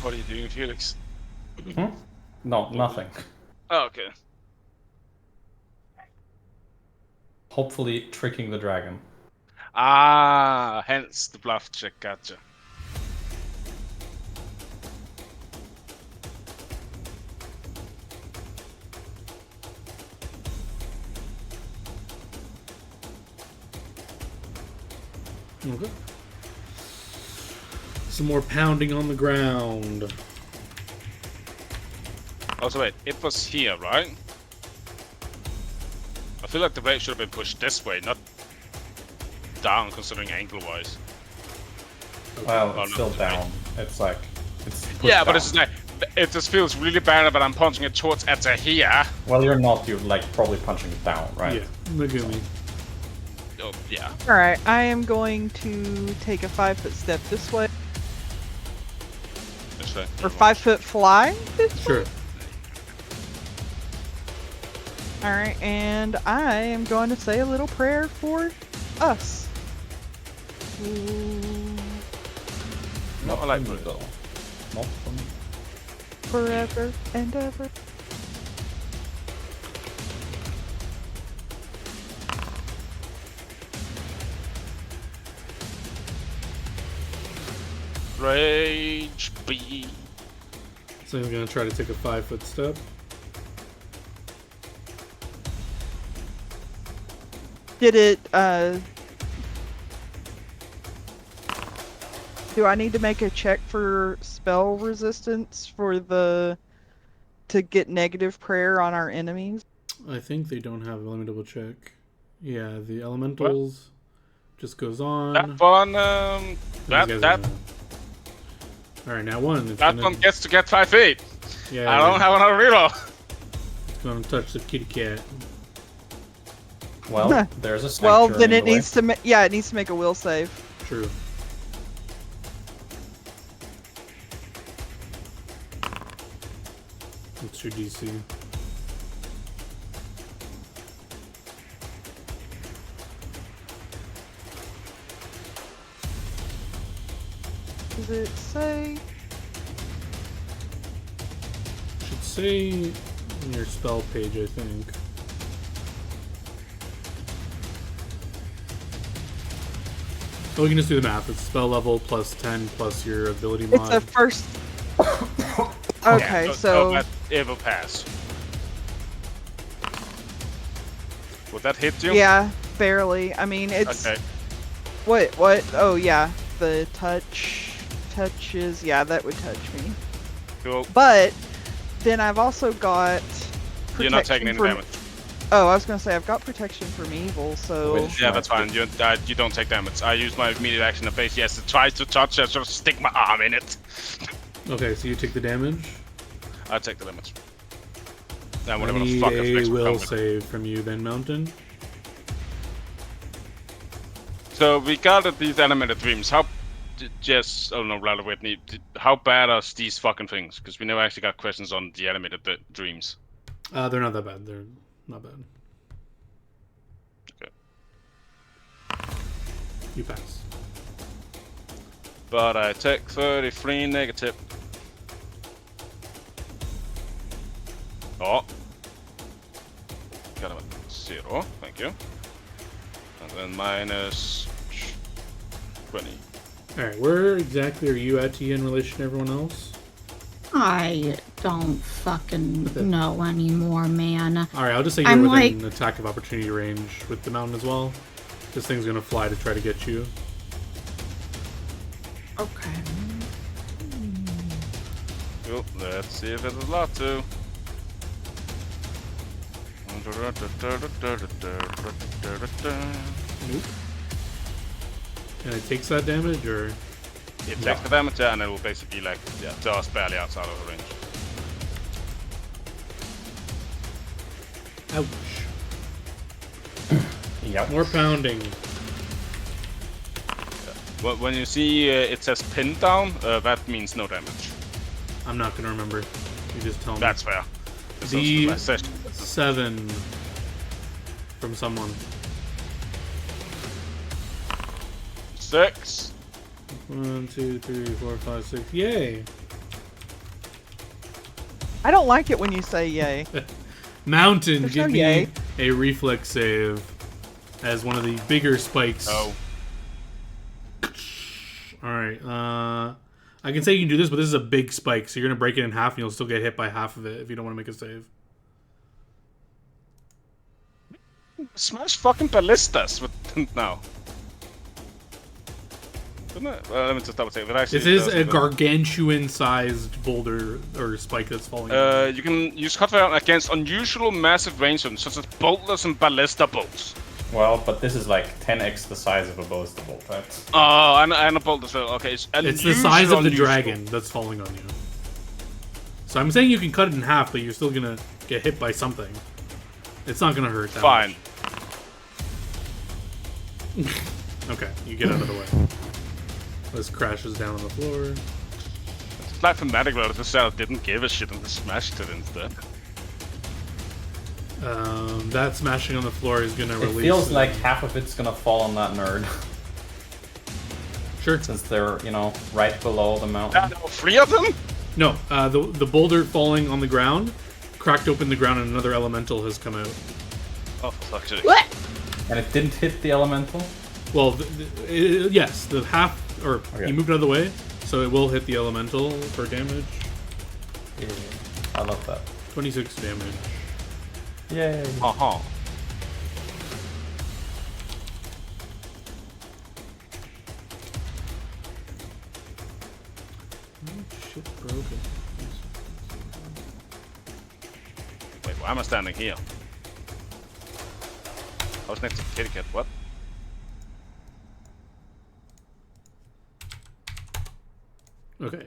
What are you doing, Felix? No, nothing. Oh, okay. Hopefully tricking the dragon. Ah, hence the bluff check. Gotcha. Okay. Some more pounding on the ground. Also, wait, it was here, right? I feel like the blade should have been pushed this way, not down, considering angle-wise. Well, Oh, it's no, still down. It's like it's pushed Yeah, but down. it's like it just feels really bad, but I'm punching it towards at the here. Well, you're not. You're like probably punching it down, right? Yeah, look at me. Oh, yeah. Alright, I am going to take a 5-foot step this way. This way. Or 5-foot fly this way. Sure. Alright, and I am going to say a little prayer for us. Not I like for me, though. Not for me. Forever and ever. Rage B. So I'm gonna try to take a 5-foot step. Did it, do I need to make a check for spell resistance for to get negative prayer on our enemies? I think they don't have. Let me double check. Yeah, the elementals just goes on. That one, that. All right, now one. That one gets to get 5 feet. Yeah. I don't have another reroll. It's gonna touch the kitty cat. Well, there's a Well, sanctuary then in it the way. needs to it needs to make a will save. True. What's your DC? Does it say? Should say in your spell page, I think. Oh, we can just do the math. It's spell level plus 10 plus your ability mod. It's a first. Okay, Yeah, so it will pass. Would that hit you? yeah, barely. I mean, it's Okay. what? Oh yeah, the touches. Yeah, that would touch me. Cool. But then I've also got. You're not taking protection any from- damage. Oh, I was gonna say I've got protection from evil, so Which- Yeah, that's fine. You don't take damage. I use my immediate action in face. Yes, it tries to touch. I just stick my arm in it. Okay, so you take the damage. I take the damage. Then I whatever the need fuck a effects will will come with. save from you then, Mountain. So we got these animated dreams. How? Oh no, rather Whitney. How bad are these fucking things? Because we never actually got questions on the animated dreams. They're not that bad. They're not bad. Okay. You pass. But I take 33 negative. Oh. Got him at 0, thank you. And then minus 20. Alright, where exactly are you at, Tia, in relation to everyone else? I don't fucking know anymore, man. Alright, I'll just say you're I'm within like- attack of opportunity range with the mountain as well. This thing's gonna fly to try to get you. Okay. Cool, let's see if it's a lot to. Nope. And it takes that damage, or? It takes the damage and it will basically like, yeah, just barely outside of the range. Ouch. Yep. More pounding. When you see it says pin down, that means no damage. I'm not gonna remember. You just tell me. That's fair. This The- was my session. 7 from someone. 6. 1, 2, 3, 4, 5, 6. Yay! I don't like it when you say yay. Mountain, There's give no me yay. a reflex save as one of the bigger spikes. Oh. Alright, I can say you can do this, but this is a big spike, so you're gonna break it in half and you'll still get hit by half of it if you don't want to make a save. Smash fucking ballistas with no. Didn't it? Let me just double check. It actually This is does a it. gargantuan-sized boulder or spike that's falling. You can use cut round against unusual massive range weapons such as bolters and ballista bolts. Well, but this is like 10x the size of a ballista bolt, right? Oh, and a bolt as well. Okay, it's the size of the unusual. dragon that's falling on you. So I'm saying you can cut it in half, but you're still gonna get hit by something. It's not gonna hurt that Fine. much. Okay, you get out of the way. This crashes down on the floor. It's like thematic where the cell didn't give a shit and just smashed it instead. That smashing on the floor is gonna It release. feels like half of it's gonna fall on that nerd. Sure. Since they're, you know, right below the mountain. No, 3 of them? No, the boulder falling on the ground cracked open the ground and another elemental has come out. Oh, for fuck's sake. What? And it didn't hit the elemental? Well, yes, the half, or Okay. you moved out of the way, so it will hit the elemental for damage. Yeah, I love that. 26 damage. Yay. Uh-huh. Shit broken. Wait, why am I standing here? I was next to Kitty Cat, what? Okay,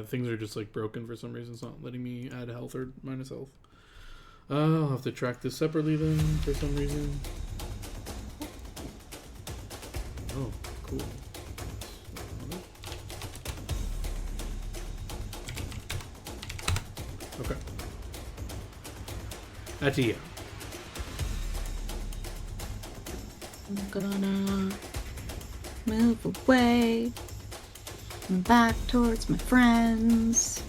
things are just like broken for some reason. It's not letting me add health or minus health. I'll have to track this separately then for some reason. Oh, cool. Okay. Atia. I'm gonna move away and back towards my friends.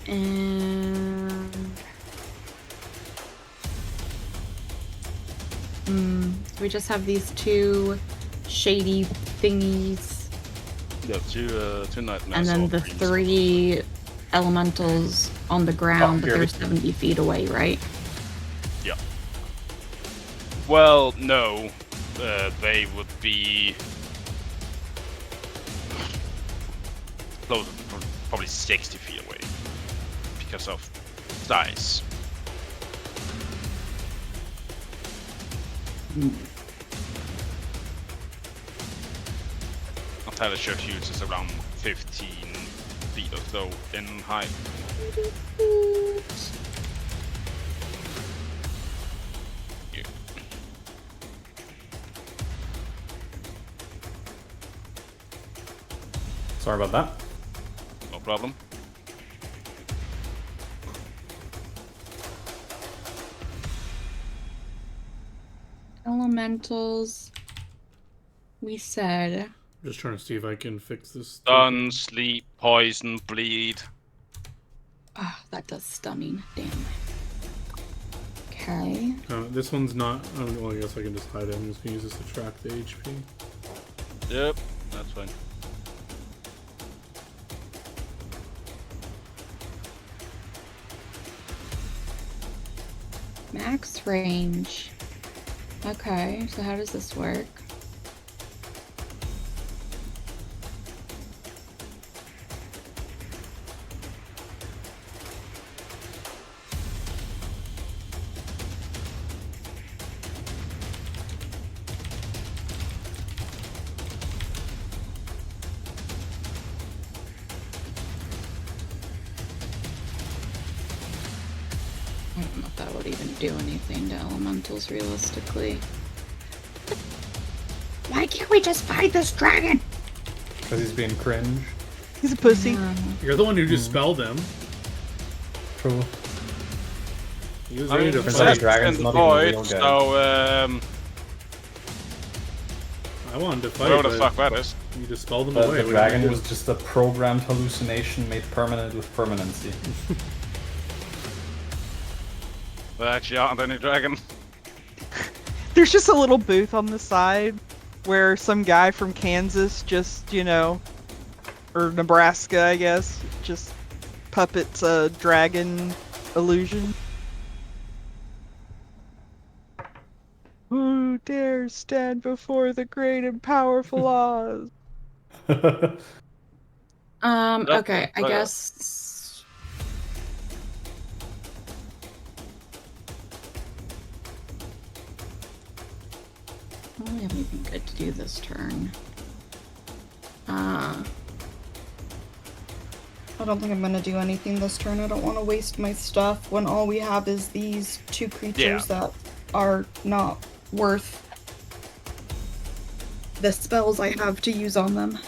And we just have these two shady thingies, Yeah, two nightmares. and then or the dreams. 3 elementals on the ground, but here. they're 70 feet away, right? Yeah. Well, no. They would be closer to probably 60 feet away because of size. I'm fairly sure huge is around 15 feet or so in height. Yeah. Sorry about that. No problem. Elementals. We said. Just trying to see if I can fix this. Stun, sleep, poison, bleed. Ah, that does stunning. Damn. Okay. This one's not. Well, I guess I can just hide it. I'm just gonna use this to track the HP. Yep, that's fine. Max range. Okay, so how does this work? I don't know if that would even do anything to elementals realistically. Why can't we just fight this dragon? Because he's being cringe. He's a pussy. You're the one who just spelled him. True. He was I ready mean, to Turns fight. out the dragon's in not the even a void, real guy. so I wanted to fight, where the but fuck that is? you just spelled him The away. dragon was just a programmed hallucination made permanent with permanency. There actually aren't any dragon. There's just a little booth on the side where some guy from Kansas just, or Nebraska, I guess, just puppets a dragon illusion. Who dares stand before the great and powerful Oz? Okay, I Oh, yeah. guess. Well, we haven't even good to do this turn. I don't think I'm gonna do anything this turn. I don't want to waste my stuff when all we have is these two creatures that are not worth the spells I have to use on them.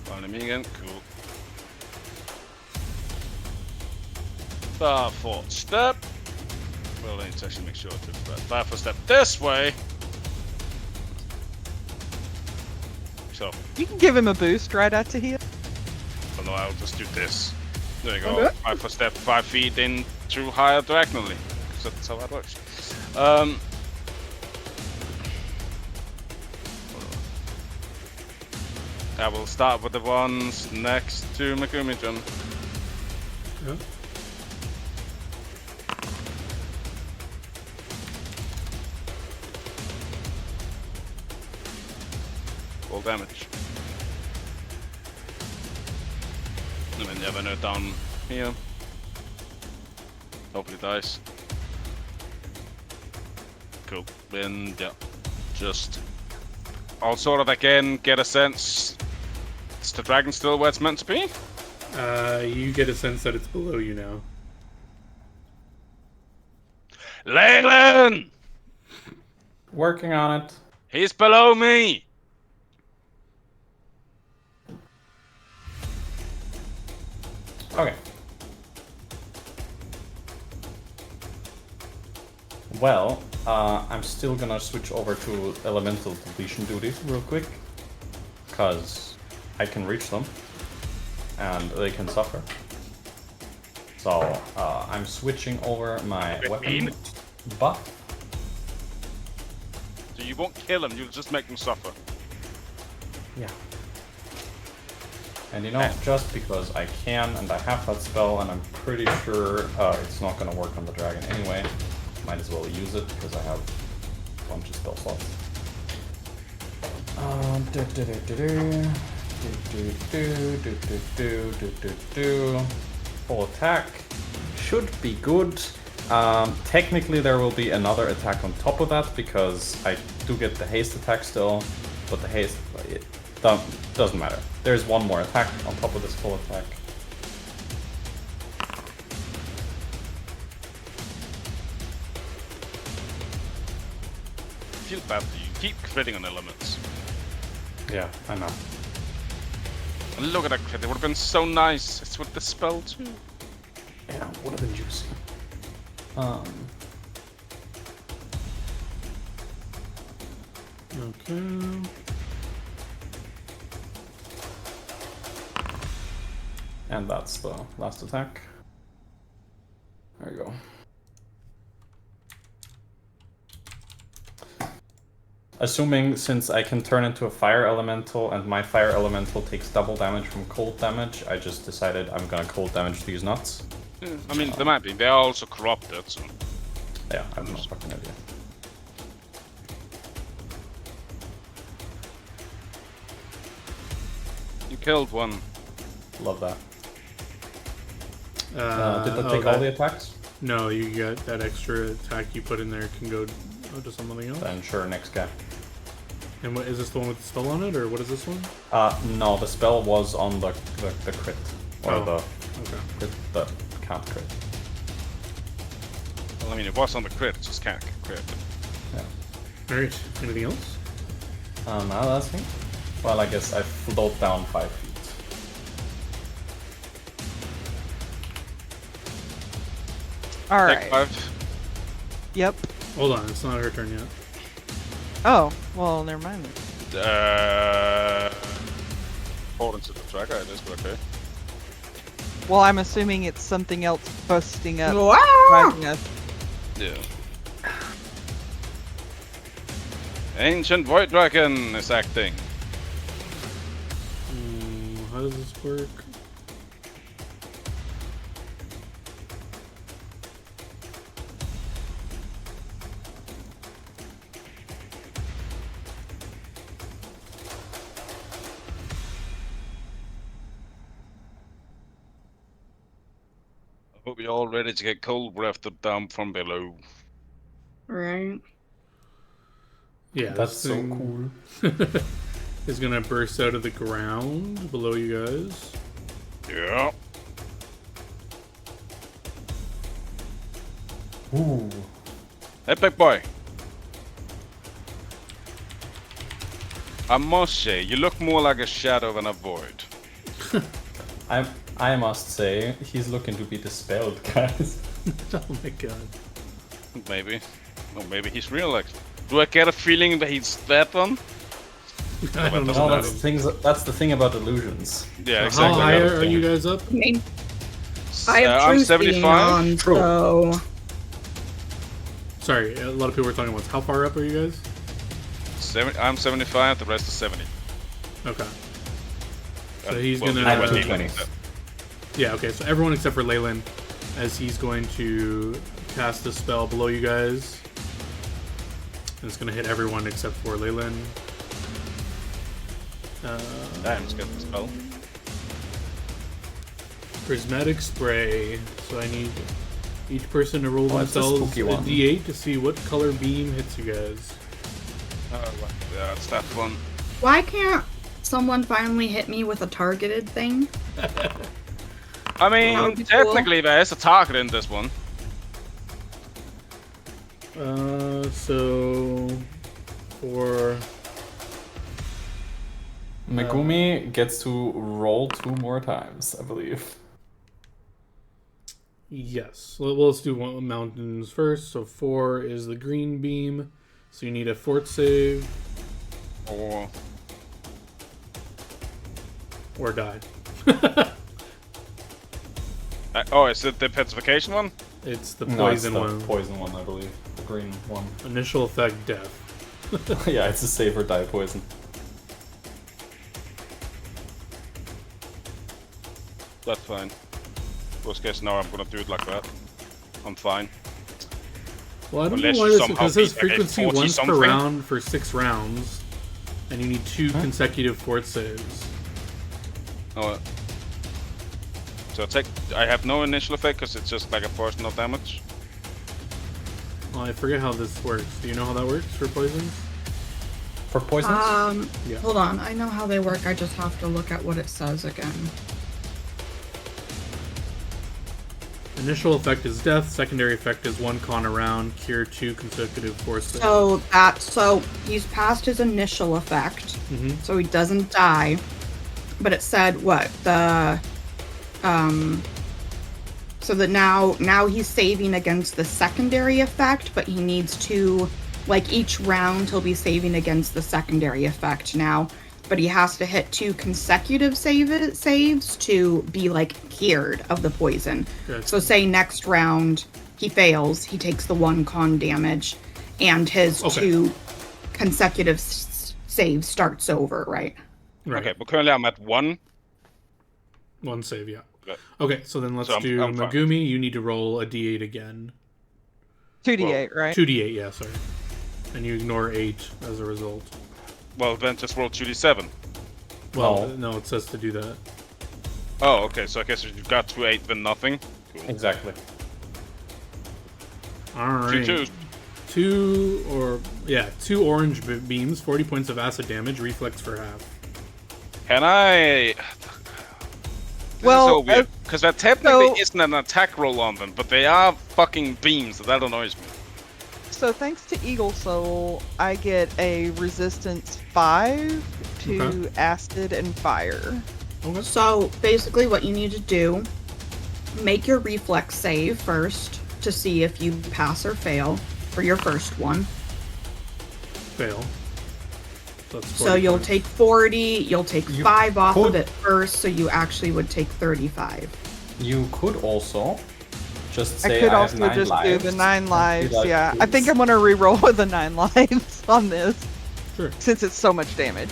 Found me again, cool. 4th step. Well, I need to actually make sure to do that. 5th step this way. So, You can give him a boost right out to here. oh no, I'll just do this. There you go. Okay. 5th step, 5 feet in through higher diagonally. So that's how that works. I will start with the ones next to Megumi-jun. Yeah. Full damage. And then you have a note down here. Hopefully dies. Cool. Then yeah, just I'll sort of again get a sense. Is the dragon still where it's meant to be? You get a sense that it's below you now. Leyland! Working on it. He's below me! Okay. Well, I'm still gonna switch over to elemental deletion duties real quick. Because I can reach them. And they can suffer. So, I'm switching over my weapon buff. So you won't kill him, you'll just make him suffer. Yeah. And just because I can and I have that spell and I'm pretty sure it's not gonna work on the dragon anyway, might as well use it because I have a bunch of spell slots. Full attack should be good. Technically, there will be another attack on top of that because I do get the haste attack still, but the haste it doesn't matter. There's one more attack on top of this full attack. I feel bad for you. Keep critting on elements. Yeah, I know. And look at that crit. It would have been so nice. It's with the spell too. Yeah, would have been juicy. Okay. And that's the last attack. There you go. Assuming since I can turn into a fire elemental and my fire elemental takes double damage from cold damage, I just decided I'm gonna cold damage these nuts. Yeah, I mean, they might be. They are also corrupted, so. Yeah, I have no fucking idea. You killed one. Love that. Did that take all the attacks? No, you got that extra attack you put in there can go to something else. Then sure, next guy. And what is this the one with the spell on it, or what is this one? No, the spell was on the crit. Or the Okay. crit, the can't crit. Well, I mean, it was on the crit, it just can't get crit. Yeah. Alright, anything else? Now that's me. Well, I guess I float down 5 feet. All Take right. 5. Yep. Hold on, it's not her turn yet. Oh, well, never mind. According to the tracker, it is, but okay. Well, I'm assuming it's something else busting up, Wow! driving us. Yeah. Ancient Void Dragon is acting. How does this work? I hope you're all ready to get cold breathed down from below. Right. Yeah, That's this so thing cool. is gonna burst out of the ground below you guys. Yeah. Ooh. Epic boy. I must say, you look more like a shadow than a void. I must say, he's looking to be dispelled, guys. Oh my god. Maybe. Or maybe he's real, actually. Do I get a feeling that he's that one? I don't know. No, that's the thing about illusions. Yeah, How exactly. high are you guys up? I mean, I have I'm truth being 75. on, so Sorry, a lot of people were talking about how far up are you guys? I'm 75, the rest is 70. Okay. So he's Well, gonna. I'm well, 220. Yeah, okay, so everyone except for Leyland, as he's going to cast a spell below you guys. And it's gonna hit everyone except for Leyland. Damn, let's get the spell. Prismatic spray. So I need each person to roll Oh, it's a themselves spooky a one. d8 to see what color beam hits you guys. Yeah, it's that one. why can't someone finally hit me with a targeted thing? I mean, That would be cool. technically there is a target in this one. So for Megumi gets to roll 2 more times, I believe. yes, let's do mountains first. So 4 is the green beam. So you need a fort save Or or die. oh, is it the petrification one? It's the No, it's poison the one. poison one, I believe. The green one. Initial effect death. Yeah, it's a save or die poison. That's fine. Worst case now I'm gonna do it like that. I'm fine. Well, I don't Unless know why you this somehow because this beat, like, a frequency 40 once per something. round for 6 rounds, and you need 2 consecutive fort saves. Oh. So I have no initial effect because it's just like a personal damage. Well, I forget how this works. Do you know how that works for poisons? For poisons? Yeah. Hold on. I know how they work. I just have to look at what it says again. Initial effect is death. Secondary effect is 1 con around. Cure 2 consecutive force. So he's past his initial effect, Mm-hmm. so he doesn't die. But it said what so that now he's saving against the secondary effect, but he needs to, like, each round he'll be saving against the secondary effect now, but he has to hit 2 consecutive saves to be, like, cured of the poison. Good. So say next round he fails, he takes the 1 con damage, and his 2 consecutive saves starts over, right? Right. Okay, but currently I'm at 1. 1 save, yeah. Okay. Okay, so then let's do I'm fine. Megumi. You need to roll a d8 again. 2d8, right? 2d8, yeah, sorry. And you ignore 8 as a result. Well, then just roll 2d7. Well, no, it says to do that. Oh, okay, so I guess if you got 2 8, then nothing. Cool. Exactly. Alright. 2 orange beams, 40 points of acid damage, reflex for half. Can I... Well, so weird, because that technically isn't an attack roll on them, but they are fucking beams, so that annoys me. So thanks to Eagle Soul, I get a resistance 5 to acid and fire. Okay. So basically what you need to do, make your reflex save first to see if you pass or fail for your first one. Fail. So you'll take 40, you'll take 5 off of it first, so you actually would take 35. You could also just say I could have also 9 just lives, do the 9 lives, like, yeah. I think I'm gonna re-roll with the 9 lives on this. Sure. Since it's so much damage.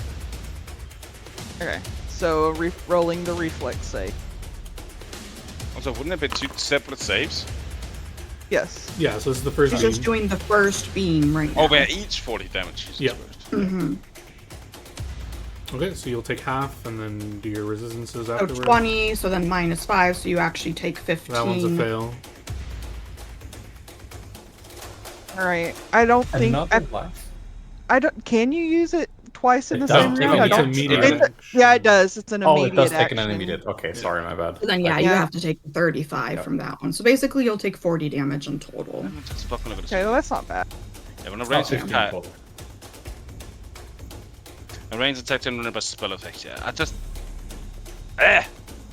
Okay, so rolling the reflex save. Also, wouldn't it be 2 separate saves? Yes. Yeah, so this is the first He's beam. just doing the first beam right now. Oh, they're each 40 damage. Jesus Yep. Christ. Mm-hmm. Okay, so you'll take half and then do your resistances So afterwards. 20, so then minus 5, so you actually take 15. That one's a fail. Alright, I don't think... Another life? I don't... Can you use it twice in the does. same It's round? I It's don't... immediate It's action. yeah, it does. It's an Oh, immediate it does take action. an immediate. Okay, sorry, my bad. So then, yeah, you Yeah. have to take 35 from that one. So basically, you'll take 40 damage in total. Just fucking look at Okay, well that's not bad. Yeah, when a It's range not 15 attack, total. a range attack generated by spell effect, yeah. I just...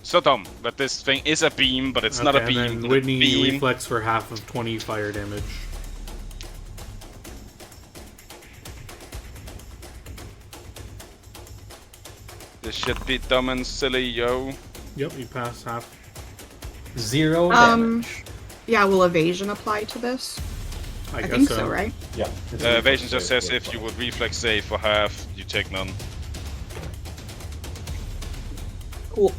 So dumb that this thing is a beam, but it's not a Okay, beam. and then but a Whitney beam. reflex for half of 20 fire damage. This should be dumb and silly, yo. Yep, you pass half. 0 damage. Yeah, will evasion apply to this? I guess think so, right? Yeah. Evasion just says if you would reflex save for half, you take none. Cool.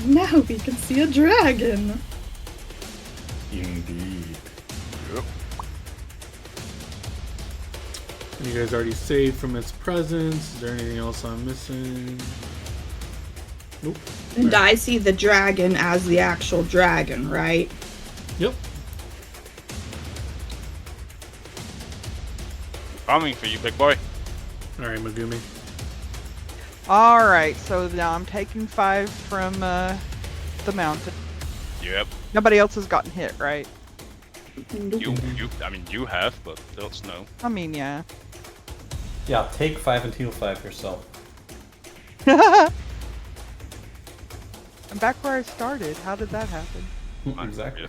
Now we can see a dragon. Indeed. Yep. And you guys already saved from its presence. Is there anything else I'm missing? Nope. And I see the dragon as the actual dragon, right? Yep. Coming for you, big boy. Alright, Megumi. Alright, so now I'm taking 5 from the mountain. Yep. Nobody else has gotten hit, right? I mean, you have, but else no. I mean, yeah. Yeah, take 5 and heal 5 yourself. I'm back where I started. How did that happen? Exactly.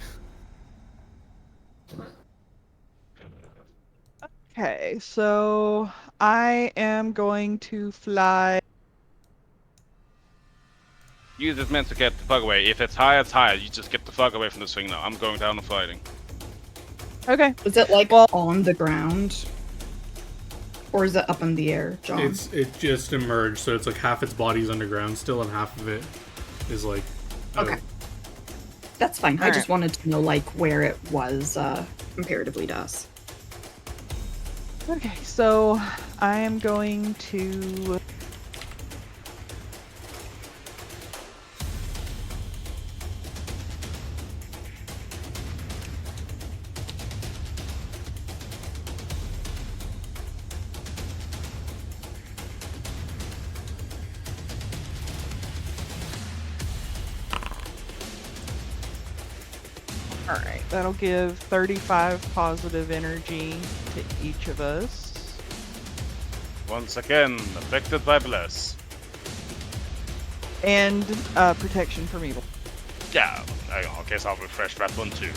Okay, so I am going to fly. You just meant to get the fuck away. If it's high, it's high. You just get the fuck away from this thing now. I'm going down and fighting. Okay. Is it like on the ground? Or is it up in the air, John? It just emerged, so it's like half its body's underground still, and half of it is like. Okay. That's fine. I Alright. just wanted to know like where it was comparatively to us. Okay, so I am going to. Alright, that'll give 35 positive energy to each of us. Once again, affected by bless. And protection from evil. Yeah, I guess I'll refresh that one too.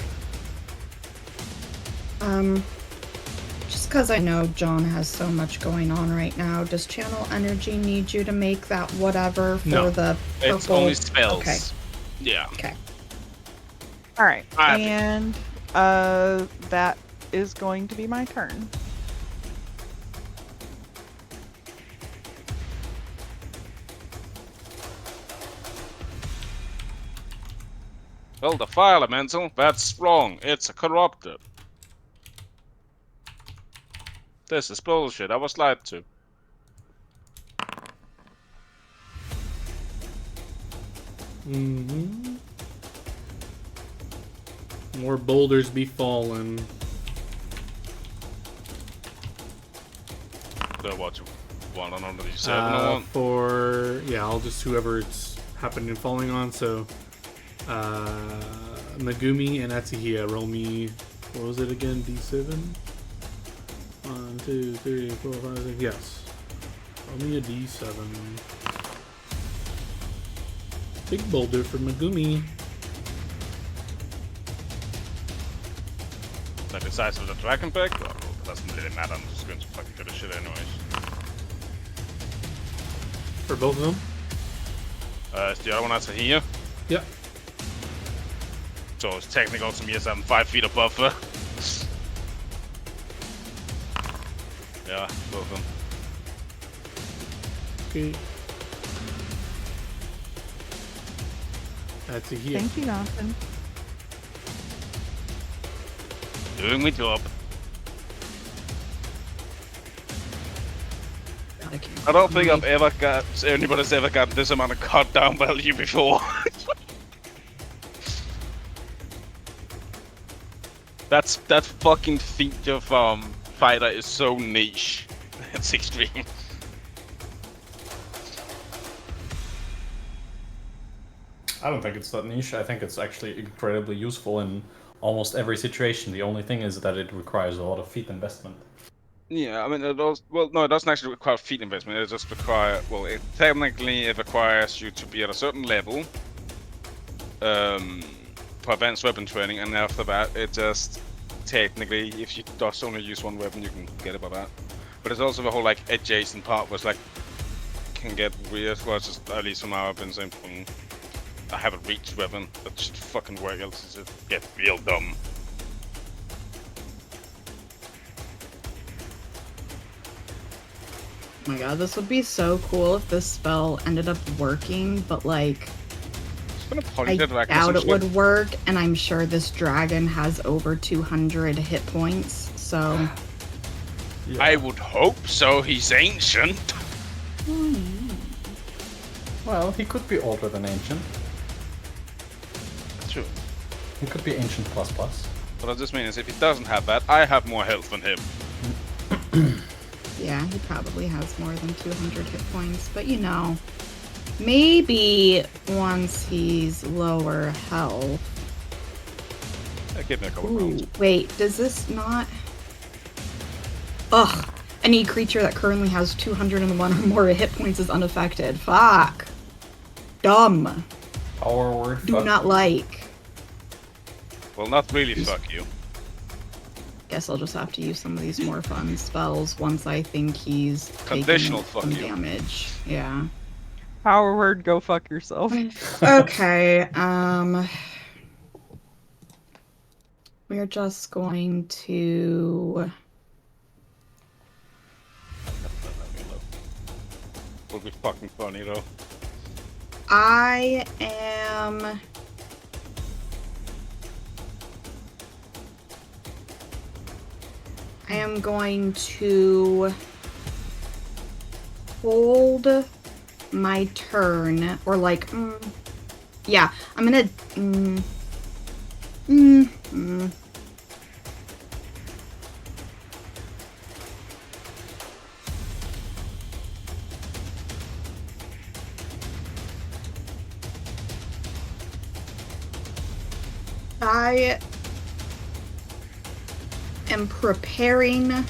Just because I know John has so much going on right now, does Channel Energy need you to make that whatever for No. the purple? It's only spells. Okay. Yeah. Okay. Alright, Happy. and that is going to be my turn. Well, the fire elemental, that's wrong. It's a corrupted. This is bullshit. I was lied to. Mm-hmm. More boulders be fallen. So what you want on under these 7 or one? For yeah, I'll just whoever it's happening falling on. So Megumi and Atsuhiya, roll me. What was it again? D7. 1, 2, 3, 4, 5, 6. Yes. Roll me a D7. Big boulder for Megumi. Like the size of the dragon pack? Oh, it doesn't really matter. I'm just going to fucking do the shit anyways. For both of them? Is the other one out here? Yep. So it's technically also me as I'm 5 feet above her. Yeah, both of them. Okay. Atsuhiya. Thank you, Nathan. Doing my job. I don't think I've ever got anybody's ever got this amount of cut down value before. that fucking feature from fighter is so niche. It's extreme. I don't think it's that niche. I think it's actually incredibly useful in almost every situation. The only thing is that it requires a lot of feet investment. Yeah, I mean, it doesn't actually require feet investment. It just require, well, it requires you to be at a certain level for advanced weapon training, and after that, it just technically, if you just only use one weapon, you can get it by that. But it's also the whole like adjacent part, which like can get weird. Well, it's just at least from our weapons, I have a reach weapon that should fucking work, else it just get real dumb. Oh my god, this would be so cool if this spell ended up working, but like, I doubt it would work, and I'm sure this dragon has over 200 hit points, so... Yeah. I would hope so, he's ancient. Well, he could be older than ancient. True. He could be ancient plus plus. What I just mean is, if he doesn't have that, I have more health than him. Yeah, he probably has more than 200 hit points, but you know, maybe once he's lower health. Give me a couple rounds. Wait, does this not? Ugh, any creature that currently has 201 or more hit points is unaffected. Fuck. Dumb. Power word. Do not like. Well, not really. Fuck you. Guess I'll just have to use some of these more fun spells once I think he's conditional taking some damage. Yeah. Power word, go fuck yourself. Okay, we're just going to... Would be fucking funny though. I am... going to hold my turn, or like, yeah, I'm gonna, am preparing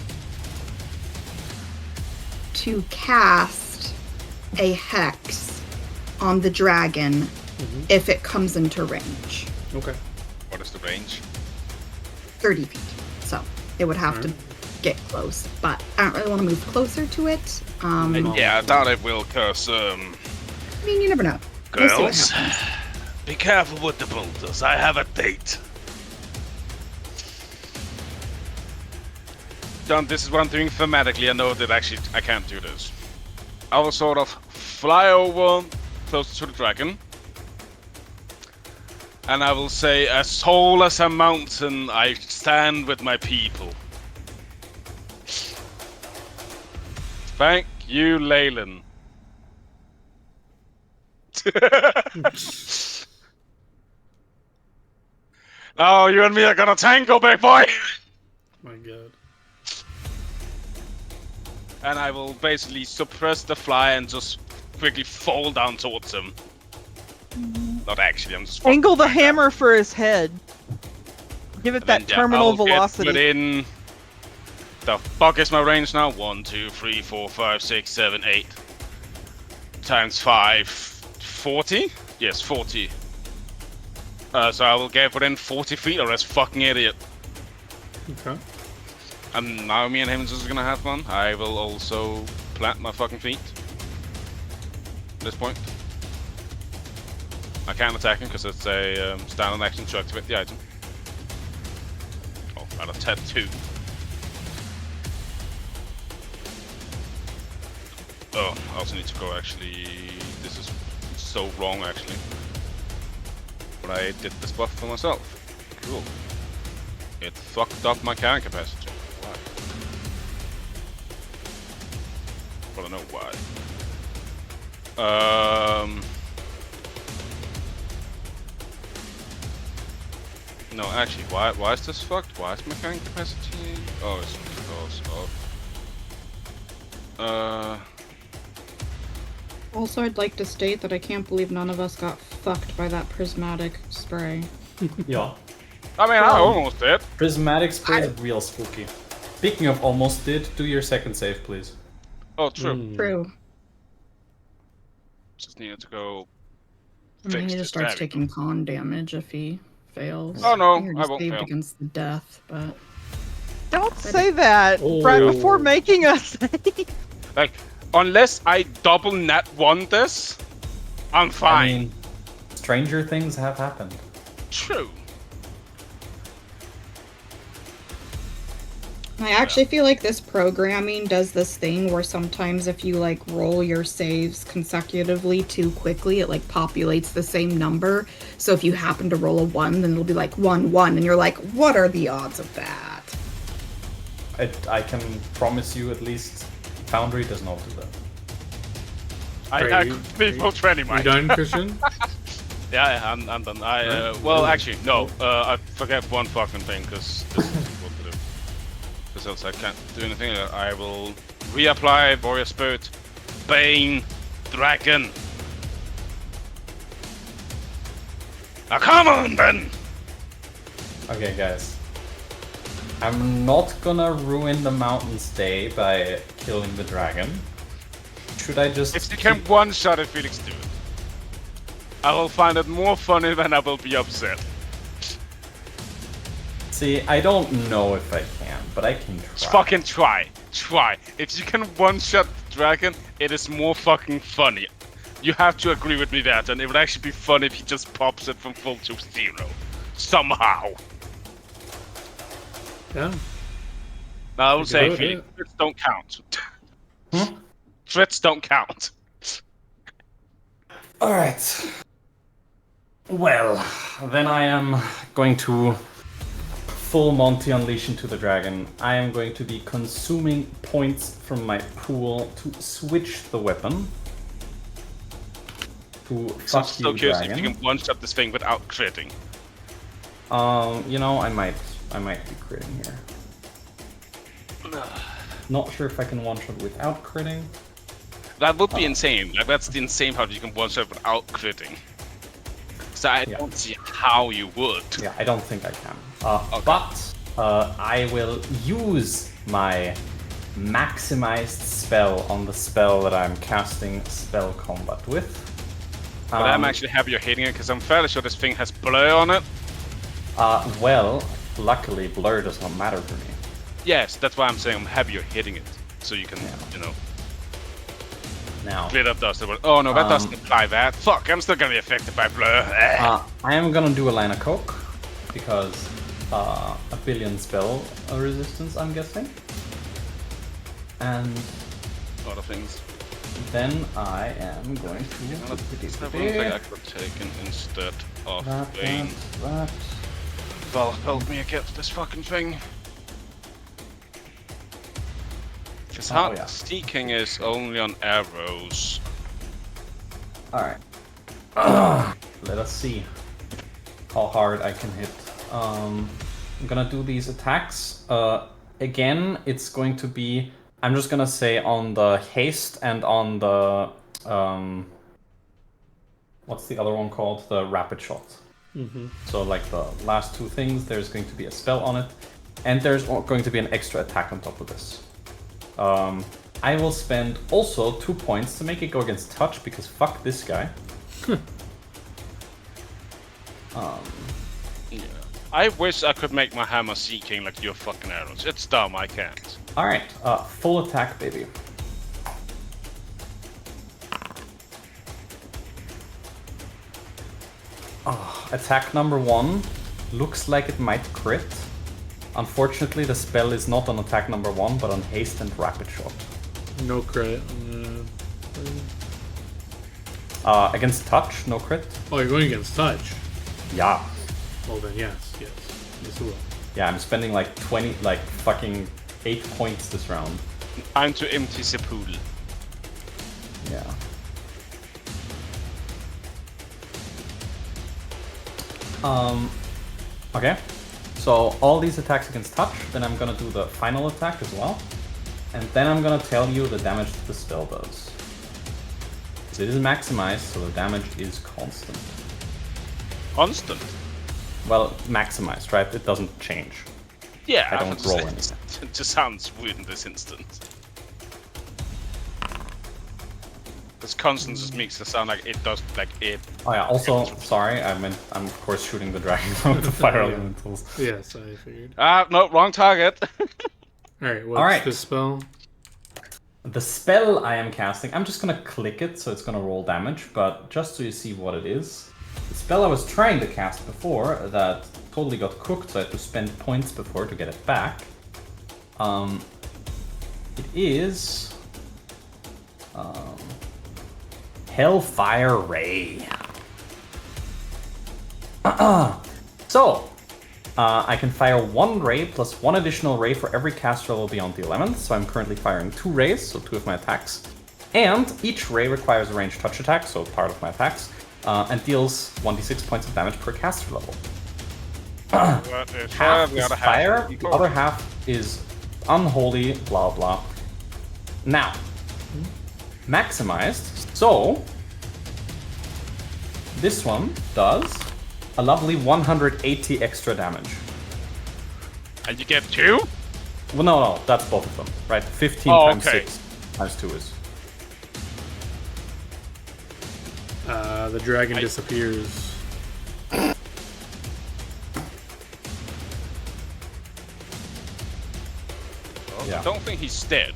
to cast a hex on the dragon if it comes into range. Okay. What is the range? 30 feet. So it would have to get close, but I don't really want to move closer to it. Yeah, I doubt it will, cause I mean, you never know. We'll see what girls, happens. be careful with the boulders. I have a date. John, this is what I'm doing thematically. I know that actually I can't do this. I will sort of fly over close to the dragon. And I will say, as tall as a mountain, I stand with my people. Thank you, Leyland. Oh, you and me are gonna tango, big boy! My god. And I will basically suppress the fly and just quickly fall down towards him. Not actually, I'm just... Angle the hammer for his head. Give it that terminal velocity. Within... The fuck is my range now? 1, 2, 3, 4, 5, 6, 7, 8. Times 5... 40? Yes, 40. So I will get within 40 feet or this fucking idiot. Okay. And now me and him is just gonna have fun. I will also plant my fucking feet. At this point. I can't attack him because it's a standard action to activate the item. Oh, out of tattoo. Oh, I also need to go actually. This is so wrong actually. But I did this buff for myself. Cool. It fucked up my carrying capacity. Why? Well, I know why. No, actually, why is this fucked? Why is my carrying capacity? Oh, it's because of... Also, I'd like to state that I can't believe none of us got fucked by that prismatic spray. Yeah. I mean, I almost did. Prismatic spray is real spooky. Speaking of almost did, do your second save, please. Oh, true. True. Just needed to go. I mean, Fix he this just starts dragon. taking con damage if he fails. Oh, no, He I already won't saved fail. against the death, but Don't say that Oh. right before making us. Like, unless I double nat 1 this, I'm fine. I mean, stranger things have happened. True. I actually feel like this programming does this thing where sometimes if you like roll your saves consecutively too quickly, it like populates the same number. So if you happen to roll a 1, then it'll be like 1, 1, and you're like, what are the odds of that? I can promise you at least Foundry does not do that. I could be full training, You Mike. done, Christian? Yeah, I'm done. Well, actually, no. I forget one fucking thing, because this is what to do. Because else I can't do anything. I will reapply Warrior Spirit, Bane, Dragon. Now come on, then! Okay, guys. I'm not gonna ruin the mountain's day by killing the dragon. Should I just... If you can one-shot it, Felix, do it. I will find it more funny than I will be upset. See, I don't know if I can, but I can try. Just fucking try. Try. If you can one-shot the dragon, it is more fucking funny. You have to agree with me that, and it would actually be funny if he just pops it from full to 0. Somehow. Yeah. Now I will say, do it, Felix, crits don't count. Hmm? Crits don't count. Alright. Well, then I am going to full Monty Unleash into the Dragon. I am going to be consuming points from my pool to switch the weapon. To So I'm fuck so you, curious dragon. if you can one-shot this thing without critting. You know, I might be critting here. Not sure if I can one-shot without critting. That would be insane. Like, that's the insane part you can one-shot without critting. So I don't see how you would. Yeah, I don't think I can. Okay. But I will use my maximized spell on the spell that I'm casting spell combat with. But I'm actually happy you're hitting it, because I'm fairly sure this thing has blur on it. Well, luckily blur does not matter for me. Yes, that's why I'm saying I'm happy you're hitting it. So you can, you know, Now, clear up dust. Oh no, that doesn't apply that. Fuck, I'm still gonna be affected by blur. I am gonna do a line of coke, because a billion spell resistance, I'm guessing. And A lot of things. then I am going to... Is that one thing I could have taken instead of Bane? that. Well, help me against this fucking thing. Because Seeking is only on arrows. Alright. Let us see how hard I can hit. I'm gonna do these attacks. Again, it's going to be... I'm just gonna say on the haste and on the... what's the other one called? The rapid shot. So like the last two things, there's going to be a spell on it. And there's going to be an extra attack on top of this. I will spend also 2 points to make it go against touch, because fuck this guy. Yeah. I wish I could make my hammer Seeking like your fucking arrows. It's dumb, I can't. Alright, full attack, baby. Attack number 1 looks like it might crit. Unfortunately, the spell is not on attack number 1, but on haste and rapid shot. No crit. Against touch, no crit. Oh, you're going against touch. Yeah. Well then, yes, you will. Yeah, I'm spending like 20, like fucking 8 points this round. Time to empty the pool. Yeah. Okay. So all these attacks against touch, then I'm gonna do the final attack as well. And then I'm gonna tell you the damage that the spell does. So it is maximized, so the damage is constant. Constant? Well, maximized, right? It doesn't change. Yeah, I don't roll anything. It just sounds weird in this instance. This constant just makes it sound like it does, like it. Oh yeah, also, sorry, I'm of course shooting the dragon from the fire elementals. Yes, I figured. No, wrong target. Alright, what's the spell? The spell I am casting, I'm just gonna click it so it's gonna roll damage, but just so you see what it is. The spell I was trying to cast before that totally got cooked, so I had to spend points before to get it back. It is... Hellfire Ray. So, I can fire 1 ray plus 1 additional ray for every caster level beyond the 11th, so I'm currently firing 2 rays, so 2 of my attacks. And each ray requires a ranged touch attack, so part of my attacks, and deals 1d6 points of damage per caster level. Half is fire, the other half is unholy, blah blah. Now, maximized, so this one does a lovely 180 extra damage. And you get 2? Well, no, that's both of them, right? 15 times 6 times 2 is... The dragon disappears. I don't think he's dead.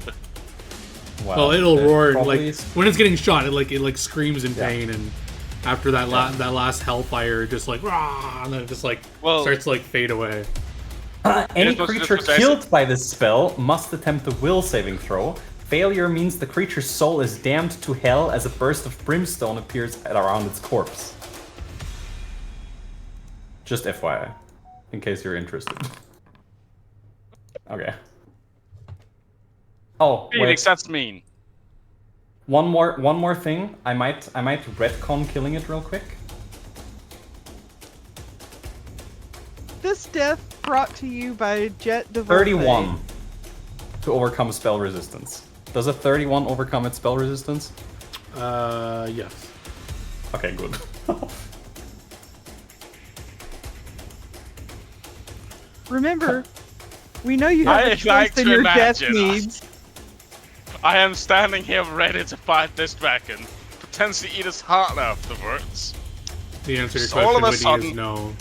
Well, it'll roar like when it's getting shot. It screams in pain, and after that last hellfire, just like rah, and then it just starts to fade away. Any creature killed by this spell must attempt a will saving throw. Failure means the creature's soul is damned to hell as a burst of brimstone appears around its corpse. Just FYI, in case you're interested. Okay. Oh, Felix, that's mean. One more thing. I might retcon killing it real quick. This death brought to you by Jet Devolte. 31 to overcome spell resistance. Does a 31 overcome its spell resistance? Yes. Okay, good. Remember, We know you I have a like choice in to your death imagine needs. I am standing here ready to fight this dragon, potentially eat his heart afterwards. The answer to your Just all question, of a Whitney, sudden- is no.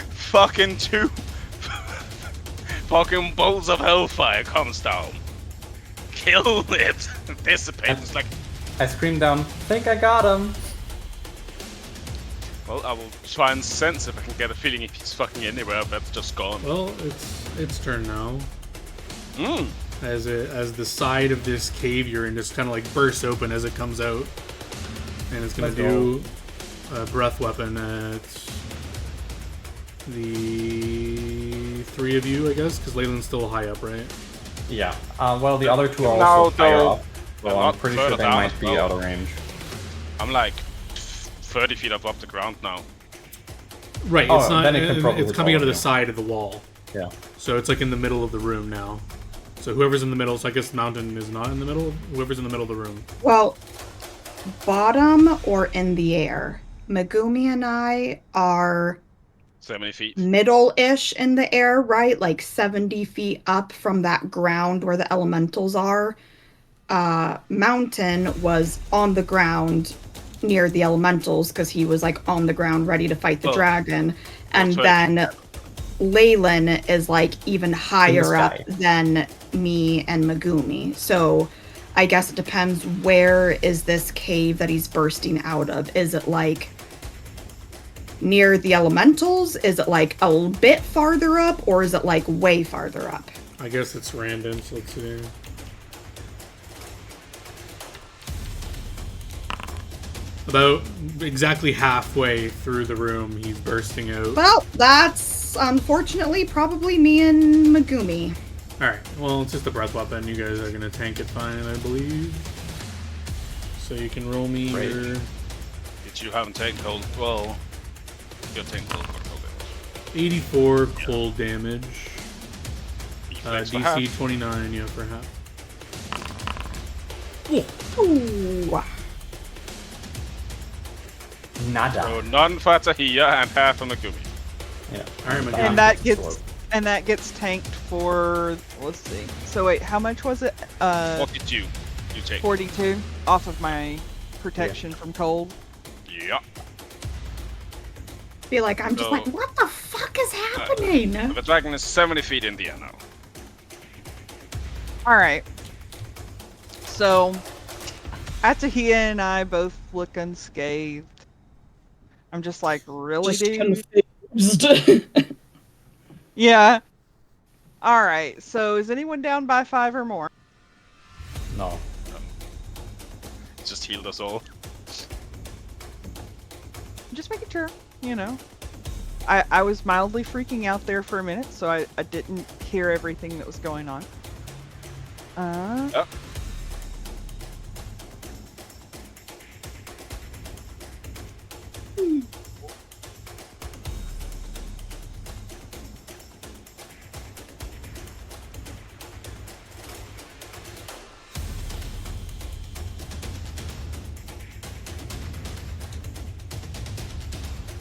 Fucking two fucking bolts of hellfire comes down. Kill it. Dissipate. It's like, I scream down, think I got him. well, I will try and sense if I can get a feeling if he's fucking anywhere, but it's just gone. Well, it's turn now. Mm. As the side of this cave you're in just kind of like bursts open as it comes out, and it's gonna Let's do a breath weapon at the three of you, I guess, because Leyland's still high up, right? Yeah. Well, the other two are No, also higher though. up. So They're I'm not pretty sure further they down might as be well. out of range. I'm like 30 feet up off the ground now. Right. Oh, It's not. then it can probably It's coming out of follow the you. side of the wall, Yeah. so it's like in the middle of the room now. So whoever's in the middle, so I guess Mountain is not in the middle. Whoever's in the middle of the room. Well, bottom or in the air. Megumi and I are 70 feet. middle-ish in the air, right? Like 70 feet up from that ground where the elementals are. Mountain was on the ground near the elementals because he was like on the ground ready to fight the Oh. dragon. And right. then Leyland is like even higher up sky. than me and Megumi. So I guess it depends, where is this cave that he's bursting out of? Is it like near the elementals? Is it like a bit farther up, or is it like way farther up? I guess it's random. So let's see. About exactly halfway through the room, he's bursting out. Well, that's unfortunately probably me and Megumi. Alright, well, it's just a breath weapon. You guys are gonna tank it fine, I believe. So you can roll me Great. your But you haven't taken cold. Well, you're taking cold damage. 84 cold damage. Reflex for half. DC 29, yeah, for half. Ooh. Nada. So none for Tahiyya and half on Megumi. Yeah. Alright, Megumi. And that gets tanked for, let's see. So wait, how much was it? 42. You take. 42 off of my protection from cold. Yeah. Feel like I'm just So- like, what the fuck is happening? The dragon is 70 feet in the air now. All right. So, Atahia and I both look unscathed. I'm just like, really, Just dude? confused. Yeah. All right. So, is anyone down by 5 or more? No. Just healed us all. Just making sure, you know. I was mildly freaking out there for a minute, so I didn't hear everything that was going on. Oh.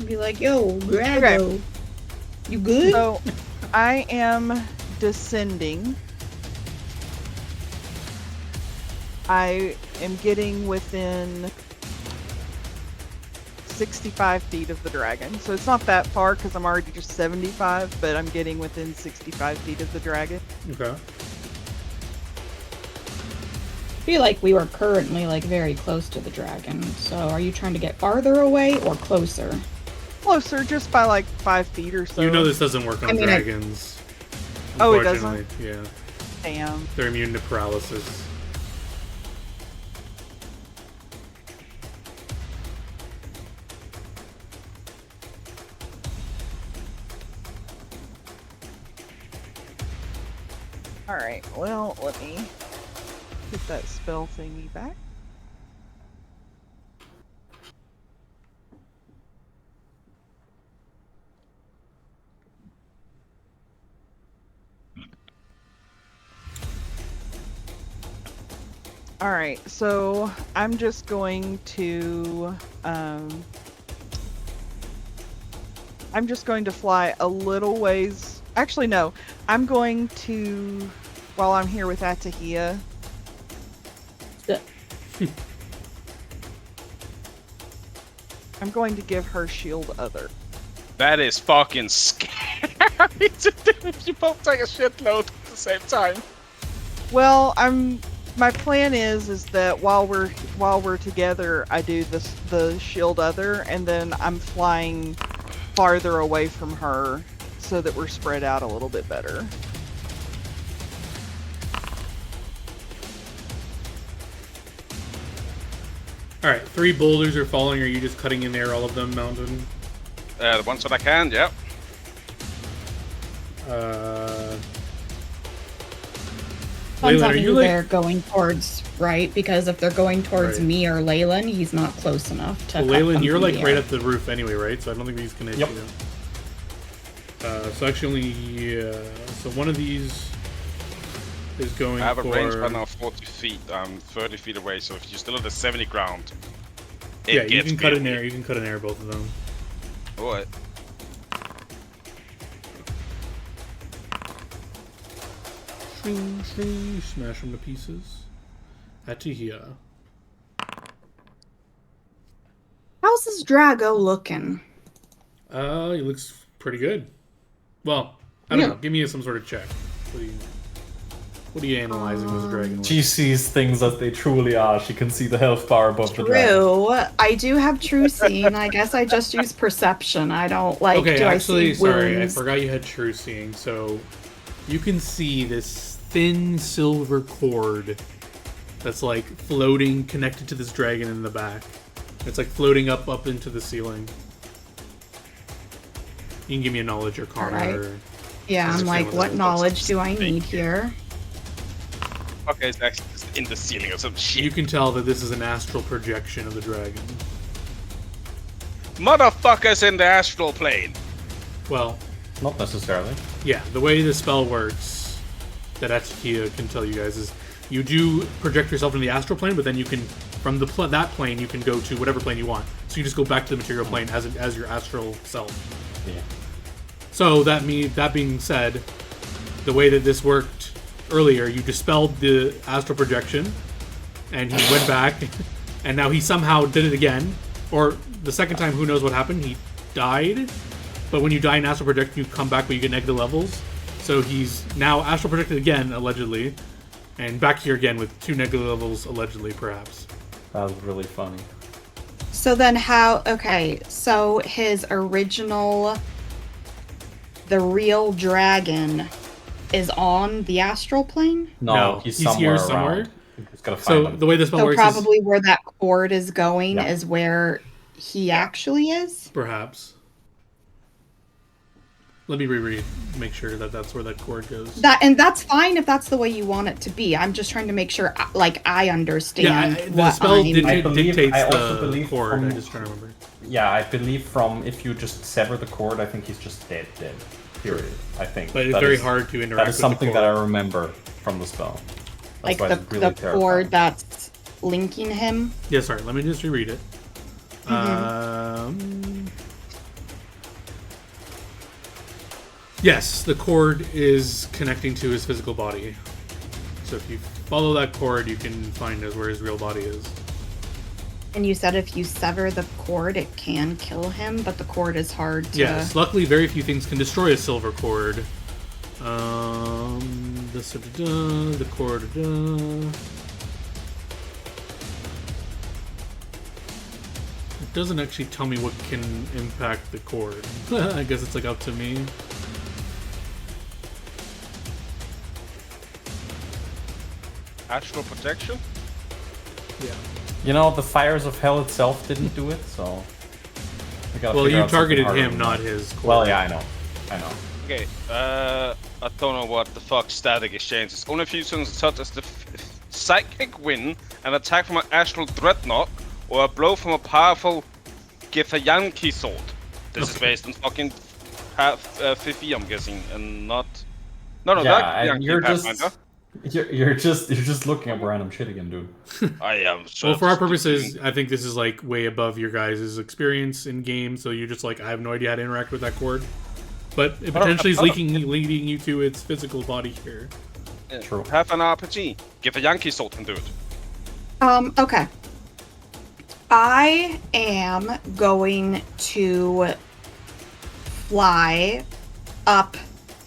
Be like, yo, Grago, you good? So, I am descending. I am getting within 65 feet of the dragon. So it's not that far because I'm already just 75, but I'm getting within 65 feet of the dragon. Okay. I feel like we were currently like very close to the dragon. So are you trying to get farther away or closer? Closer, just by like 5 feet or so. You know this doesn't work on I mean, dragons. Oh, it Unfortunately, doesn't? Yeah. Damn. They're immune to paralysis. Alright, well, let me get that spell thingy back. Alright, so I'm just going to fly a little ways Actually, no. I'm going to, while I'm here with Atahia, I'm going to give her shield other. That is fucking scary to do if you both take a shitload at the same time. Well, my plan is that while we're together, I do the shield other, and then I'm flying farther away from her so that we're spread out a little bit better. Alright, 3 boulders are falling. Are you just cutting in there, all of them, Mountain? The ones that I can, yeah. Depends Leyland, on are you who like... they're going towards, right? Because if they're going towards Right. me or Leyland, he's not close enough to. Well, cut Leyland, them you're from like the right air. at the roof anyway, right? So I don't think these can hit Yep. you. So actually, yeah. So one of these is going I have a for... range right now of 40 feet. I'm 30 feet away, so if you're still at the 70 ground, it Yeah, you gets can cut in weird. there. You can cut in there, both of them. What? Shing, shing, smash them to pieces. Atihia. How's this Drago looking? He looks pretty good. Well, I don't Yeah. know. Give me some sort of check. What are you analyzing this dragon with? She sees things as they truly are. She can see the health bar above the dragon. True. I do have true seeing. I guess I just use perception. I don't like. Okay, do actually, I see sorry, wounds? I forgot you had true seeing. So, you can see this thin silver cord that's like floating, connected to this dragon in the back. It's like floating up into the ceiling. You can give me a knowledge or karma. Alright. Or... Yeah, I'm Understand like, what what that knowledge do I need here? Okay, it's actually just in the ceiling or some shit. You can tell that this is an astral projection of the dragon. Motherfuckers in the astral plane. Well, Not necessarily. yeah, the way the spell works, that Atsukiya can tell you guys, is you do project yourself into the astral plane, but then you can, from that plane, you can go to whatever plane you want. So you just go back to the material plane as your astral self. Yeah. So that being said, the way that this worked earlier, you dispelled the astral projection, and he went back, and now he somehow did it again, or the second time, who knows what happened, he died. But when you die in astral projection, you come back, but you get negative levels. So he's now astral projected again, allegedly, and back here again with 2 negative levels, allegedly, perhaps. That was really funny. So then how... Okay, so his original... The real dragon is on the astral plane? No, he's he's somewhere here somewhere. around. He's gotta find So him. the way the spell So works probably where that cord is going Yeah. is where he actually is? is perhaps. Let me reread, make sure that that's where that cord goes. And that's fine if that's the way you want it to be. I'm just trying to make sure, like, I understand the what spell I'm... dictates I also the believe cord. from- I'm just trying to remember. Yeah, I believe from if you just sever the cord, I think he's just dead. Period. I think. But it's That very is- hard to interact That is with something the that I cord. remember from the spell. like That's why the, it's really the terrifying. cord that's linking him. Yeah, sorry, let me just reread it. Yes, the cord is connecting to his physical body. So if you follow that cord, you can find out where his real body is. And you said if you sever the cord, it can kill him, but the cord is hard to... Yes, luckily very few things can destroy a silver cord. The cord. It doesn't actually tell me what can impact the cord. I guess it's like up to me. Astral protection? Yeah. You know, the fires of hell itself didn't do it, so. we gotta Well, figure you out something targeted harder him, than not that. his cord. Well, yeah, I know. Okay, I don't know what the fuck static exchange is. Only few things such as the psychic wind, an attack from an astral dreadnought, or a blow from a powerful Githyanki sword. This is based on fucking Fifi, I'm guessing, and not... No, Yeah, that and Githyanki you're Pathfinder. you're just looking up random shit again, dude. I am so... Well, for our purposes, I think this is like way above your guys' experience in game, so you're just like, I have no idea how to interact with that cord. but it potentially is leading you to its physical body here. Yeah. True. Have an RPG. Get a Yankee sword and do it. Okay. I am going to fly up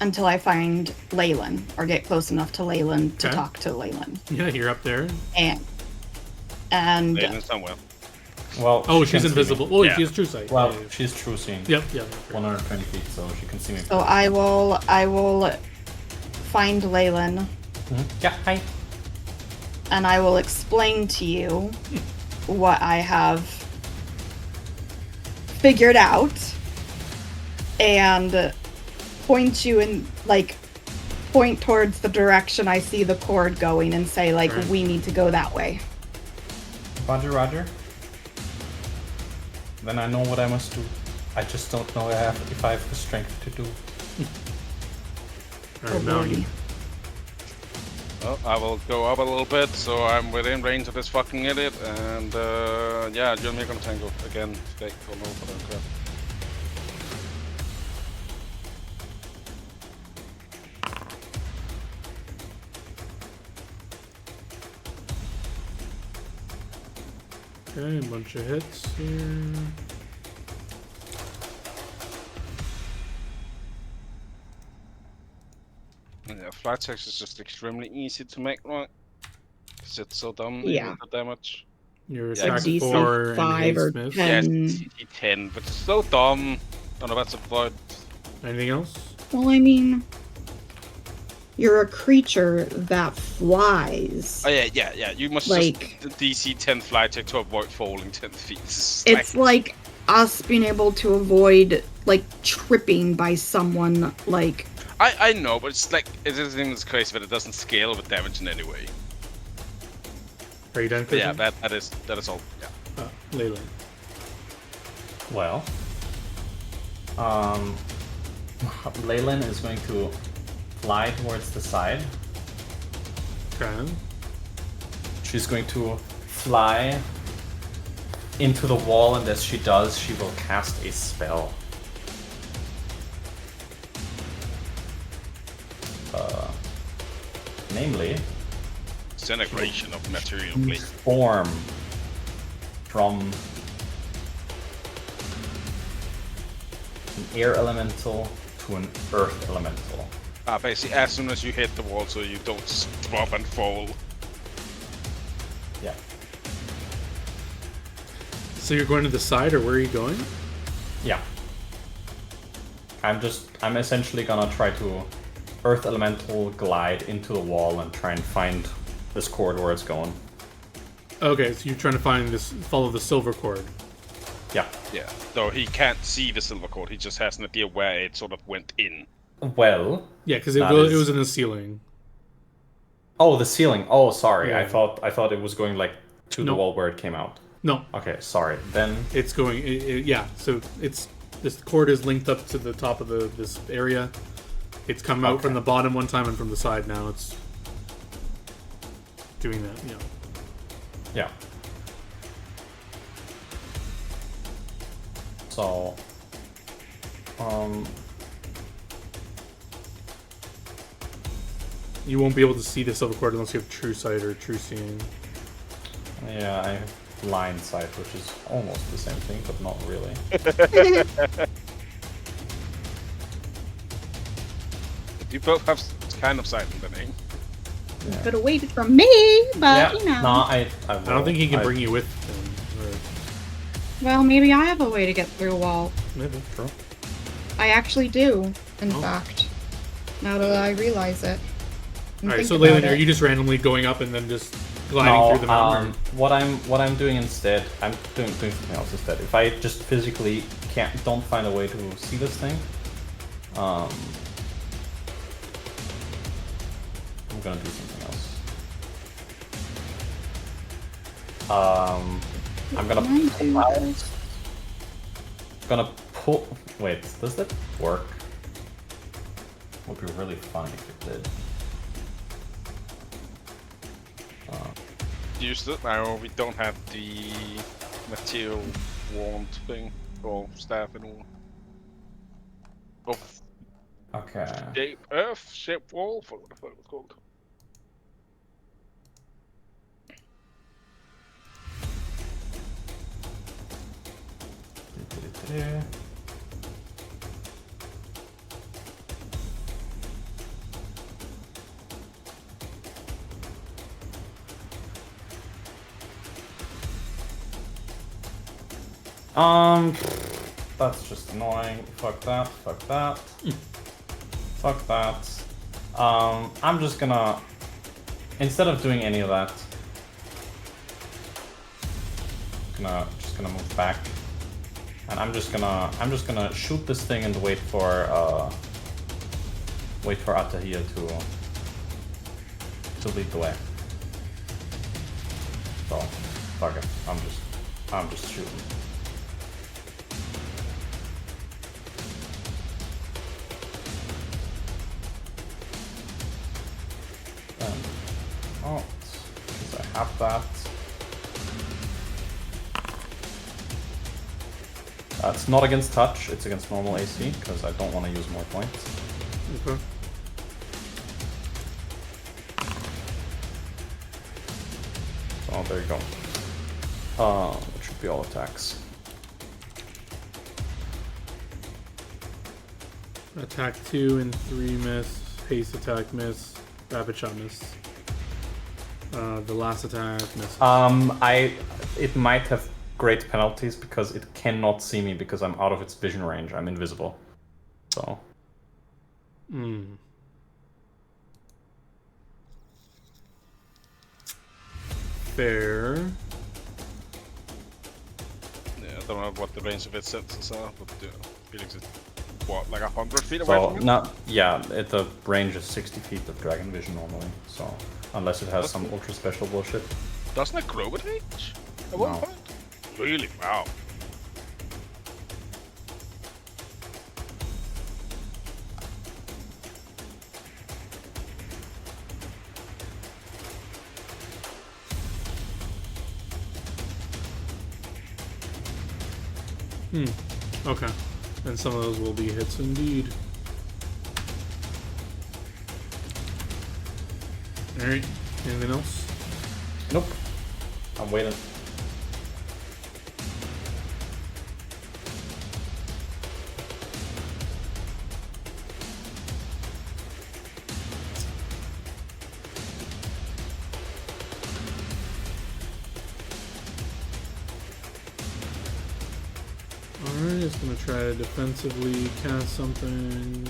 until I find Leyland, or get close enough to Leyland to talk to Leyland. Yeah, you're up there. And Leyland somewhere. Well, she's invisible. Oh, she has true sight. Well, yeah. she's true seeing. Yep. 120 feet, so she can see me. So I will find Leyland. Mm-hmm. Yeah, hi. And I will explain to you what I have figured out, and point you in, point towards the direction I see the cord going, and say, Right. we need to go that way. Roger. Then I know what I must do. I just don't know if I have the strength to do. Alright, now you. Well, I will go up a little bit, so I'm within range of this fucking idiot, and yeah, you and me are gonna tango again. Stay, don't know, but I don't care. Okay, a bunch of hits here. Yeah, flight checks is just extremely easy to make, right? Because it's so dumb, Yeah. even the damage. Your Yeah. attack DC 4 and 5 or haste miss. 10. Yes, CT10, but it's so dumb. Don't know about the point. Anything else? Well, I mean, you're a creature that flies. Oh yeah. You must just DC 10 flight check to avoid falling 10 feet. It's like us being able to avoid, tripping by someone, I know, but it's like it is crazy, but it doesn't scale with damage in any way. Are you done? But yeah, that is all. Yeah. Leyland. Well, Leyland is going to fly towards the side. Okay. She's going to fly into the wall, and as she does, she will cast a spell. Namely, Disintegration of material, please. transform from an air elemental to an earth elemental. Basically, as soon as you hit the wall, so you don't drop and fall. Yeah. So you're going to the side, or where are you going? Yeah. I'm essentially gonna try to earth elemental glide into the wall and try and find this cord where it's going. Okay, so you're trying to follow the silver cord. Yeah. Yeah. Though he can't see the silver cord, he just has an idea where it sort of went in. Well. Yeah, because it was in the ceiling. Oh, the ceiling. Oh, sorry. Yeah. I thought it was going to the wall where it came out. No. Okay, sorry. Then It's going. Yeah. So this cord is linked up to the top of this area. It's come out from the bottom one time and from the side now. It's doing that. Yeah. yeah. So, You won't be able to see the silver cord unless you have true sight or true seeing. yeah, I have blind sight, which is almost the same thing, but not really. You both have kind of sight in the name. Yeah. Could have waited for me, but No, I don't think he can bring you with him. Well, maybe I have a way to get through a wall. Maybe. True. I actually do, in fact. Now that I realize it. Alright, so Leyland, are you just randomly going up and then just gliding through the mountain? What I'm doing instead, I'm doing something else instead. If I just physically don't find a way to see this thing, I'm gonna do something else. I'm gonna pull. Wait, does that work? Would be really funny if it did. Used it. Now we don't have the material wand thing or staff anymore. Of Okay. Shape Wolf, or what the fuck it was called. That's just annoying. Fuck that. Fuck that. Fuck that. I'm just gonna, instead of doing any of that, just gonna move back, and I'm just gonna shoot this thing and wait for Atahia to lead the way. So, fuck it. I'm just shooting. Oh, because I have that. It's not against touch, it's against normal AC, because I don't want to use more points. Okay. Oh, there you go. It should be all attacks. Attack 2 and 3 miss. Haste attack miss. Rapid shot miss. The last attack miss. It might have great penalties because it cannot see me because I'm out of its vision range. I'm invisible. So. Fair. Yeah, I don't know what the range of its senses are, but Felix is what, like 100 feet away from it? No, yeah, the range is 60 feet of dragon vision normally. So unless it has some ultra special bullshit. Doesn't it grow with age? At one point? Really? Wow. Okay. And some of those will be hits indeed. Alright. Anything else? Nope. I'm waiting. Alright, just gonna try to defensively cast something.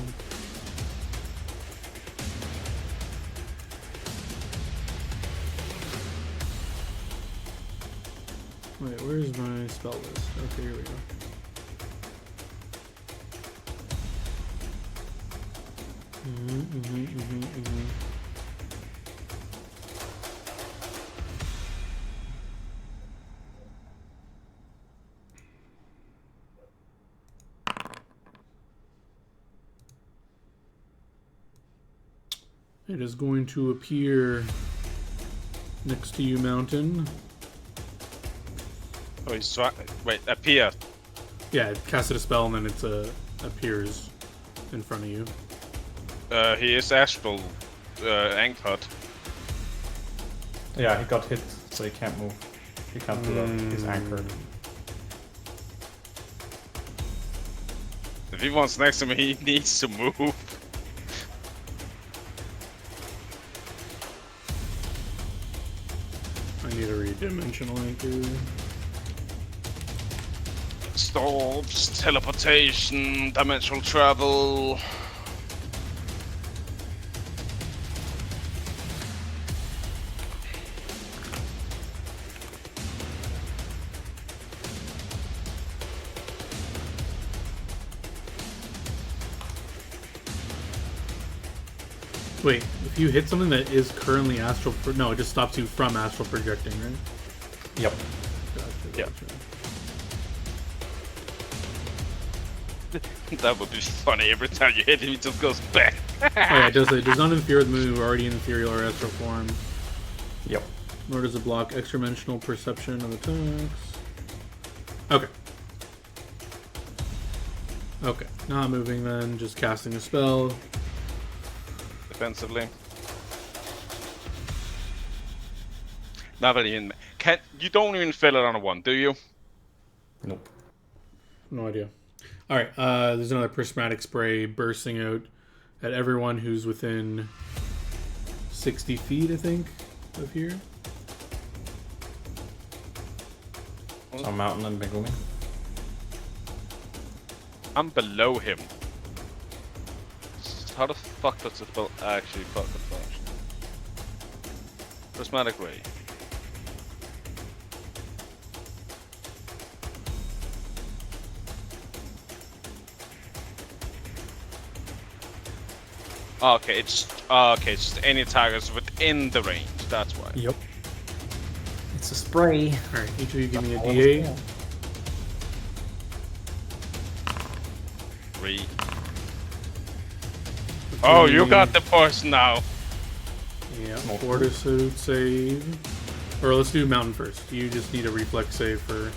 Wait, where's my spell list? Okay, here we go. It is going to appear next to you, Mountain. Oh, he's wait, appear. Yeah, it casted a spell and then it appears in front of you. He is astral anchored. Yeah, he got hit, so he can't move. He can't do that. He's anchored. If he wants next to me, he needs to move. I need a redimensional anchor. Storms, teleportation, dimensional travel. Wait, if you hit something that is currently astral... No, it just stops you from astral projecting, right? Yep. Gotcha, Yep. gotcha. That would be funny. Every time you hit him, he just goes back. Oh yeah, it does not interfere with move already in ethereal or astral form. Yep. Nor does it block extra-dimensional perception of attacks. Okay. Okay, not moving then, just casting a spell. defensively. Not that even you don't even fill it on a 1, do you? Nope. No idea. All right. There's another prismatic spray bursting out at everyone who's within 60 feet, I think, of here. So Mountain and Megumi. I'm below him. How the fuck does the spell actually fucking function? Prismatic ray. Okay, it's just any targets within the range. That's why. Yep. It's a spray. All right. Each of you give me a D8. 3. Oh, you got the push now. Yeah. Fortitude save. Or let's do mountain first. You just need a reflex save for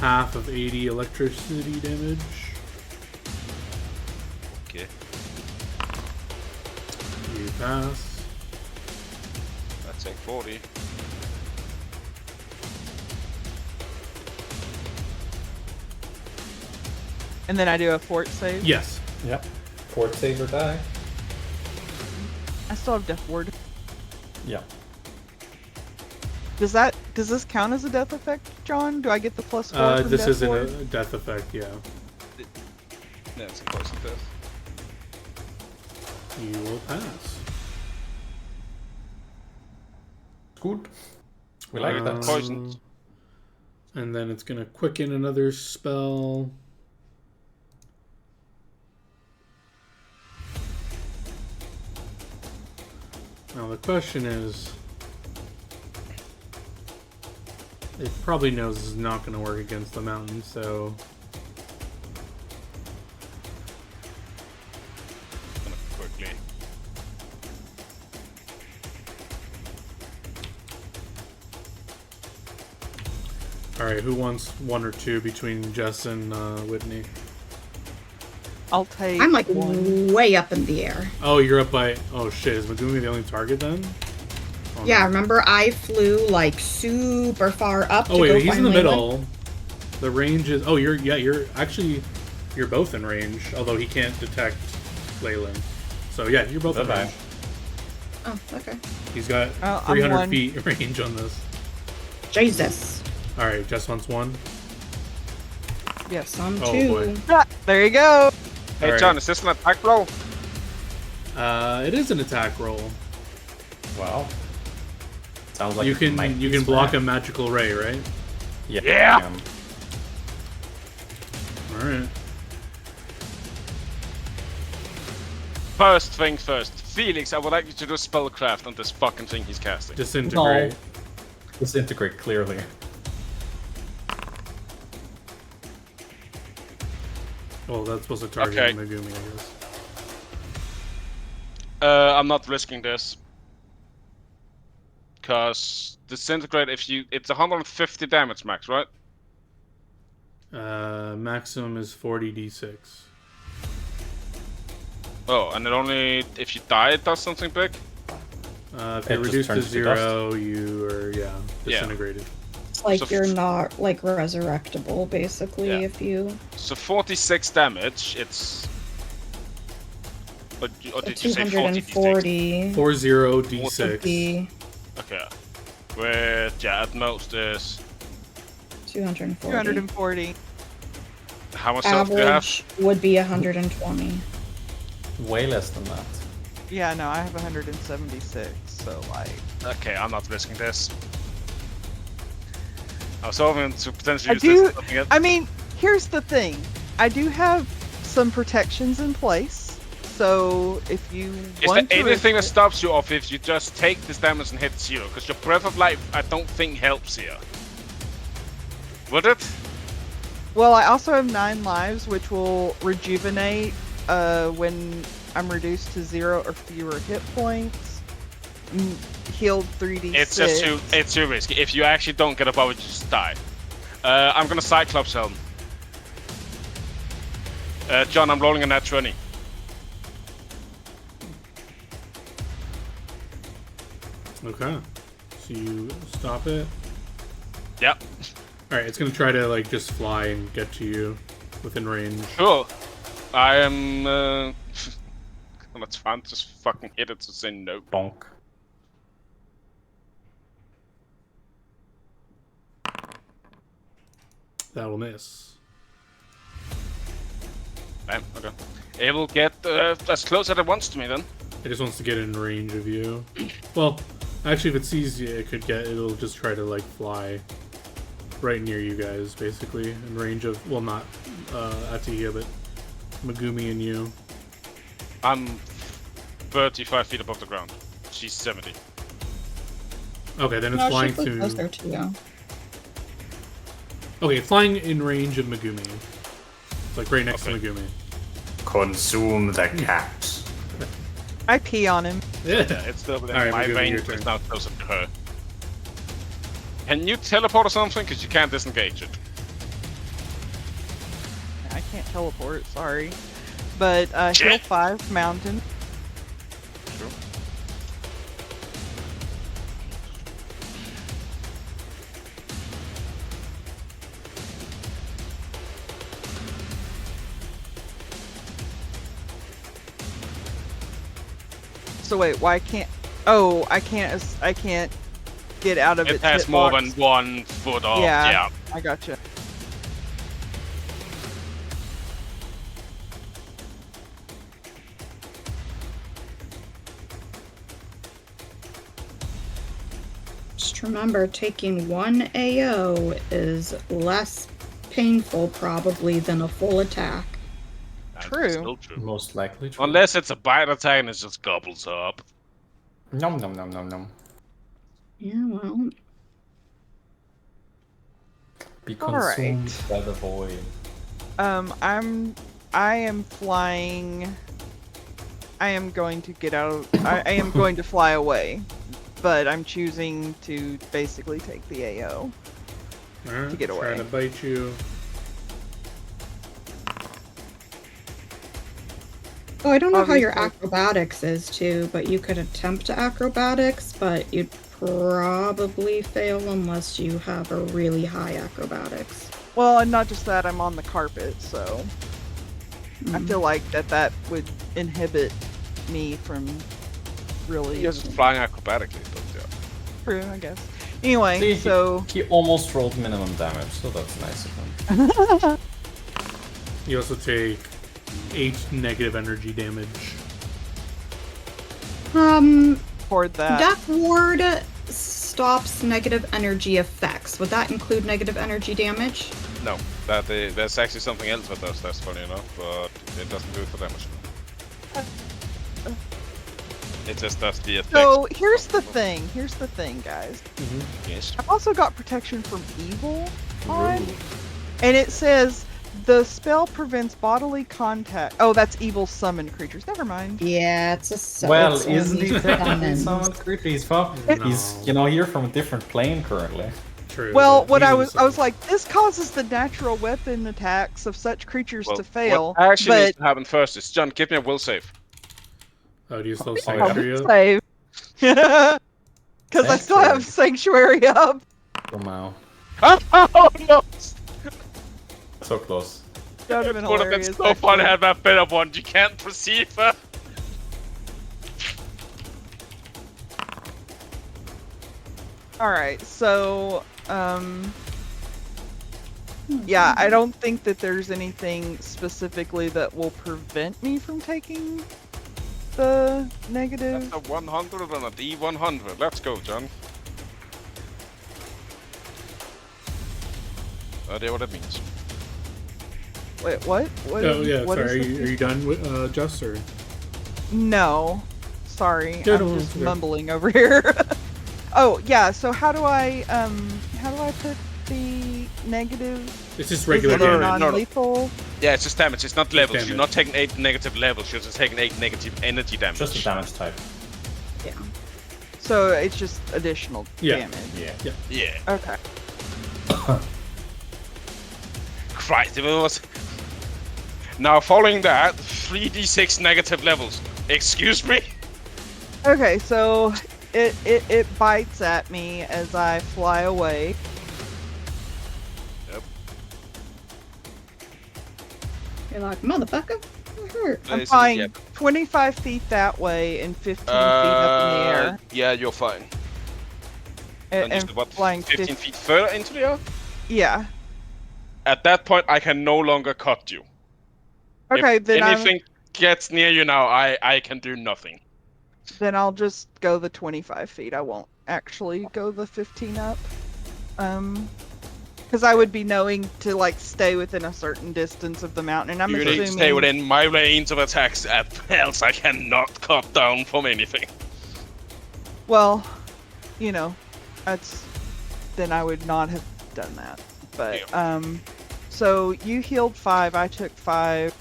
half of 80 electricity damage. Okay. You pass. That's like 40. And then I do a fort save. Yes. Yep. Fort save or die. I still have death ward. Yeah. Does this count as a death effect, John? Do I get the +4 from This death isn't ward? a death effect, yeah. Yeah, it's close to death. You will pass. Good. We like that. Poisoned. And then it's gonna quicken another spell. Now the question is, it probably knows it's not going to work against the mountain, so Quickly. all right. Who wants 1 or 2 between Jess and Whitney? I'll take. I'm like one. way up in the air. Oh, you're up by. Oh shit! Is Megumi the only target then? Oh, Yeah, no. remember I flew like super far up. Oh to wait, go he's in the find middle. The range is. Oh, you're actually, you're both in range. Although he can't detect Leyland. So yeah, you're both in Bye-bye. range. Oh, okay. He's got I'm 300 one. feet range on this. Jesus. All right, Jess wants 1. Yes. Some Oh, two. boy. Ah, there you go. Hey Alright. John, is this an attack roll? It is an attack roll. Wow. Sounds like you it might can be block a spam. magical ray, right? Yeah. Yeah. All right. First things first. Felix, I would like you to do spellcraft on this fucking thing he's casting. Disintegrate. No. Disintegrate clearly. Well, that's supposed to target Okay. Megumi, I guess. I'm not risking this. Cause disintegrate it's 150 damage max, right? Maximum is 40d6. Oh, and it only if you die it does something big? If It you're just reduced to turns to 0, you are disintegrated. It's like So you're not like resurrectable, basically, Yeah. if you. So 46 damage, it's or did you say 40 d6? 240 40d6. would be Okay. Where at most is 240. 240. how much health do you have? Average would be 120. Way less than that. Yeah, no, I have 176. So like. Okay, I'm not risking this. I was hoping to potentially I use do- this. Something else. I mean, here's the thing. I do have some protections in place. So if you Is want there to anything that risk it- stops you off if you just take this damage and hit 0? Because your Breath of Life, I don't think helps here. Would it? Well, I also have 9 lives, which will rejuvenate when I'm reduced to 0 or fewer hit points. Healed 3d6. It's too risky. If you actually don't get above it, you just die. I'm gonna Cyclops Helm. John, I'm rolling a nat 20. Okay. So you stop it. Yep. All right. It's gonna try to like just fly and get to you within range. Cool. I am gonna try and just fucking hit it to say no. Bonk. That will miss. Damn, okay. It will get as close as it wants to me then. It just wants to get in range of you. Well, actually, if it sees you, it'll just try to like fly right near you guys, basically in range of. Well, not Atihia, but Megumi and you. I'm 35 feet above the ground. She's 70. Okay, then it's No, flying she flew to. closer to you. Okay, flying in range of Megumi. It's like right next to Megumi. Consume the cat. I pee on him. Yeah. It's still within Alright, my Megumi, range, your but turn. it's now closer to her. Can you teleport or something? Because you can't disengage it. I can't teleport, sorry. But Shit. Hill 5 mountain. Sure. So wait, why can't? Oh, I can't get out of It its has more hitbox. than 1 foot off. Yeah. Yeah. I gotcha. Just remember, taking one AO is less painful probably than a full attack. That's True. still true. Most likely true. Unless it's a bite attack and it just gobbles up. Nom nom nom nom nom. Yeah, well, Be Alright. consumed by the void. I am flying. I am going to get out. I am going to fly away, but I'm choosing to basically take the AO. Alright, To get away. Trying to bite you. oh, I don't know how your Obviously. acrobatics is too, but you could attempt acrobatics, but you'd probably fail unless you have a really high acrobatics. Well, and not just that, I'm on the carpet, so I feel like that would inhibit me from really. You're just flying acrobatically, but yeah. True, I guess. Anyway, See, so he almost rolled minimum damage, so that's nice of him. You also take 8 negative energy damage. toward that. Death Ward stops negative energy effects. Would that include negative energy damage? No, that's actually something else that does. That's funny enough, but it doesn't do it for damage. It just does the effect. So here's the thing. Here's the thing, guys. Yes. I've also got protection from evil on, and it says the spell prevents bodily contact. Oh, that's evil summoned creatures. Never mind. Yeah, it's a so Well, it's isn't only he technically summoned. summoned creature? He's from, he's here from a different plane currently. True. Well, but what I he's was like, this causes the natural weapon attacks of such creatures to fail. What actually needs but to happen first is, John, give me a will save. Oh, do you still Oh, have yeah. Sanctuary up? save. Because I still have Sanctuary up. Wow. Oh no! So close. That would have been It would have been hilarious. so fun to actually. have that bit of one. You can't perceive her. Alright, so, yeah, I don't think that there's anything specifically that will prevent me from taking the negative. That's a 100 and a D100. Let's go, John. Idea what it means. Wait, what? What? Oh yeah, what sorry. is Are this? you done with Just or? No. Sorry, Yeah, I'm no, just it's okay. mumbling over here. Oh, yeah, so how do I put the negative? It's just Is regular it a No, damage. non-lethal? Yeah, it's just damage. It's not levels. damage. You're not taking 8 negative levels. You're just taking 8 negative energy damage. Just a damage type. Yeah. So it's just additional Yeah. damage. Yeah. Yeah. Okay. Christ, if it was... Now, following that, 3d6 negative levels. Excuse me? Okay, so it bites at me as I fly away. Yep. You're like, motherfucker, I hurt. I'm Places, flying yep. 25 feet that way and 15 feet up in the air. Yeah, you're fine. And just what, flying 15 feet further into the air? Yeah. At that point, I can no longer cut you. Okay, if then anything gets near you now, I can do nothing. then I'll just go the 25 feet. I won't actually go the 15 up. Because I would be knowing to like stay within a certain distance of the mountain, and I'm You assuming need to stay within my range of attacks, else I cannot cut down from anything. Well, you know, then I would not have done that. But so you healed 5, I took 5.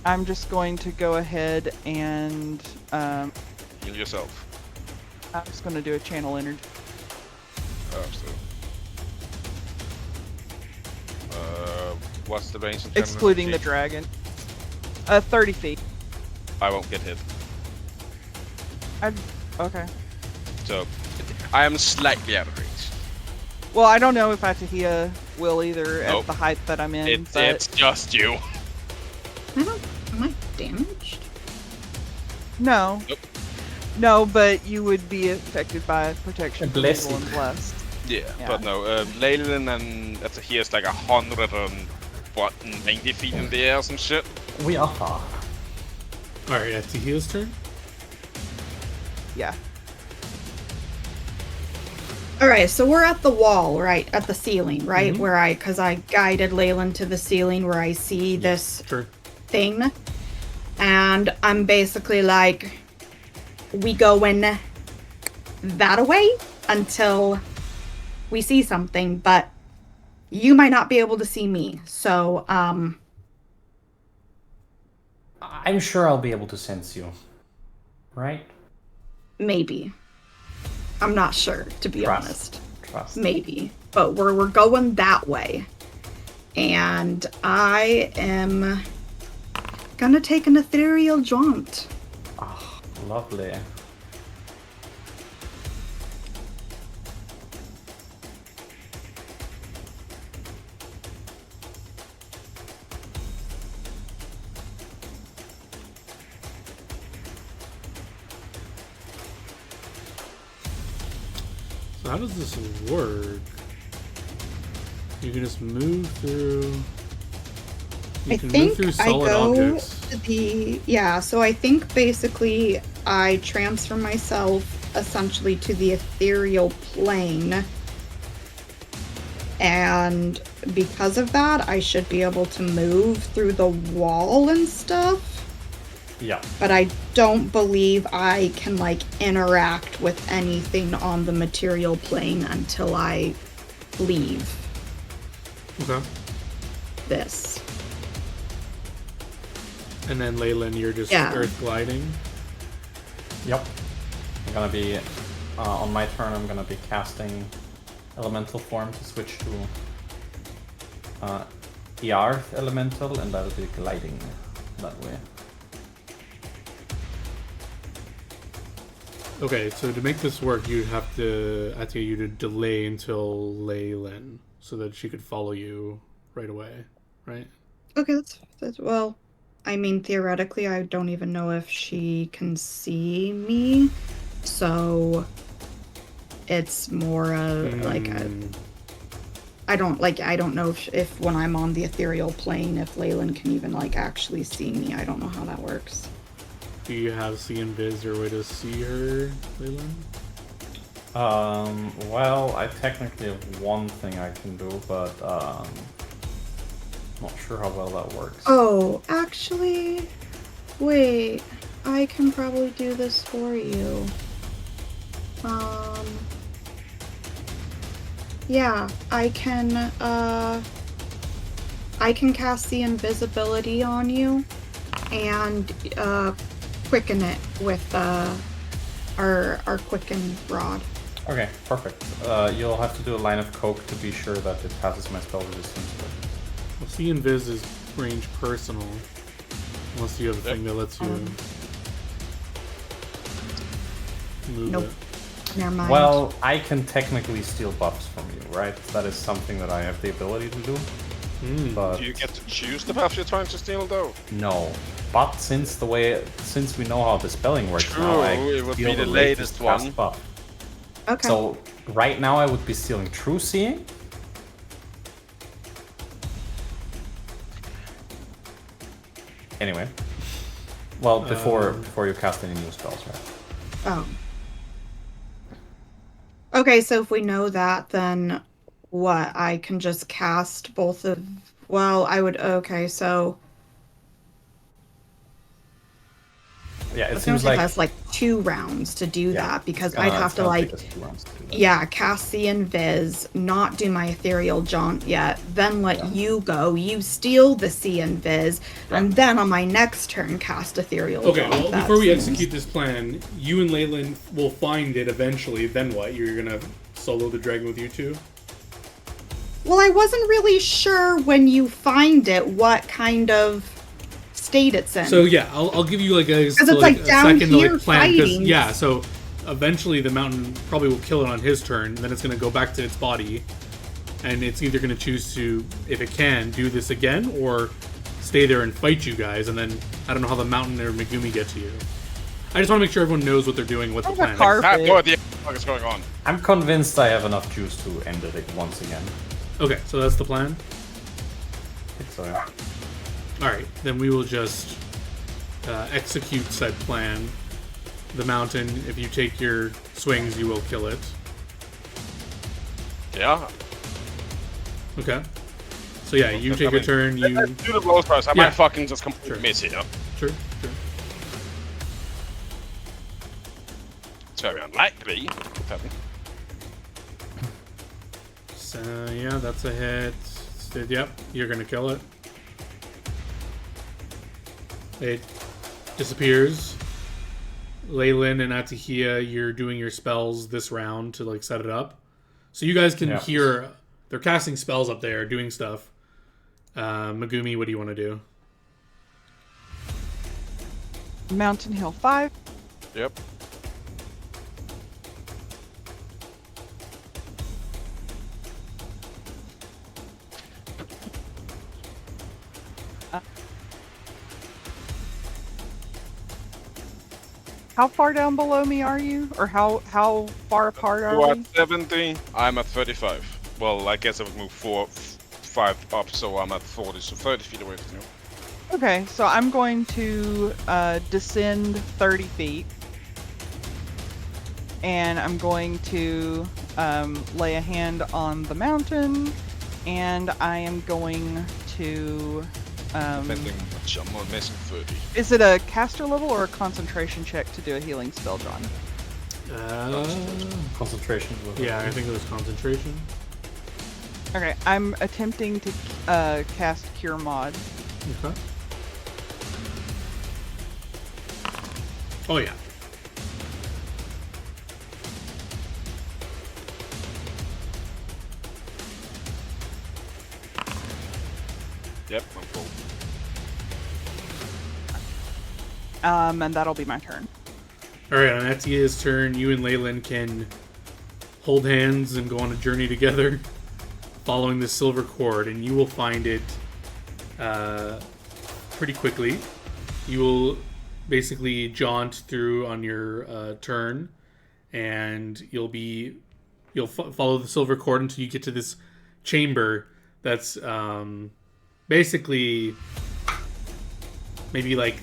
I'm just going to go ahead and Heal yourself. I'm just going to do a channel energy. What's the range? Excluding the dragon. 30 feet. I won't get hit. Okay. So, I am slightly out of range. Well, I don't know if Atahia will either Nope. at the height that I'm in. It's just you. Am I damaged? No. Nope. No, but you would be affected by protection from Blessed. evil and blessed. Yeah, Yeah. but no, Leyland and Atahia is like 190 feet in the air or some shit. We are. Alright, Atahia's turn. Yeah. Alright, so we're at the wall, right? At the ceiling, right? Mhm. Because I guided Leyland to the ceiling where I see this Sure. thing. And I'm basically like, we go in that way until we see something, but you might not be able to see me. So, I'm sure I'll be able to sense you. Right? maybe. I'm not sure, to be Trust. honest. Trust. Maybe. But we're going that way. And I am gonna take an ethereal jaunt. Oh, lovely. So how does this work? You can just move through. You I can think move through I solid go objects. to the so I think basically I transfer myself essentially to the ethereal plane, and because of that I should be able to move through the wall and stuff, Yeah. but I don't believe I can like interact with anything on the material plane until I leave Okay. this. And then Leyland, you're just Yeah. earth gliding. Yep. I'm gonna be on my turn. I'm gonna be casting elemental form to switch to Earth elemental, and that'll be gliding that way. Okay, so to make this work, you'd have to you to delay until Leyland so that she could follow you right away, right? Okay, that's well. I mean, theoretically, I don't even know if she can see me, so it's more like I don't know if when I'm on the ethereal plane, if Leyland can even like actually see me. I don't know how that works. Do you have see and viz or way to see her, Leyland? Well, I technically have one thing I can do, but not sure how well that works. Oh, actually, wait. I can probably do this for you. Yeah, I can cast the invisibility on you and quicken it with our quicken rod. Okay, perfect. You'll have to do a line of coke to be sure that it passes my spell resistance. Well, see and viz is range personal, unless you have a thing that lets you move Nope. it. Never mind. Well, I can technically steal buffs from you, right? That is something that I have the ability to do. But Do you get to choose the buff you're trying to steal, though? no. But since we know how the spelling works now, I True, it would steal be the latest latest one. cast buff. Okay. So right now I would be stealing True Seeing. Anyway. Well, before you cast any new spells, right? Oh. Okay, so if we know that, then what? I can just cast both of. Well, I would. Okay, so. Yeah, I it was gonna seems say like that's like 2 rounds to do yeah, that because it's gonna- I'd have it's to gonna like. take us 2 rounds to do that. Yeah, cast the Invis, not do my Ethereal Jaunt yet, then let you go, you steal the Sea Invis, and then on my next turn cast Ethereal Okay, Jaunt. well, That before we seems- execute this plan, you and Leyland will find it eventually. Then what? You're gonna solo the dragon with you two? Well, I wasn't really sure when you find it what kind of state it's in. So yeah, I'll give you like a, it's like a down second to here like plan. 'Cause, fighting. yeah, so eventually the mountain probably will kill it on his turn. Then it's gonna go back to its body, and it's either gonna choose to, if it can, do this again or stay there and fight you guys. And then I don't know how the mountain or Megumi get to you. I just want to make sure everyone knows what they're doing, what the There's a plan is. carpet. I have no idea what is going on. I'm convinced I have enough juice to end it once again. Okay, so that's the plan. So yeah. All right, then we will just execute said plan. The mountain, if you take your swings, you will kill it. Yeah. Okay. So yeah, you take a turn. You Let's do the blows first. I Yeah. might fucking just completely Sure. miss here. sure. It's very unlikely. So yeah, that's a hit. Yep, you're gonna kill it. It disappears. Leyland and Atahia, you're doing your spells this round to like set it up, so you guys can hear they're casting spells up there, doing stuff. Megumi, what do you want to do? Mountain Hill 5. Yep. How far down below me are you? Or how far apart are You're we? at 70. I'm at 35. Well, I guess I would move 5 up, so I'm at 40, so 30 feet away from you. Okay, so I'm going to descend 30 feet. And I'm going to lay a hand on the mountain. And I am going to... Depending much, I'm not missing 30. is it a caster level or a concentration check to do a healing spell, John? Concentration. Yeah, I think it was concentration. Okay, I'm attempting to cast Cure Mod. Okay. Oh yeah. Yep, I'm full. And that'll be my turn. All right, on Atia's turn, you and Leyland can hold hands and go on a journey together, following the silver cord, and you will find it pretty quickly. You will basically jaunt through on your turn, and you'll follow the silver cord until you get to this chamber that's basically maybe like,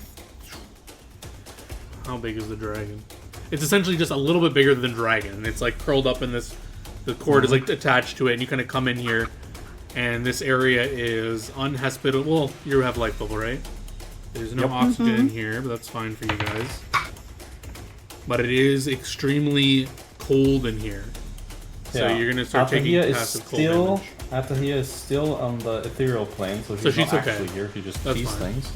how big is the dragon? It's essentially just a little bit bigger than the dragon. It's like curled up in this. The cord is like attached to it, and you kind of come in here, and this area is unhospitable. Well, you have life bubble, right? There's no oxygen in here, but that's fine for you guys. But it is extremely cold in here, so you're gonna start taking passive cold damage. Atahia is still on the ethereal plane, so she's she's not okay. actually here. She just That's sees fine. things.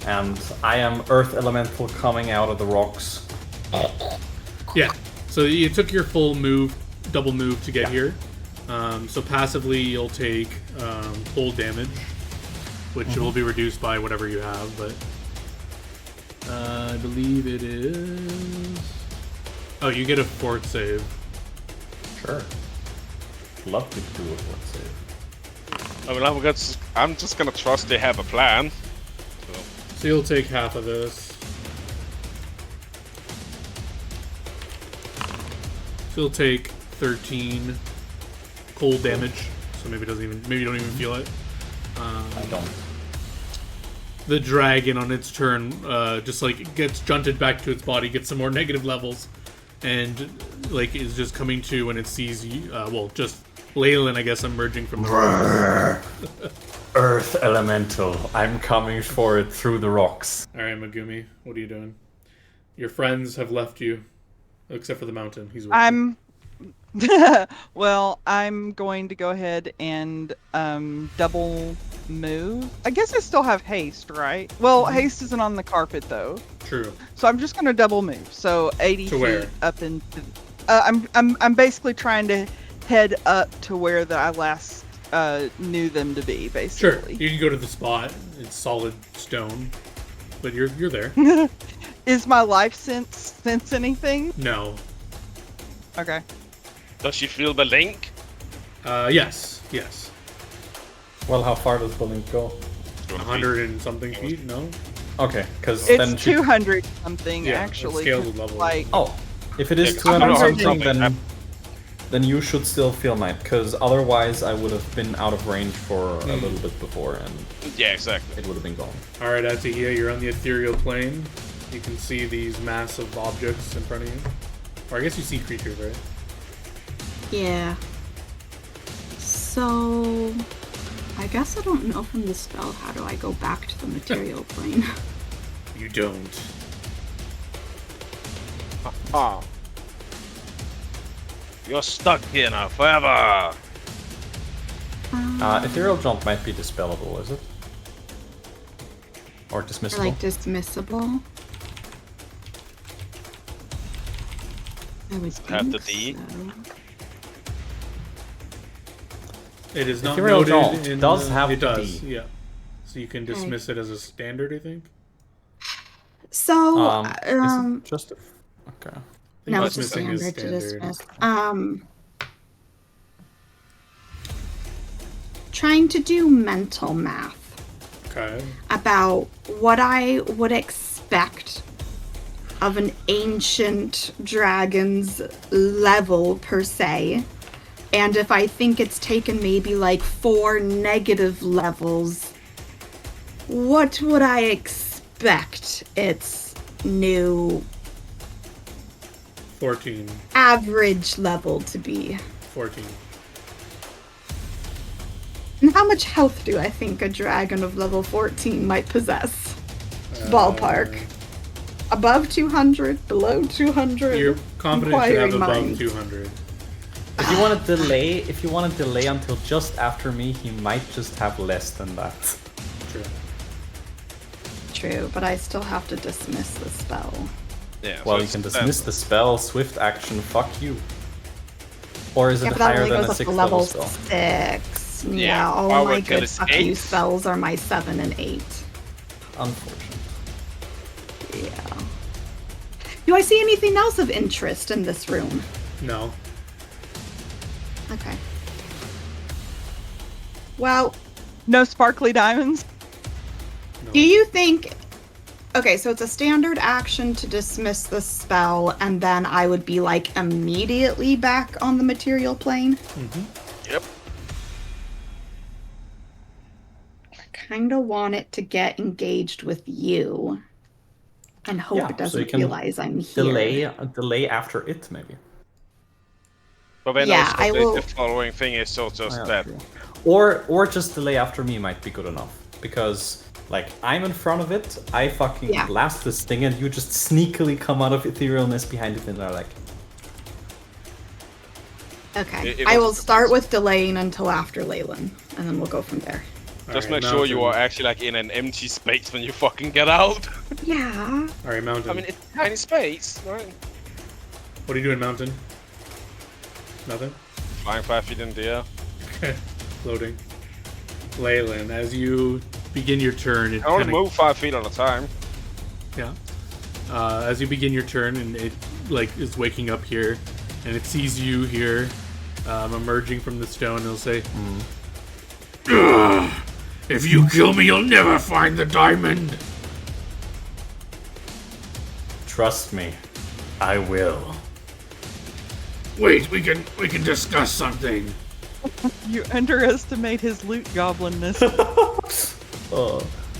And I am Earth Elemental coming out of the rocks. Yeah. So you took your full move, double move to get here. So passively you'll take cold damage, which will be reduced by whatever you have. But I believe it is Oh, you get a fort save. Sure. Love to do a fort save. I mean, I'm just gonna trust they have a plan. So you'll take half of this. So you'll take 13 cold damage. So maybe you don't even feel it. I don't. The dragon on its turn just like gets junted back to its body, gets some more negative levels, and like is just coming to when it sees you. Well, just Leyland, I guess, emerging from the Earth elemental. I'm coming for it through the rocks. All right, Megumi, what are you doing? Your friends have left you, except for the mountain. He's with you. Well, I'm going to go ahead and double move. I guess I still have haste, right? Well, haste isn't on the carpet though. True. So I'm just going to double move. So 80 To feet where? up into. I'm basically trying to head up to where I last knew them to be. Sure. Basically. You can go to the spot. It's solid stone, but you're there. Is my life sense anything? No. Okay. Does she feel the link? Yes. Well, how far does the link go? 100 and something feet. No. Okay, because then It's she... 200 something Yeah, it actually. scales with level. Like Oh, if it is Yeah, 200 100 something, then you should still feel mine, because otherwise I would have been out of range for a little bit before, and Yeah, exactly. it would have been gone. All right, Atahia, you're on the ethereal plane. You can see these massive objects in front of you. Or I guess you see creatures, right? Yeah. So, I guess I don't know from the spell how do I go back to the material plane. You don't. Ah. You're stuck here now forever. Ethereal jump might be dispellable, is it? Or dismissible? Like dismissible. I would Have the think D. so. It is not Ethereal noted jump in does the, have it does, D. yeah. So you can dismiss it as a standard, I think. So, Is it just a... Okay. no, What's it's a missing is standard to standard. dismiss. Trying to do mental math Okay. about what I would expect of an ancient dragon's level per se, and if I think it's taken maybe like 4 negative levels, what would I expect its new 14. average level to be? 14. And how much health do I think a dragon of level 14 might possess? Ballpark. Above 200? Below 200? You're confident you have Inquiring above mind. 200. If you want to delay until just after me, he might just have less than that. True. True, but I still have to dismiss the spell. Yeah. Well, so you can it's dismiss the spell, swift action, fuck you. Or is Yeah, it but that higher only than goes a up to 6th level level spell? 6. Yeah, Yeah, all power my kill good is fuck you 8. spells are my 7 and 8. Unfortunate. Yeah. Do I see anything else of interest in this room? No. Okay. Well, no sparkly diamonds. No. do you think... Okay, so it's a standard action to dismiss the spell, and then I would be, like, immediately back on the material plane? Yep. I kind of want it to get engaged with you. And hope Yeah, it so doesn't you can realize I'm here. Delay after it, maybe. But then Yeah, also I will- the following thing is so just Oh, yeah, that. true. Or just delay after me might be good enough. Because, like, I'm in front of it, I fucking Yeah. blast this thing, and you just sneakily come out of etherealness behind it, and they're like, Okay. It I was- will start with delaying until after Leyland, and then we'll go from there. Just Alright, make sure you Mountain. are actually like in an empty space when you fucking get out. Yeah. Alright, Mountain. I mean, it's a tiny space, right? What are you doing, Mountain? Nothing? Flying 5 feet in the air. Okay. Loading. Leyland, as you begin your turn, it I only kinda, move 5 feet at a time. yeah. as you begin your turn, and it like is waking up here, and it sees you here, emerging from the stone. It'll say, "If you kill me, you'll never find the diamond." Trust me, I will. Wait, we can discuss something. You underestimate his loot goblinness.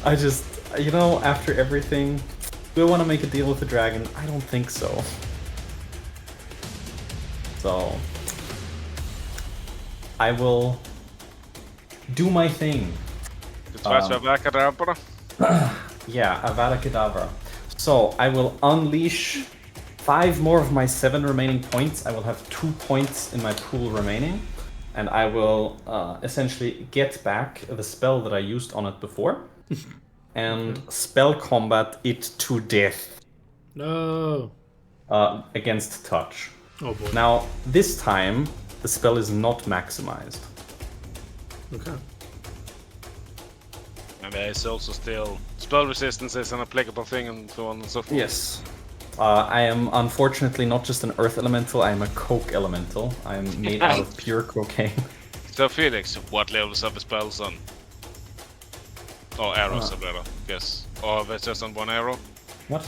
I just, after everything, do I want to make a deal with the dragon? I don't think so. So, I will do my thing. Yeah, Avada Kedavra. So, I will unleash 5 more of my 7 remaining points. I will have 2 points in my pool remaining. And I will essentially get back the spell that I used on it before. And spell combat it to death. No. Against touch. Oh boy. Now, this time, the spell is not maximized. Okay. And there is also still spell resistance is an applicable thing and so on and so forth. Yes. I am unfortunately not just an earth elemental, I am a coke elemental. I am made out of pure cocaine. So Felix, what levels of the spells on? Or arrows, I guess. Or if it's just on 1 arrow? What?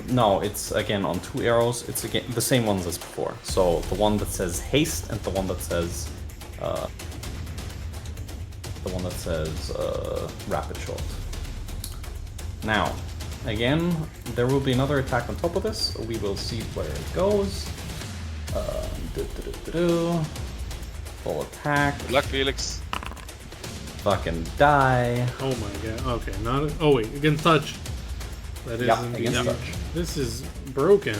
No, it's again on 2 arrows. It's again the same ones as before. So the one that says haste and the one that says rapid shot. Now, again, there will be another attack on top of this. We will see where it goes. Full attack. Good luck, Felix. Fucking die. Oh my god. Okay, not. Oh wait, against touch. That is indeed. Against touch. This is broken.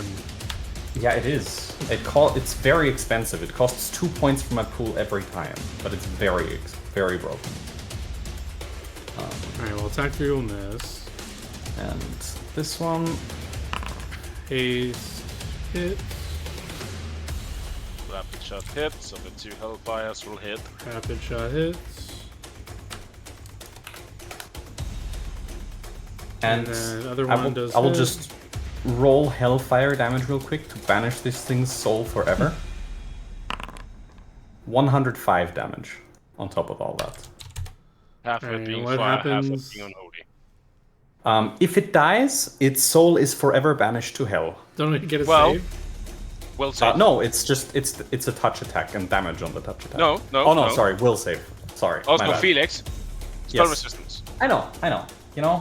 Yeah, it is. It's very expensive. It costs 2 points from my pool every time, but it's very broken. Alright, well, attack 3 on this. And this one. Haste. Hit. Rapid shot hits, so the 2 hellfires will hit. Rapid shot hits. And then other one does I will hit. just roll hellfire damage real quick to banish this thing's soul forever. 105 damage on top of all that. Half of it Alright, being what fire, half of happens- it being unholy. If it dies, its soul is forever banished to hell. Don't I get a Well, save? Will save. No, it's a touch attack and damage on the touch attack. No. Oh no, sorry, will save. Sorry. Also, my bad. Felix, spell Yes. resistance. I know.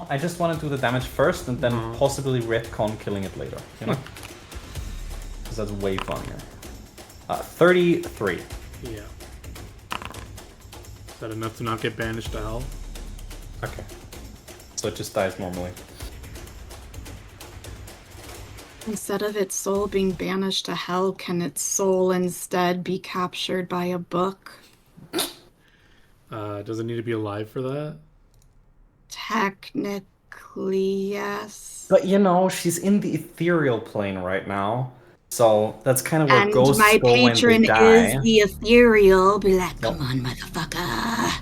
I just want to do the damage first and then possibly retcon killing it later. Because that's way funnier. 33. Yeah. Is that enough to not get banished to hell? Okay. So it just dies normally. Instead of its soul being banished to hell, can its soul instead be captured by a book? Does it need to be alive for that? Technically, yes. But she's in the ethereal plane right now. So that's kind of where And ghosts my go when they patron die. is the ethereal. Be like, come on, motherfucker.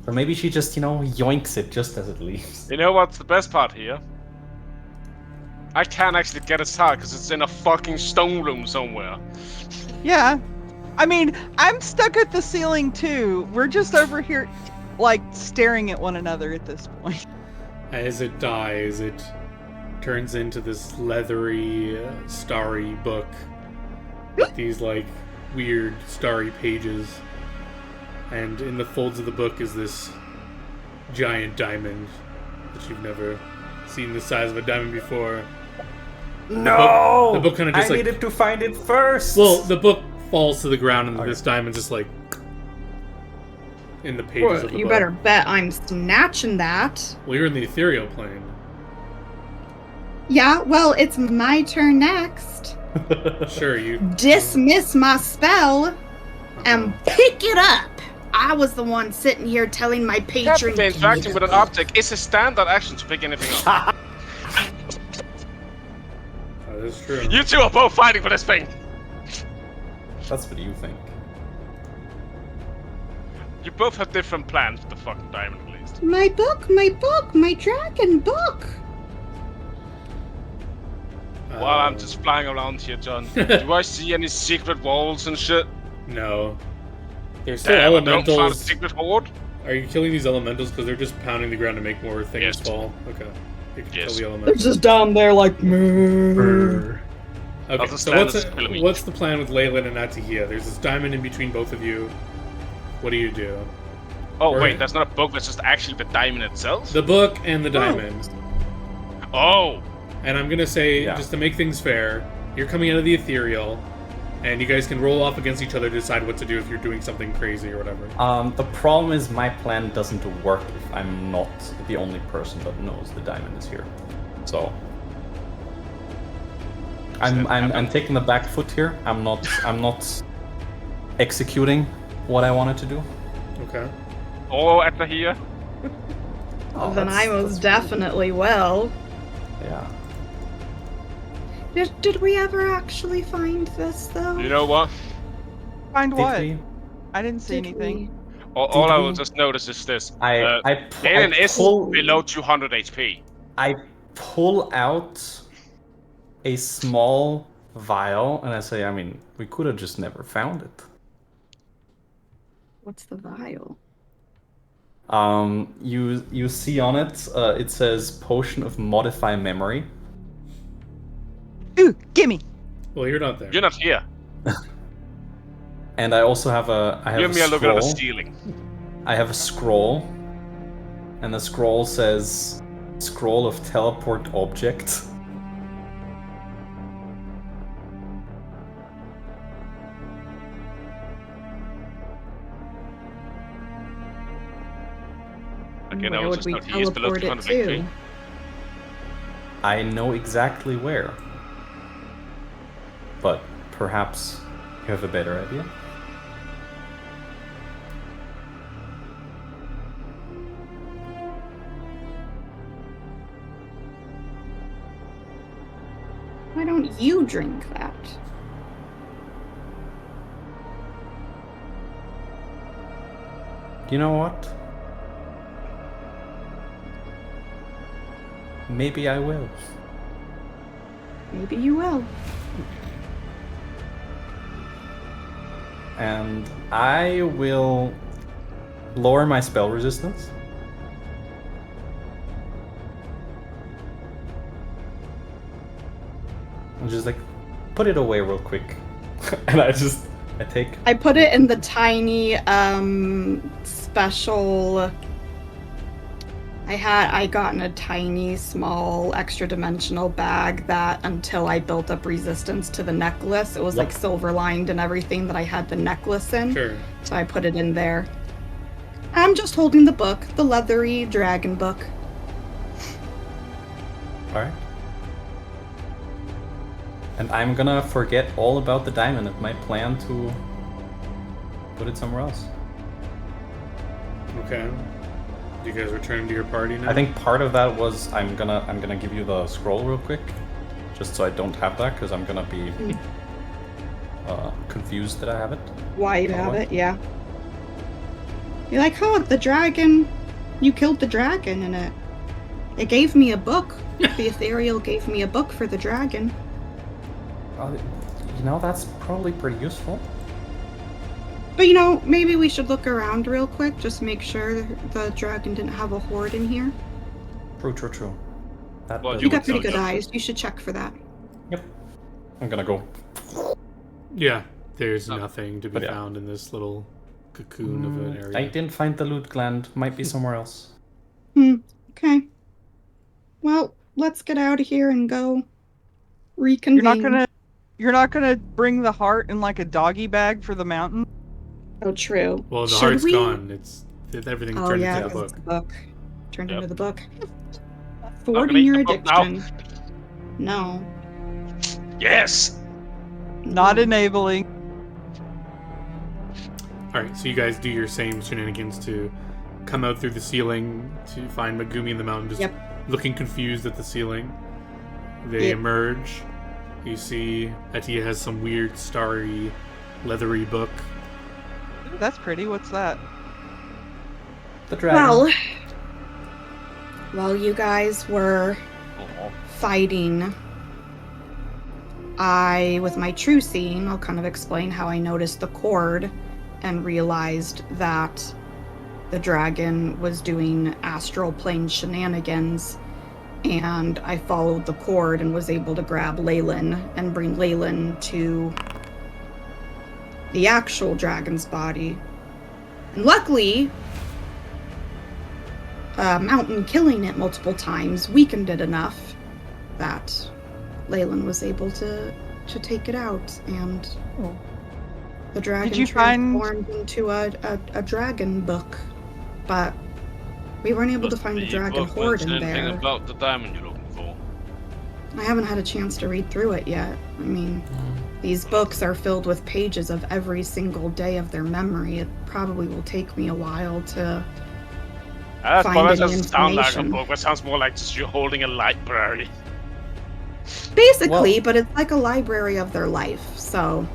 Or maybe she just, yoinks it just as it leaves. You know what's the best part here? I can't actually get its heart because it's in a fucking stone room somewhere. Yeah. I mean, I'm stuck at the ceiling too. We're just over here, staring at one another at this point. As it dies, it turns into this leathery, starry book with these, weird, starry pages. And in the folds of the book is this giant diamond that you've never seen the size of a diamond before. No! The book kind of just I needed to find it first! Well, the book falls to the ground and this diamond's just in the pages Well, of the you book. better bet I'm snatching that. Well, you're in the ethereal plane. Yeah, well, it's my turn next. Sure, you... Dismiss my spell and pick it up. I was the one sitting here telling my patron. Captain interacting with an object is a standard action to pick anything up. That is true. You two are both fighting for this thing. That's what you think. You both have different plans with the fucking diamond, at least. My book, my dragon book. While I'm just flying around here, John, do I see any secret walls and shit? No. There's still Damn, I don't find a elementals. secret horde. Are you killing these elementals because they're just pounding the ground to make more things Yes. fall? Okay. You can Yes. kill the They're elementals. just down there like, "Meh." I'll Okay, just so stand as a pillar. what's the plan with Leyland and Atahia? There's this diamond in between both of you. What do you do? Oh, Or- wait, that's not a book, that's just actually the diamond itself? The book and the diamond. Oh! And I'm gonna say, Yeah. just to make things fair, you're coming out of the ethereal, and you guys can roll off against each other to decide what to do if you're doing something crazy or whatever. The problem is my plan doesn't work if I'm not the only person that knows the diamond is here. So I'm taking the back foot here. I'm not executing what I wanted to do. Okay. Oh, Atahia? Oh, Then I that's- most definitely will. Yeah. Did we ever actually find this though? You know what? Find Did what? we? I didn't see Did anything. All I will we- just notice is this. I Aiden is pull below 200 HP. I pull out a small vial and I say, I mean, we could have just never found it. What's the vial? You see on it, it says potion of modify memory. Ooh, gimme! Well, you're not there. You're not here. And I also have Give a me a look at the scroll. ceiling. I have a scroll, and the scroll says scroll of teleport object. Again, I Where will would just we note he is below teleport it 200 to? HP. I know exactly where. But perhaps you have a better idea? Why don't you drink that? You know what? Maybe I will. Maybe you will. And I will lower my spell resistance. And just like put it away real quick. And I take I put it in the tiny special. I got in a tiny, small, extra dimensional bag that until I built up resistance to the necklace, it was Yep. like silver lined and everything that I had the necklace in. Sure. So I put it in there. I'm just holding the book, the leathery dragon book. Alright. And I'm gonna forget all about the diamond and my plan to put it somewhere else. Okay. Do you guys return to your party now? I think part of that was I'm gonna give you the scroll real quick, just so I don't have that because I'm gonna be confused that I have it. Why you Oh, have what? it, yeah. You're like, oh, the dragon. You killed the dragon and it gave me a book. The ethereal gave me a book for the dragon. You know, that's probably pretty useful. But you know, maybe we should look around real quick, just make sure the dragon didn't have a horde in here. True. That Well, does You would got pretty know, good yeah. eyes. You should check for that. Yep. I'm gonna go. Yeah. There's Oh. nothing to be But yeah. found in this little cocoon of an area. I didn't find the loot gland. Might be somewhere else. Okay. Well, let's get out of here and go reconvene. You're not gonna bring the heart in like a doggy bag for the mountain? Oh, true. Well, the Should heart's we- gone. Everything Oh turned yeah, into the because book. it's the book. Turned Yep. into the book. gonna Thwarting eat your the book now. addiction. No. Yes! Not enabling. Alright, so you guys do your same shenanigans to come out through the ceiling to find Megumi in the mountain, just Yep. looking confused at the ceiling. They Yep. emerge. You see Atia has some weird, starry, leathery book. Ooh, that's pretty. What's that? The dragon. Well, while you guys were Oh, fighting with my true seeing, I'll kind of explain how I noticed the cord and realized that the dragon was doing astral plane shenanigans, and I followed the cord and was able to grab Leyland and bring Leyland to the actual dragon's body. And luckily, Mountain killing it multiple times weakened it enough that Leyland was able to take it out, and the dragon transformed into a dragon book. But we weren't able to find the dragon hoard in there. Anything about the diamond you're looking for? I haven't had a chance to read through it yet. I mean, these books are filled with pages of every single day of their memory. It probably will take me a while to find any doesn't sound like a information. book. That sounds more like just you holding a library. Basically, but it's like a library of their life, so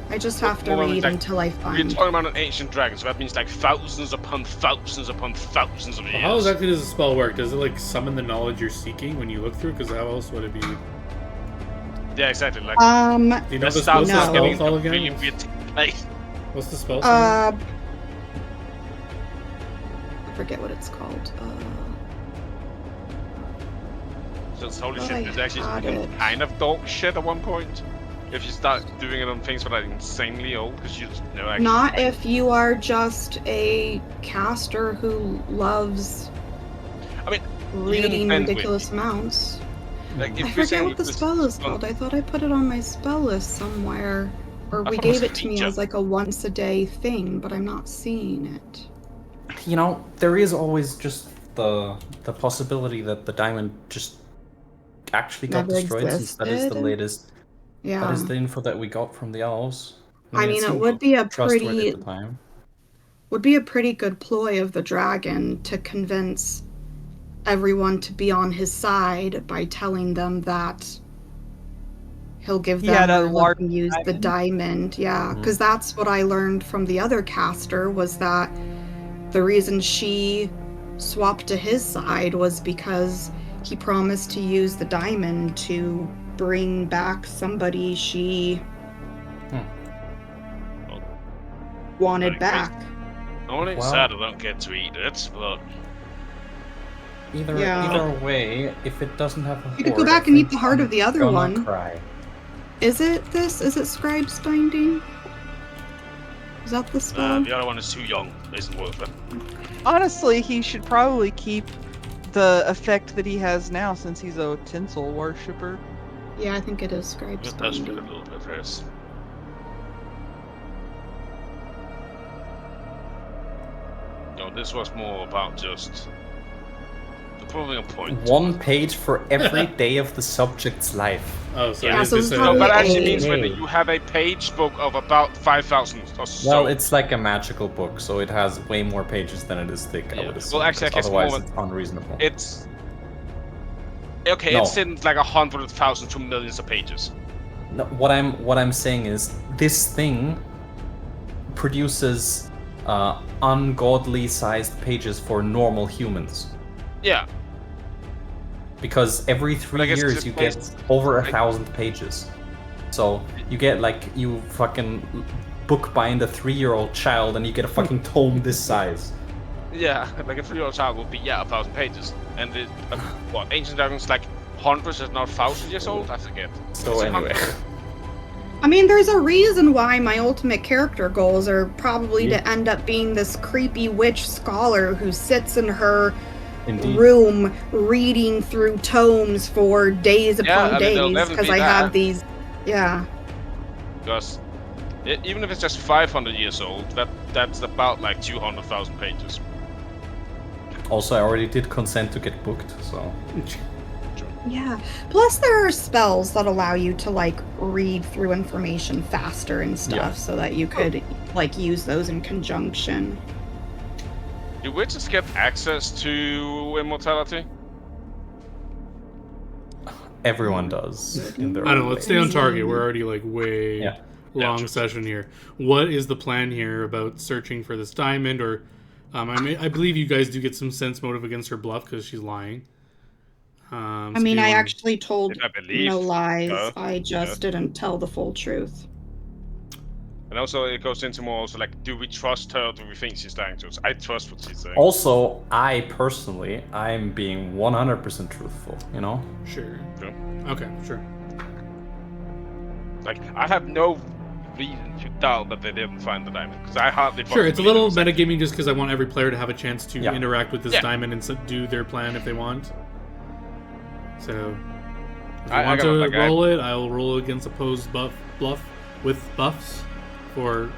I just have to read until I We're find. talking about an ancient dragon, so that means like thousands upon thousands upon thousands of years. How exactly does the spell work? Does it like summon the knowledge you're seeking when you look through? Because how else would it be? Yeah, exactly. Like, Do you know that the sounds spell getting all really again? weird. Like, What's the spell? I forget what it's called. just holy Oh, shit, I it's actually had become it. kind of dog shit at one point. If you start doing it on things that are insanely old, because you just know actually. Not if you are just a caster who loves I mean, reading then ridiculous amounts. Like, if I you're forget saying what the this spell is on- called. I thought I put it on my spell list somewhere. Or I we thought it was gave a it to me feature. as like a once a day thing, but I'm not seeing it. You know, there is always just the possibility that the diamond just actually got Never destroyed, since that is the existed? latest. Yeah. That is the info that we got from the owls. I mean, it seemed would be a trustworthy pretty at the time. good ploy of the dragon to convince everyone to be on his side by telling them that he'll give He had them a or large let them use the diamond. Yeah, because that's what I learned from the other caster, was that the reason she swapped to his side was because he promised to use the diamond to bring back somebody she wanted back. Only Wow. sad I don't get to eat it, but Either way, if it doesn't have a You could go hoard, back I and eat think the heart I'm of the other gonna one. Cry. Is it this? Is it Scribe's Binding? Is that the spell? the other one is too young. Isn't worth it. Honestly, he should probably keep the effect that he has now, since he's a tinsel worshiper. Yeah, I think it is Scribe's It does fit a Binding. little bit, yes. No, this was more about just proving a point. One page for every day of the subject's life. Oh, so Yeah, is so this it's a, No, but probably actually means Hey. when you have a page book of about 5,000 or so. Well, it's like a magical book, so it has way more pages than it is thick, I Yeah. would assume. Well, actually, I 'cause guess otherwise more- it's unreasonable. It's okay. No. It's in like 100,000 to millions of pages. No, what I'm saying is, this thing produces ungodly sized pages for normal humans. Yeah. Because every 3 I guess years it's you based- get over like- 1,000 pages. So you get you fucking bookbind a 3-year-old child and you get a fucking tome this size. Yeah, like a 3-year-old child would be 1,000 pages, and it, what Ancient Dragons like hundreds, if not 1,000 years old. I forget. So It's anyway. 100. I mean, there's a reason why my ultimate character goals are probably Yeah. to end up being this creepy witch scholar who sits in her Indeed. room reading through tomes for days Yeah, upon I mean, there'll days definitely because be I that. have these. Yeah. Because even if it's just 500 years old, that's about like 200,000 pages. Also, I already did consent to get booked, so. Yeah. Plus, there are spells that allow you to like read through information faster and stuff, Yeah. so that you could like use those in conjunction. Do witches get access to immortality? Everyone does in their I don't know. own Let's way. stay on target. We're already like way Yeah. long Yeah. session here. What is the plan here about searching for this diamond? Or I believe you guys do get some sense motive against her bluff because she's lying. I mean, I actually told If I believe no lies. her, I just didn't tell the full truth. And also, it goes into more also like, do we trust her? Or do we think she's lying to us? I trust what she's saying. Also, I'm being 100% truthful, you know? Sure. Sure. Okay, sure. Like, I have no reason to doubt that they didn't find the diamond, because I hardly. Sure, it's a little metagaming just because I want every player to have a chance to Yeah. interact with this Yeah. diamond and do their plan if they want. So, if you I want got it, to like, I- roll it, I will roll against opposed bluff with buffs for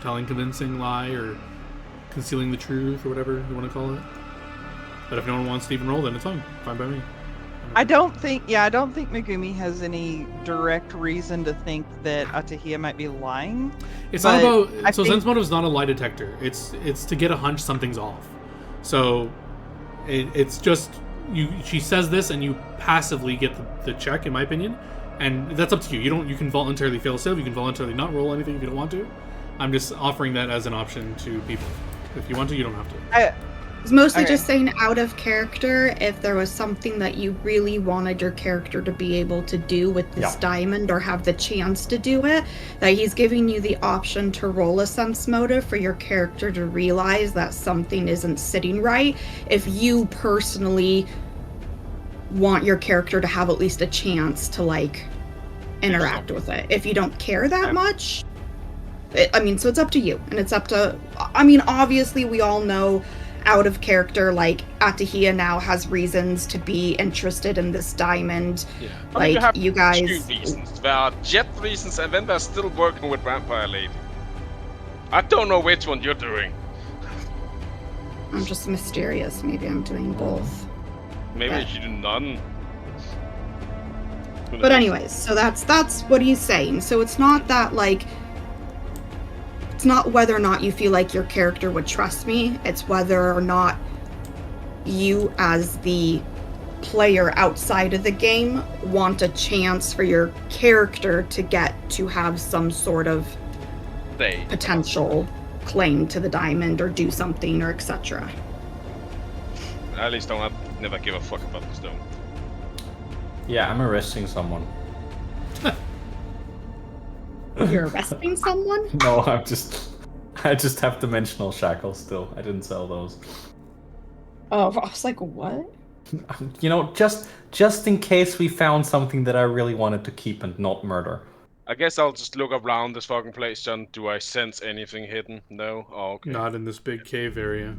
telling convincing lie or concealing the truth or whatever you want to call it. But if no one wants to even roll, then it's fine. Fine by me. I don't think Megumi has any direct reason to think that Atahia might be lying. It's not But about. I So think- sense motive is not a lie detector. It's to get a hunch something's off. So it's just she says this and you passively get the check, in my opinion, and that's up to you. You can voluntarily fail a save. You can voluntarily not roll anything if you don't want to. I'm just offering that as an option to people. If you want to, you don't have to. It's mostly Okay. just saying out of character if there was something that you really wanted your character to be able to do with this diamond or have the chance to do it, that he's giving you the option to roll a sense motive for your character to realize that something isn't sitting right if you personally want your character to have at least a chance to like interact with it. If you don't care that much, so it's up to you, and it's up to, obviously we all know out of character, like Atahia now has reasons to be interested in this diamond. Yeah. Like, have you guys- two reasons. There are jet reasons, and then they're still working with Vampire Lady. I don't know which one you're doing. I'm just mysterious. Maybe I'm doing both. Maybe Yeah. you should do none. Who But knows? anyways, so that's what he's saying. So it's not that like, it's not whether or not you feel like your character would trust me. It's whether or not you as the player outside of the game want a chance for your character to get to have some sort of They. potential claim to the diamond or do something or etc. At least I never give a fuck about the stone. Yeah, I'm arresting someone. You're arresting someone? No, I just have dimensional shackles still. I didn't sell those. Oh, I was like, what? You know, just in case we found something that I really wanted to keep and not murder. I guess I'll just look around this fucking place, John. Do I sense anything hidden? No? Oh, okay. Not in this big cave area.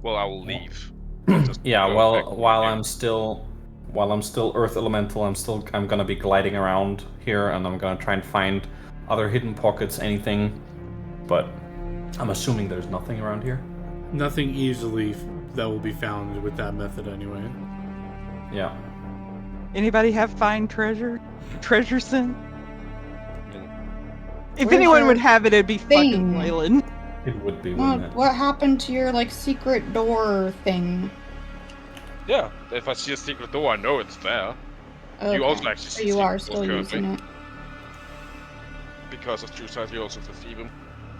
Well, I will leave. Yeah, Go well, back to the while game. I'm still Earth Elemental, I'm gonna be gliding around here, and I'm gonna try and find other hidden pockets, anything. But I'm assuming there's nothing around here. Nothing easily that will be found with that method anyway. Yeah. Anybody have find treasure? Treasure scent? If Where's anyone your would have it, it'd be fucking thing? Waylon. It would be, wouldn't it? What happened to your like secret door thing? Yeah, if I see a secret door, I know it's there. Okay. also actually so see you are secret still doors using currently. it. Because of True Sight, you also perceive them.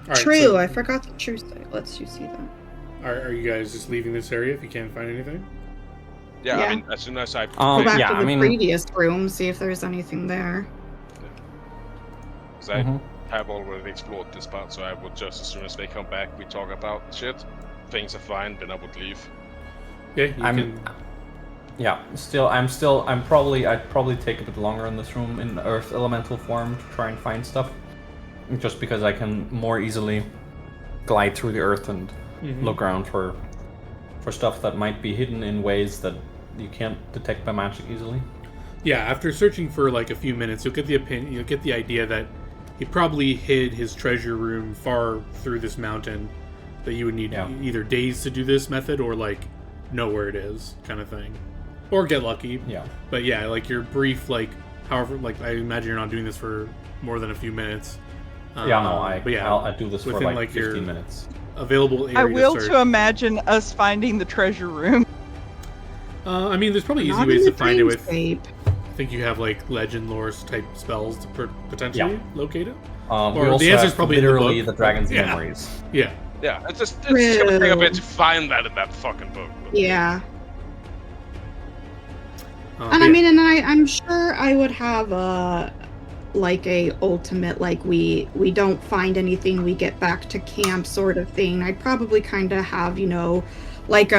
All right, True, so I forgot the true state. Let's you see that. are you guys just leaving this area if you can't find anything? Yeah, Yeah. I mean, as soon as I... Go back yeah, to the I mean- previous room, see if there's anything there. Because I Mhm. have already explored this part, so I would just, as soon as they come back, we talk about shit. Things are fine, then I would leave. Yeah, you I'm- can. Yeah, I'd probably take a bit longer in this room in Earth Elemental form to try and find stuff. Just because I can more easily glide through the earth and look around for stuff that might be hidden in ways that you can't detect by magic easily. Yeah, after searching for like a few minutes, you'll get the idea that he probably hid his treasure room far through this mountain. That you would need either days to do this method or like know where it is, kind of thing, or get lucky. Yeah. But yeah, like your brief, like however, like I imagine you're not doing this for more than a few minutes. Yeah, no, but yeah, I do this for within, like 15 your minutes. available area. I will to, search. to imagine us finding the treasure room. I mean, there's probably easy Not ways in to the find it with. dreamscape. I think you have like legend lore type spells to potentially locate it. We Or also the answer's have probably in the literally book. the dragon's Yeah. memories. Yeah. Yeah, it's just gonna take a True. bit to find that in that fucking book. But Yeah. And I mean, and I'm sure I would have a ultimate, like, we don't find anything, we get back to camp sort of thing. I'd probably kind of have, like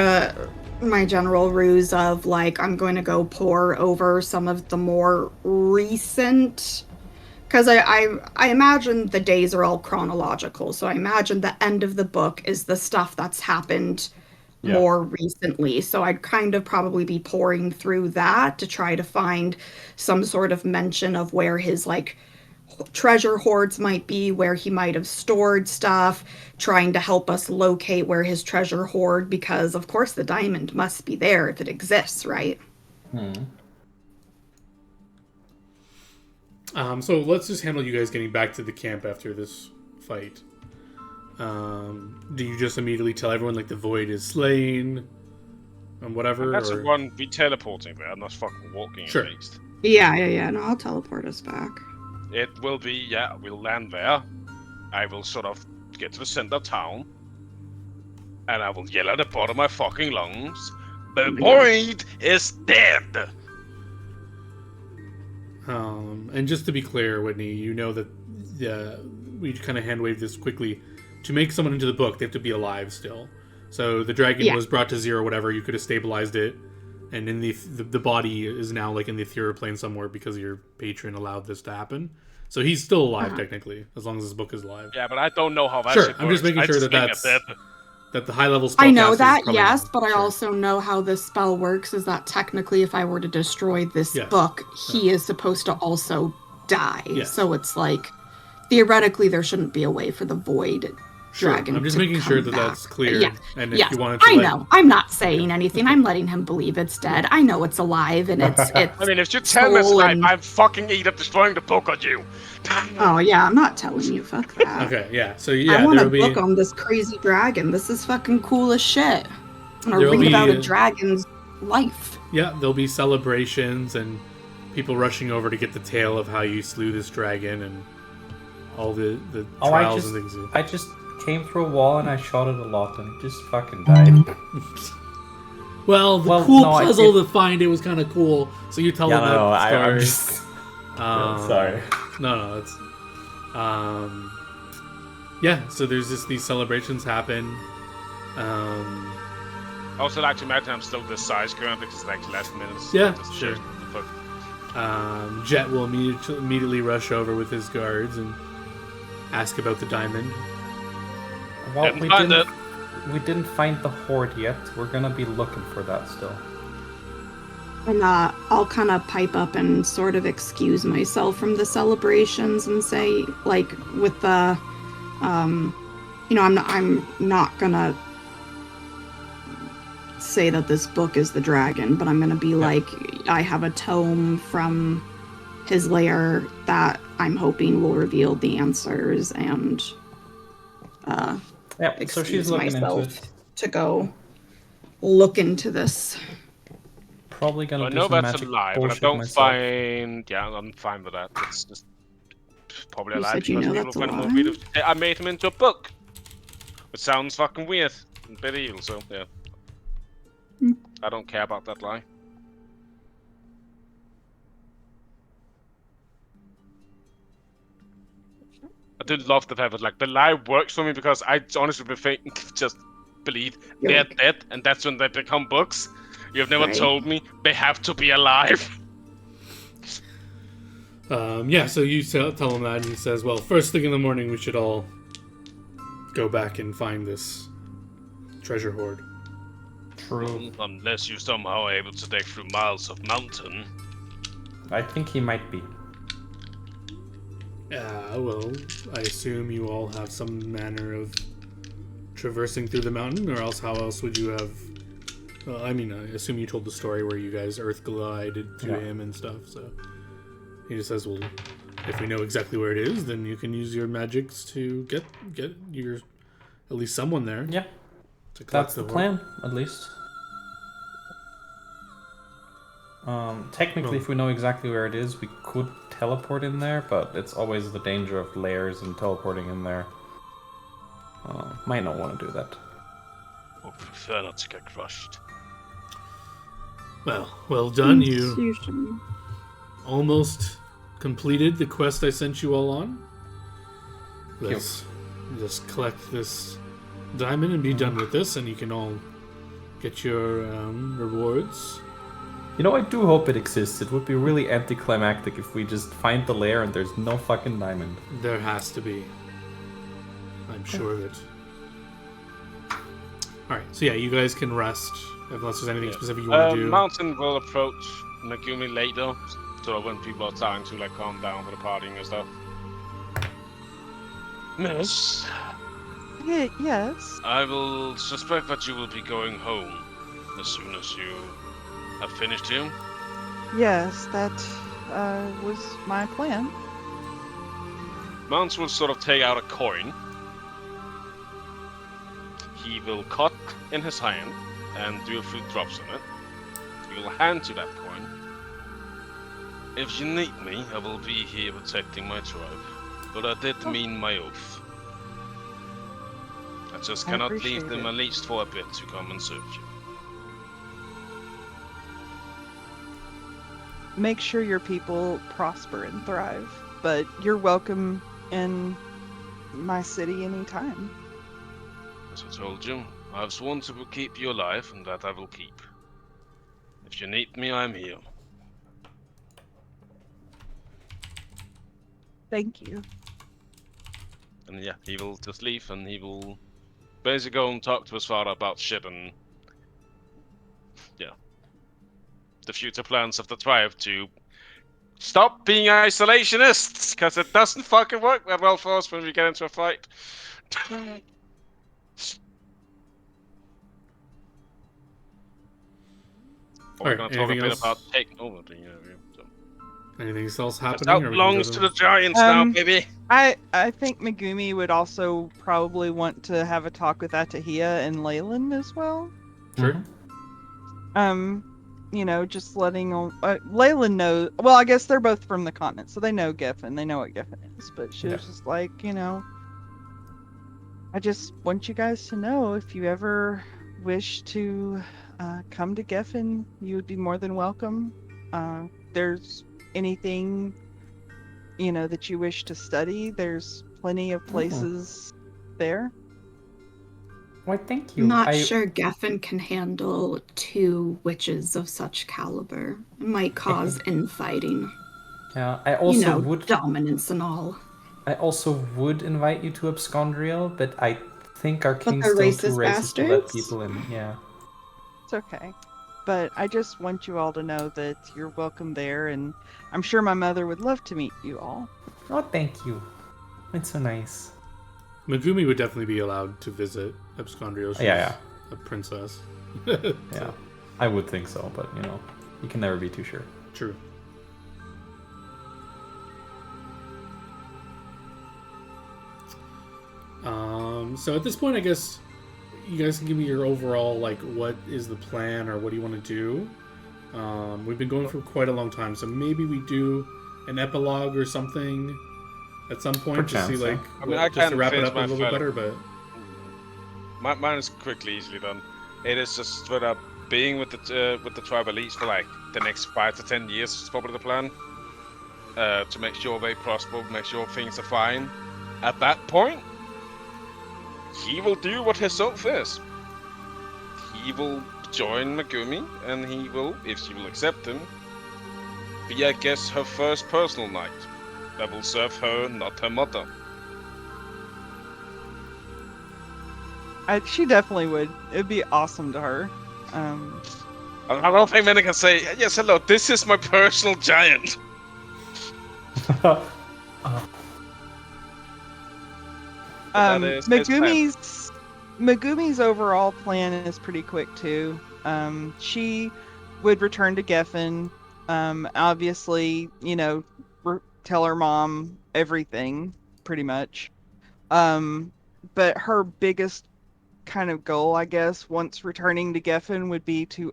my general ruse of, like, I'm going to go pore over some of the more recent, because I imagine the days are all chronological, so I imagine the end of the book is the stuff that's happened more recently. So I'd kind of probably be pouring through that to try to find some sort of mention of where his, like, treasure hoards might be, where he might have stored stuff, trying to help us locate where his treasure hoard, because of course the diamond must be there if it exists, right? So let's just handle you guys getting back to the camp after this fight. Do you just immediately tell everyone, like, the void is slain and whatever? That's the one we teleporting there, not fucking walking Sure. at least. Yeah. No, I'll teleport us back. It will be, we'll land there. I will sort of get to the center of town. And I will yell at the bottom of my fucking lungs. The void is dead! And just to be clear, Whitney, you know that we kind of hand-waved this quickly. To make someone into the book, they have to be alive still. So the dragon was brought to zero, whatever. You could have stabilized it, and in the body is now, like, in the ethereal plane somewhere because your patron allowed this to happen. So he's still alive technically, as long as this book is alive. Yeah, but I don't know how that Sure, shit I'm just works. making sure that the high-level spell. I know that, yes, but I also know how this spell works, is that technically if I were to destroy this book, he is supposed to also die. Yes. So it's like, theoretically, there shouldn't be a way for the void dragon I'm just to making come sure that back. that's clear. Yeah. And if you wanted to, I know. I'm not saying anything. I'm letting him believe it's dead. I know it's alive, and it's I mean, if you tell me it's alive, I'm fucking either destroying the book on you. Oh, yeah, I'm not telling you. Fuck that. Okay, yeah. So, yeah, I want a there'll be... book on this crazy dragon. This is fucking cool as shit. I want to There'll read be, about a dragon's life. Yeah, there'll be celebrations and people rushing over to get the tale of how you slew this dragon and all the trials and things. I just came through a wall and I shot it a lot and it just fucking died. Well, the puzzle to find it was kind of cool. So you tell them that story. I'm just... sorry. No, it's... yeah, so there's just these celebrations happen. I also like to imagine I'm still this size currently because it's like last minutes. Yeah, sure. Jet will immediately rush over with his guards and ask about the diamond. Well, we didn't find the hoard yet. We're gonna be looking for that still. And I'll kind of pipe up and sort of excuse myself from the celebrations and say, like, with the, I'm not gonna say that this book is the dragon, but I'm gonna be like, I have a tome from his lair that I'm hoping will reveal the answers, and so she's looking into it. To go look into this. Probably gonna I do know some that's magic a lie, but I bullshit don't myself. find... Yeah, I'm fine with that. It's just probably a You lie said you because know people that's a kind of lie? want me to... I made him into a book. Which sounds fucking weird and a bit evil, so yeah. I don't care about that lie. I do love the fact that, like, the lie works for me because I honestly just believe they're dead, and that's when they become books. You've never told me they have to be alive. Yeah, so you tell him that, and he says, well, first thing in the morning we should all go back and find this treasure hoard. True. Unless you somehow are able to dig through miles of mountain. I think he might be. Well, I assume you all have some manner of traversing through the mountain, or else how else would you have... I assume you told the story where you guys earth glided to him and stuff, so... He just says, well, if we know exactly where it is, then you can use your magics to get your... at least someone there. Yeah. To That's the plan, at least. Technically, if we know exactly where it is, we could teleport in there, but it's always the danger of layers and teleporting in there. Might not want to do that. I prefer not to get crushed. Well done. You Institution. almost completed the quest I sent you all on. Let's just collect this diamond and be done with this, and you can all get your rewards. You know, I do hope it exists. It would be really anticlimactic if we just find the lair and there's no fucking diamond. There has to be. I'm sure of it. Alright, so yeah, you guys can rest, unless there's anything specific you want to do. Mountain will approach Megumi later, so when people are starting to like calm down for the partying and stuff. Miss, Yes. I will suspect that you will be going home as soon as you have finished here. Yes, that was my plan. Mounts will sort of take out a coin. He will cut in his hand and do a few drops on it. He will hand you that coin. If you need me, I will be here protecting my tribe. But I did mean my oath. I just I cannot appreciate leave them it. at least for a bit to come and serve you. Make sure your people prosper and thrive, but you're welcome in my city anytime. As I told you, I have sworn to keep you alive, and that I will keep. If you need me, I'm here. Thank you. And yeah, he will just leave, and he will basically go and talk to his father about shit and the future plans of the tribe to stop being isolationists, because it doesn't fucking work that well for us when we get into a fight. We're Alright, gonna talk a anything bit else? about taking over the so. Anything else That happening? Or we can belongs go to the giants now, baby. I think Megumi would also probably want to have a talk with Atahia and Leyland as well. Sure. You know, just letting Leyland know. Well, I guess they're both from the continent, so they know Geffen. They know what Geffen is. But she was just like, you know, I just want you guys to know if you ever wish to come to Geffen, you would be more than welcome. There's anything, you know, that you wish to study, there's plenty of places there. Why, thank you. I'm not sure Geffen can handle 2 witches of such caliber. It might cause infighting. Yeah, I also You know, would. dominance and all. I also would invite you to Abscondriel, but I think our king's they're still too racist racist to let bastards? people in. Yeah. It's okay. But I just want you all to know that you're welcome there, and I'm sure my mother would love to meet you all. Oh, thank you. It's so nice. Megumi would definitely be allowed to visit Abscondriel. She's Yeah. a princess. Yeah. I would think so, but you know, you can never be too sure. True. So at this point, I guess you guys can give me your overall, like, what is the plan or what do you want to do? We've been going for quite a long time, so maybe we do an epilogue or something at some point Perchance, to see, like, I mean, I just to can wrap it finish up a my little bit final- better, but Mine is quickly, easily done. It is just straight up being with the tribe at least for like the next 5 to 10 years is probably the plan. To make sure they prosper, make sure things are fine. At that point, he will do what his oath is. He will join Megumi, and he will, if she will accept him, be, I guess, her first personal knight. That will serve her, not her mother. She definitely would. It'd be awesome to her. I don't think many can say, yes, hello, this is my personal giant. That is his plan. Megumi's overall plan is pretty quick too. She would return to Geffen. Obviously, you know, tell her mom everything, pretty much. But her biggest kind of goal, I guess, once returning to Geffen would be to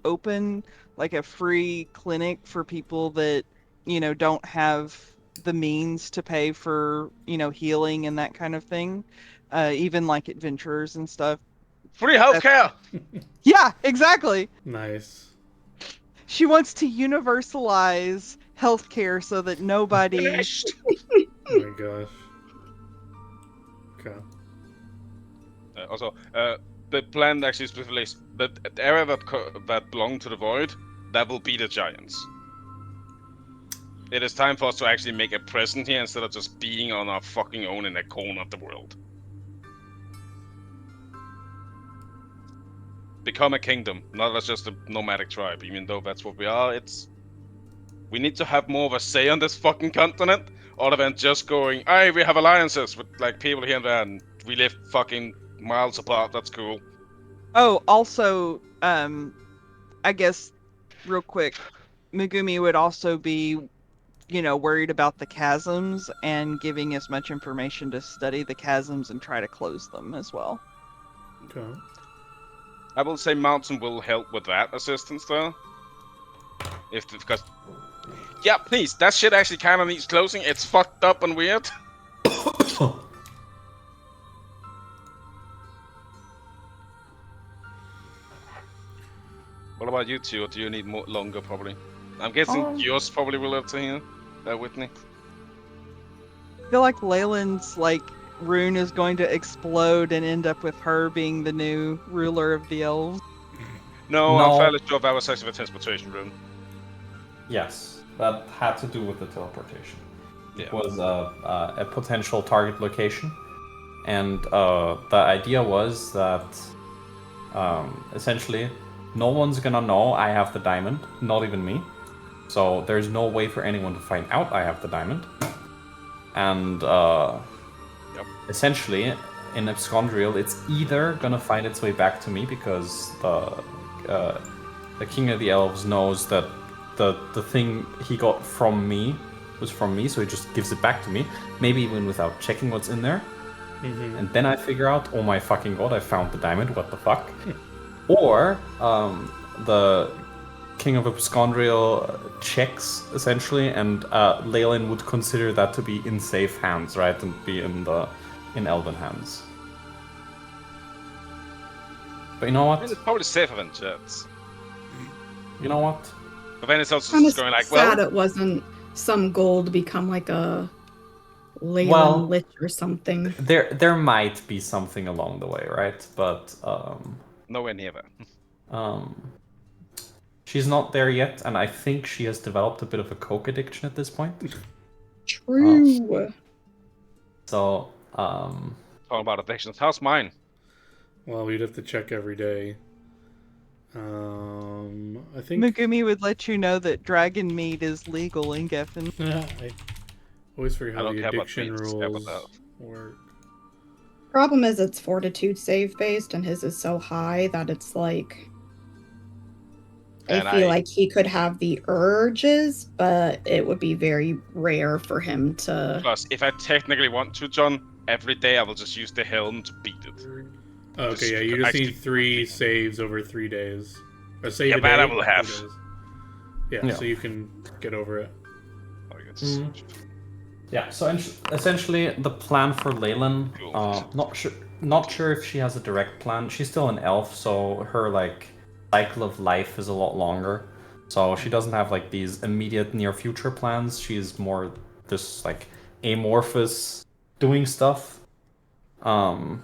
open like a free clinic for people that, you know, don't have the means to pay for, you know, healing and that kind of thing. Even like adventurers and stuff. Free healthcare! Yeah, exactly. Nice. She wants to universalize healthcare so that nobody. Finished! Oh my gosh. Okay. Also, the plan actually specifically is that the area that belonged to the void, that will be the giants. It is time for us to actually make a present here instead of just being on our fucking own in a corner of the world. Become a kingdom, not as just a nomadic tribe. Even though that's what we are, we need to have more of a say on this fucking continent, other than just going, "Hey, we have alliances with like people here and there, and we live fucking miles apart. That's cool." Oh, also, I guess, real quick, Megumi would also be, worried about the chasms and giving as much information to study the chasms and try to close them as well. Okay. I will say Mountain will help with that assistance though. Because yeah, please, that shit actually kind of needs closing. It's fucked up and weird. What about you two? Or do you need more longer? Probably. I'm guessing yours probably will have to hear. Whitney. I feel like Leyland's rune is going to explode and end up with her being the new ruler of the elves. No, I'm fairly sure that was actually the transportation rune. Yes, that had to do with the teleportation. Yeah. It was a potential target location, and the idea was that essentially no one's gonna know I have the diamond, not even me. So there's no way for anyone to find out I have the diamond. And essentially, in Abscondriel, it's either gonna find its way back to me because the King of the Elves knows that the thing he got from me was from me, so he just gives it back to me. Maybe even without checking what's in there. Mm-hmm. And then I figure out, oh my fucking god, I found the diamond, what the fuck? Or the King of Abscondriel checks, essentially, and Leyland would consider that to be in safe hands, right? And be in elven hands. But you know what? I mean, it's probably safer than jets. You know what? But then it's also Kind just of going like, sad well... it wasn't some goal to become like a Leyland Lich or something. There might be something along the way, right? But nowhere near that. She's not there yet, and I think she has developed a bit of a coke addiction at this point. True. Talking about addictions, how's mine? Well, we'd have to check every day. I think Megumi would let you know that dragon meat is legal in Geffen. I always forget how the addiction rules work. Problem is, it's fortitude save based, and his is so high that it's like. I feel like he could have the urges, but it would be very rare for him to. Plus, if I technically want to, John, every day I will just use the helm to beat it. Okay, yeah, you just need 3 saves over 3 days. A save a day. I will have. Yeah, so you can get over it. Yeah, so essentially the plan for Leyland, not sure if she has a direct plan. She's still an elf, so her cycle of life is a lot longer. So she doesn't have these immediate near future plans. She's more this amorphous doing stuff. But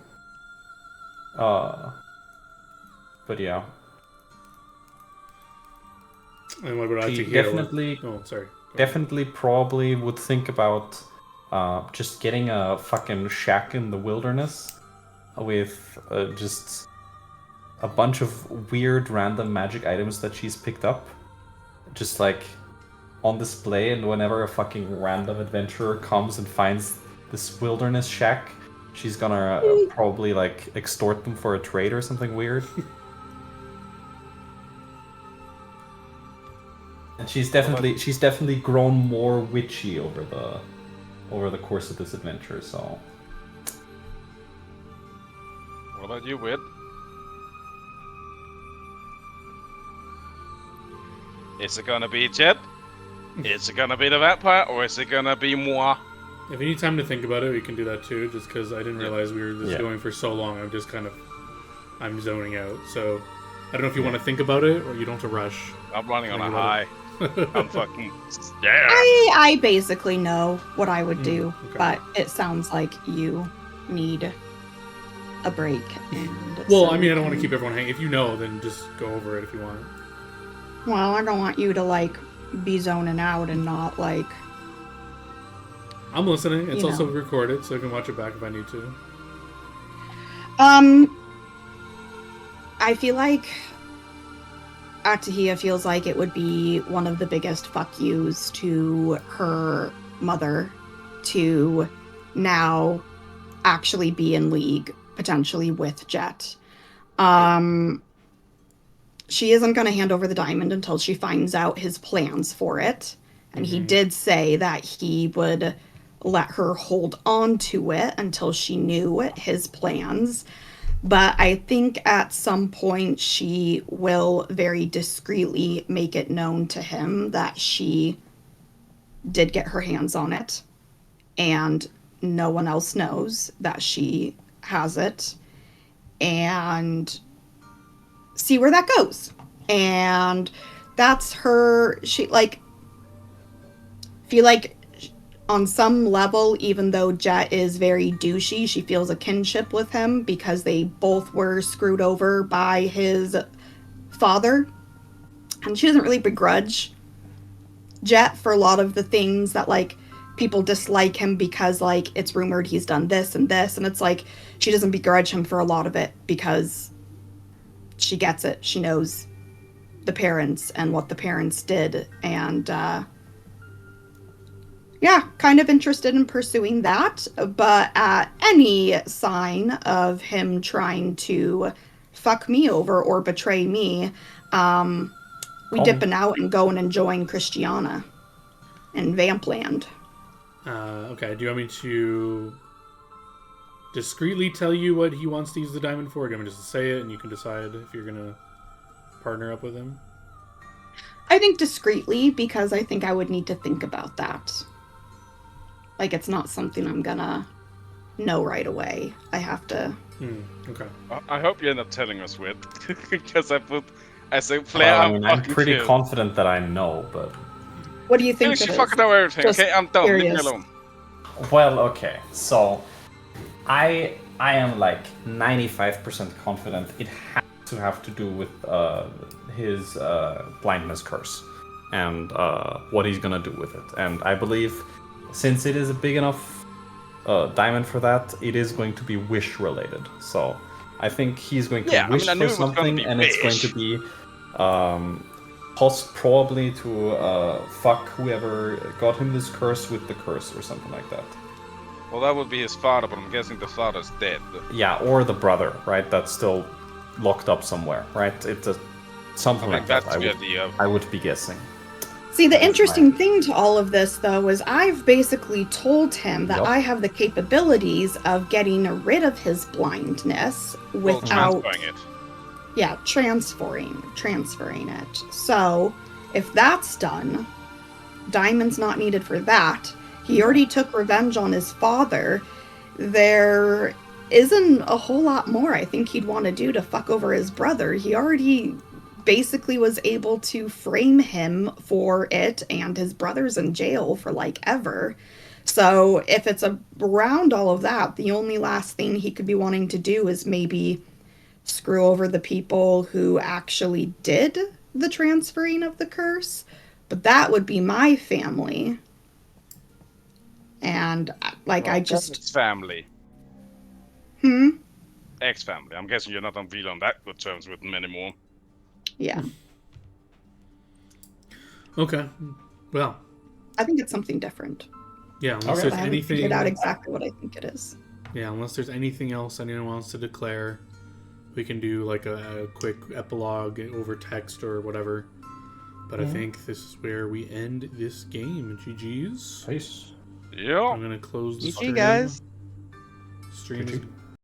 yeah. And what about she definitely probably would think about just getting a fucking shack in the wilderness with just a bunch of weird random magic items that she's picked up, just on display, and whenever a fucking random adventurer comes and finds this wilderness shack, she's gonna probably extort them for a trade or something weird. And she's definitely grown more witchy over the course of this adventure, so. What about you, Whit? Is it gonna be Jet? Is it gonna be the vampire, or is it gonna be moi? If you need time to think about it, we can do that too, just because I didn't realize we were just going for so long. I'm just kind of I'm zoning out. So I don't know if you want to think about it or you don't have to rush. I'm running on a Think high. about it. I'm fucking... Yeah! I basically know what I would do, okay. but it sounds like you need a break. And Well, so I mean, I don't want to can- keep everyone hanging. If you know, then just go over it if you want. Well, I don't want you to like be zoning out and not like. I'm listening. It's You also know. recorded, so I can watch it back if I need to. I feel like Atahia feels like it would be one of the biggest fuck yous to her mother to now actually be in league potentially with Jet. She isn't going to hand over the diamond until she finds out his plans for it. And he did say that he would let her hold on to it until she knew his plans. But I think at some point she will very discreetly make it known to him that she did get her hands on it. And no one else knows that she has it. And see where that goes. And that's her, she like, feel like on some level, even though Jet is very douchey, she feels a kinship with him because they both were screwed over by his father. And she doesn't really begrudge Jet for a lot of the things that like people dislike him because like it's rumored he's done this and this, and it's like she doesn't begrudge him for a lot of it because she gets it. She knows the parents and what the parents did, and yeah, kind of interested in pursuing that. But at any sign of him trying to fuck me over or betray me, we dipping out and going and enjoying Christiana and Vampland. Okay, do you want me to discreetly tell you what he wants to use the diamond for? Or do you want me just to say it and you can decide if you're going to partner up with him? I think discreetly, because I think I would need to think about that. Like, it's not something I'm gonna know right away. I have to... Okay. I hope you end up telling us with, because I put as a player. Well, I mean, I'm fucking pretty killed. confident that I know, but What do you think Finish it you is? fucking know everything. Just Okay, I'm done. Leave me curious. alone. well, okay. So, I am like 95% confident it has to have to do with his blindness curse and what he's gonna do with it. And I believe since it is a big enough diamond for that, it is going to be wish related. So I think he's going to Yeah, I wish mean, I knew for it was gonna something, be and it's going to wish. be probably to fuck whoever got him this curse with the curse or something like that. Well, that would be his father, but I'm guessing the father's dead. Yeah, or the brother, right? That's still locked up somewhere, right? It's something I like think that. that's the idea. I would be guessing. See, the That's interesting my- thing to all of this, though, is I've basically told him that Yup. I have the capabilities of getting rid of his blindness Well, without... transferring it. Yeah, transferring it. So, if that's done, diamond's not needed for that. He already took revenge on his father. There isn't a whole lot more I think he'd want to do to fuck over his brother. He already basically was able to frame him for it, and his brother's in jail for like ever. So if it's around all of that, the only last thing he could be wanting to do is maybe screw over the people who actually did the transferring of the curse. But that would be my family. And like, Well, I just... It's family. Ex-family. I'm guessing you're not on really on that good terms with them anymore. Yeah. Okay. Well, I think it's something different. yeah, unless Okay. there's I haven't anything... figured out exactly what I think it is. Yeah, unless there's anything else anyone wants to declare, we can do like a quick epilogue over text or whatever. But I think this is where we end this game. GG's. Peace. I'm Yeah. gonna close the GG, stream. guys. Stream is